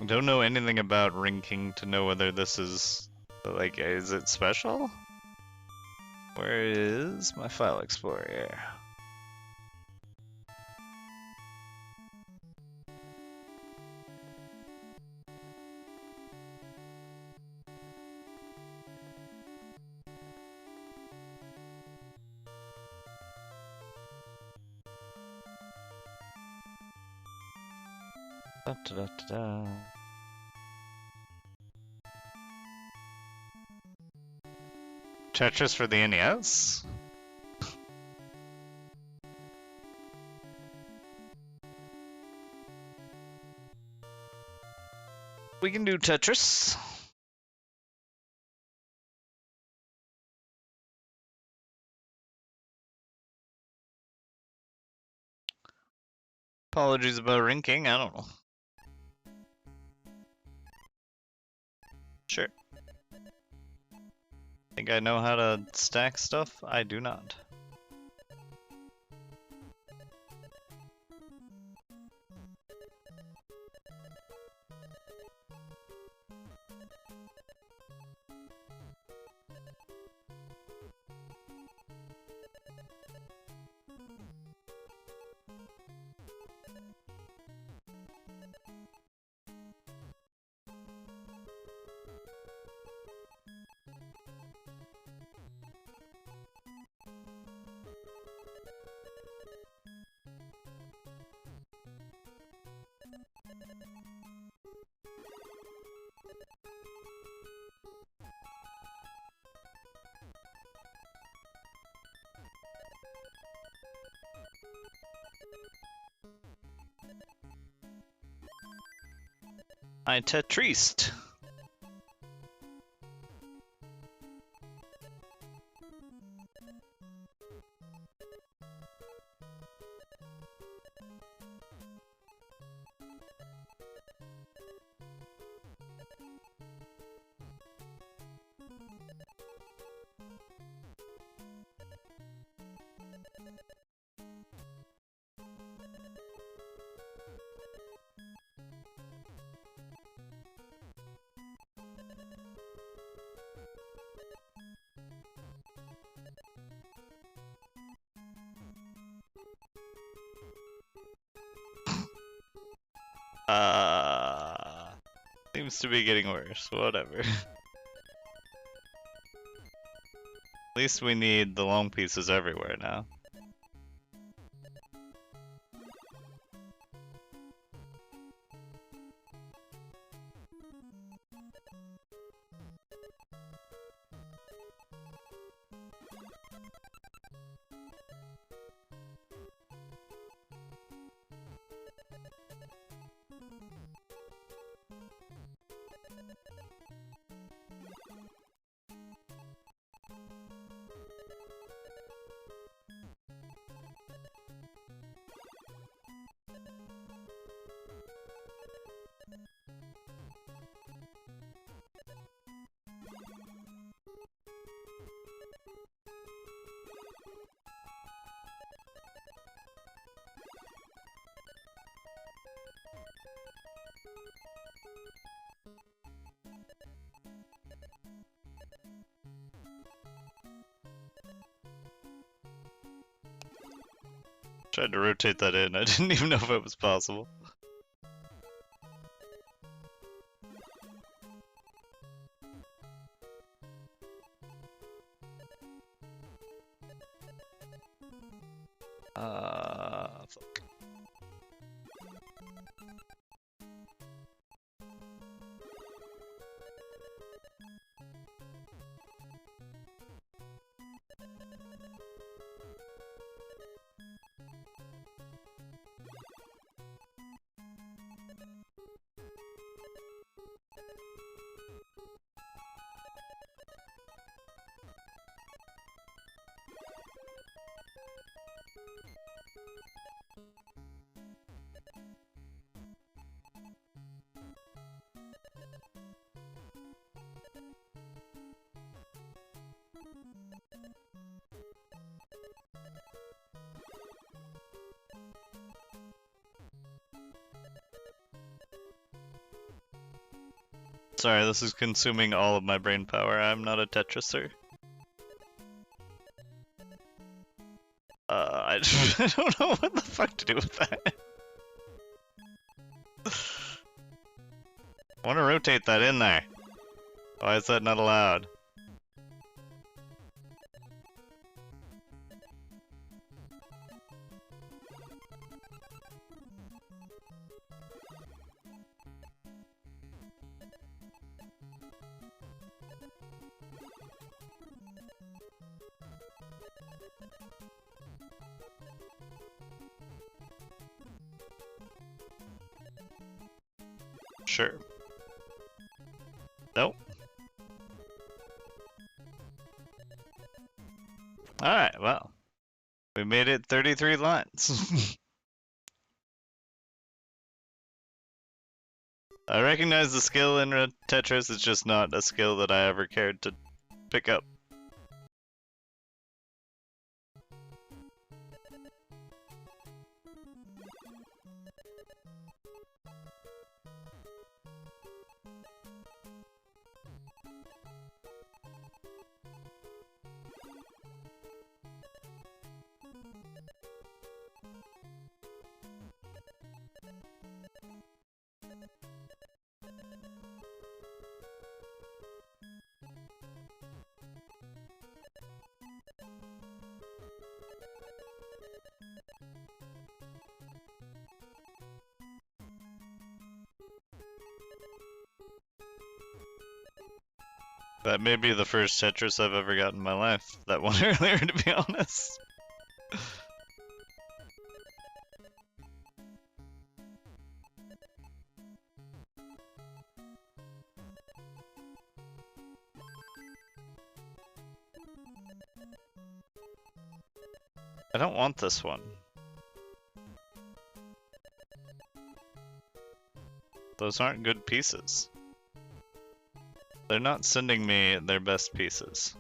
I don't know anything about rinking to know whether this is, like, is it special? Where is my file explorer here? Da, da, da, da, da. Tetris for the NES? We can do Tetris. Apologies about rinking, I don't know. Sure. Think I know how to stack stuff? I do not. I Tetrised. Seems to be getting worse. Whatever. At least we need the long pieces everywhere now. Tried to rotate that in. I didn't even know if it was possible. Fuck. Sorry, this is consuming all of my brain power. I'm not a Tetriser. I don't know what the fuck to do with that. I want to rotate that in there. Why is that not allowed? Sure. Nope. Alright, well. We made it 33 lines. I recognize the skill in Tetris, it's just not a skill that I ever cared to pick up. That may be the first Tetris I've ever got in my life. That one earlier, to be honest. I don't want this one. Those aren't good pieces. They're not sending me their best pieces.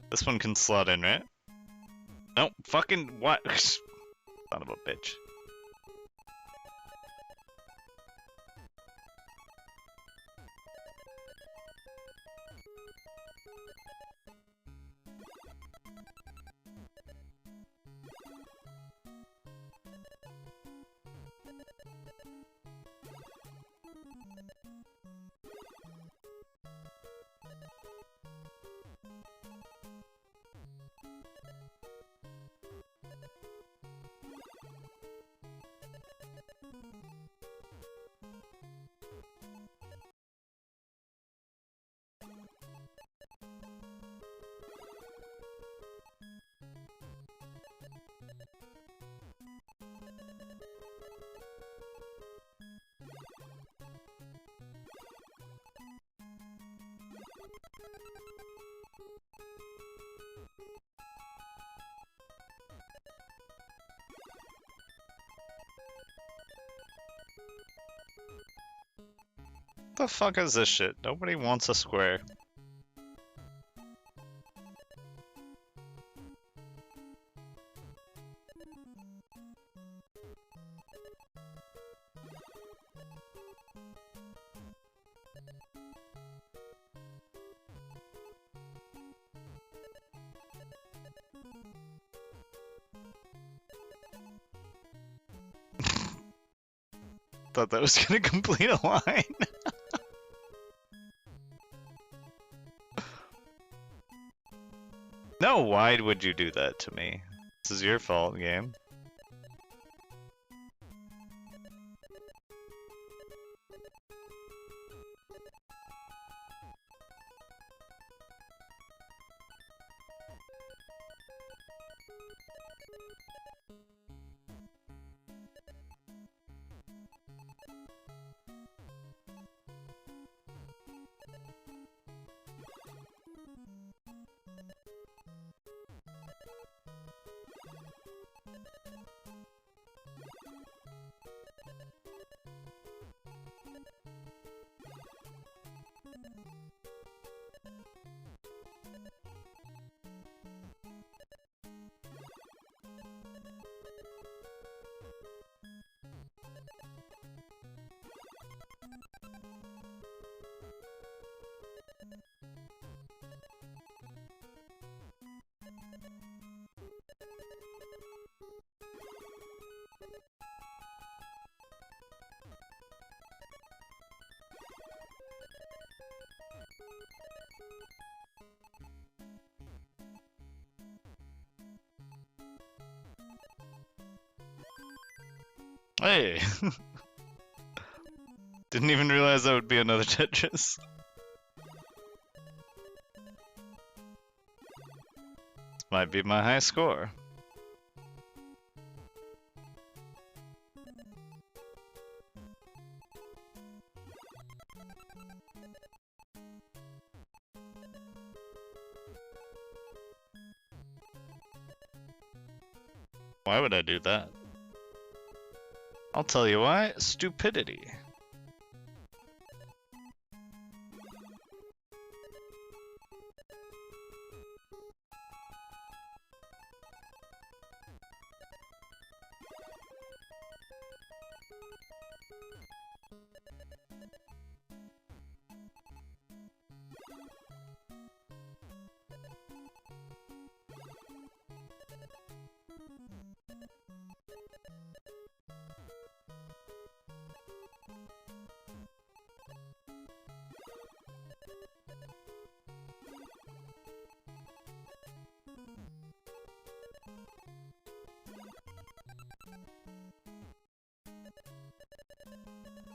This one can slot in, right? Nope, fucking what? Son of a bitch. The fuck is this shit? Nobody wants a square. Thought that was gonna complete a line. No, why would you do that to me? This is your fault, game. Hey! Didn't even realize that would be another Tetris. Might be my high score. Why would I do that? I'll tell you why. Stupidity.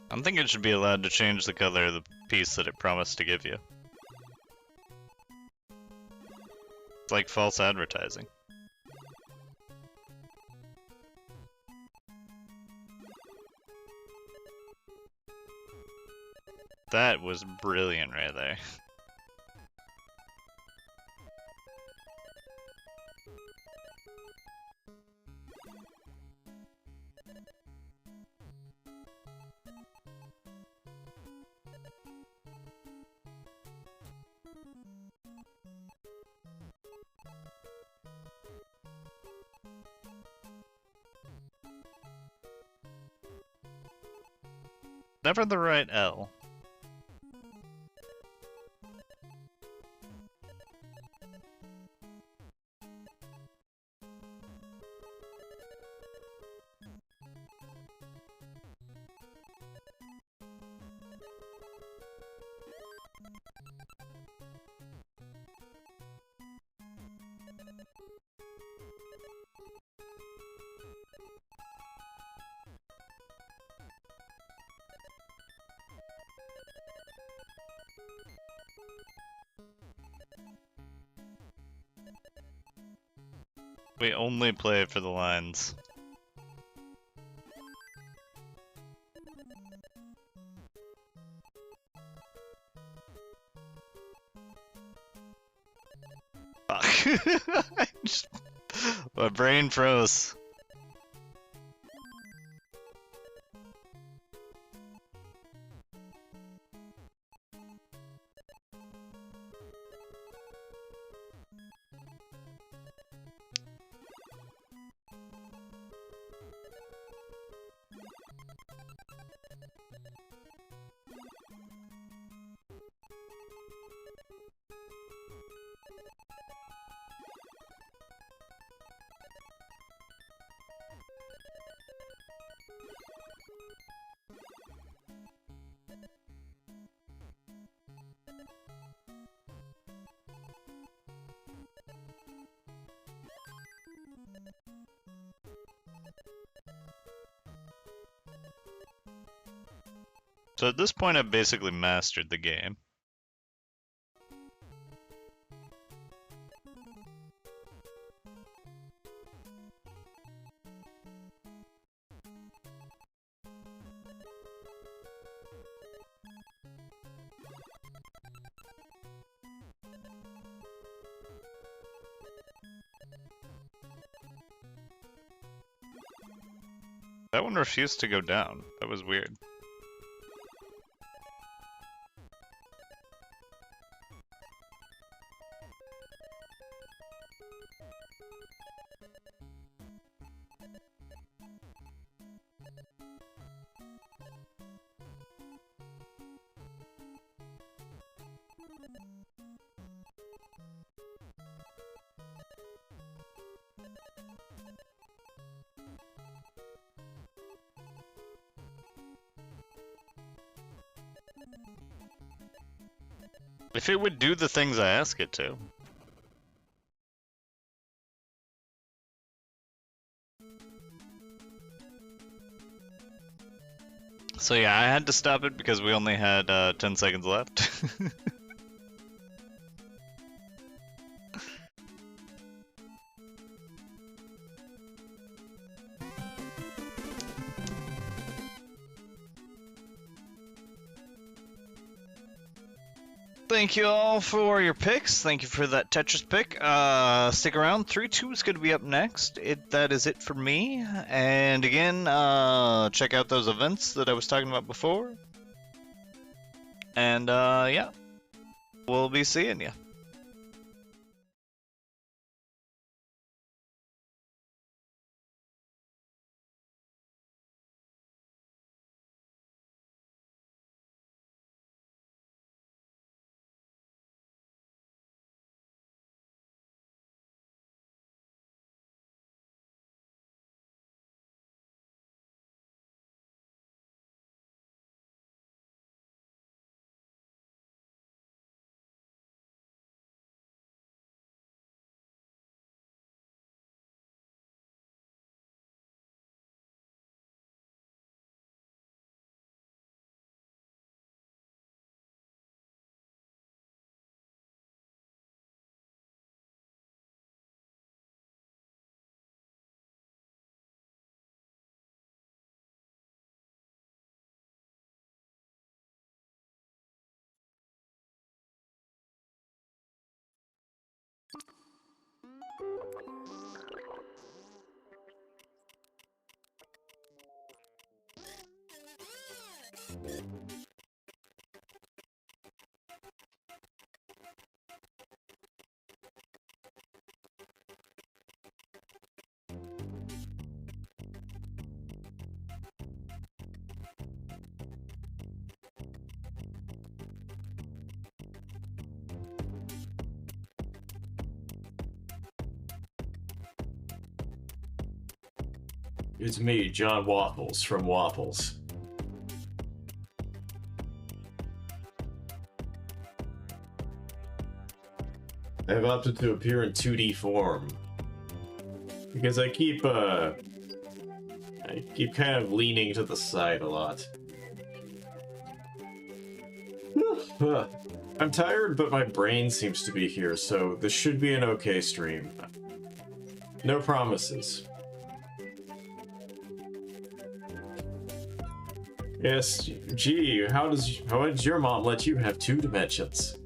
I don't think it should be allowed to change the color of the piece that it promised to give you. It's like false advertising. That was brilliant right there. Never the right L. We only play for the lines. My brain froze. So at this point, I've basically mastered the game. That one refused to go down. That was weird. If it would do the things I ask it to. So yeah, I had to stop it because we only had 10 seconds left. Thank you all for your picks. Thank you for that Tetris pick. Stick around. 3-2 is going to be up next. That is it for me. And again, check out those events that I was talking about before. And yeah, we'll be seeing you. It's me, John Waffles from Waffles. I have opted to appear in 2D form because I keep kind of leaning to the side a lot. I'm tired, but my brain seems to be here, so this should be an okay stream. No promises. Yes, gee, how did your mom let you have 2 dimensions?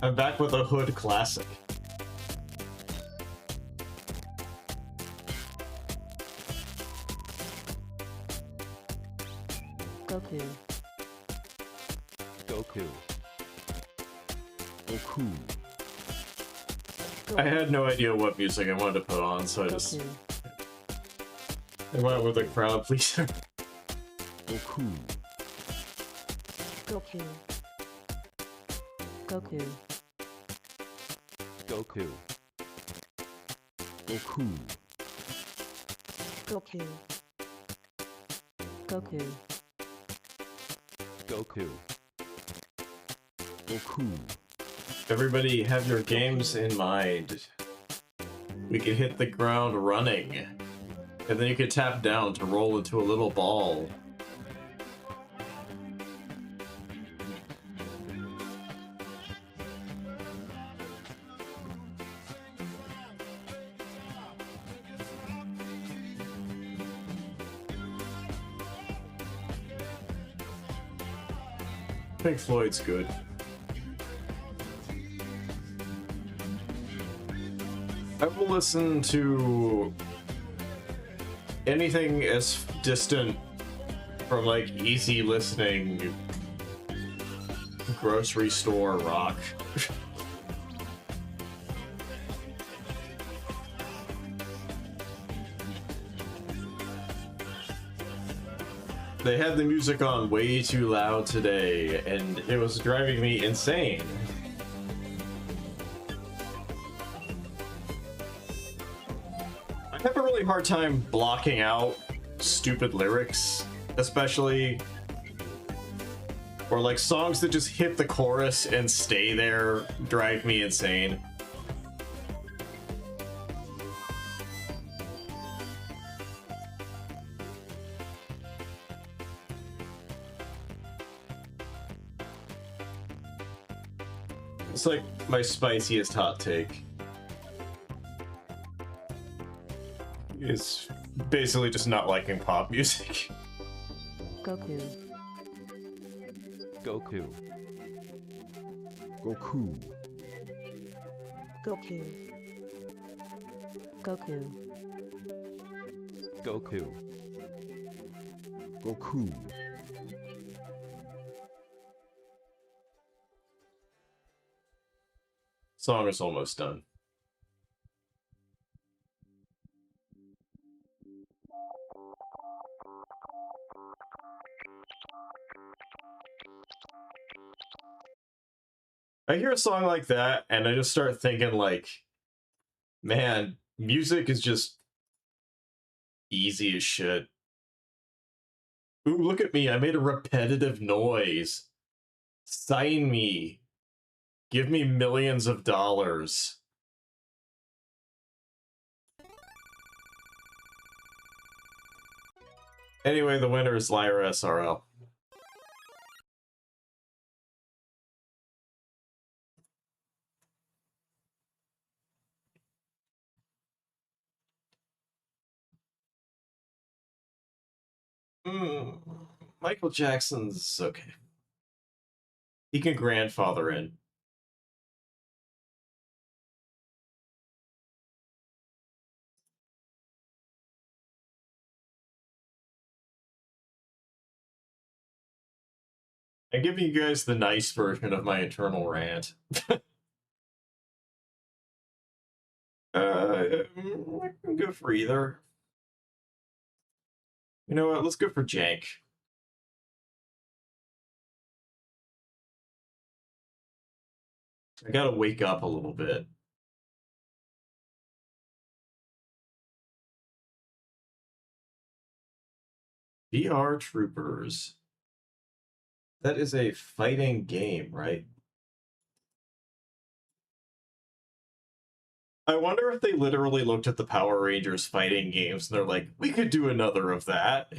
I'm back with a Hood classic. Goku. Goku. Goku. I had no idea what music I wanted to put on, so I just... Goku. I went with a crowd pleaser. Goku. Goku. Goku. Goku. Goku. Goku. Goku. Goku. Goku. Everybody have your games in mind. We can hit the ground running. And then you can tap down to roll into a little ball. Pink Floyd's good. I will listen to anything as distant from like easy listening grocery store rock. They had the music on way too loud today, and it was driving me insane. I have a really hard time blocking out stupid lyrics, especially or like songs that just hit the chorus and stay there drive me insane. It's like my spiciest hot take. It's basically just not liking pop music. Goku. Goku. Goku. Goku. Goku. Goku. Goku. Song is almost done. I hear a song like that and I just start thinking like, man, music is just easy as shit. Ooh, look at me, I made a repetitive noise. Sign me. Give me millions of dollars. Anyway, the winner is Lyra SRL. Michael Jackson's okay. He can grandfather in. I'm giving you guys the nice version of my internal rant. I can go for either. You know what? Let's go for Jank. I gotta wake up a little bit. VR Troopers. That is a fighting game, right? I wonder if they literally looked at the Power Rangers fighting games and they're like, we could do another of that.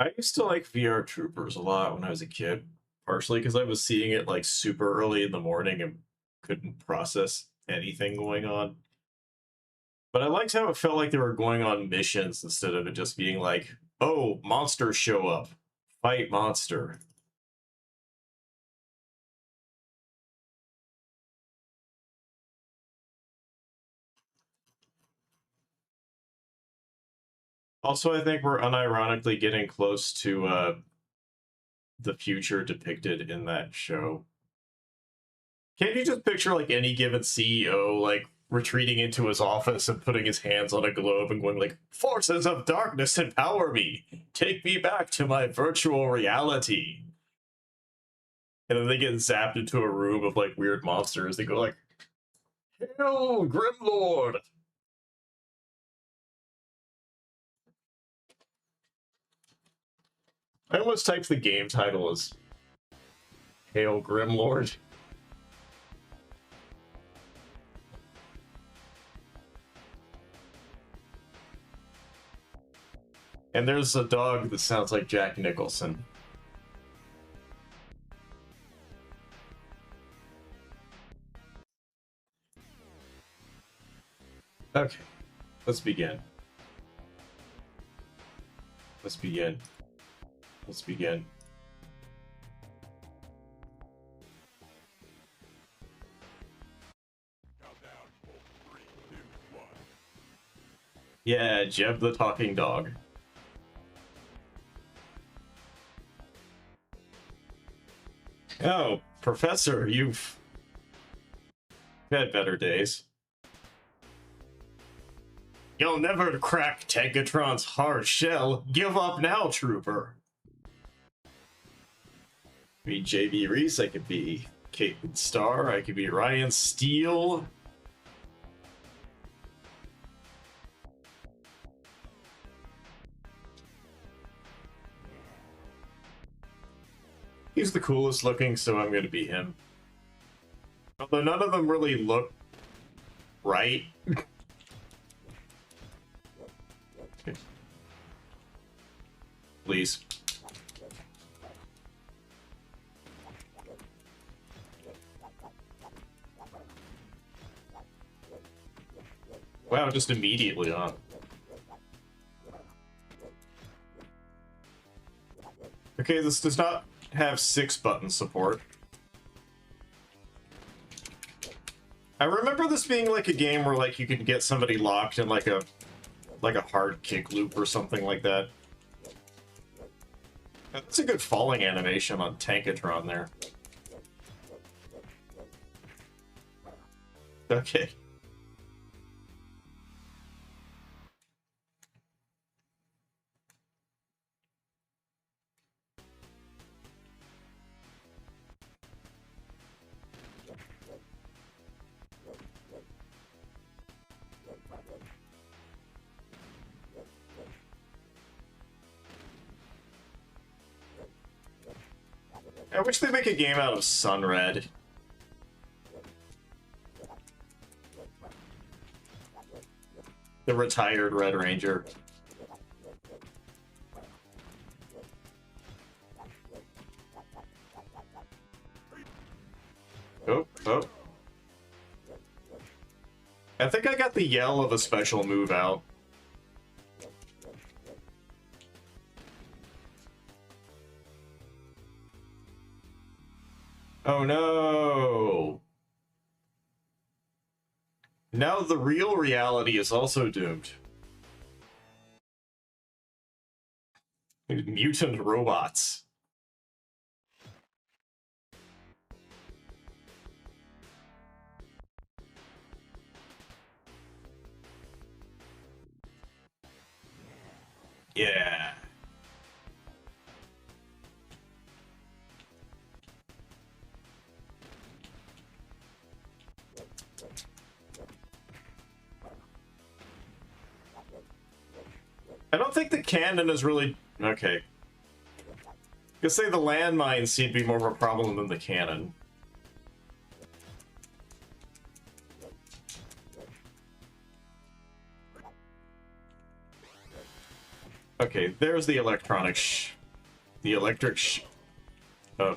I used to like VR Troopers a lot when I was a kid, partially because I was seeing it like super early in the morning and couldn't process anything going on. But I liked how it felt like they were going on missions instead of it just being like Oh, monsters show up. Fight monster. Also, I think we're unironically getting close to the future depicted in that show. Can't you just picture like any given CEO like retreating into his office and putting his hands on a globe and going like, "Forces of darkness empower me. Take me back to my virtual reality." And then they get zapped into a room of like weird monsters. They go like, "Hail, Grimlord!" I almost typed the game title as Hail, Grimlord. And there's a dog that sounds like Jack Nicholson. Okay, let's begin. Let's begin. Let's begin. Yeah, Jeb the talking dog. Oh, Professor, you've had better days. You'll never crack Tangatron's hard shell. Give up now, Trooper. I mean, JB Reese, I could be Caitlin Starr, I could be Ryan Steele. He's the coolest looking, so I'm gonna be him. Although none of them really look right. Okay. Please. Wow, just immediately on. Okay, this does not have 6-button support. I remember this being like a game where like you could get somebody locked in like a hard kick loop or something like that. That's a good falling animation on Tankatron there. Okay. I wish they'd make a game out of Sunred. The retired Red Ranger. Oh, oh. I think I got the yell of a special move out. Oh no! Now the real reality is also doomed. Mutant robots. Yeah. I don't think the cannon is really... Okay. I could say the landmines seem to be more of a problem than the cannon. Okay, there's the electronic the electric oh.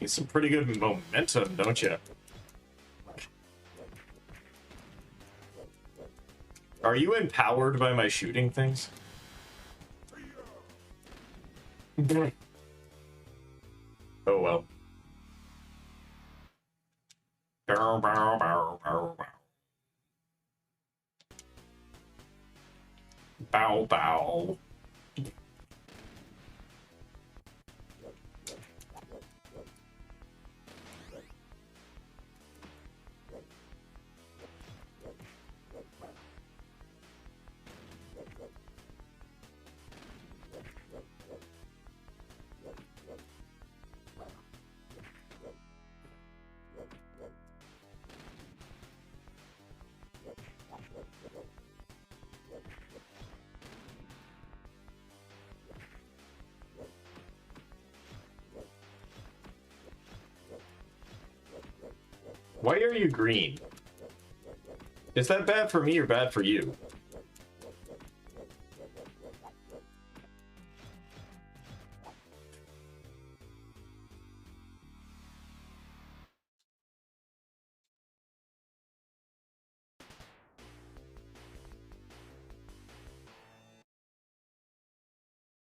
Need some pretty good momentum, don't you? Are you empowered by my shooting things? Oh well. Bow, bow, bow, bow, bow. Bow, bow. Why are you green? Is that bad for me or bad for you?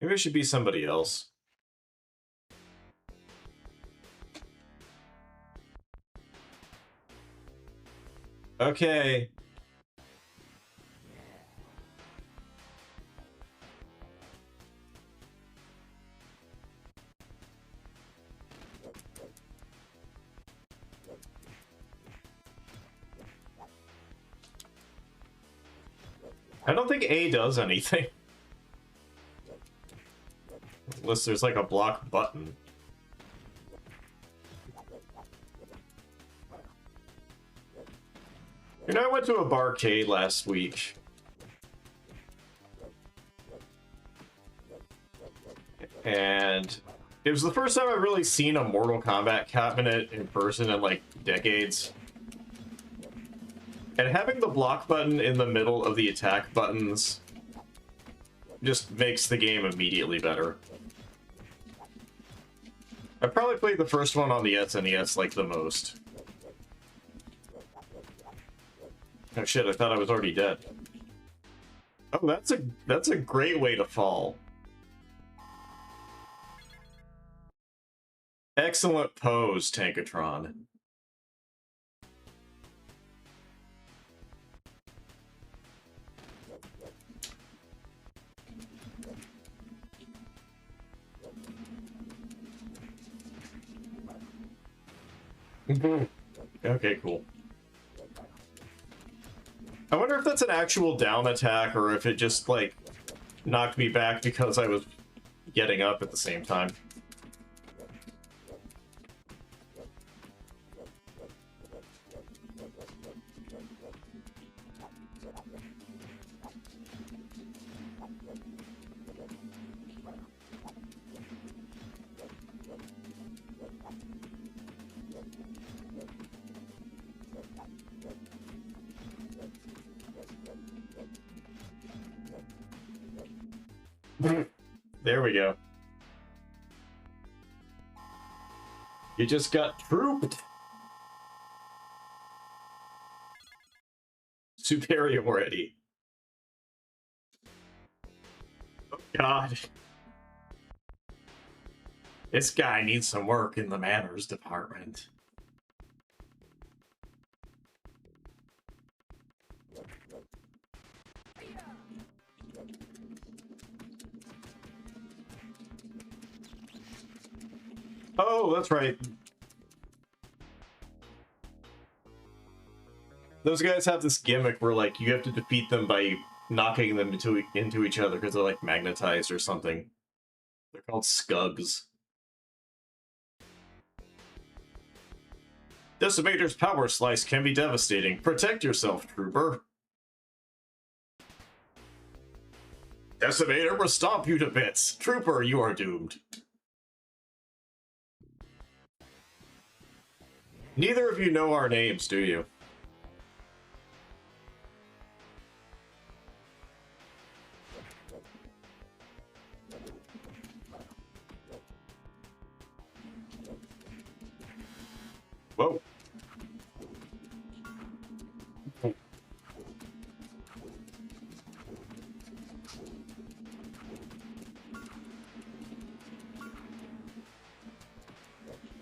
Maybe it should be somebody else. Okay. I don't think A does anything. Unless there's like a block button. You know, I went to a barcade last week. And it was the first time I've really seen a Mortal Kombat cabinet in person in like decades. And having the block button in the middle of the attack buttons just makes the game immediately better. I probably played the first one on the SNES like the most. Oh shit, I thought I was already dead. Oh, that's a great way to fall. Excellent pose, Tankatron. Okay, cool. I wonder if that's an actual down attack or if it just, like, knocked me back because I was getting up at the same time. There we go. You just got trooped. Superiority. Oh God. This guy needs some work in the manners department. Oh, that's right. Those guys have this gimmick where, like, you have to defeat them by knocking them into each other because they're, like, magnetized or something. They're called Scugs. Decimator's power slice can be devastating. Protect yourself, Trooper. Decimator will stomp you to bits. Trooper, you are doomed. Neither of you know our names, do you? Whoa.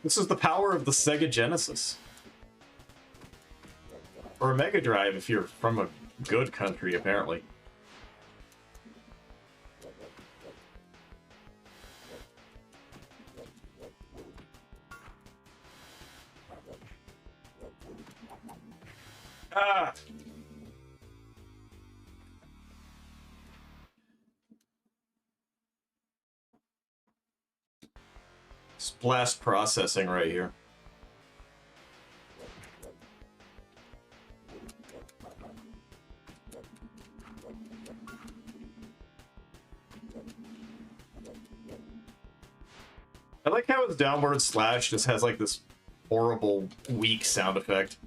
This is the power of the Sega Genesis. Or a Mega Drive if you're from a good country, apparently. Ah! Blast processing right here. I like how his downward slash just has like this horrible, weak sound effect.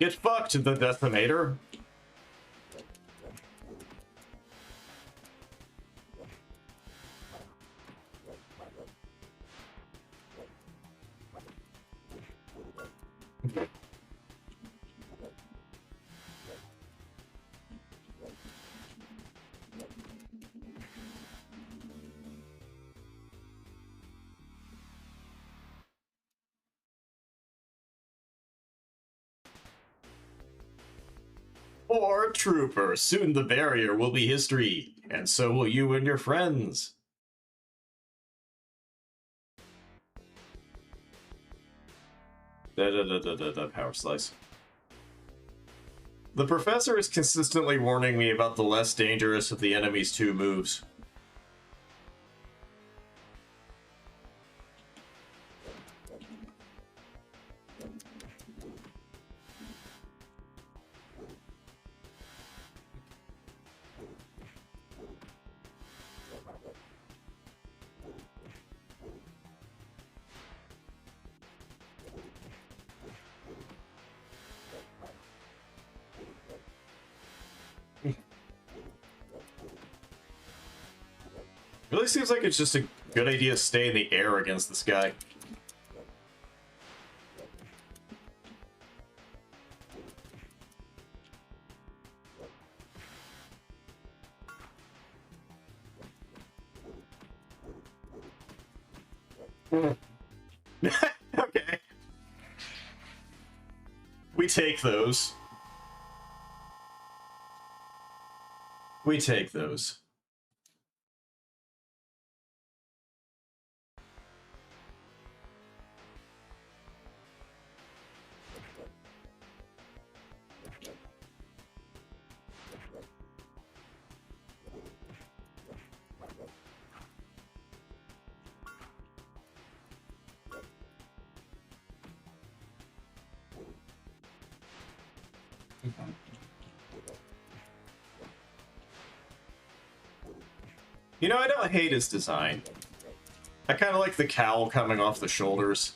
Get fucked, the Decimator. Or Trooper, soon the barrier will be history, and so will you and your friends. Power slice. The professor is consistently warning me about the less dangerous of the enemy's two moves. Really seems like it's just a good idea to stay in the air against this guy. Okay. We take those. We take those. You know, I don't hate his design. I kind of like the cowl coming off the shoulders.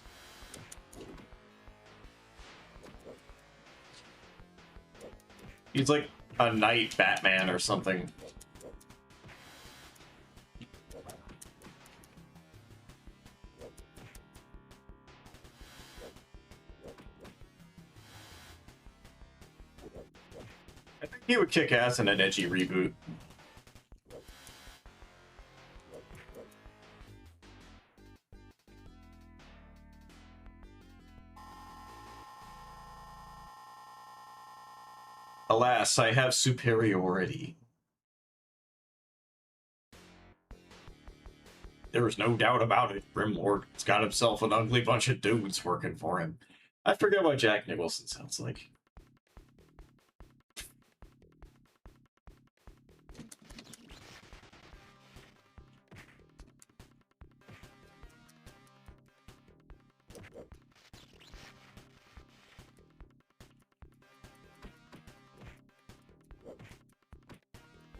He's like a knight Batman or something. I think he would kick ass in an edgy reboot. Alas, I have superiority. There is no doubt about it. Grimlord's got himself an ugly bunch of dudes working for him. I forget what Jack Nicholson sounds like.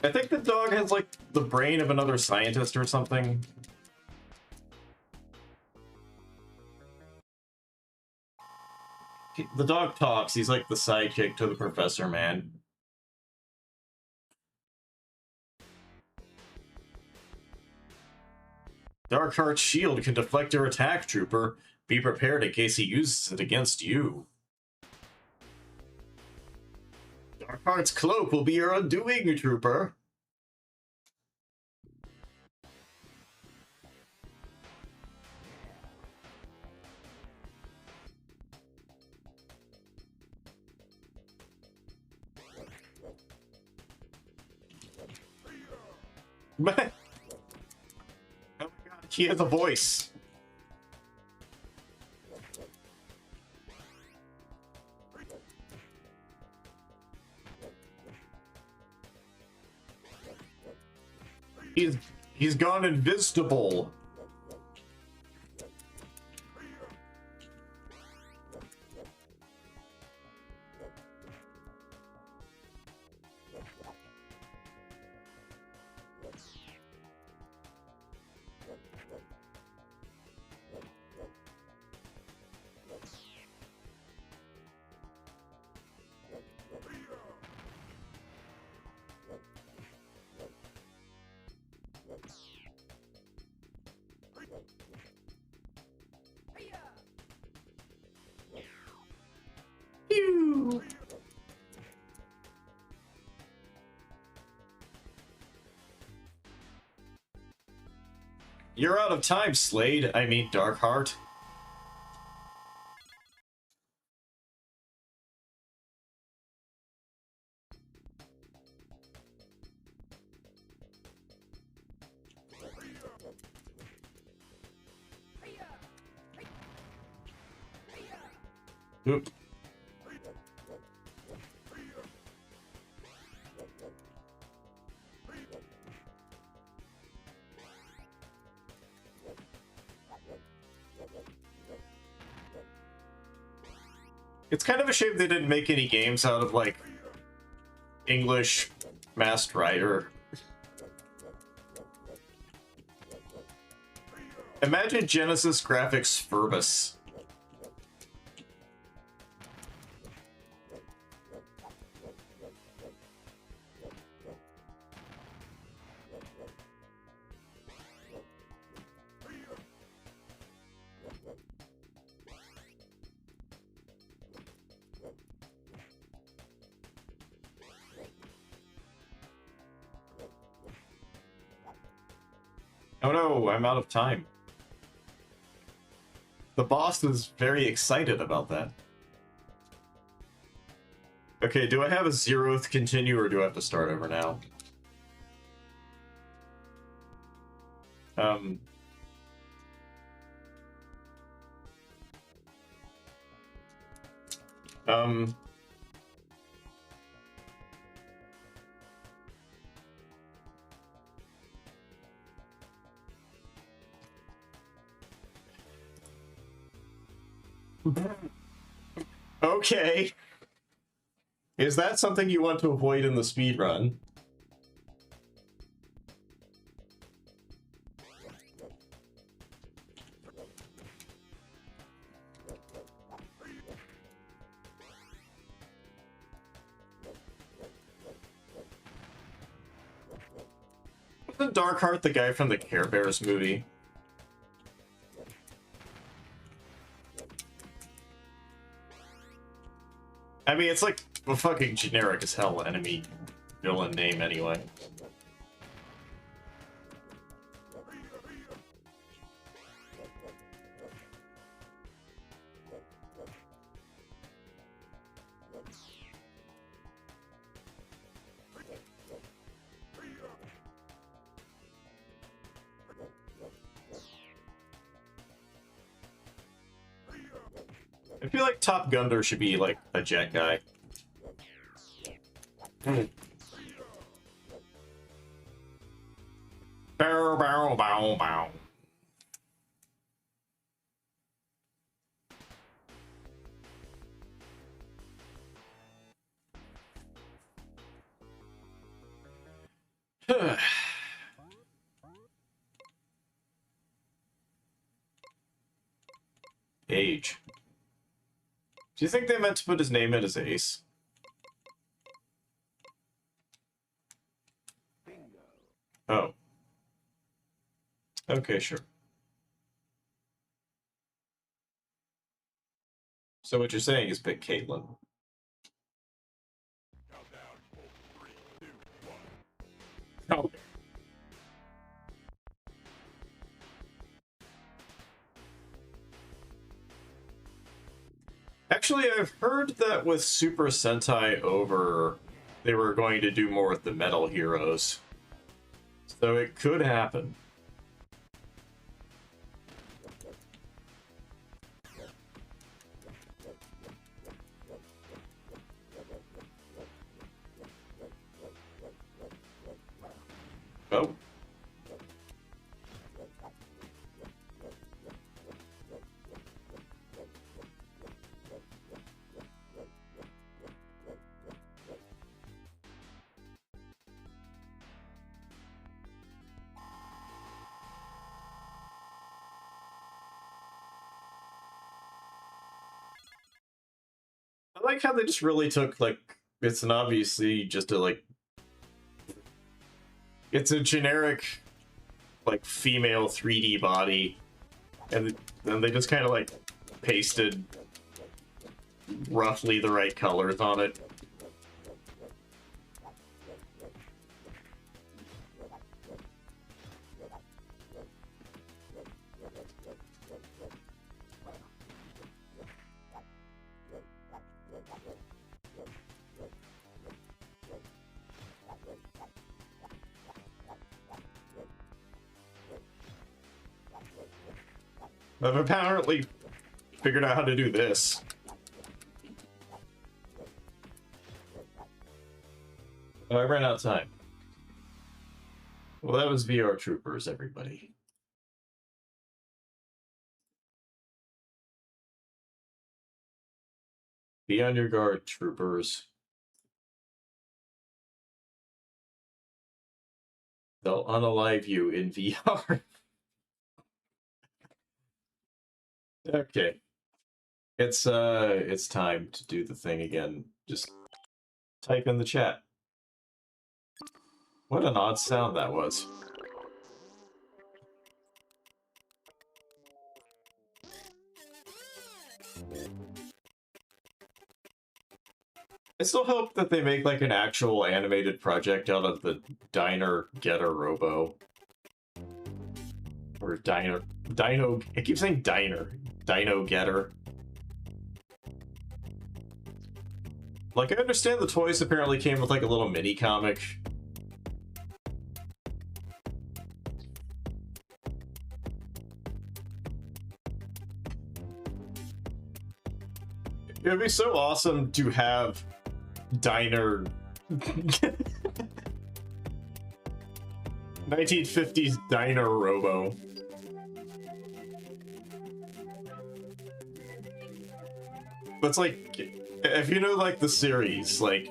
I think the dog has, like, the brain of another scientist or something. The dog talks. He's like the sidekick to the professor, man. Darkheart's shield can deflect your attack, Trooper. Be prepared in case he uses it against you. Darkheart's cloak will be your undoing, trooper. Oh my god, he has a voice. He's gone invisible. Pew. You're out of time, Slade. I mean, Darkheart. Oop. It's kind of a shame they didn't make any games out of, like, English Masked Rider. Imagine Genesis Graphics Furbus. Oh no, I'm out of time. The boss is very excited about that. Okay, do I have a 0th continue or do I have to start over now? Okay. Is that something you want to avoid in the speedrun? Wasn't Darkheart the guy from the Care Bears movie? I mean, it's like a fucking generic as hell enemy villain name anyway. I feel like Top Gunner should be like a jet guy. Bow, bow, bow, bow. Age. Do you think they meant to put his name in as Ace? Oh. Okay, sure. So what you're saying is pick Caitlyn. No. Actually, I've heard that with Super Sentai over, they were going to do more with the Metal Heroes. So it could happen. Oh. I like how they just really took, like, it's an obviously just a, like, it's a generic, like, female 3D body, and then they just kind of, like, pasted roughly the right colors on it. I've apparently figured out how to do this. Oh, I ran out of time. Well, that was VR Troopers, everybody. Be on your guard, troopers. They'll unalive you in VR. Okay. It's time to do the thing again. Just type in the chat. What an odd sound that was. I still hope that they make like an actual animated project out of the Diner Getter Robo. Or Dino, I keep saying Diner. Dino Getter. Like, I understand the toys apparently came with like a little mini comic. It would be so awesome to have Diner 1950s Diner Robo. But it's like, if you know like the series, like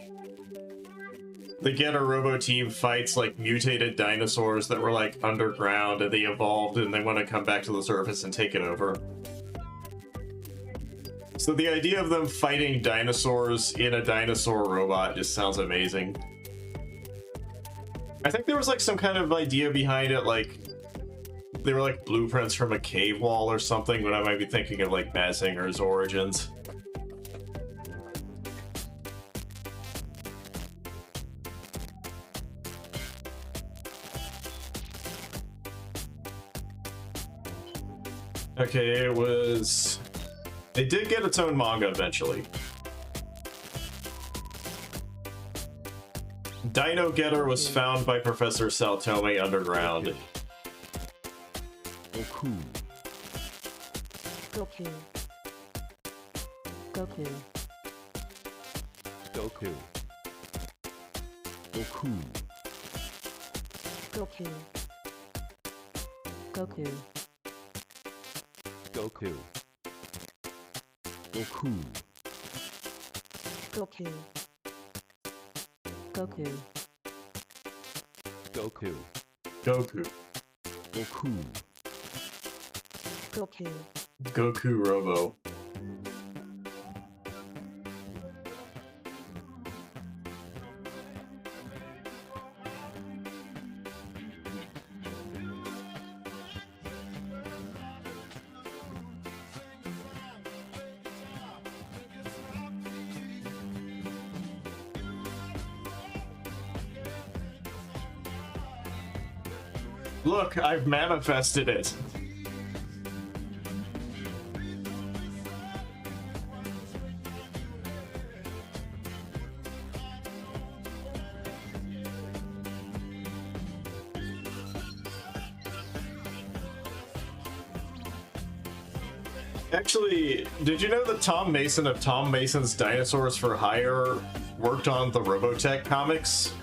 the Getter Robo team fights like mutated dinosaurs that were like underground and they evolved and they want to come back to the surface and take it over. So the idea of them fighting dinosaurs in a dinosaur robot just sounds amazing. I think there was like some kind of idea behind it, like they were like blueprints from a cave wall or something, but I might be thinking of like Mazinger's origins. Okay, it was... It did get its own manga eventually. Dino Getter was found by Professor Saltome underground. Goku. Goku. Goku. Goku. Goku. Goku. Goku. Goku. Goku. Goku. Goku. Goku. Goku. Goku. Goku. Goku Robo. Look, I've manifested it. Actually, did you know that Tom Mason of Tom Mason's Dinosaurs for Hire worked on the Robotech comics?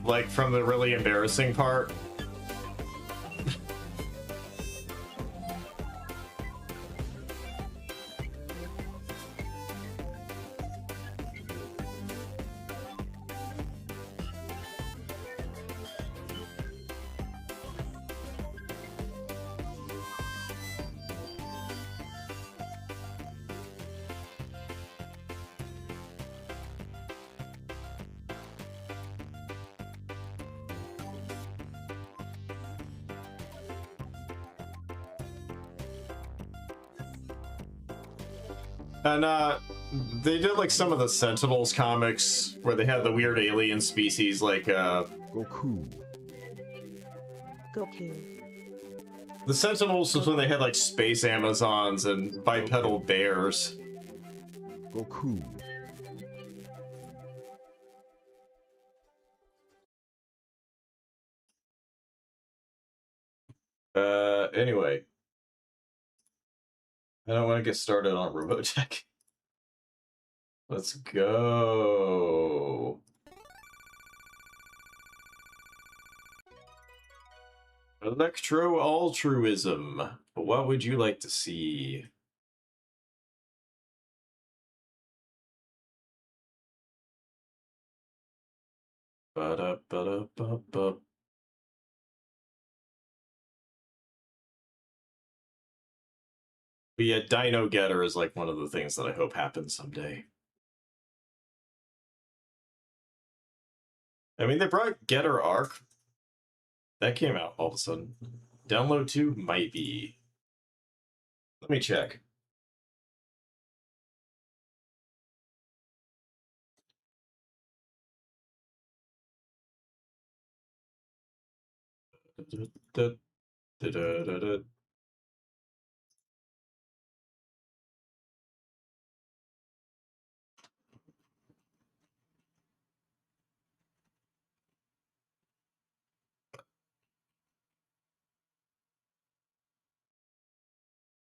Like, from the really embarrassing part? And they did like some of the Sentinels comics where they had the weird alien species like Goku. the Sentinels was when they had like space Amazons and bipedal bears. Goku. Anyway. I don't want to get started on Robotech. Let's go. Electro-altruism. What would you like to see? Ba-da-ba-da-ba-ba. But yeah, Dino Getter is like one of the things that I hope happens someday. I mean, they brought Getter Arc. That came out all of a sudden. Download 2 might be. Let me check.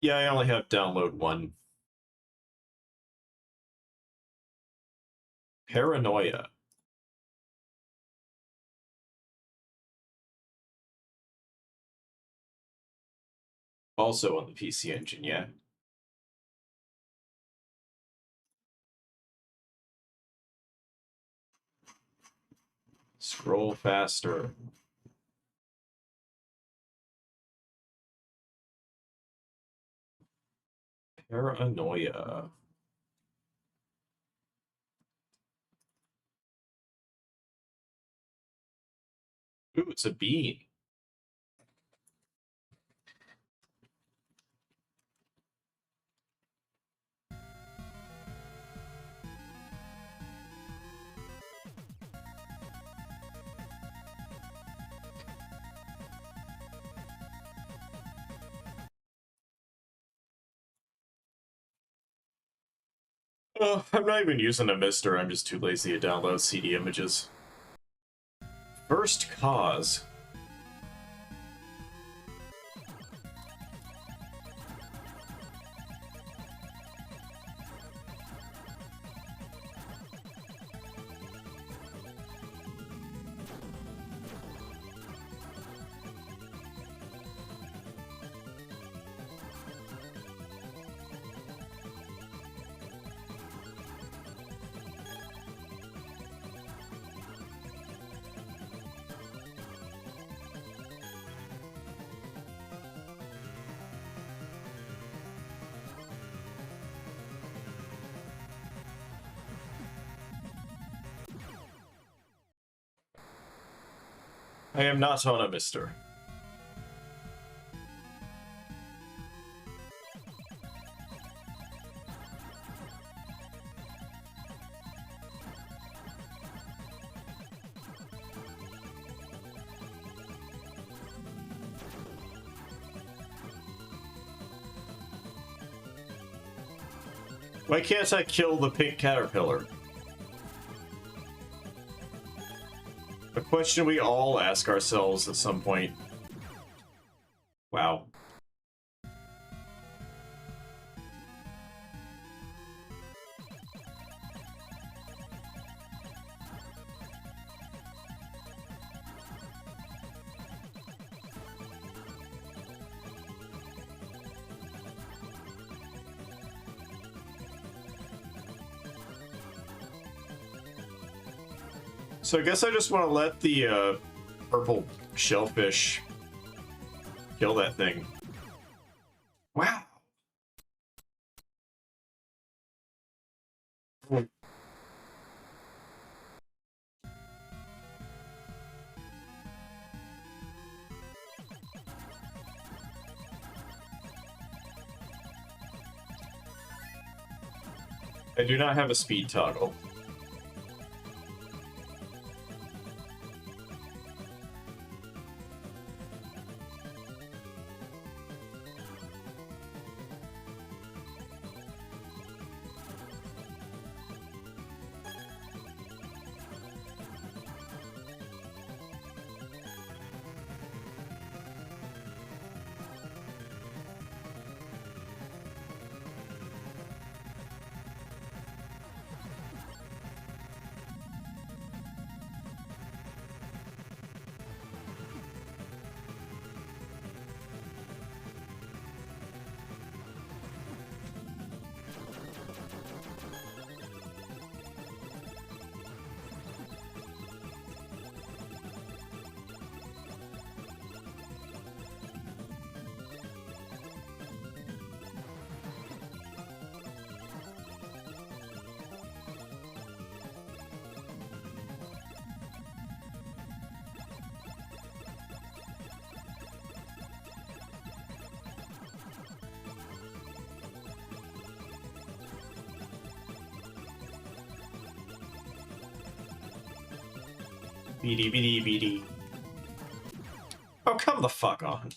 Yeah, I only have download 1. Paranoia. Also on the PC Engine, yeah. Scroll faster. Paranoia. Ooh, it's a bean. Oh, I'm not even using a mister, I'm just too lazy to download CD images. First Cause. I am not on a mister. Why can't I kill the pink caterpillar? A question we all ask ourselves at some point. Wow. So I guess I just want to let the purple shellfish kill that thing. Wow. I do not have a speed toggle. Beady beady beady. Oh, come the fuck on.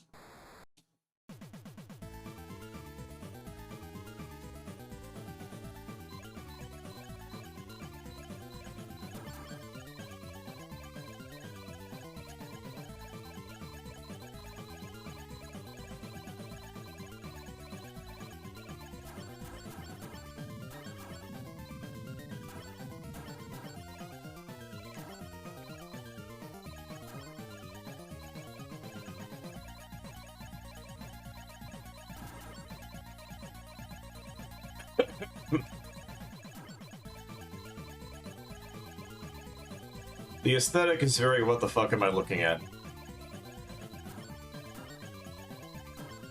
The aesthetic is very what the fuck am I looking at?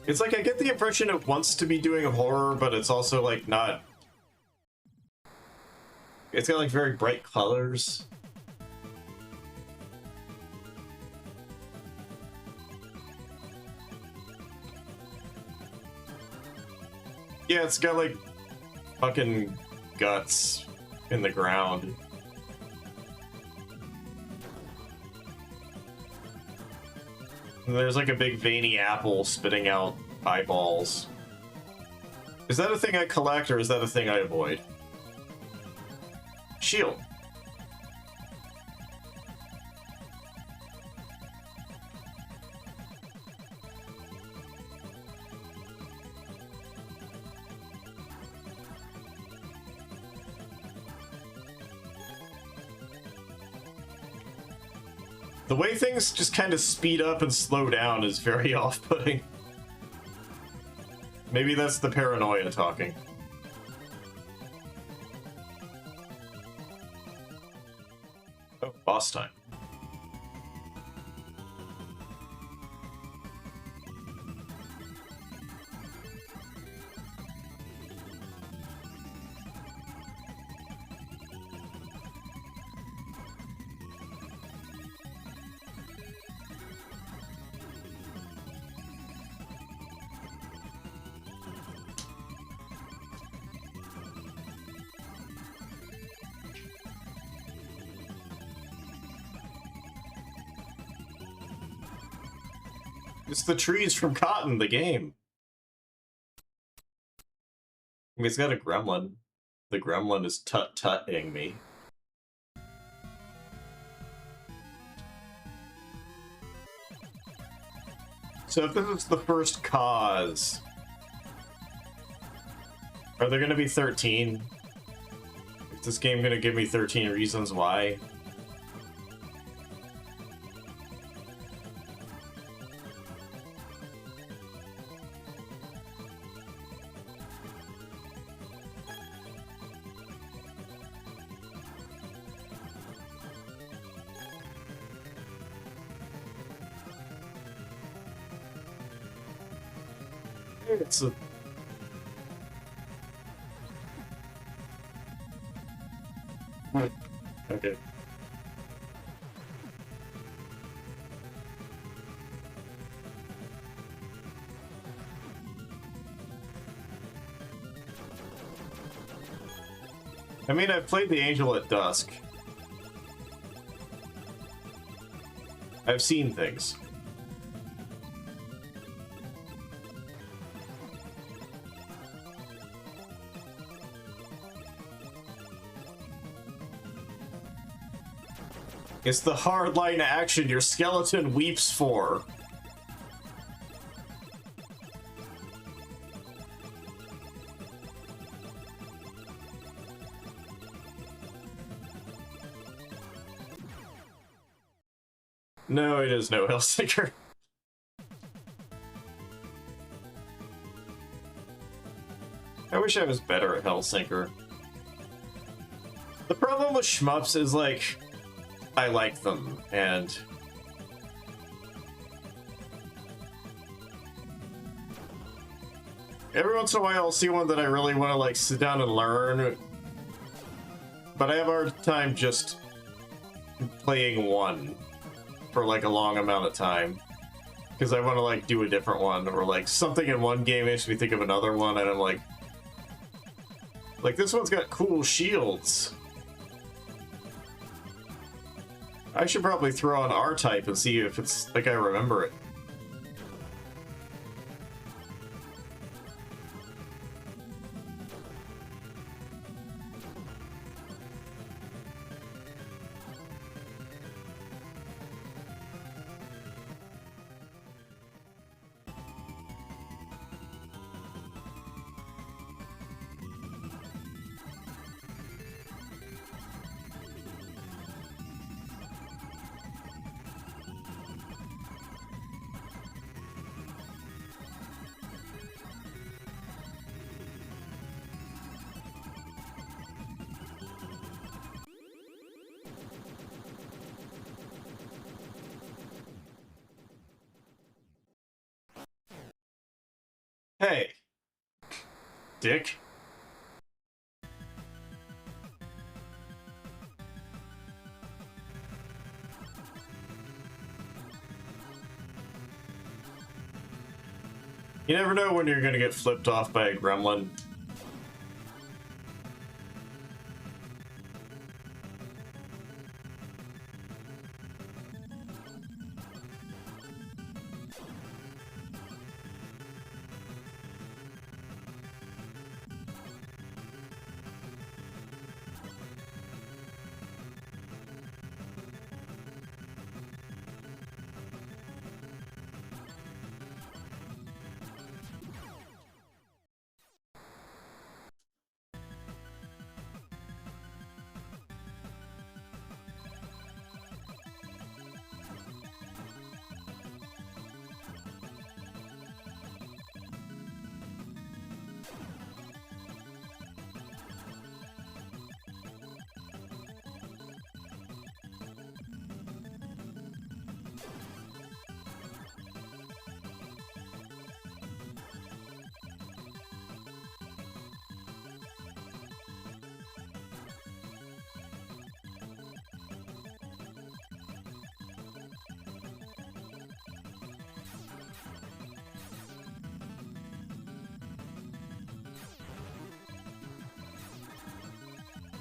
It's like I get the impression it wants to be doing horror, but it's also like not. It's got like very bright colors. Yeah, it's got like fucking guts in the ground. And there's like a big veiny apple spitting out eyeballs. Is that a thing I collect or is that a thing I avoid? Shield. The way things just kind of speed up and slow down is very off-putting. Maybe that's the paranoia talking. Oh, boss time. It's the trees from Cotton, the game. I mean, it's got a gremlin. the gremlin is tut-tutting me. So if this is the first cause, are there gonna be 13? Is this game gonna give me 13 reasons why? It's a... Okay. I mean, I've played The Angel at Dusk. I've seen things. It's the hardline action your skeleton weeps for. No, it is no Hellsinker. I wish I was better at Hellsinker. The problem with shmups is, like, I like them, and every once in a while I'll see one that I really want to, like, sit down and learn, but I have a hard time just playing one for, like, a long amount of time, because I want to, like, do a different one, or, like, something in one game makes me think of another one, and I'm like, this one's got cool shields. I should probably throw on R-Type and see if it's like I remember it. Hey, dick. You never know when you're gonna get flipped off by a gremlin.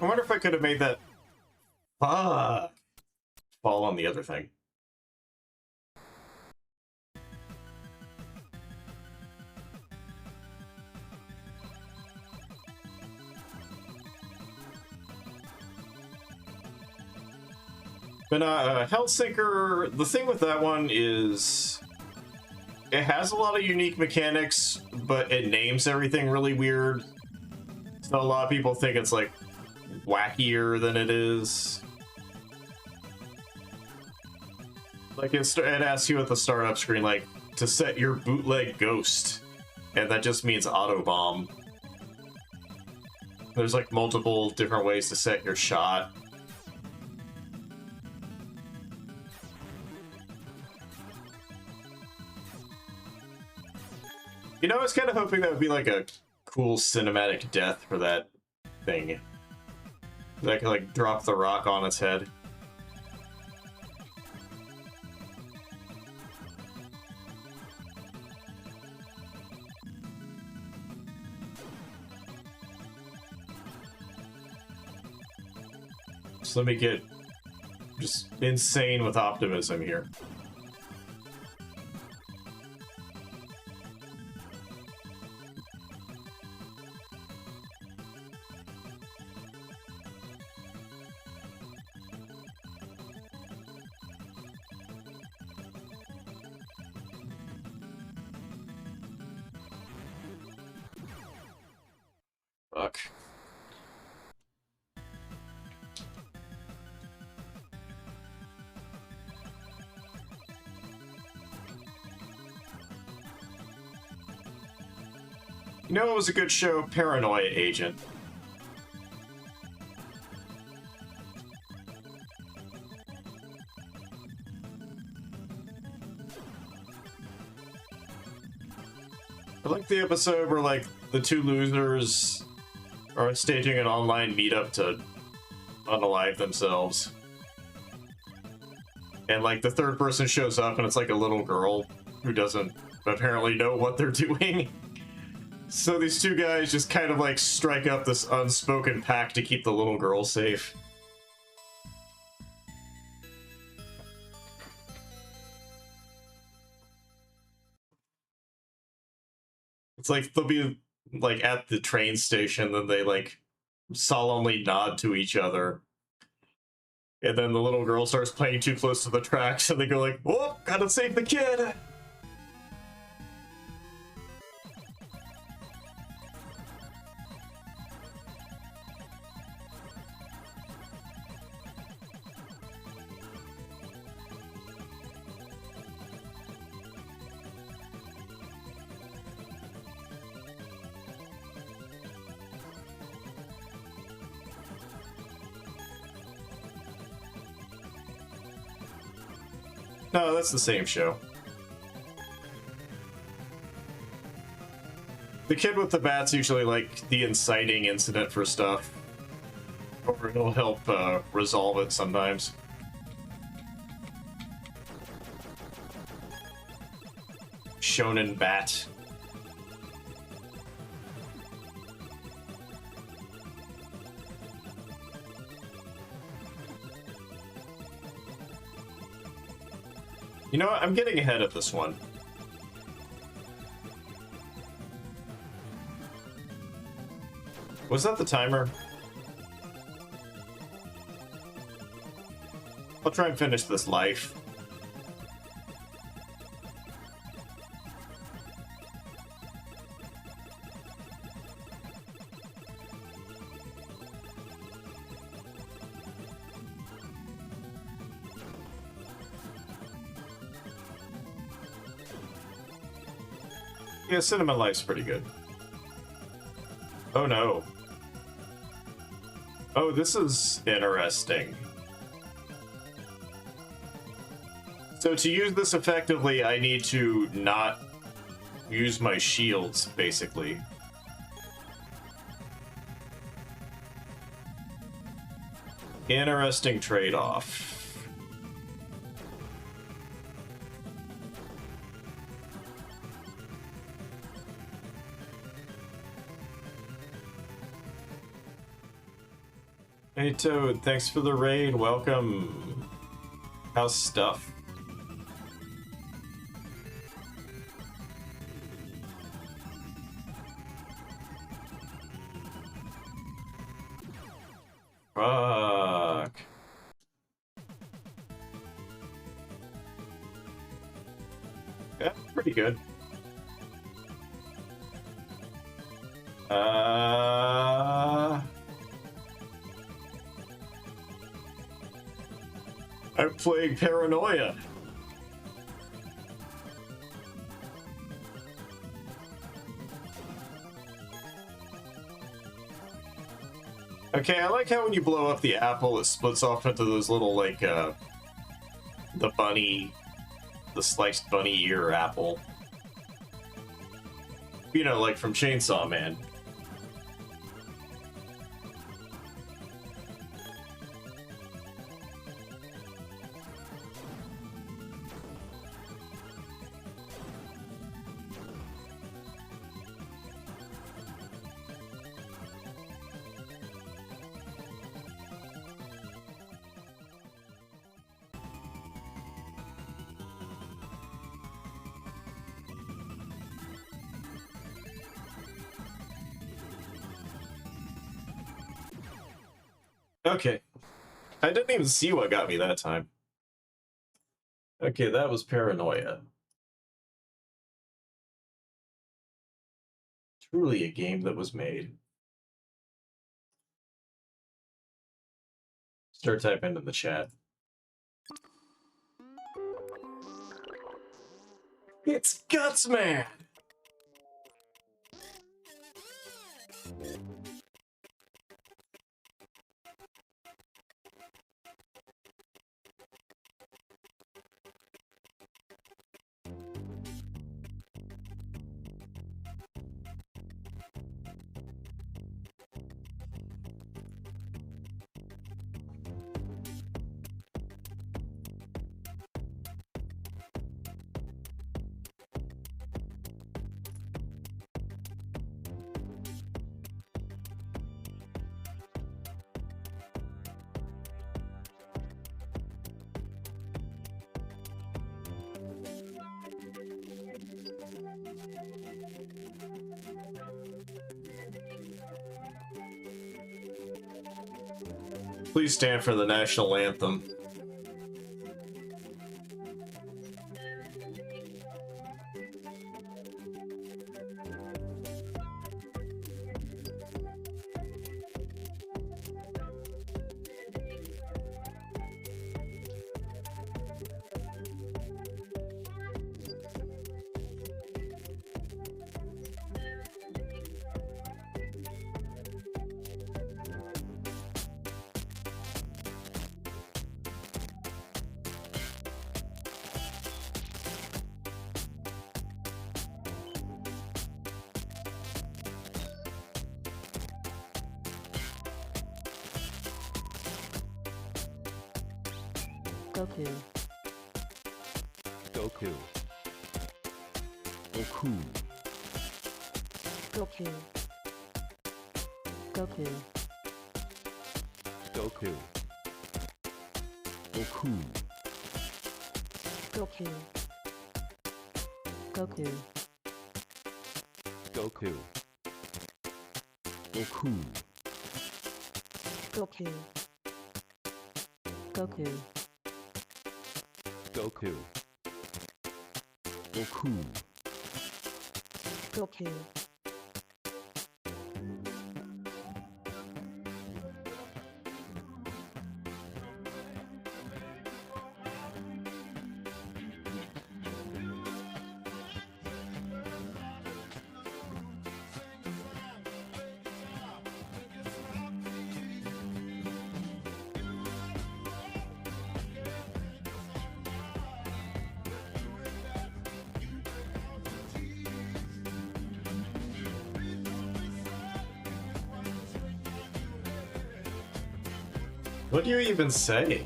I wonder if I could have made that fall on the other thing. But Hellsinker, the thing with that one is it has a lot of unique mechanics, but it names everything really weird. So a lot of people think it's like wackier than it is. Like it asks you at the startup screen, like, to set your bootleg ghost, and that just means auto bomb. There's like multiple different ways to set your shot. You know, I was kind of hoping that would be like a cool cinematic death for that thing. That could like drop the rock on its head. So let me get just insane with optimism here. Fuck. You know, it was a good show, Paranoia Agent. I like the episode where, like, the two losers are staging an online meetup to unalive themselves. And, like, the third person shows up and it's like a little girl who doesn't apparently know what they're doing. So these two guys just kind of like strike up this unspoken pact to keep the little girl safe. It's like they'll be like at the train station, then they like solemnly nod to each other. And then the little girl starts playing too close to the tracks and they go like, "Whoop, gotta save the kid!" No, that's the same show. The kid with the bat's usually like the inciting incident for stuff. Or it'll help resolve it sometimes. Shonen bat. You know what? I'm getting ahead of this one. Was that the timer? I'll try and finish this life. Yeah, Cinnamon Life's pretty good. Oh no. Oh, this is interesting. So to use this effectively, I need to not use my shields, basically. Interesting trade-off. Hey Toad, thanks for the raid, welcome. How's stuff? Fuck. Yeah, pretty good. I'm playing Paranoia. Okay, I like how when you blow up the apple, it splits off into those little, like, the sliced bunny ear apple. You know, like from Chainsaw Man. Okay. I didn't even see what got me that time. Okay, that was Paranoia. Truly a game that was made. Start typing in the chat. It's Gutsman! Please stand for the national anthem. Goku. Goku. Goku. Goku. Goku. Goku. Goku. Goku. Goku. Goku. Goku. Goku. Goku. Goku. Goku. Goku. What do you even say?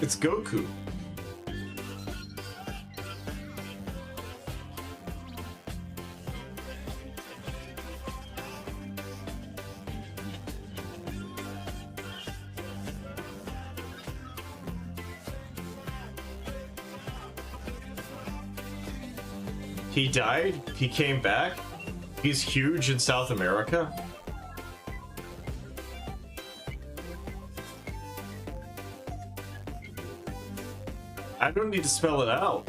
It's Goku. He died? He came back? He's huge in South America? I don't need to spell it out.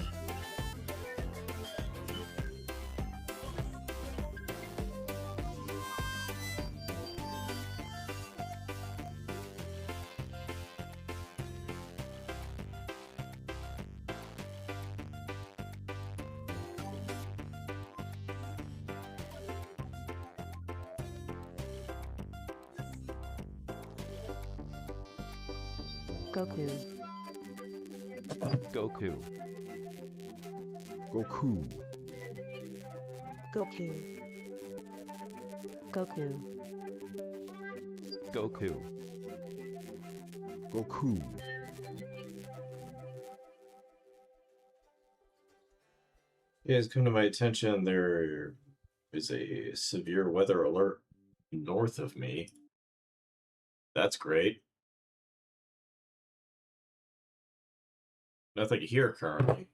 Goku. Goku. Goku. Goku. Goku. Goku. Goku. It has come to my attention there is a severe weather alert north of me. That's great. Nothing here currently.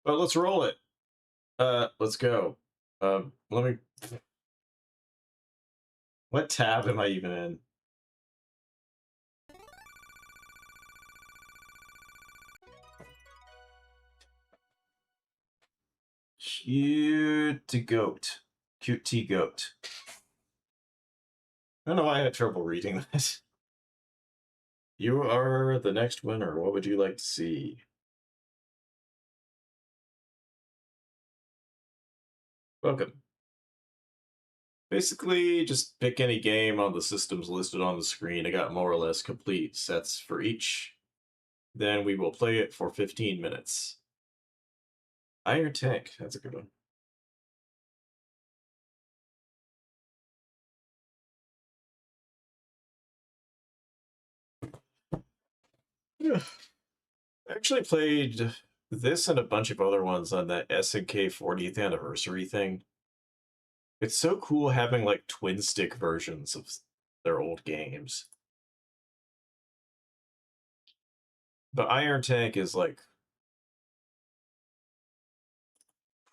But let's roll it. Let's go. Let me... What tab am I even in? Cute goat. Cute T goat. I don't know why I had trouble reading this. You are the next winner. What would you like to see? Welcome. Basically, just pick any game on the systems listed on the screen. I got more or less complete sets for each. Then we will play it for 15 minutes. Iron Tank, that's a good one. I actually played this and a bunch of other ones on that SNK 40th anniversary thing. It's so cool having like twin stick versions of their old games. But Iron Tank is like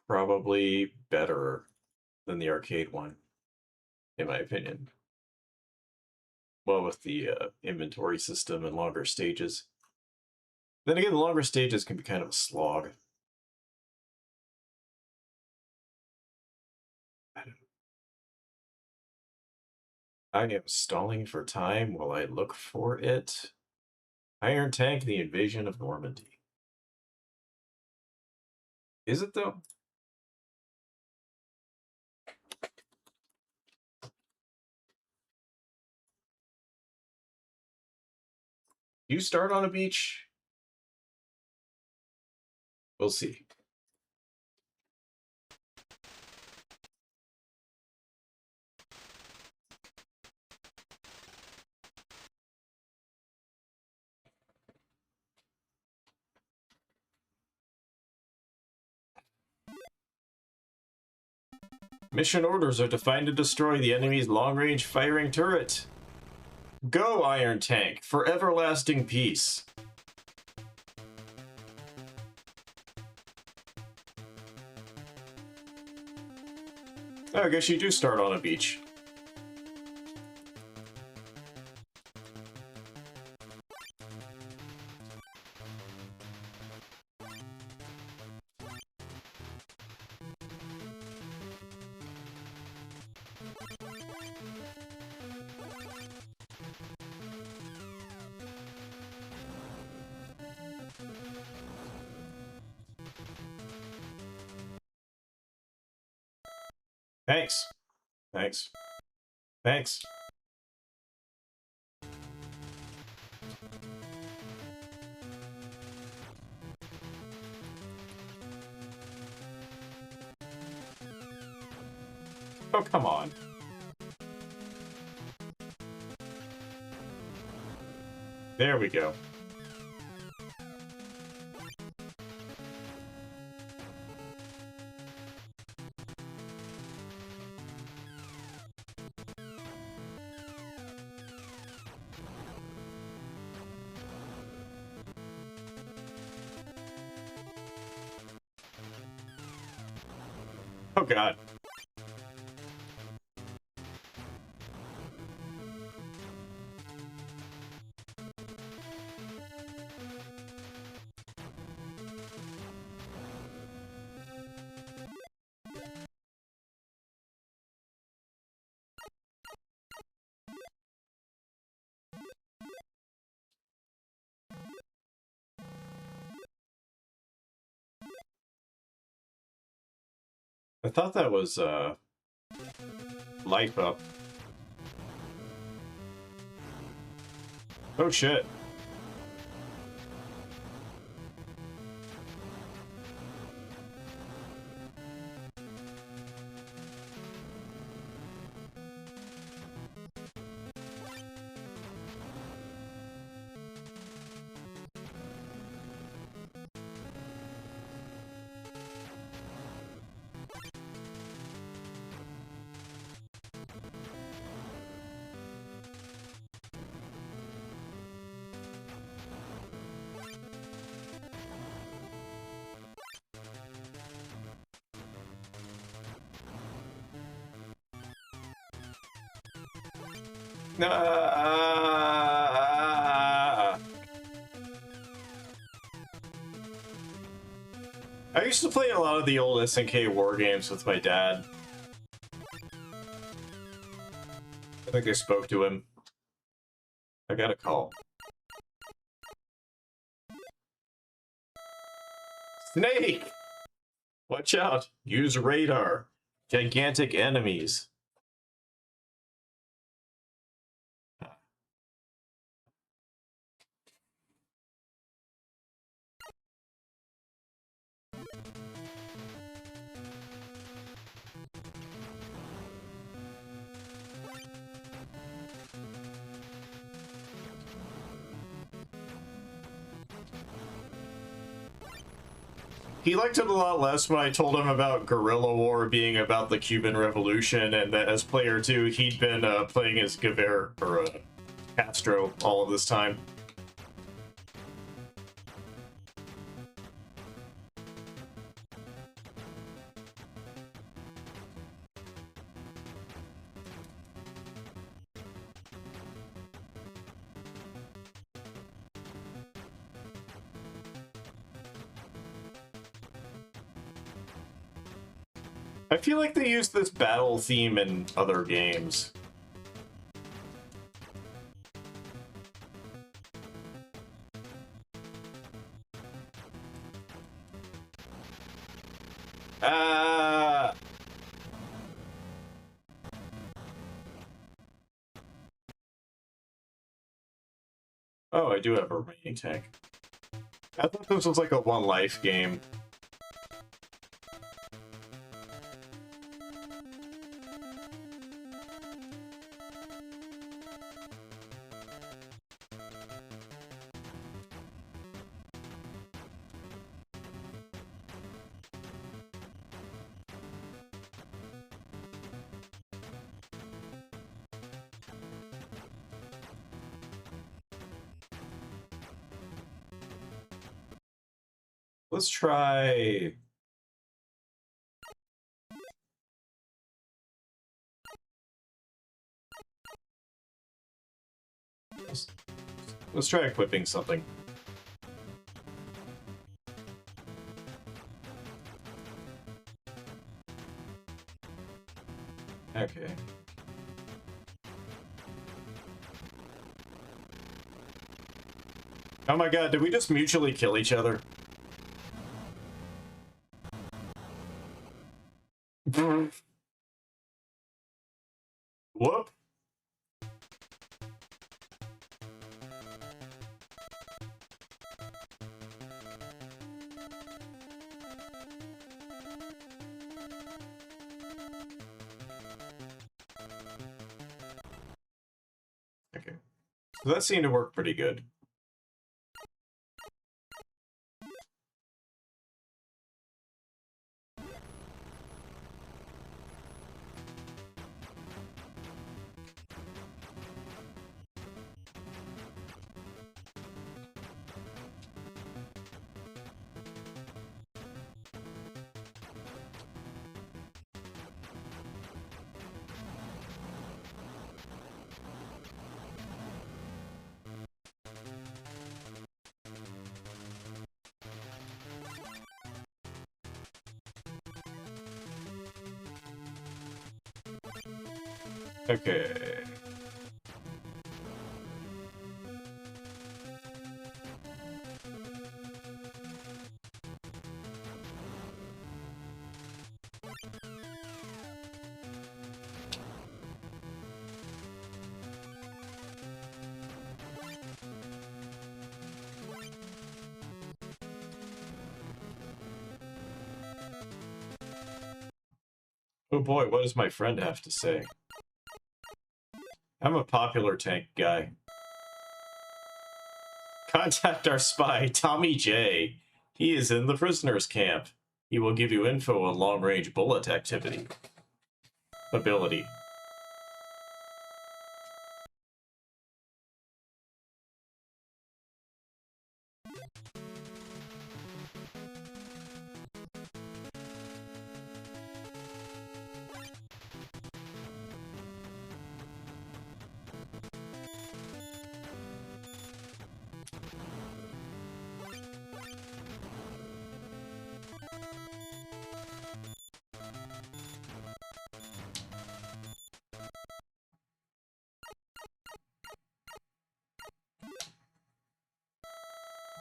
probably better than the arcade one, in my opinion. Well, with the inventory system and longer stages. Then again, the longer stages can be kind of a slog. I am stalling for time while I look for it. Iron Tank, the Invasion of Normandy. Is it, though? You start on a beach? We'll see. Mission orders are to find and destroy the enemy's long-range firing turret. Go, Iron Tank, for everlasting peace. I guess you do start on a beach. Thanks. Thanks. Thanks. Oh, come on. There we go. Oh, God. I thought that was, Life Up. Oh shit. I used to play a lot of the old SNK war games with my dad. I think I spoke to him. I got a call. Snake! Watch out! Use radar. Gigantic enemies. He liked it a lot less when I told him about Guerrilla War being about the Cuban Revolution, and that as player 2, he'd been playing as Guevara, or Castro all of this time. I feel like they use this battle theme in other games. Oh, I do have a remaining tank. I thought this was like a one life game. Let's try... Let's try equipping something. Okay. Oh my god, did we just mutually kill each other? Whoop. Okay. So that seemed to work pretty good. Okay. Oh boy, what does my friend have to say? I'm a popular tank guy. Contact our spy, Tommy J. He is in the prisoners' camp. He will give you info on long-range bullet activity. Ability.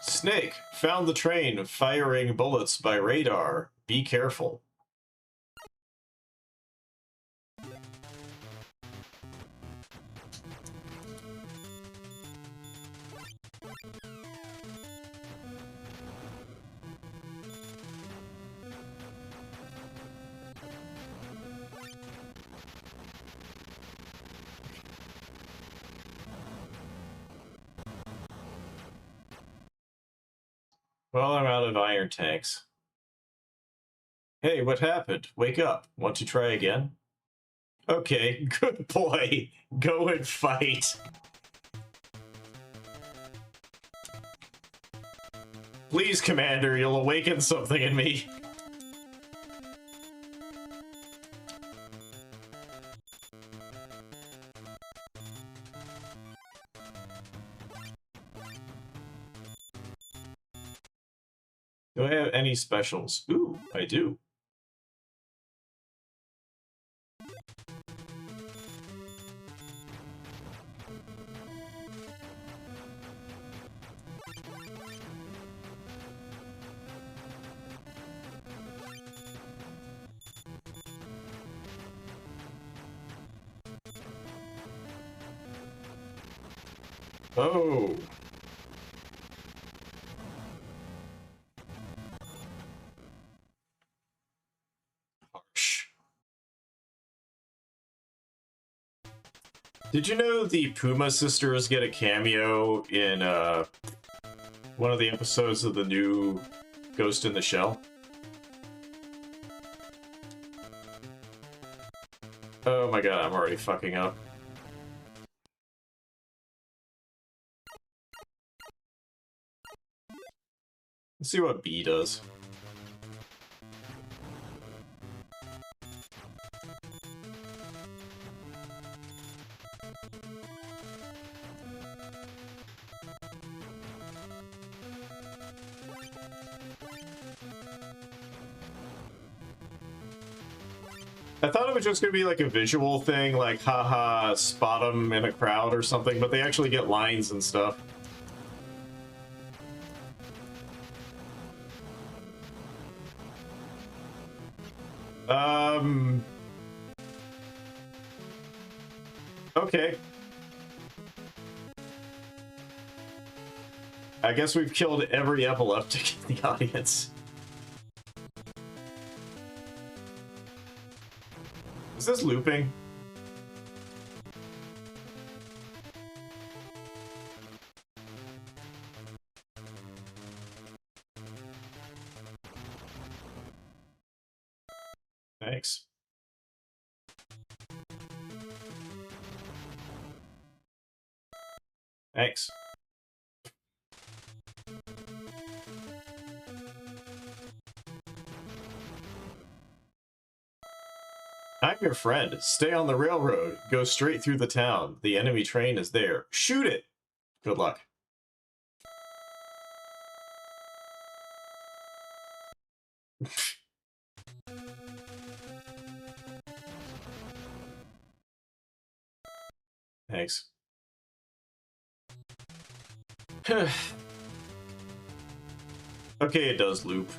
Snake, found the train firing bullets by radar. Be careful. Well, I'm out of iron tanks. Hey, what happened? Wake up. Want to try again? Okay, good boy. Go and fight. Please, Commander, you'll awaken something in me. Do I have any specials? Ooh, I do. Oh. Harsh. Did you know the Puma sisters get a cameo in one of the episodes of the new Ghost in the Shell? Oh my god, I'm already fucking up. Let's see what B does. I thought it was just gonna be like a visual thing, like haha, spot them in a crowd or something, but they actually get lines and stuff. Okay. I guess we've killed every epileptic in the audience. Is this looping? Thanks. Thanks. I'm your friend. Stay on the railroad. Go straight through the town. The enemy train is there. Shoot it! Good luck. Thanks. Okay, it does loop.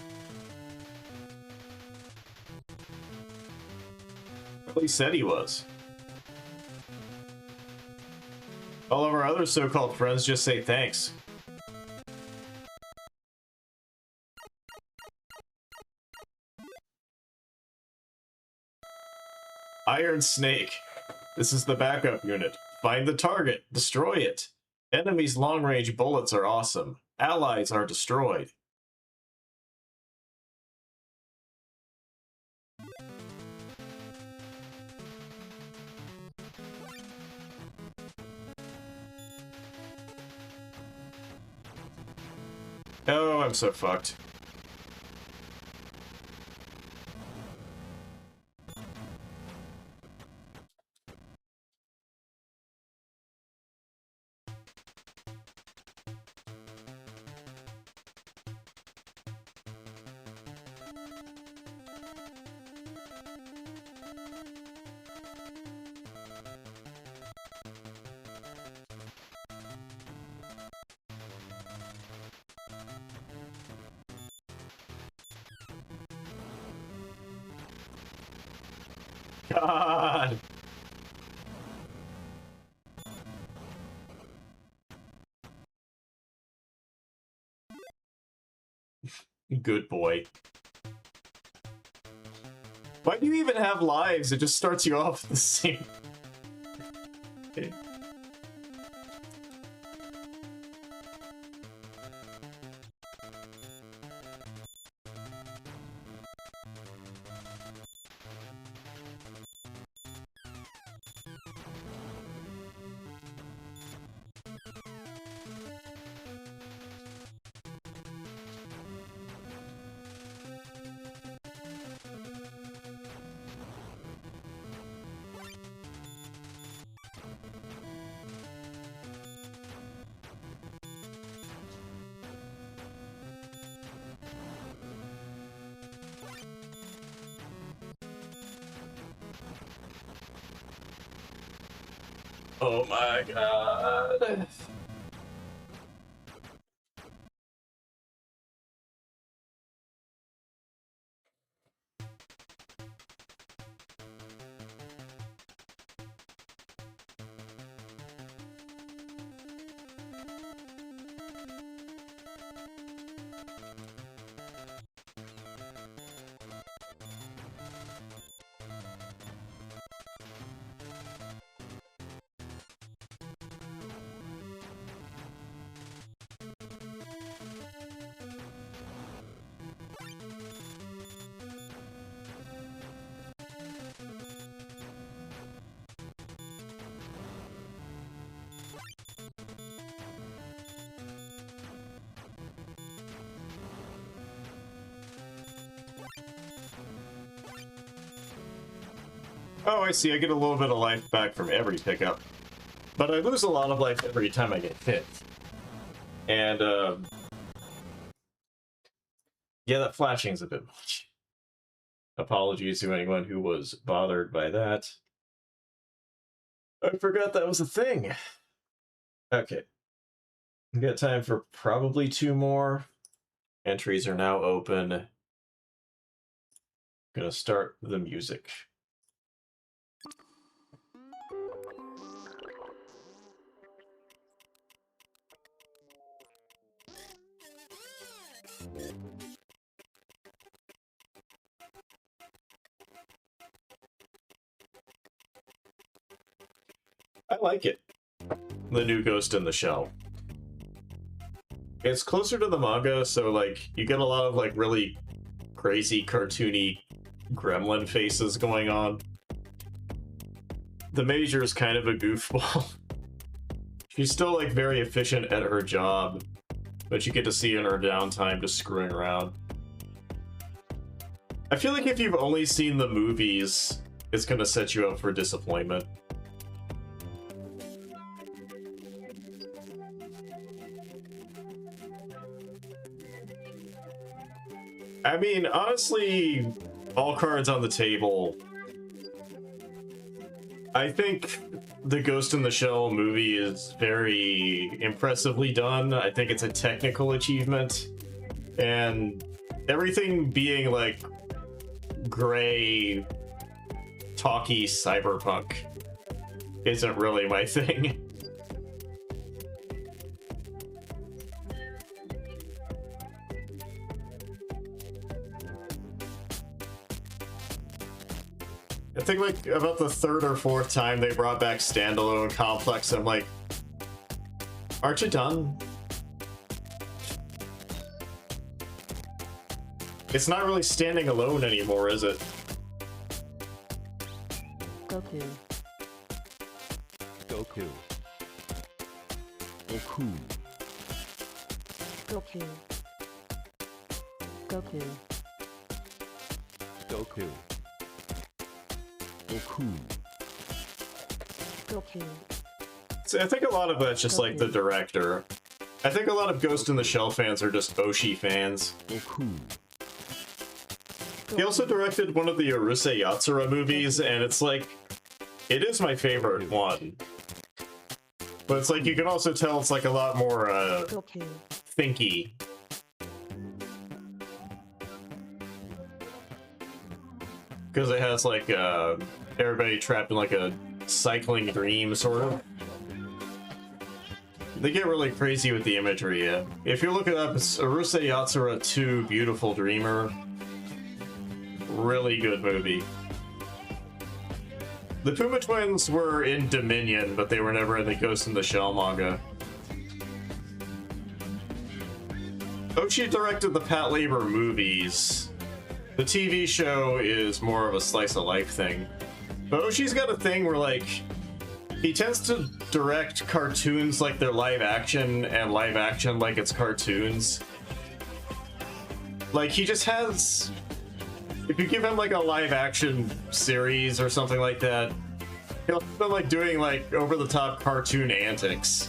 Well, he said he was. All of our other so-called friends just say thanks. Iron Snake. This is the backup unit. Find the target. Destroy it. Enemies' long-range bullets are awesome. Allies are destroyed. Oh, I'm so fucked. God. Good boy. Why do you even have lives? It just starts you off the same. Okay. Oh my god. Oh, I see. I get a little bit of life back from every pickup. But I lose a lot of life every time I get hit. And, yeah, that flashing's a bit much. Apologies to anyone who was bothered by that. I forgot that was a thing. Okay. We got time for probably 2 more. Entries are now open. Gonna start the music. I like it. The new Ghost in the Shell. It's closer to the manga, so like you get a lot of like really crazy cartoony gremlin faces going on. The Major is kind of a goofball. She's still like very efficient at her job, but you get to see in her downtime just screwing around. I feel like if you've only seen the movies, it's gonna set you up for disappointment. I mean, honestly, all cards on the table. I think the Ghost in the Shell movie is very impressively done. I think it's a technical achievement. And everything being like gray, talky cyberpunk isn't really my thing. I think like about the third or fourth time they brought back standalone Complex, I'm like, aren't you done? It's not really standing alone anymore, is it? Goku. Goku. Goku. Goku. Goku. Goku. Goku. Goku. See, I think a lot of that's just like the director. I think a lot of Ghost in the Shell fans are just Oshi fans. Goku. He also directed one of the Urusei Yatsura movies, and it's like, it is my favorite one. But it's like, you can also tell it's like a lot more, thinky. Because it has like, everybody trapped in like a cycling dream, sort of. They get really crazy with the imagery, yeah. If you look it up, it's Urusei Yatsura 2 Beautiful Dreamer. Really good movie. The Puma twins were in Dominion, but they were never in the Ghost in the Shell manga. Ochi directed the Pat Labor movies. The TV show is more of a slice of life thing. But Oshi's got a thing where, like, he tends to direct cartoons like they're live action, and live action like it's cartoons. Like, he just has... If you give him like a live action series or something like that, he'll be like doing like over the top cartoon antics.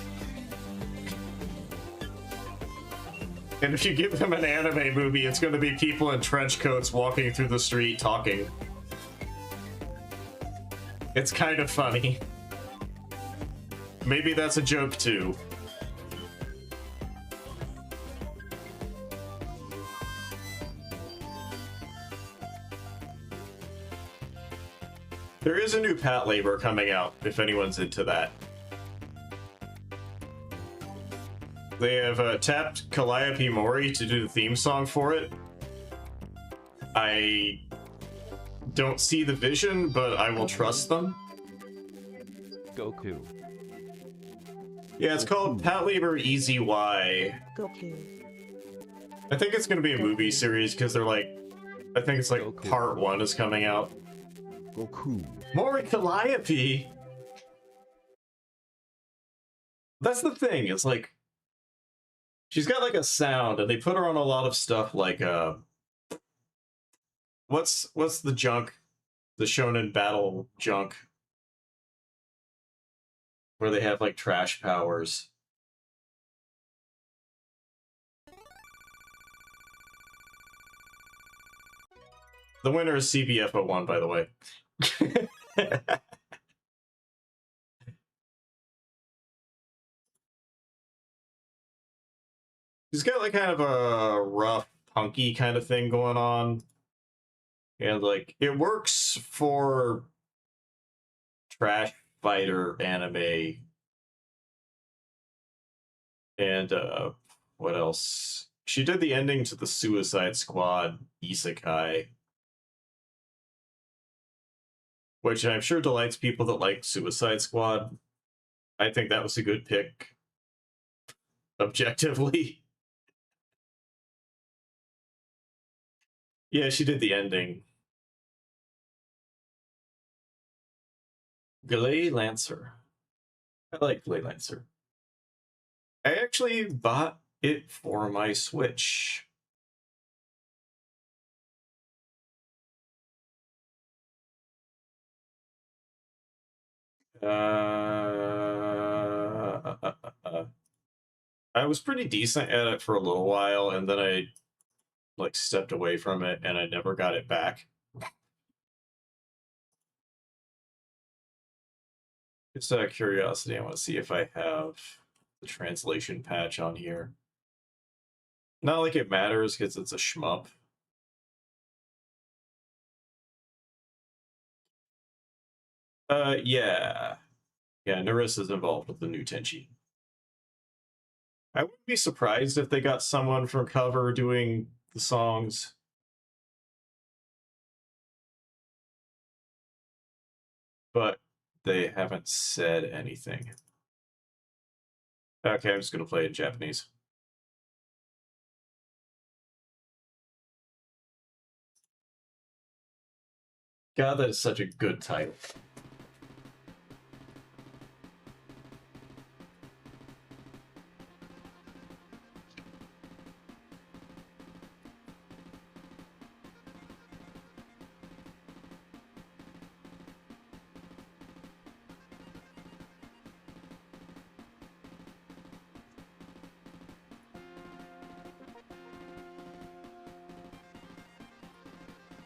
And if you give him an anime movie, it's going to be people in trench coats walking through the street talking. It's kind of funny. Maybe that's a joke too. There is a new Pat Labor coming out, if anyone's into that. They have tapped Calliope Mori to do the theme song for it. I don't see the vision, but I will trust them. Goku. Yeah, it's called Pat Labor Easy Y. Goku. I think it's going to be a movie series, because they're like... I think it's like part 1 is coming out. Goku. Mori Calliope? That's the thing, it's like... She's got like a sound, and they put her on a lot of stuff like, What's the junk? The Shonen Battle junk? Where they have like trash powers. The winner is CBF01, by the way. He's got like kind of a rough, punky kind of thing going on. And like, it works for trash fighter anime. And what else? She did the ending to the Suicide Squad Isekai, which I'm sure delights people that like Suicide Squad. I think that was a good pick, objectively. Yeah, she did the ending. Glay Lancer. I like Glay Lancer. I actually bought it for my Switch. I was pretty decent at it for a little while, and then I like stepped away from it, and I never got it back. Just out of curiosity, I want to see if I have the translation patch on here. Not like it matters, because it's a shmup. Yeah. Yeah, Narissa's involved with the new Tenchi. I wouldn't be surprised if they got someone from Cover doing the songs. but they haven't said anything. Okay, I'm just gonna play it in Japanese. God, that is such a good title.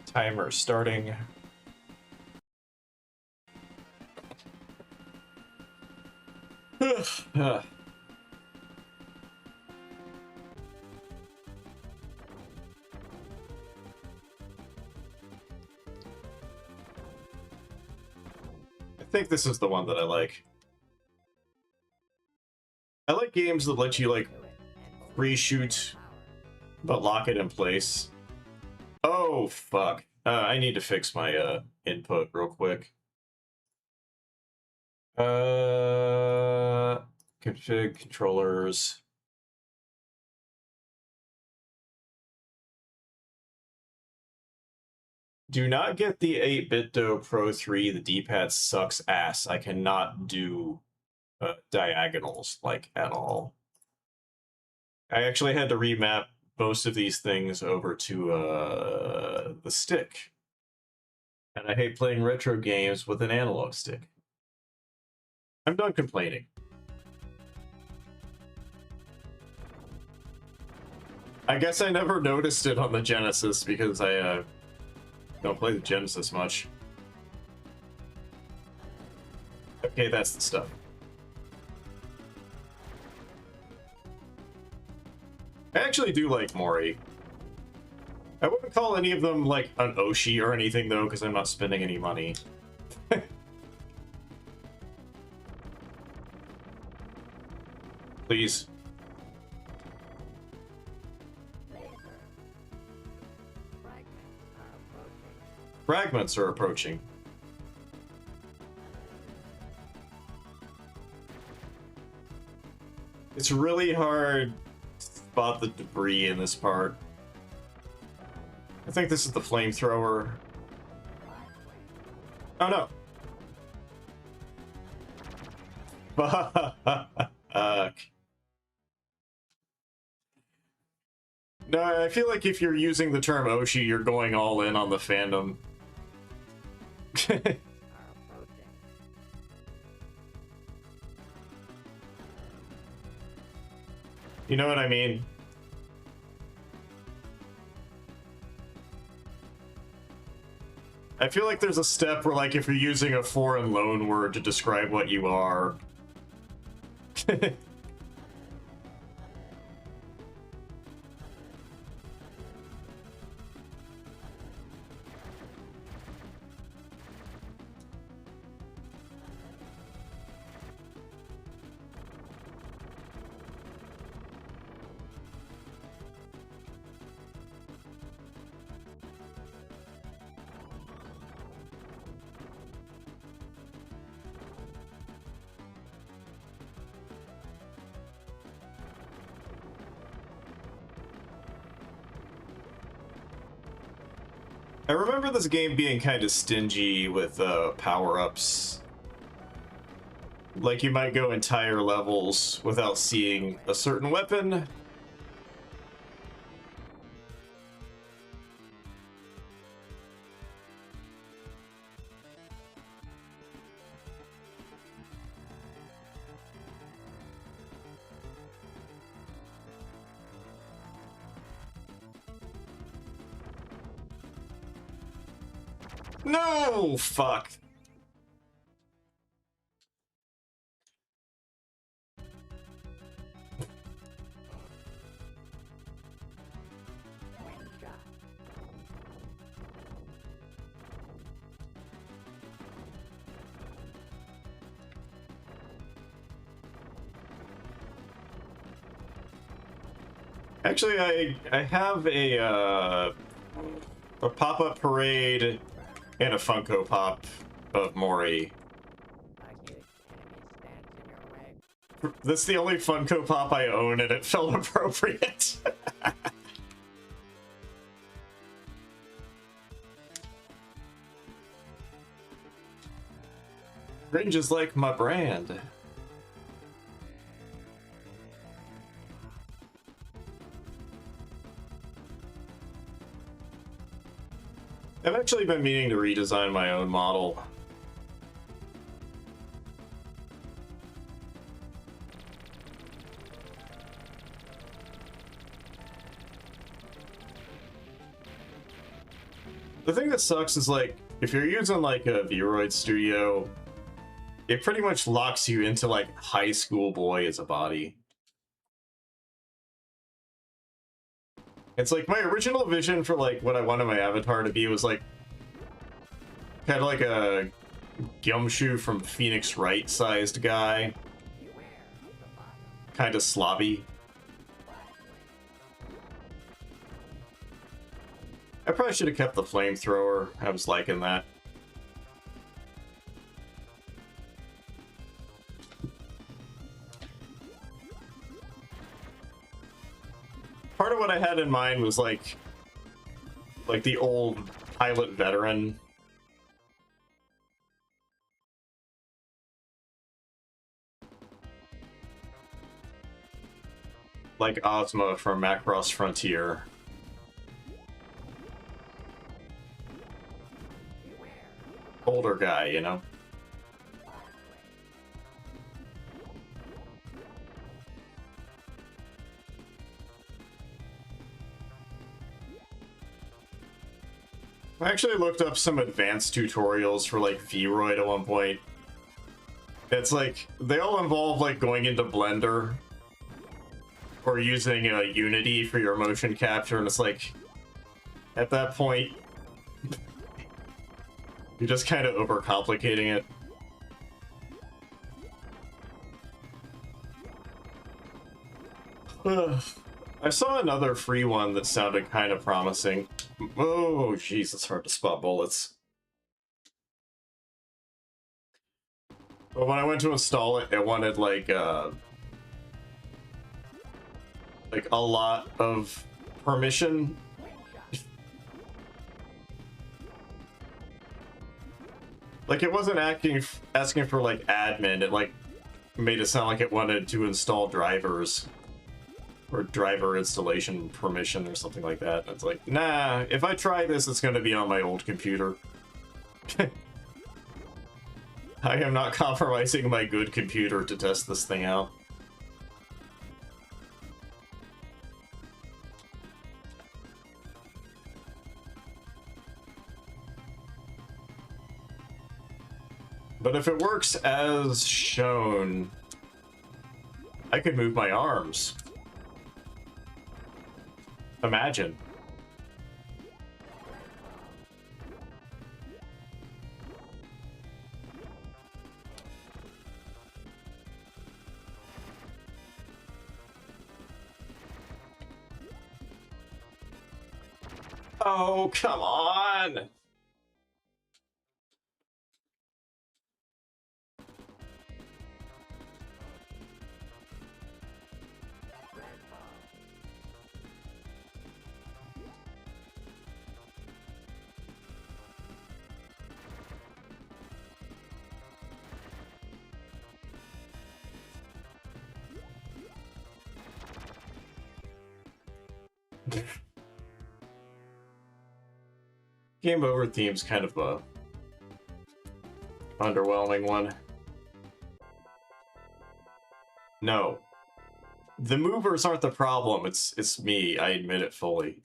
Timer starting. I think this is the one that I like. I like games that let you, like, reshoot, but lock it in place. Oh, fuck. I need to fix my, input real quick. Config controllers. Do not get the 8BitDo Pro 3. The D-pad sucks ass. I cannot do diagonals, like, at all. I actually had to remap most of these things over to the stick. And I hate playing retro games with an analog stick. I'm done complaining. I guess I never noticed it on the Genesis because I don't play the Genesis much. Okay, that's the stuff. I actually do like Mori. I wouldn't call any of them like an Oshi or anything though, because I'm not spending any money. Please. Fragments are approaching. It's really hard to spot the debris in this part. I think this is the flamethrower. Oh no. Fuck. No, I feel like if you're using the term Oshi, you're going all in on the fandom. You know what I mean? I feel like there's a step where, like, if you're using a foreign loan word to describe what you are. I remember this game being kind of stingy with power-ups. Like, you might go entire levels without seeing a certain weapon. No! Fuck. Actually, I have a pop-up parade and a Funko Pop of Mori. That's the only Funko Pop I own, and it felt appropriate. Range is like my brand. I've actually been meaning to redesign my own model. The thing that sucks is, like, if you're using like a Vroid Studio, it pretty much locks you into like high school boy as a body. It's like my original vision for like what I wanted my avatar to be was like kind of like a Gumshoe from Phoenix Wright sized guy. Kind of slobby. I probably should have kept the flamethrower. I was liking that. Part of what I had in mind was like the old pilot veteran. Like Ozma from Macross Frontier. Older guy, you know? I actually looked up some advanced tutorials for like Vroid at one point. It's like, they all involve like going into Blender or using Unity for your motion capture, and it's like, at that point, you're just kind of overcomplicating it. I saw another free one that sounded kind of promising. Oh, jeez, it's hard to spot bullets. But when I went to install it, it wanted like a lot of permission. Like, it wasn't asking for like admin. It like made it sound like it wanted to install drivers or driver installation permission or something like that. And it's like, nah, if I try this, it's going to be on my old computer. I am not compromising my good computer to test this thing out. But if it works as shown, I could move my arms. Imagine. Oh, come on! Game Over theme's kind of a underwhelming one. No. The movers aren't the problem, it's me, I admit it fully.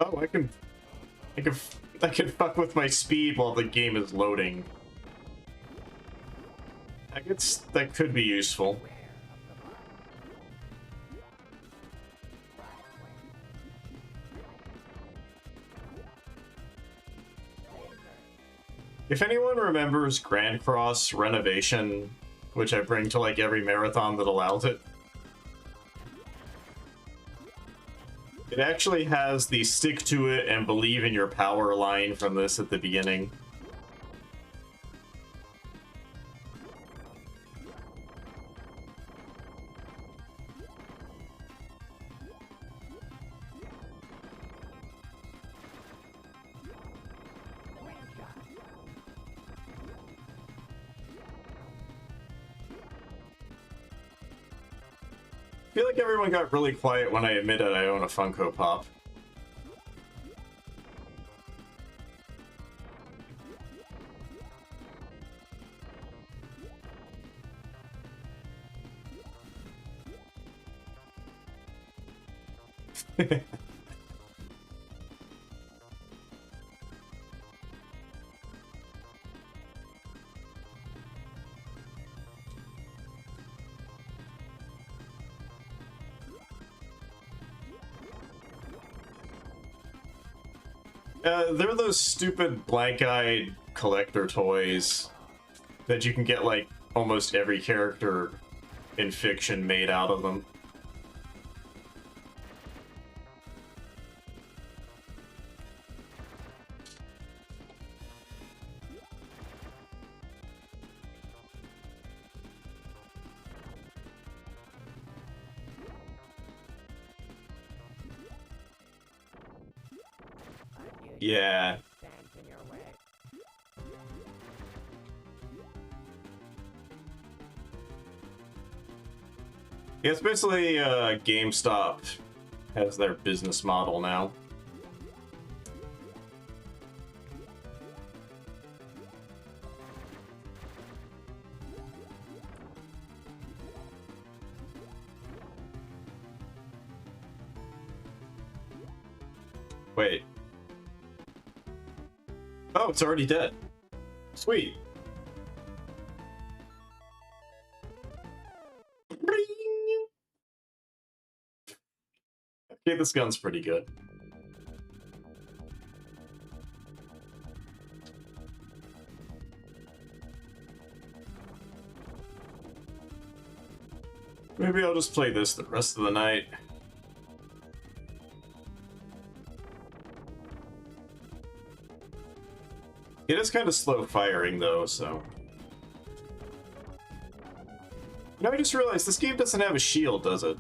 Oh, I can fuck with my speed while the game is loading. I guess that could be useful. If anyone remembers Grand Cross Renovation, which I bring to like every marathon that allows it, It actually has the stick to it and believe in your power line from this at the beginning. I feel like everyone got really quiet when I admitted I own a Funko Pop. They're those stupid blank-eyed collector toys that you can get, like, almost every character in fiction made out of them. Yeah. Yeah, it's basically GameStop has their business model now. Wait. Oh, it's already dead. Sweet. Okay, this gun's pretty good. Maybe I'll just play this the rest of the night. It is kind of slow firing though, so... You know, I just realized this game doesn't have a shield, does it?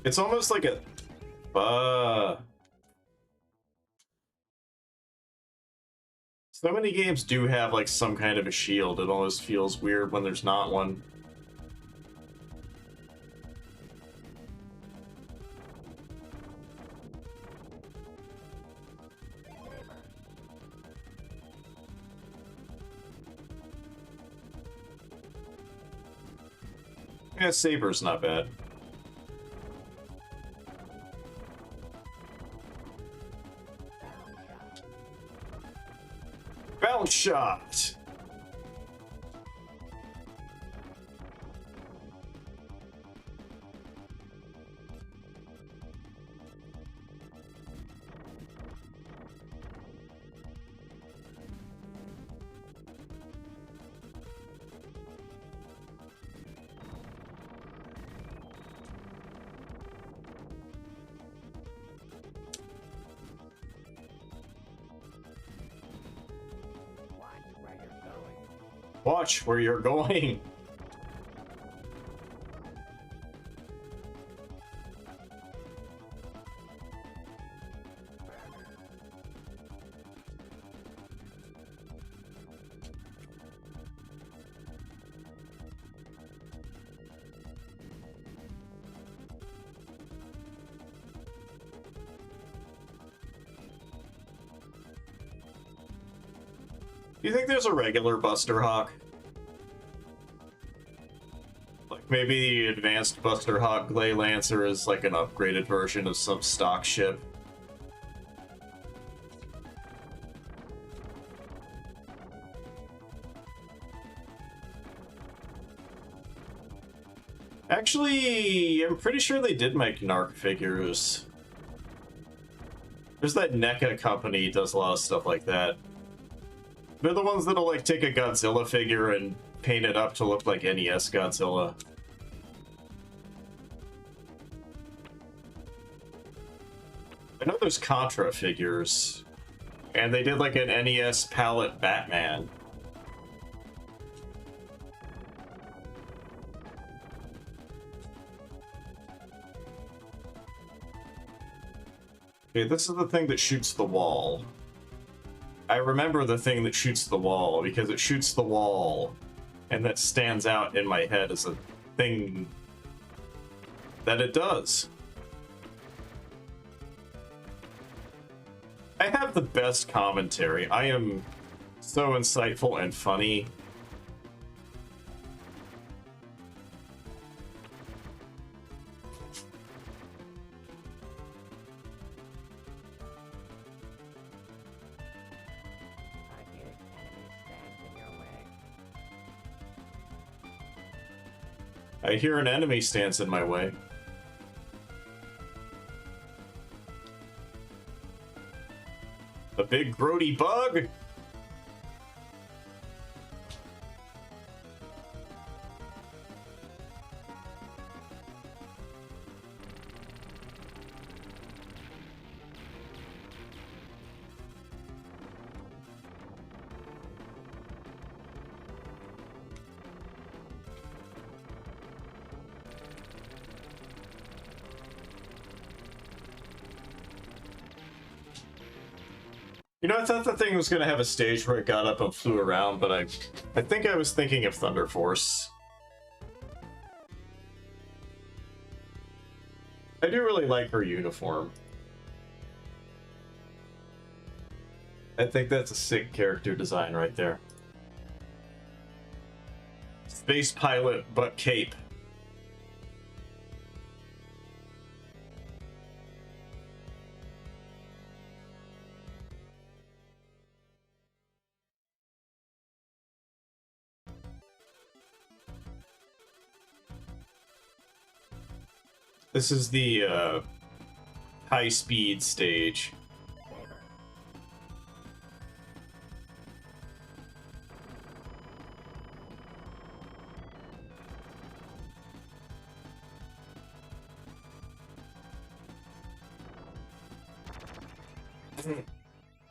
It's almost like a... So many games do have like some kind of a shield. It almost feels weird when there's not one. Yeah, Saber's not bad. Bounce shot! Watch where you're going. Do you think there's a regular Buster Hawk? Like maybe the advanced Buster Hawk Glay Lancer is like an upgraded version of some stock ship. Actually, I'm pretty sure they did make Narc figures. There's that NECA company does a lot of stuff like that. They're the ones that'll like take a Godzilla figure and paint it up to look like NES Godzilla. I know there's Contra figures, and they did like an NES palette Batman. Okay, this is the thing that shoots the wall. I remember the thing that shoots the wall because it shoots the wall, and that stands out in my head as a thing that it does. I have the best commentary. I am so insightful and funny. I hear an enemy stands in my way. A big grody bug? You know, I thought the thing was going to have a stage where it got up and flew around, but I think I was thinking of Thunder Force. I do really like her uniform. I think that's a sick character design right there. Space pilot, but cape. This is the high-speed stage.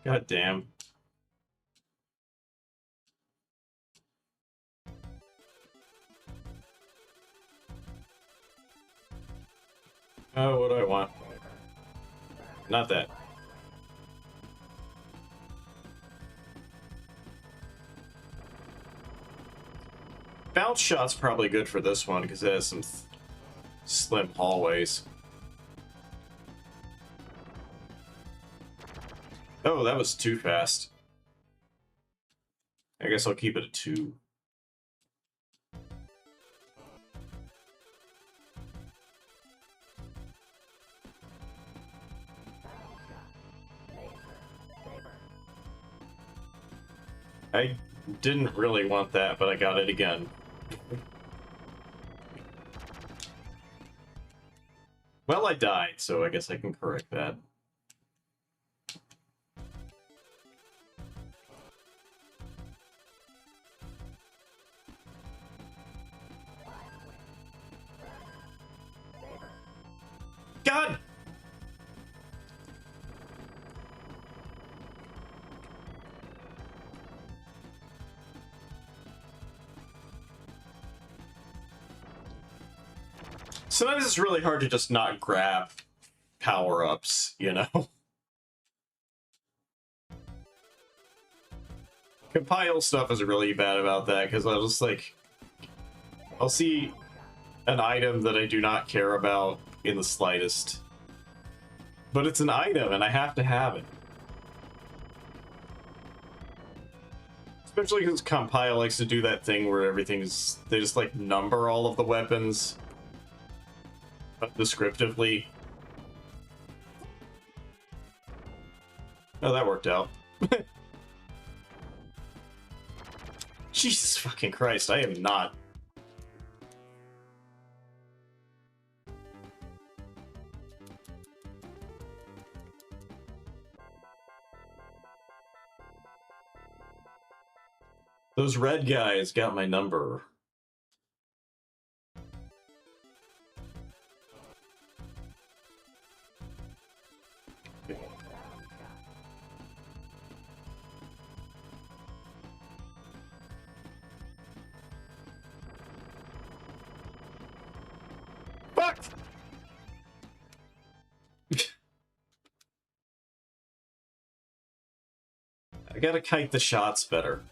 God damn. Oh, what do I want? Not that. Bounce shot's probably good for this one because it has some slim hallways. Oh, that was too fast. I guess I'll keep it at 2. I didn't really want that, but I got it again. Well, I died, so I guess I can correct that. God! Sometimes it's really hard to just not grab power-ups, you know? Compile stuff is really bad about that, because I'll just, like... I'll see an item that I do not care about in the slightest. But it's an item, and I have to have it. Especially because Compile likes to do that thing where everything's... They just, like, number all of the weapons descriptively. Oh, that worked out. Jesus fucking Christ, I am not. Those red guys got my number. gotta kite the shots better.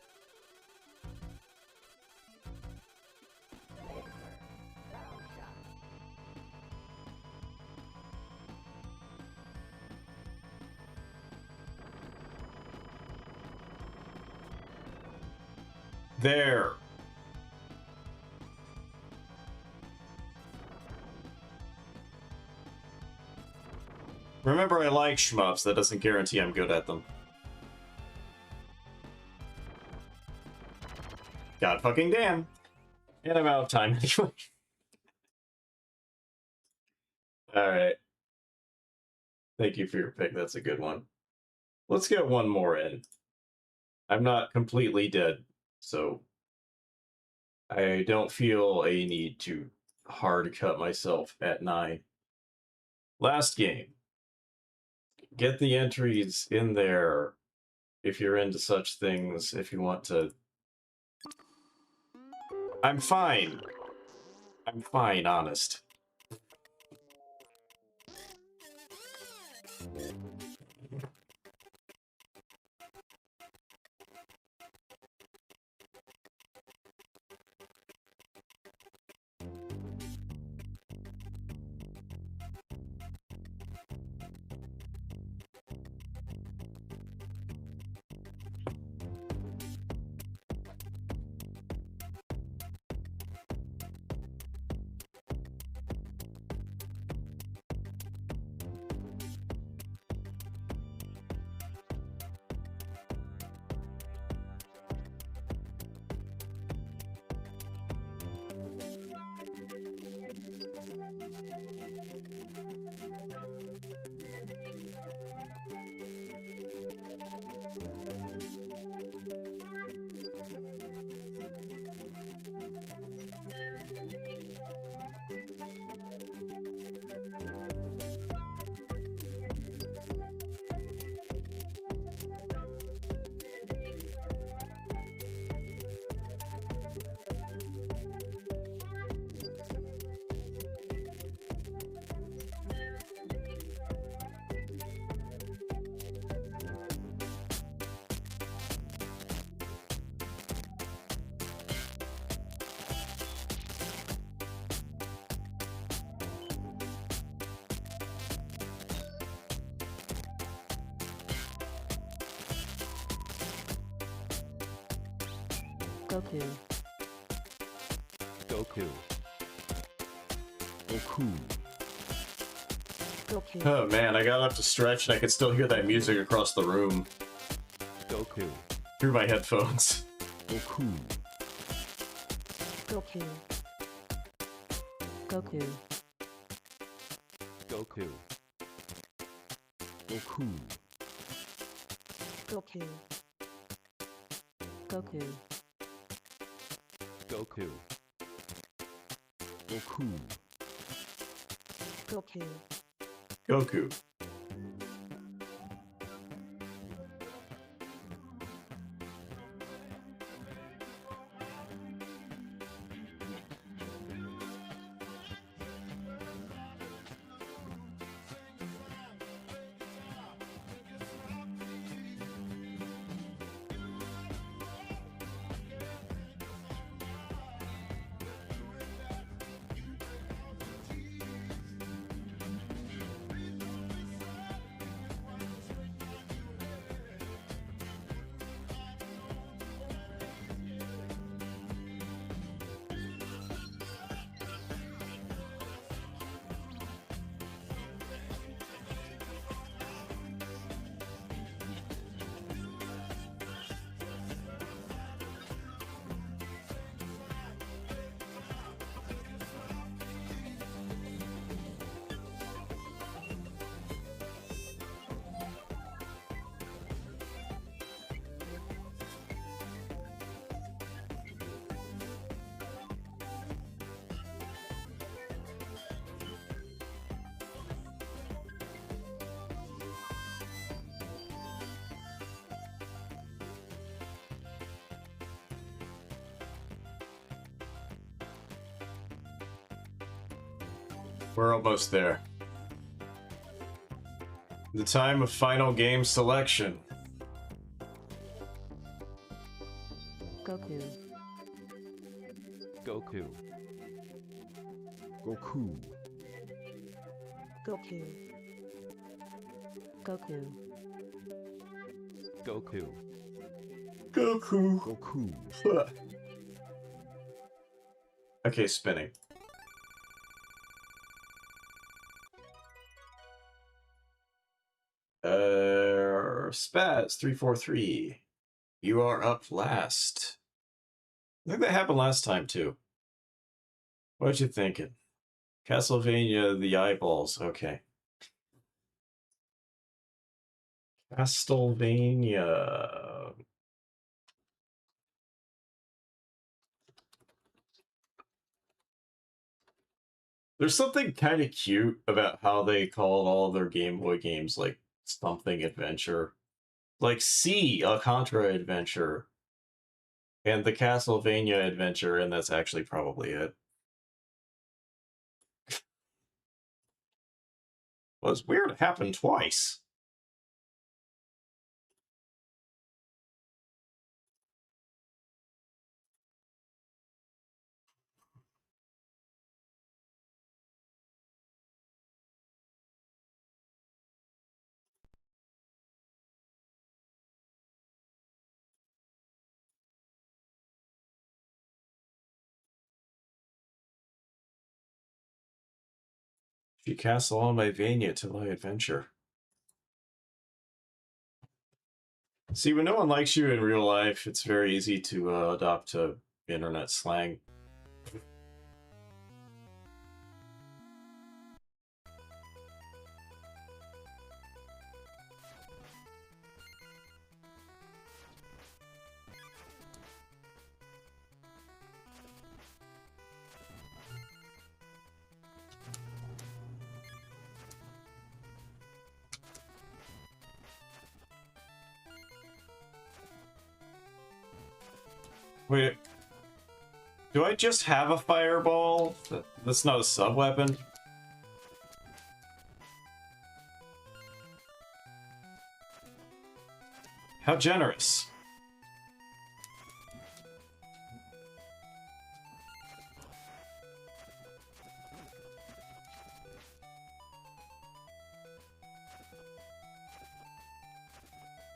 There. Remember, I like shmups. That doesn't guarantee I'm good at them. God fucking damn. And I'm out of time anyway. Alright. Thank you for your pick. That's a good one. Let's get one more in. I'm not completely dead, so I don't feel a need to hard cut myself at 9. Last game. Get the entries in there if you're into such things, if you want to. I'm fine. I'm fine, honest. Goku. Goku. Goku. Goku. Oh man, I got up to stretch and I could still hear that music across the room Goku. through my headphones. Goku. Goku. Goku. Goku. Goku. Goku. Goku. Goku. Goku. Goku. Goku. We're almost there. The time of final game selection. Goku. Goku. Goku. Goku. Goku. Goku. Goku. Goku. Okay, spinning. Spaz 343. You are up last. I think that happened last time too. What you thinking? Castlevania, the eyeballs. Okay. Castlevania. There's something kind of cute about how they called all their Game Boy games like something adventure. Like C, a Contra adventure. And the Castlevania adventure, and that's actually probably it. Well, it's weird it happened twice. She casts all my Vania to my adventure. See, when no one likes you in real life, it's very easy to adopt internet slang. Wait, do I just have a fireball? That's not a sub-weapon? How generous.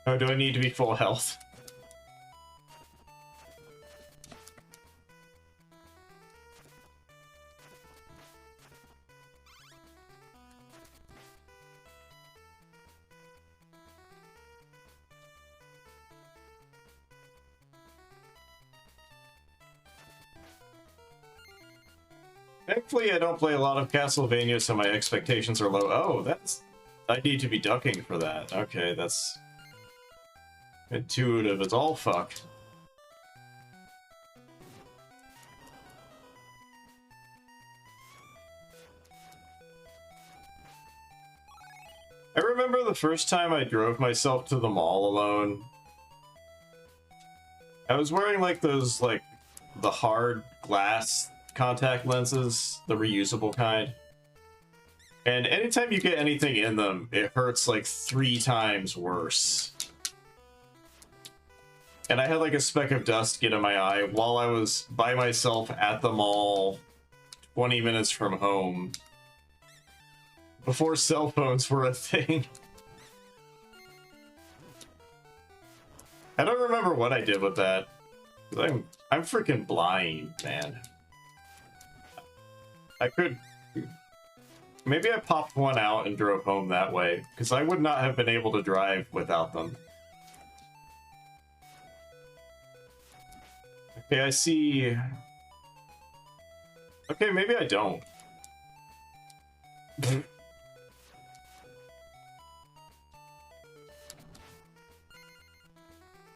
Oh, do I need to be full health? Thankfully, I don't play a lot of Castlevania, so my expectations are low. Oh, that's... I need to be ducking for that. Okay, that's... intuitive as all fuck. I remember the first time I drove myself to the mall alone. I was wearing, like, those, like, the hard glass contact lenses, the reusable kind. And anytime you get anything in them, it hurts like 3 times worse. And I had like a speck of dust get in my eye while I was by myself at the mall 20 minutes from home. Before cell phones were a thing. I don't remember what I did with that. I'm freaking blind, man. I could... Maybe I popped one out and drove home that way, because I would not have been able to drive without them. Okay, I see... Okay, maybe I don't.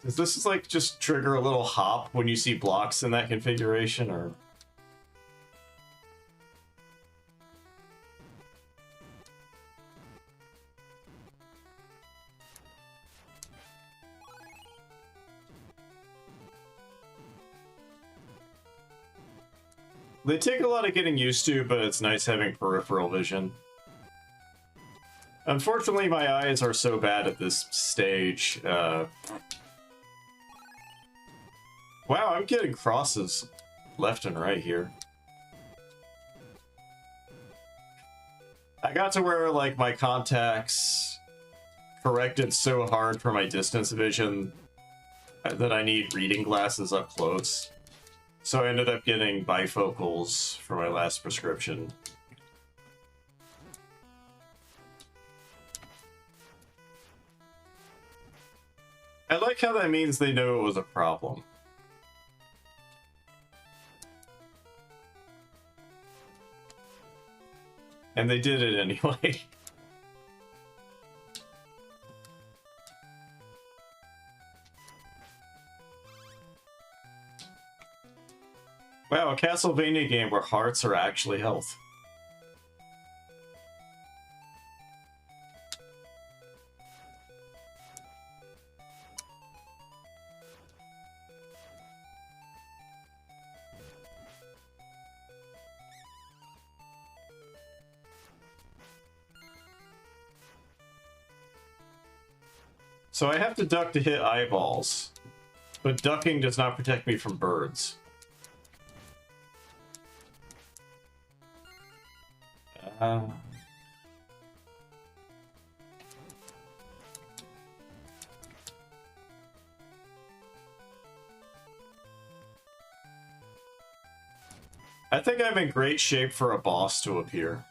Does this like just trigger a little hop when you see blocks in that configuration, or... They take a lot of getting used to, but it's nice having peripheral vision. Unfortunately, my eyes are so bad at this stage. Wow, I'm getting crosses left and right here. I got to where, like, my contacts corrected so hard for my distance vision that I need reading glasses up close. So I ended up getting bifocals for my last prescription. I like how that means they know it was a problem. And they did it anyway. Wow, a Castlevania game where hearts are actually health. So I have to duck to hit eyeballs, but ducking does not protect me from birds. I think I'm in great shape for a boss to appear.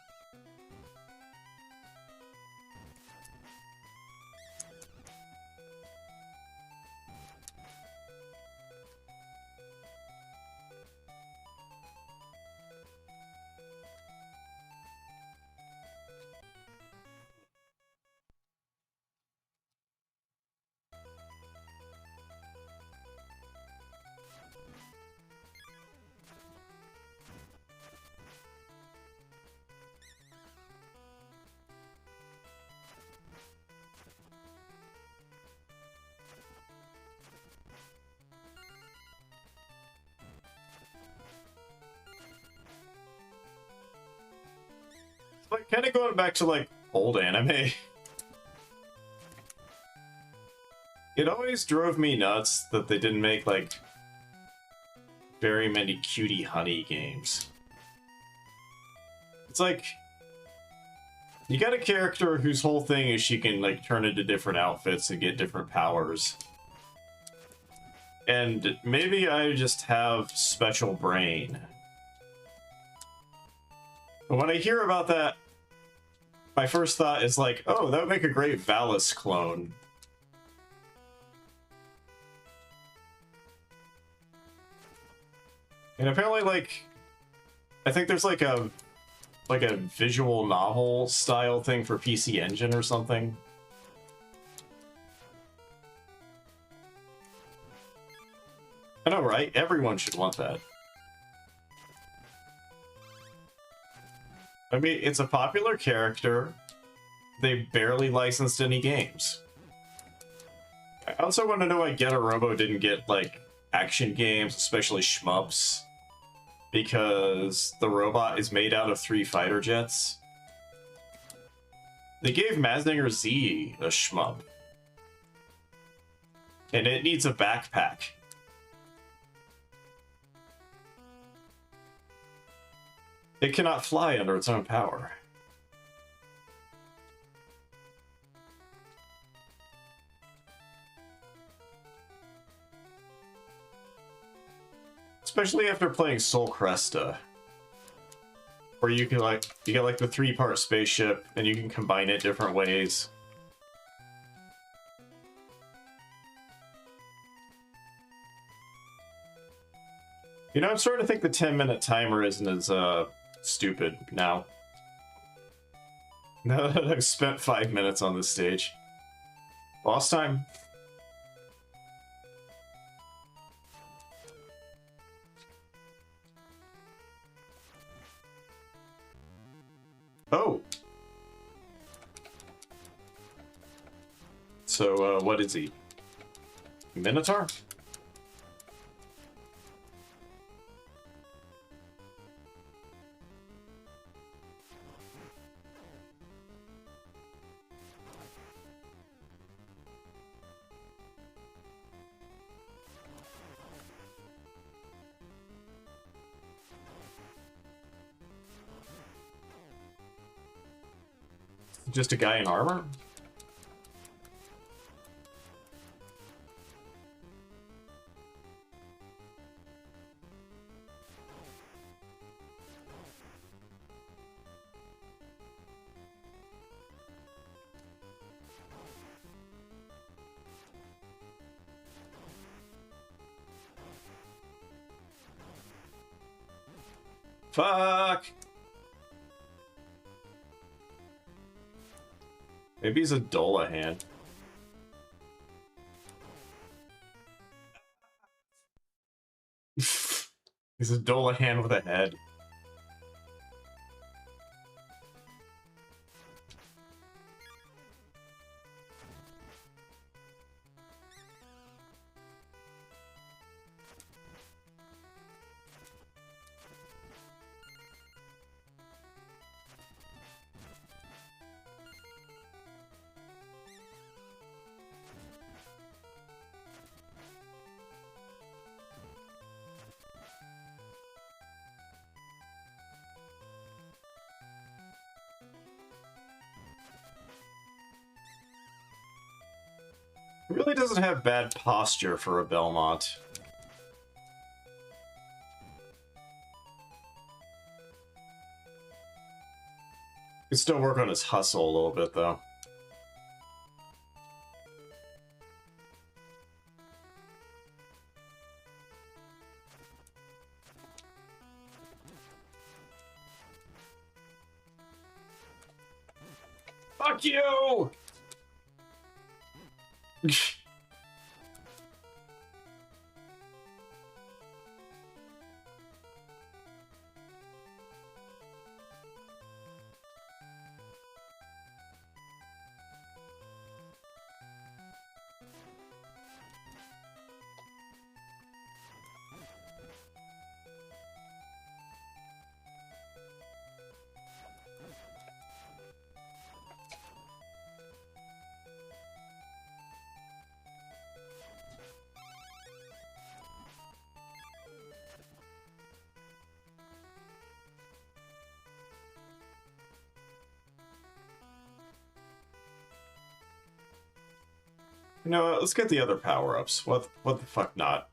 Like, kind of going back to, like, old anime. It always drove me nuts that they didn't make, like, very many cutie honey games. It's like, you got a character whose whole thing is she can, like, turn into different outfits and get different powers. And maybe I just have special brain. But when I hear about that, my first thought is like, oh, that would make a great Valis clone. And apparently, like, I think there's like a visual novel style thing for PC Engine or something. I know, right? Everyone should want that. I mean, it's a popular character. They barely licensed any games. I also want to know why Get a Robo didn't get, like, action games, especially shmups. Because the robot is made out of 3 fighter jets. They gave Mazinger Z a shmup. And it needs a backpack. It cannot fly under its own power. Especially after playing Soul Cresta. Where you can, like, you get, like, the 3-part spaceship, and you can combine it different ways. You know, I'm starting to think the 10-minute timer isn't as, stupid now. Now that I've spent 5 minutes on this stage. Boss time. Oh! So, what is he? Minotaur? Just a guy in armor? Fuck! Maybe he's a Dullahan. He's a Dullahan with a head. Really doesn't have bad posture for a Belmont. Could still work on his hustle a little bit, though. Fuck you! You know what, let's get the other power-ups. What the fuck not?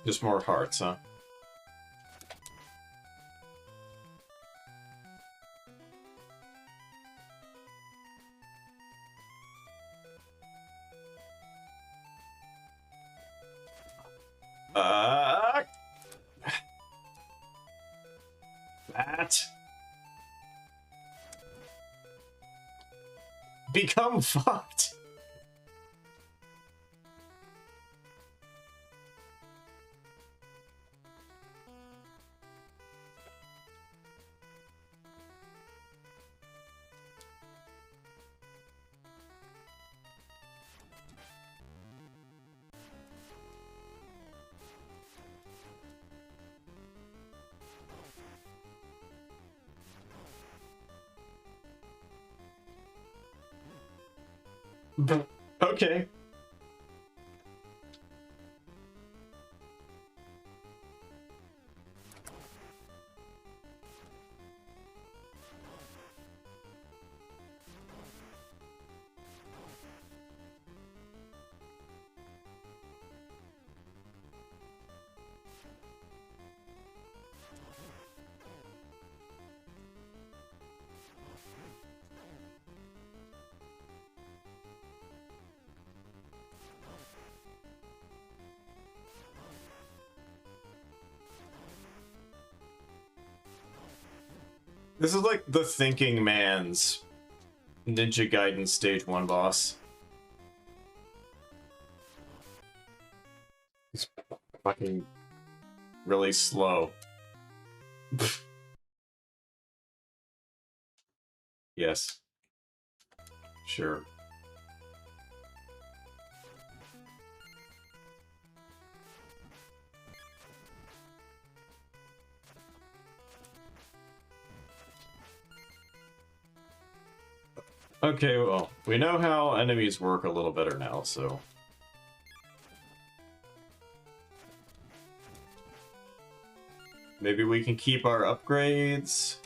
Just more hearts, huh? That. Become fucked. Okay. This is like the thinking man's Ninja Gaiden Stage 1 boss. He's fucking really slow. Yes. Sure. Okay, well, we know how enemies work a little better now, so... Maybe we can keep our upgrades.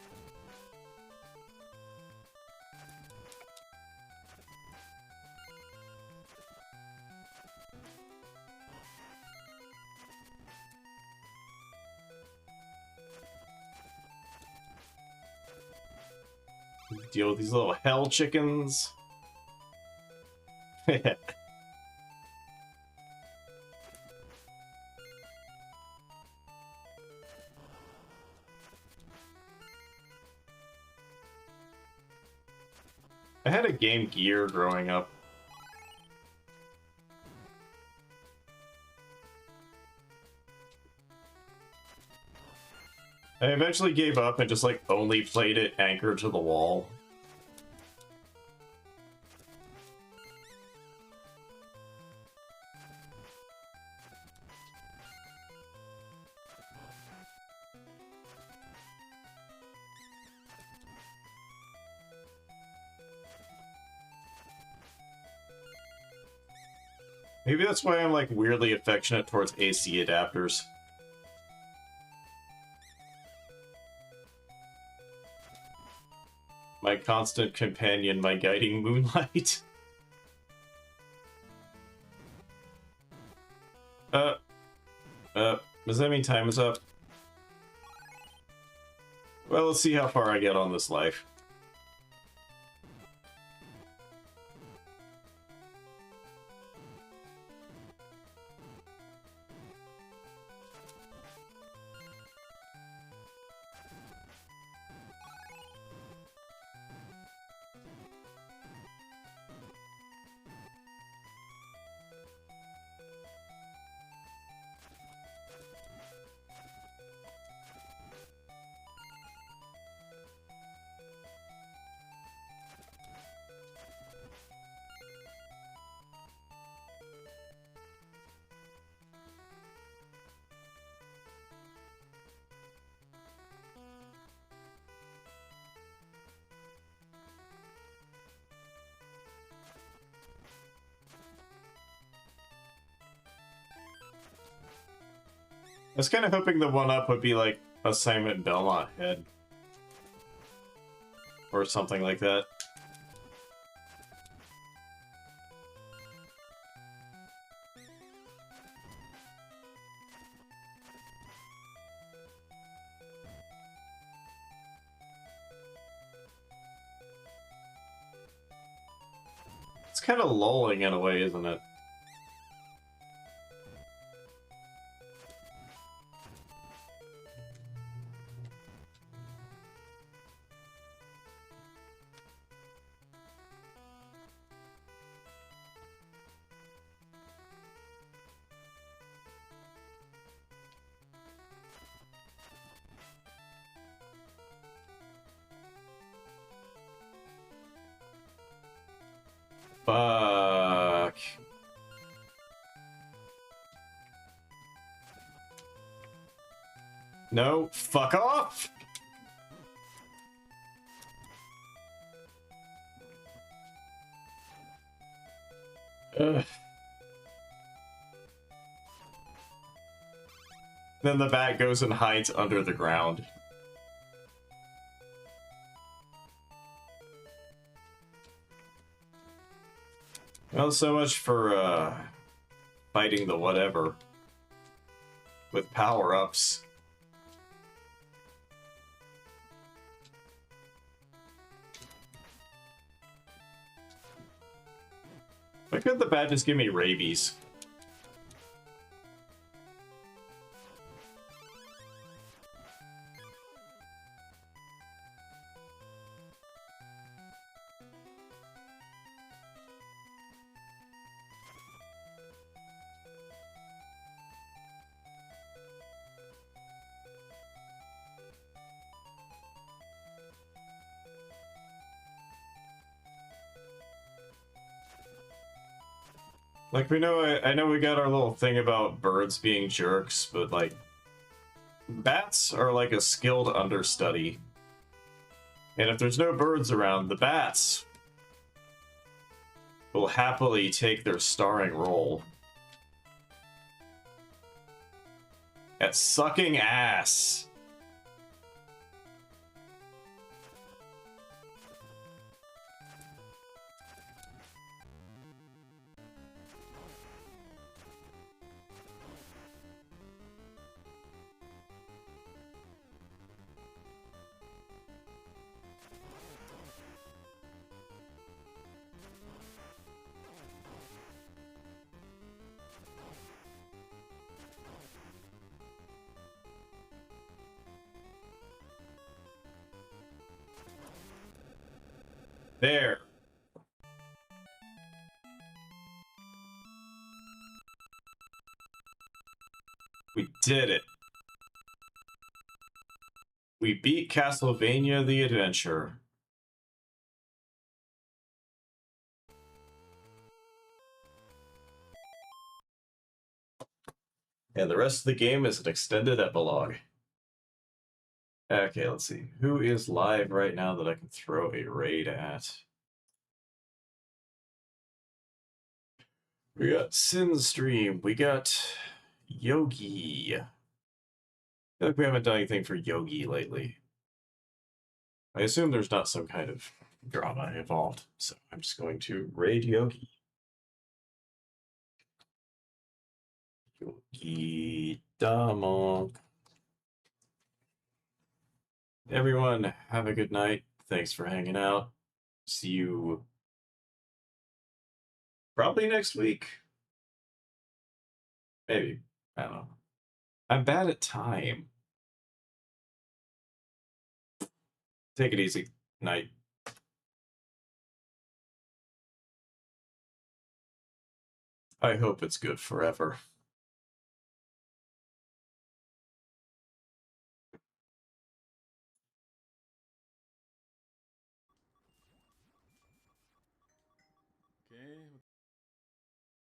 Deal with these little hell chickens. I had a Game Gear growing up. I eventually gave up and just like only played it anchored to the wall. Maybe that's why I'm like weirdly affectionate towards AC adapters. My constant companion, my guiding moonlight. Does that mean time is up? Well, let's see how far I get on this life. I was kind of hoping the one-up would be like Assignment Belmont Head. Or something like that. It's kind of lulling in a way, isn't it? Fuck. No, fuck off! Ugh. Then the bat goes and hides under the ground. Well, so much for, fighting the whatever. With power-ups. Why couldn't the bat just give me rabies? Like, we know, I know we got our little thing about birds being jerks, but, like, bats are like a skilled understudy. And if there's no birds around, the bats will happily take their starring role at sucking ass. There. We did it. We beat Castlevania the Adventure. And the rest of the game is an extended epilogue. Okay, let's see. Who is live right now that I can throw a raid at? We got Sinstream. We got Yogi. I feel like we haven't done anything for Yogi lately. I assume there's not some kind of drama involved, so I'm just going to raid Yogi. Yogi Damon. Everyone, have a good night. Thanks for hanging out. See you probably next week. Maybe. I don't know. I'm bad at time. Take it easy. Night. I hope it's good forever.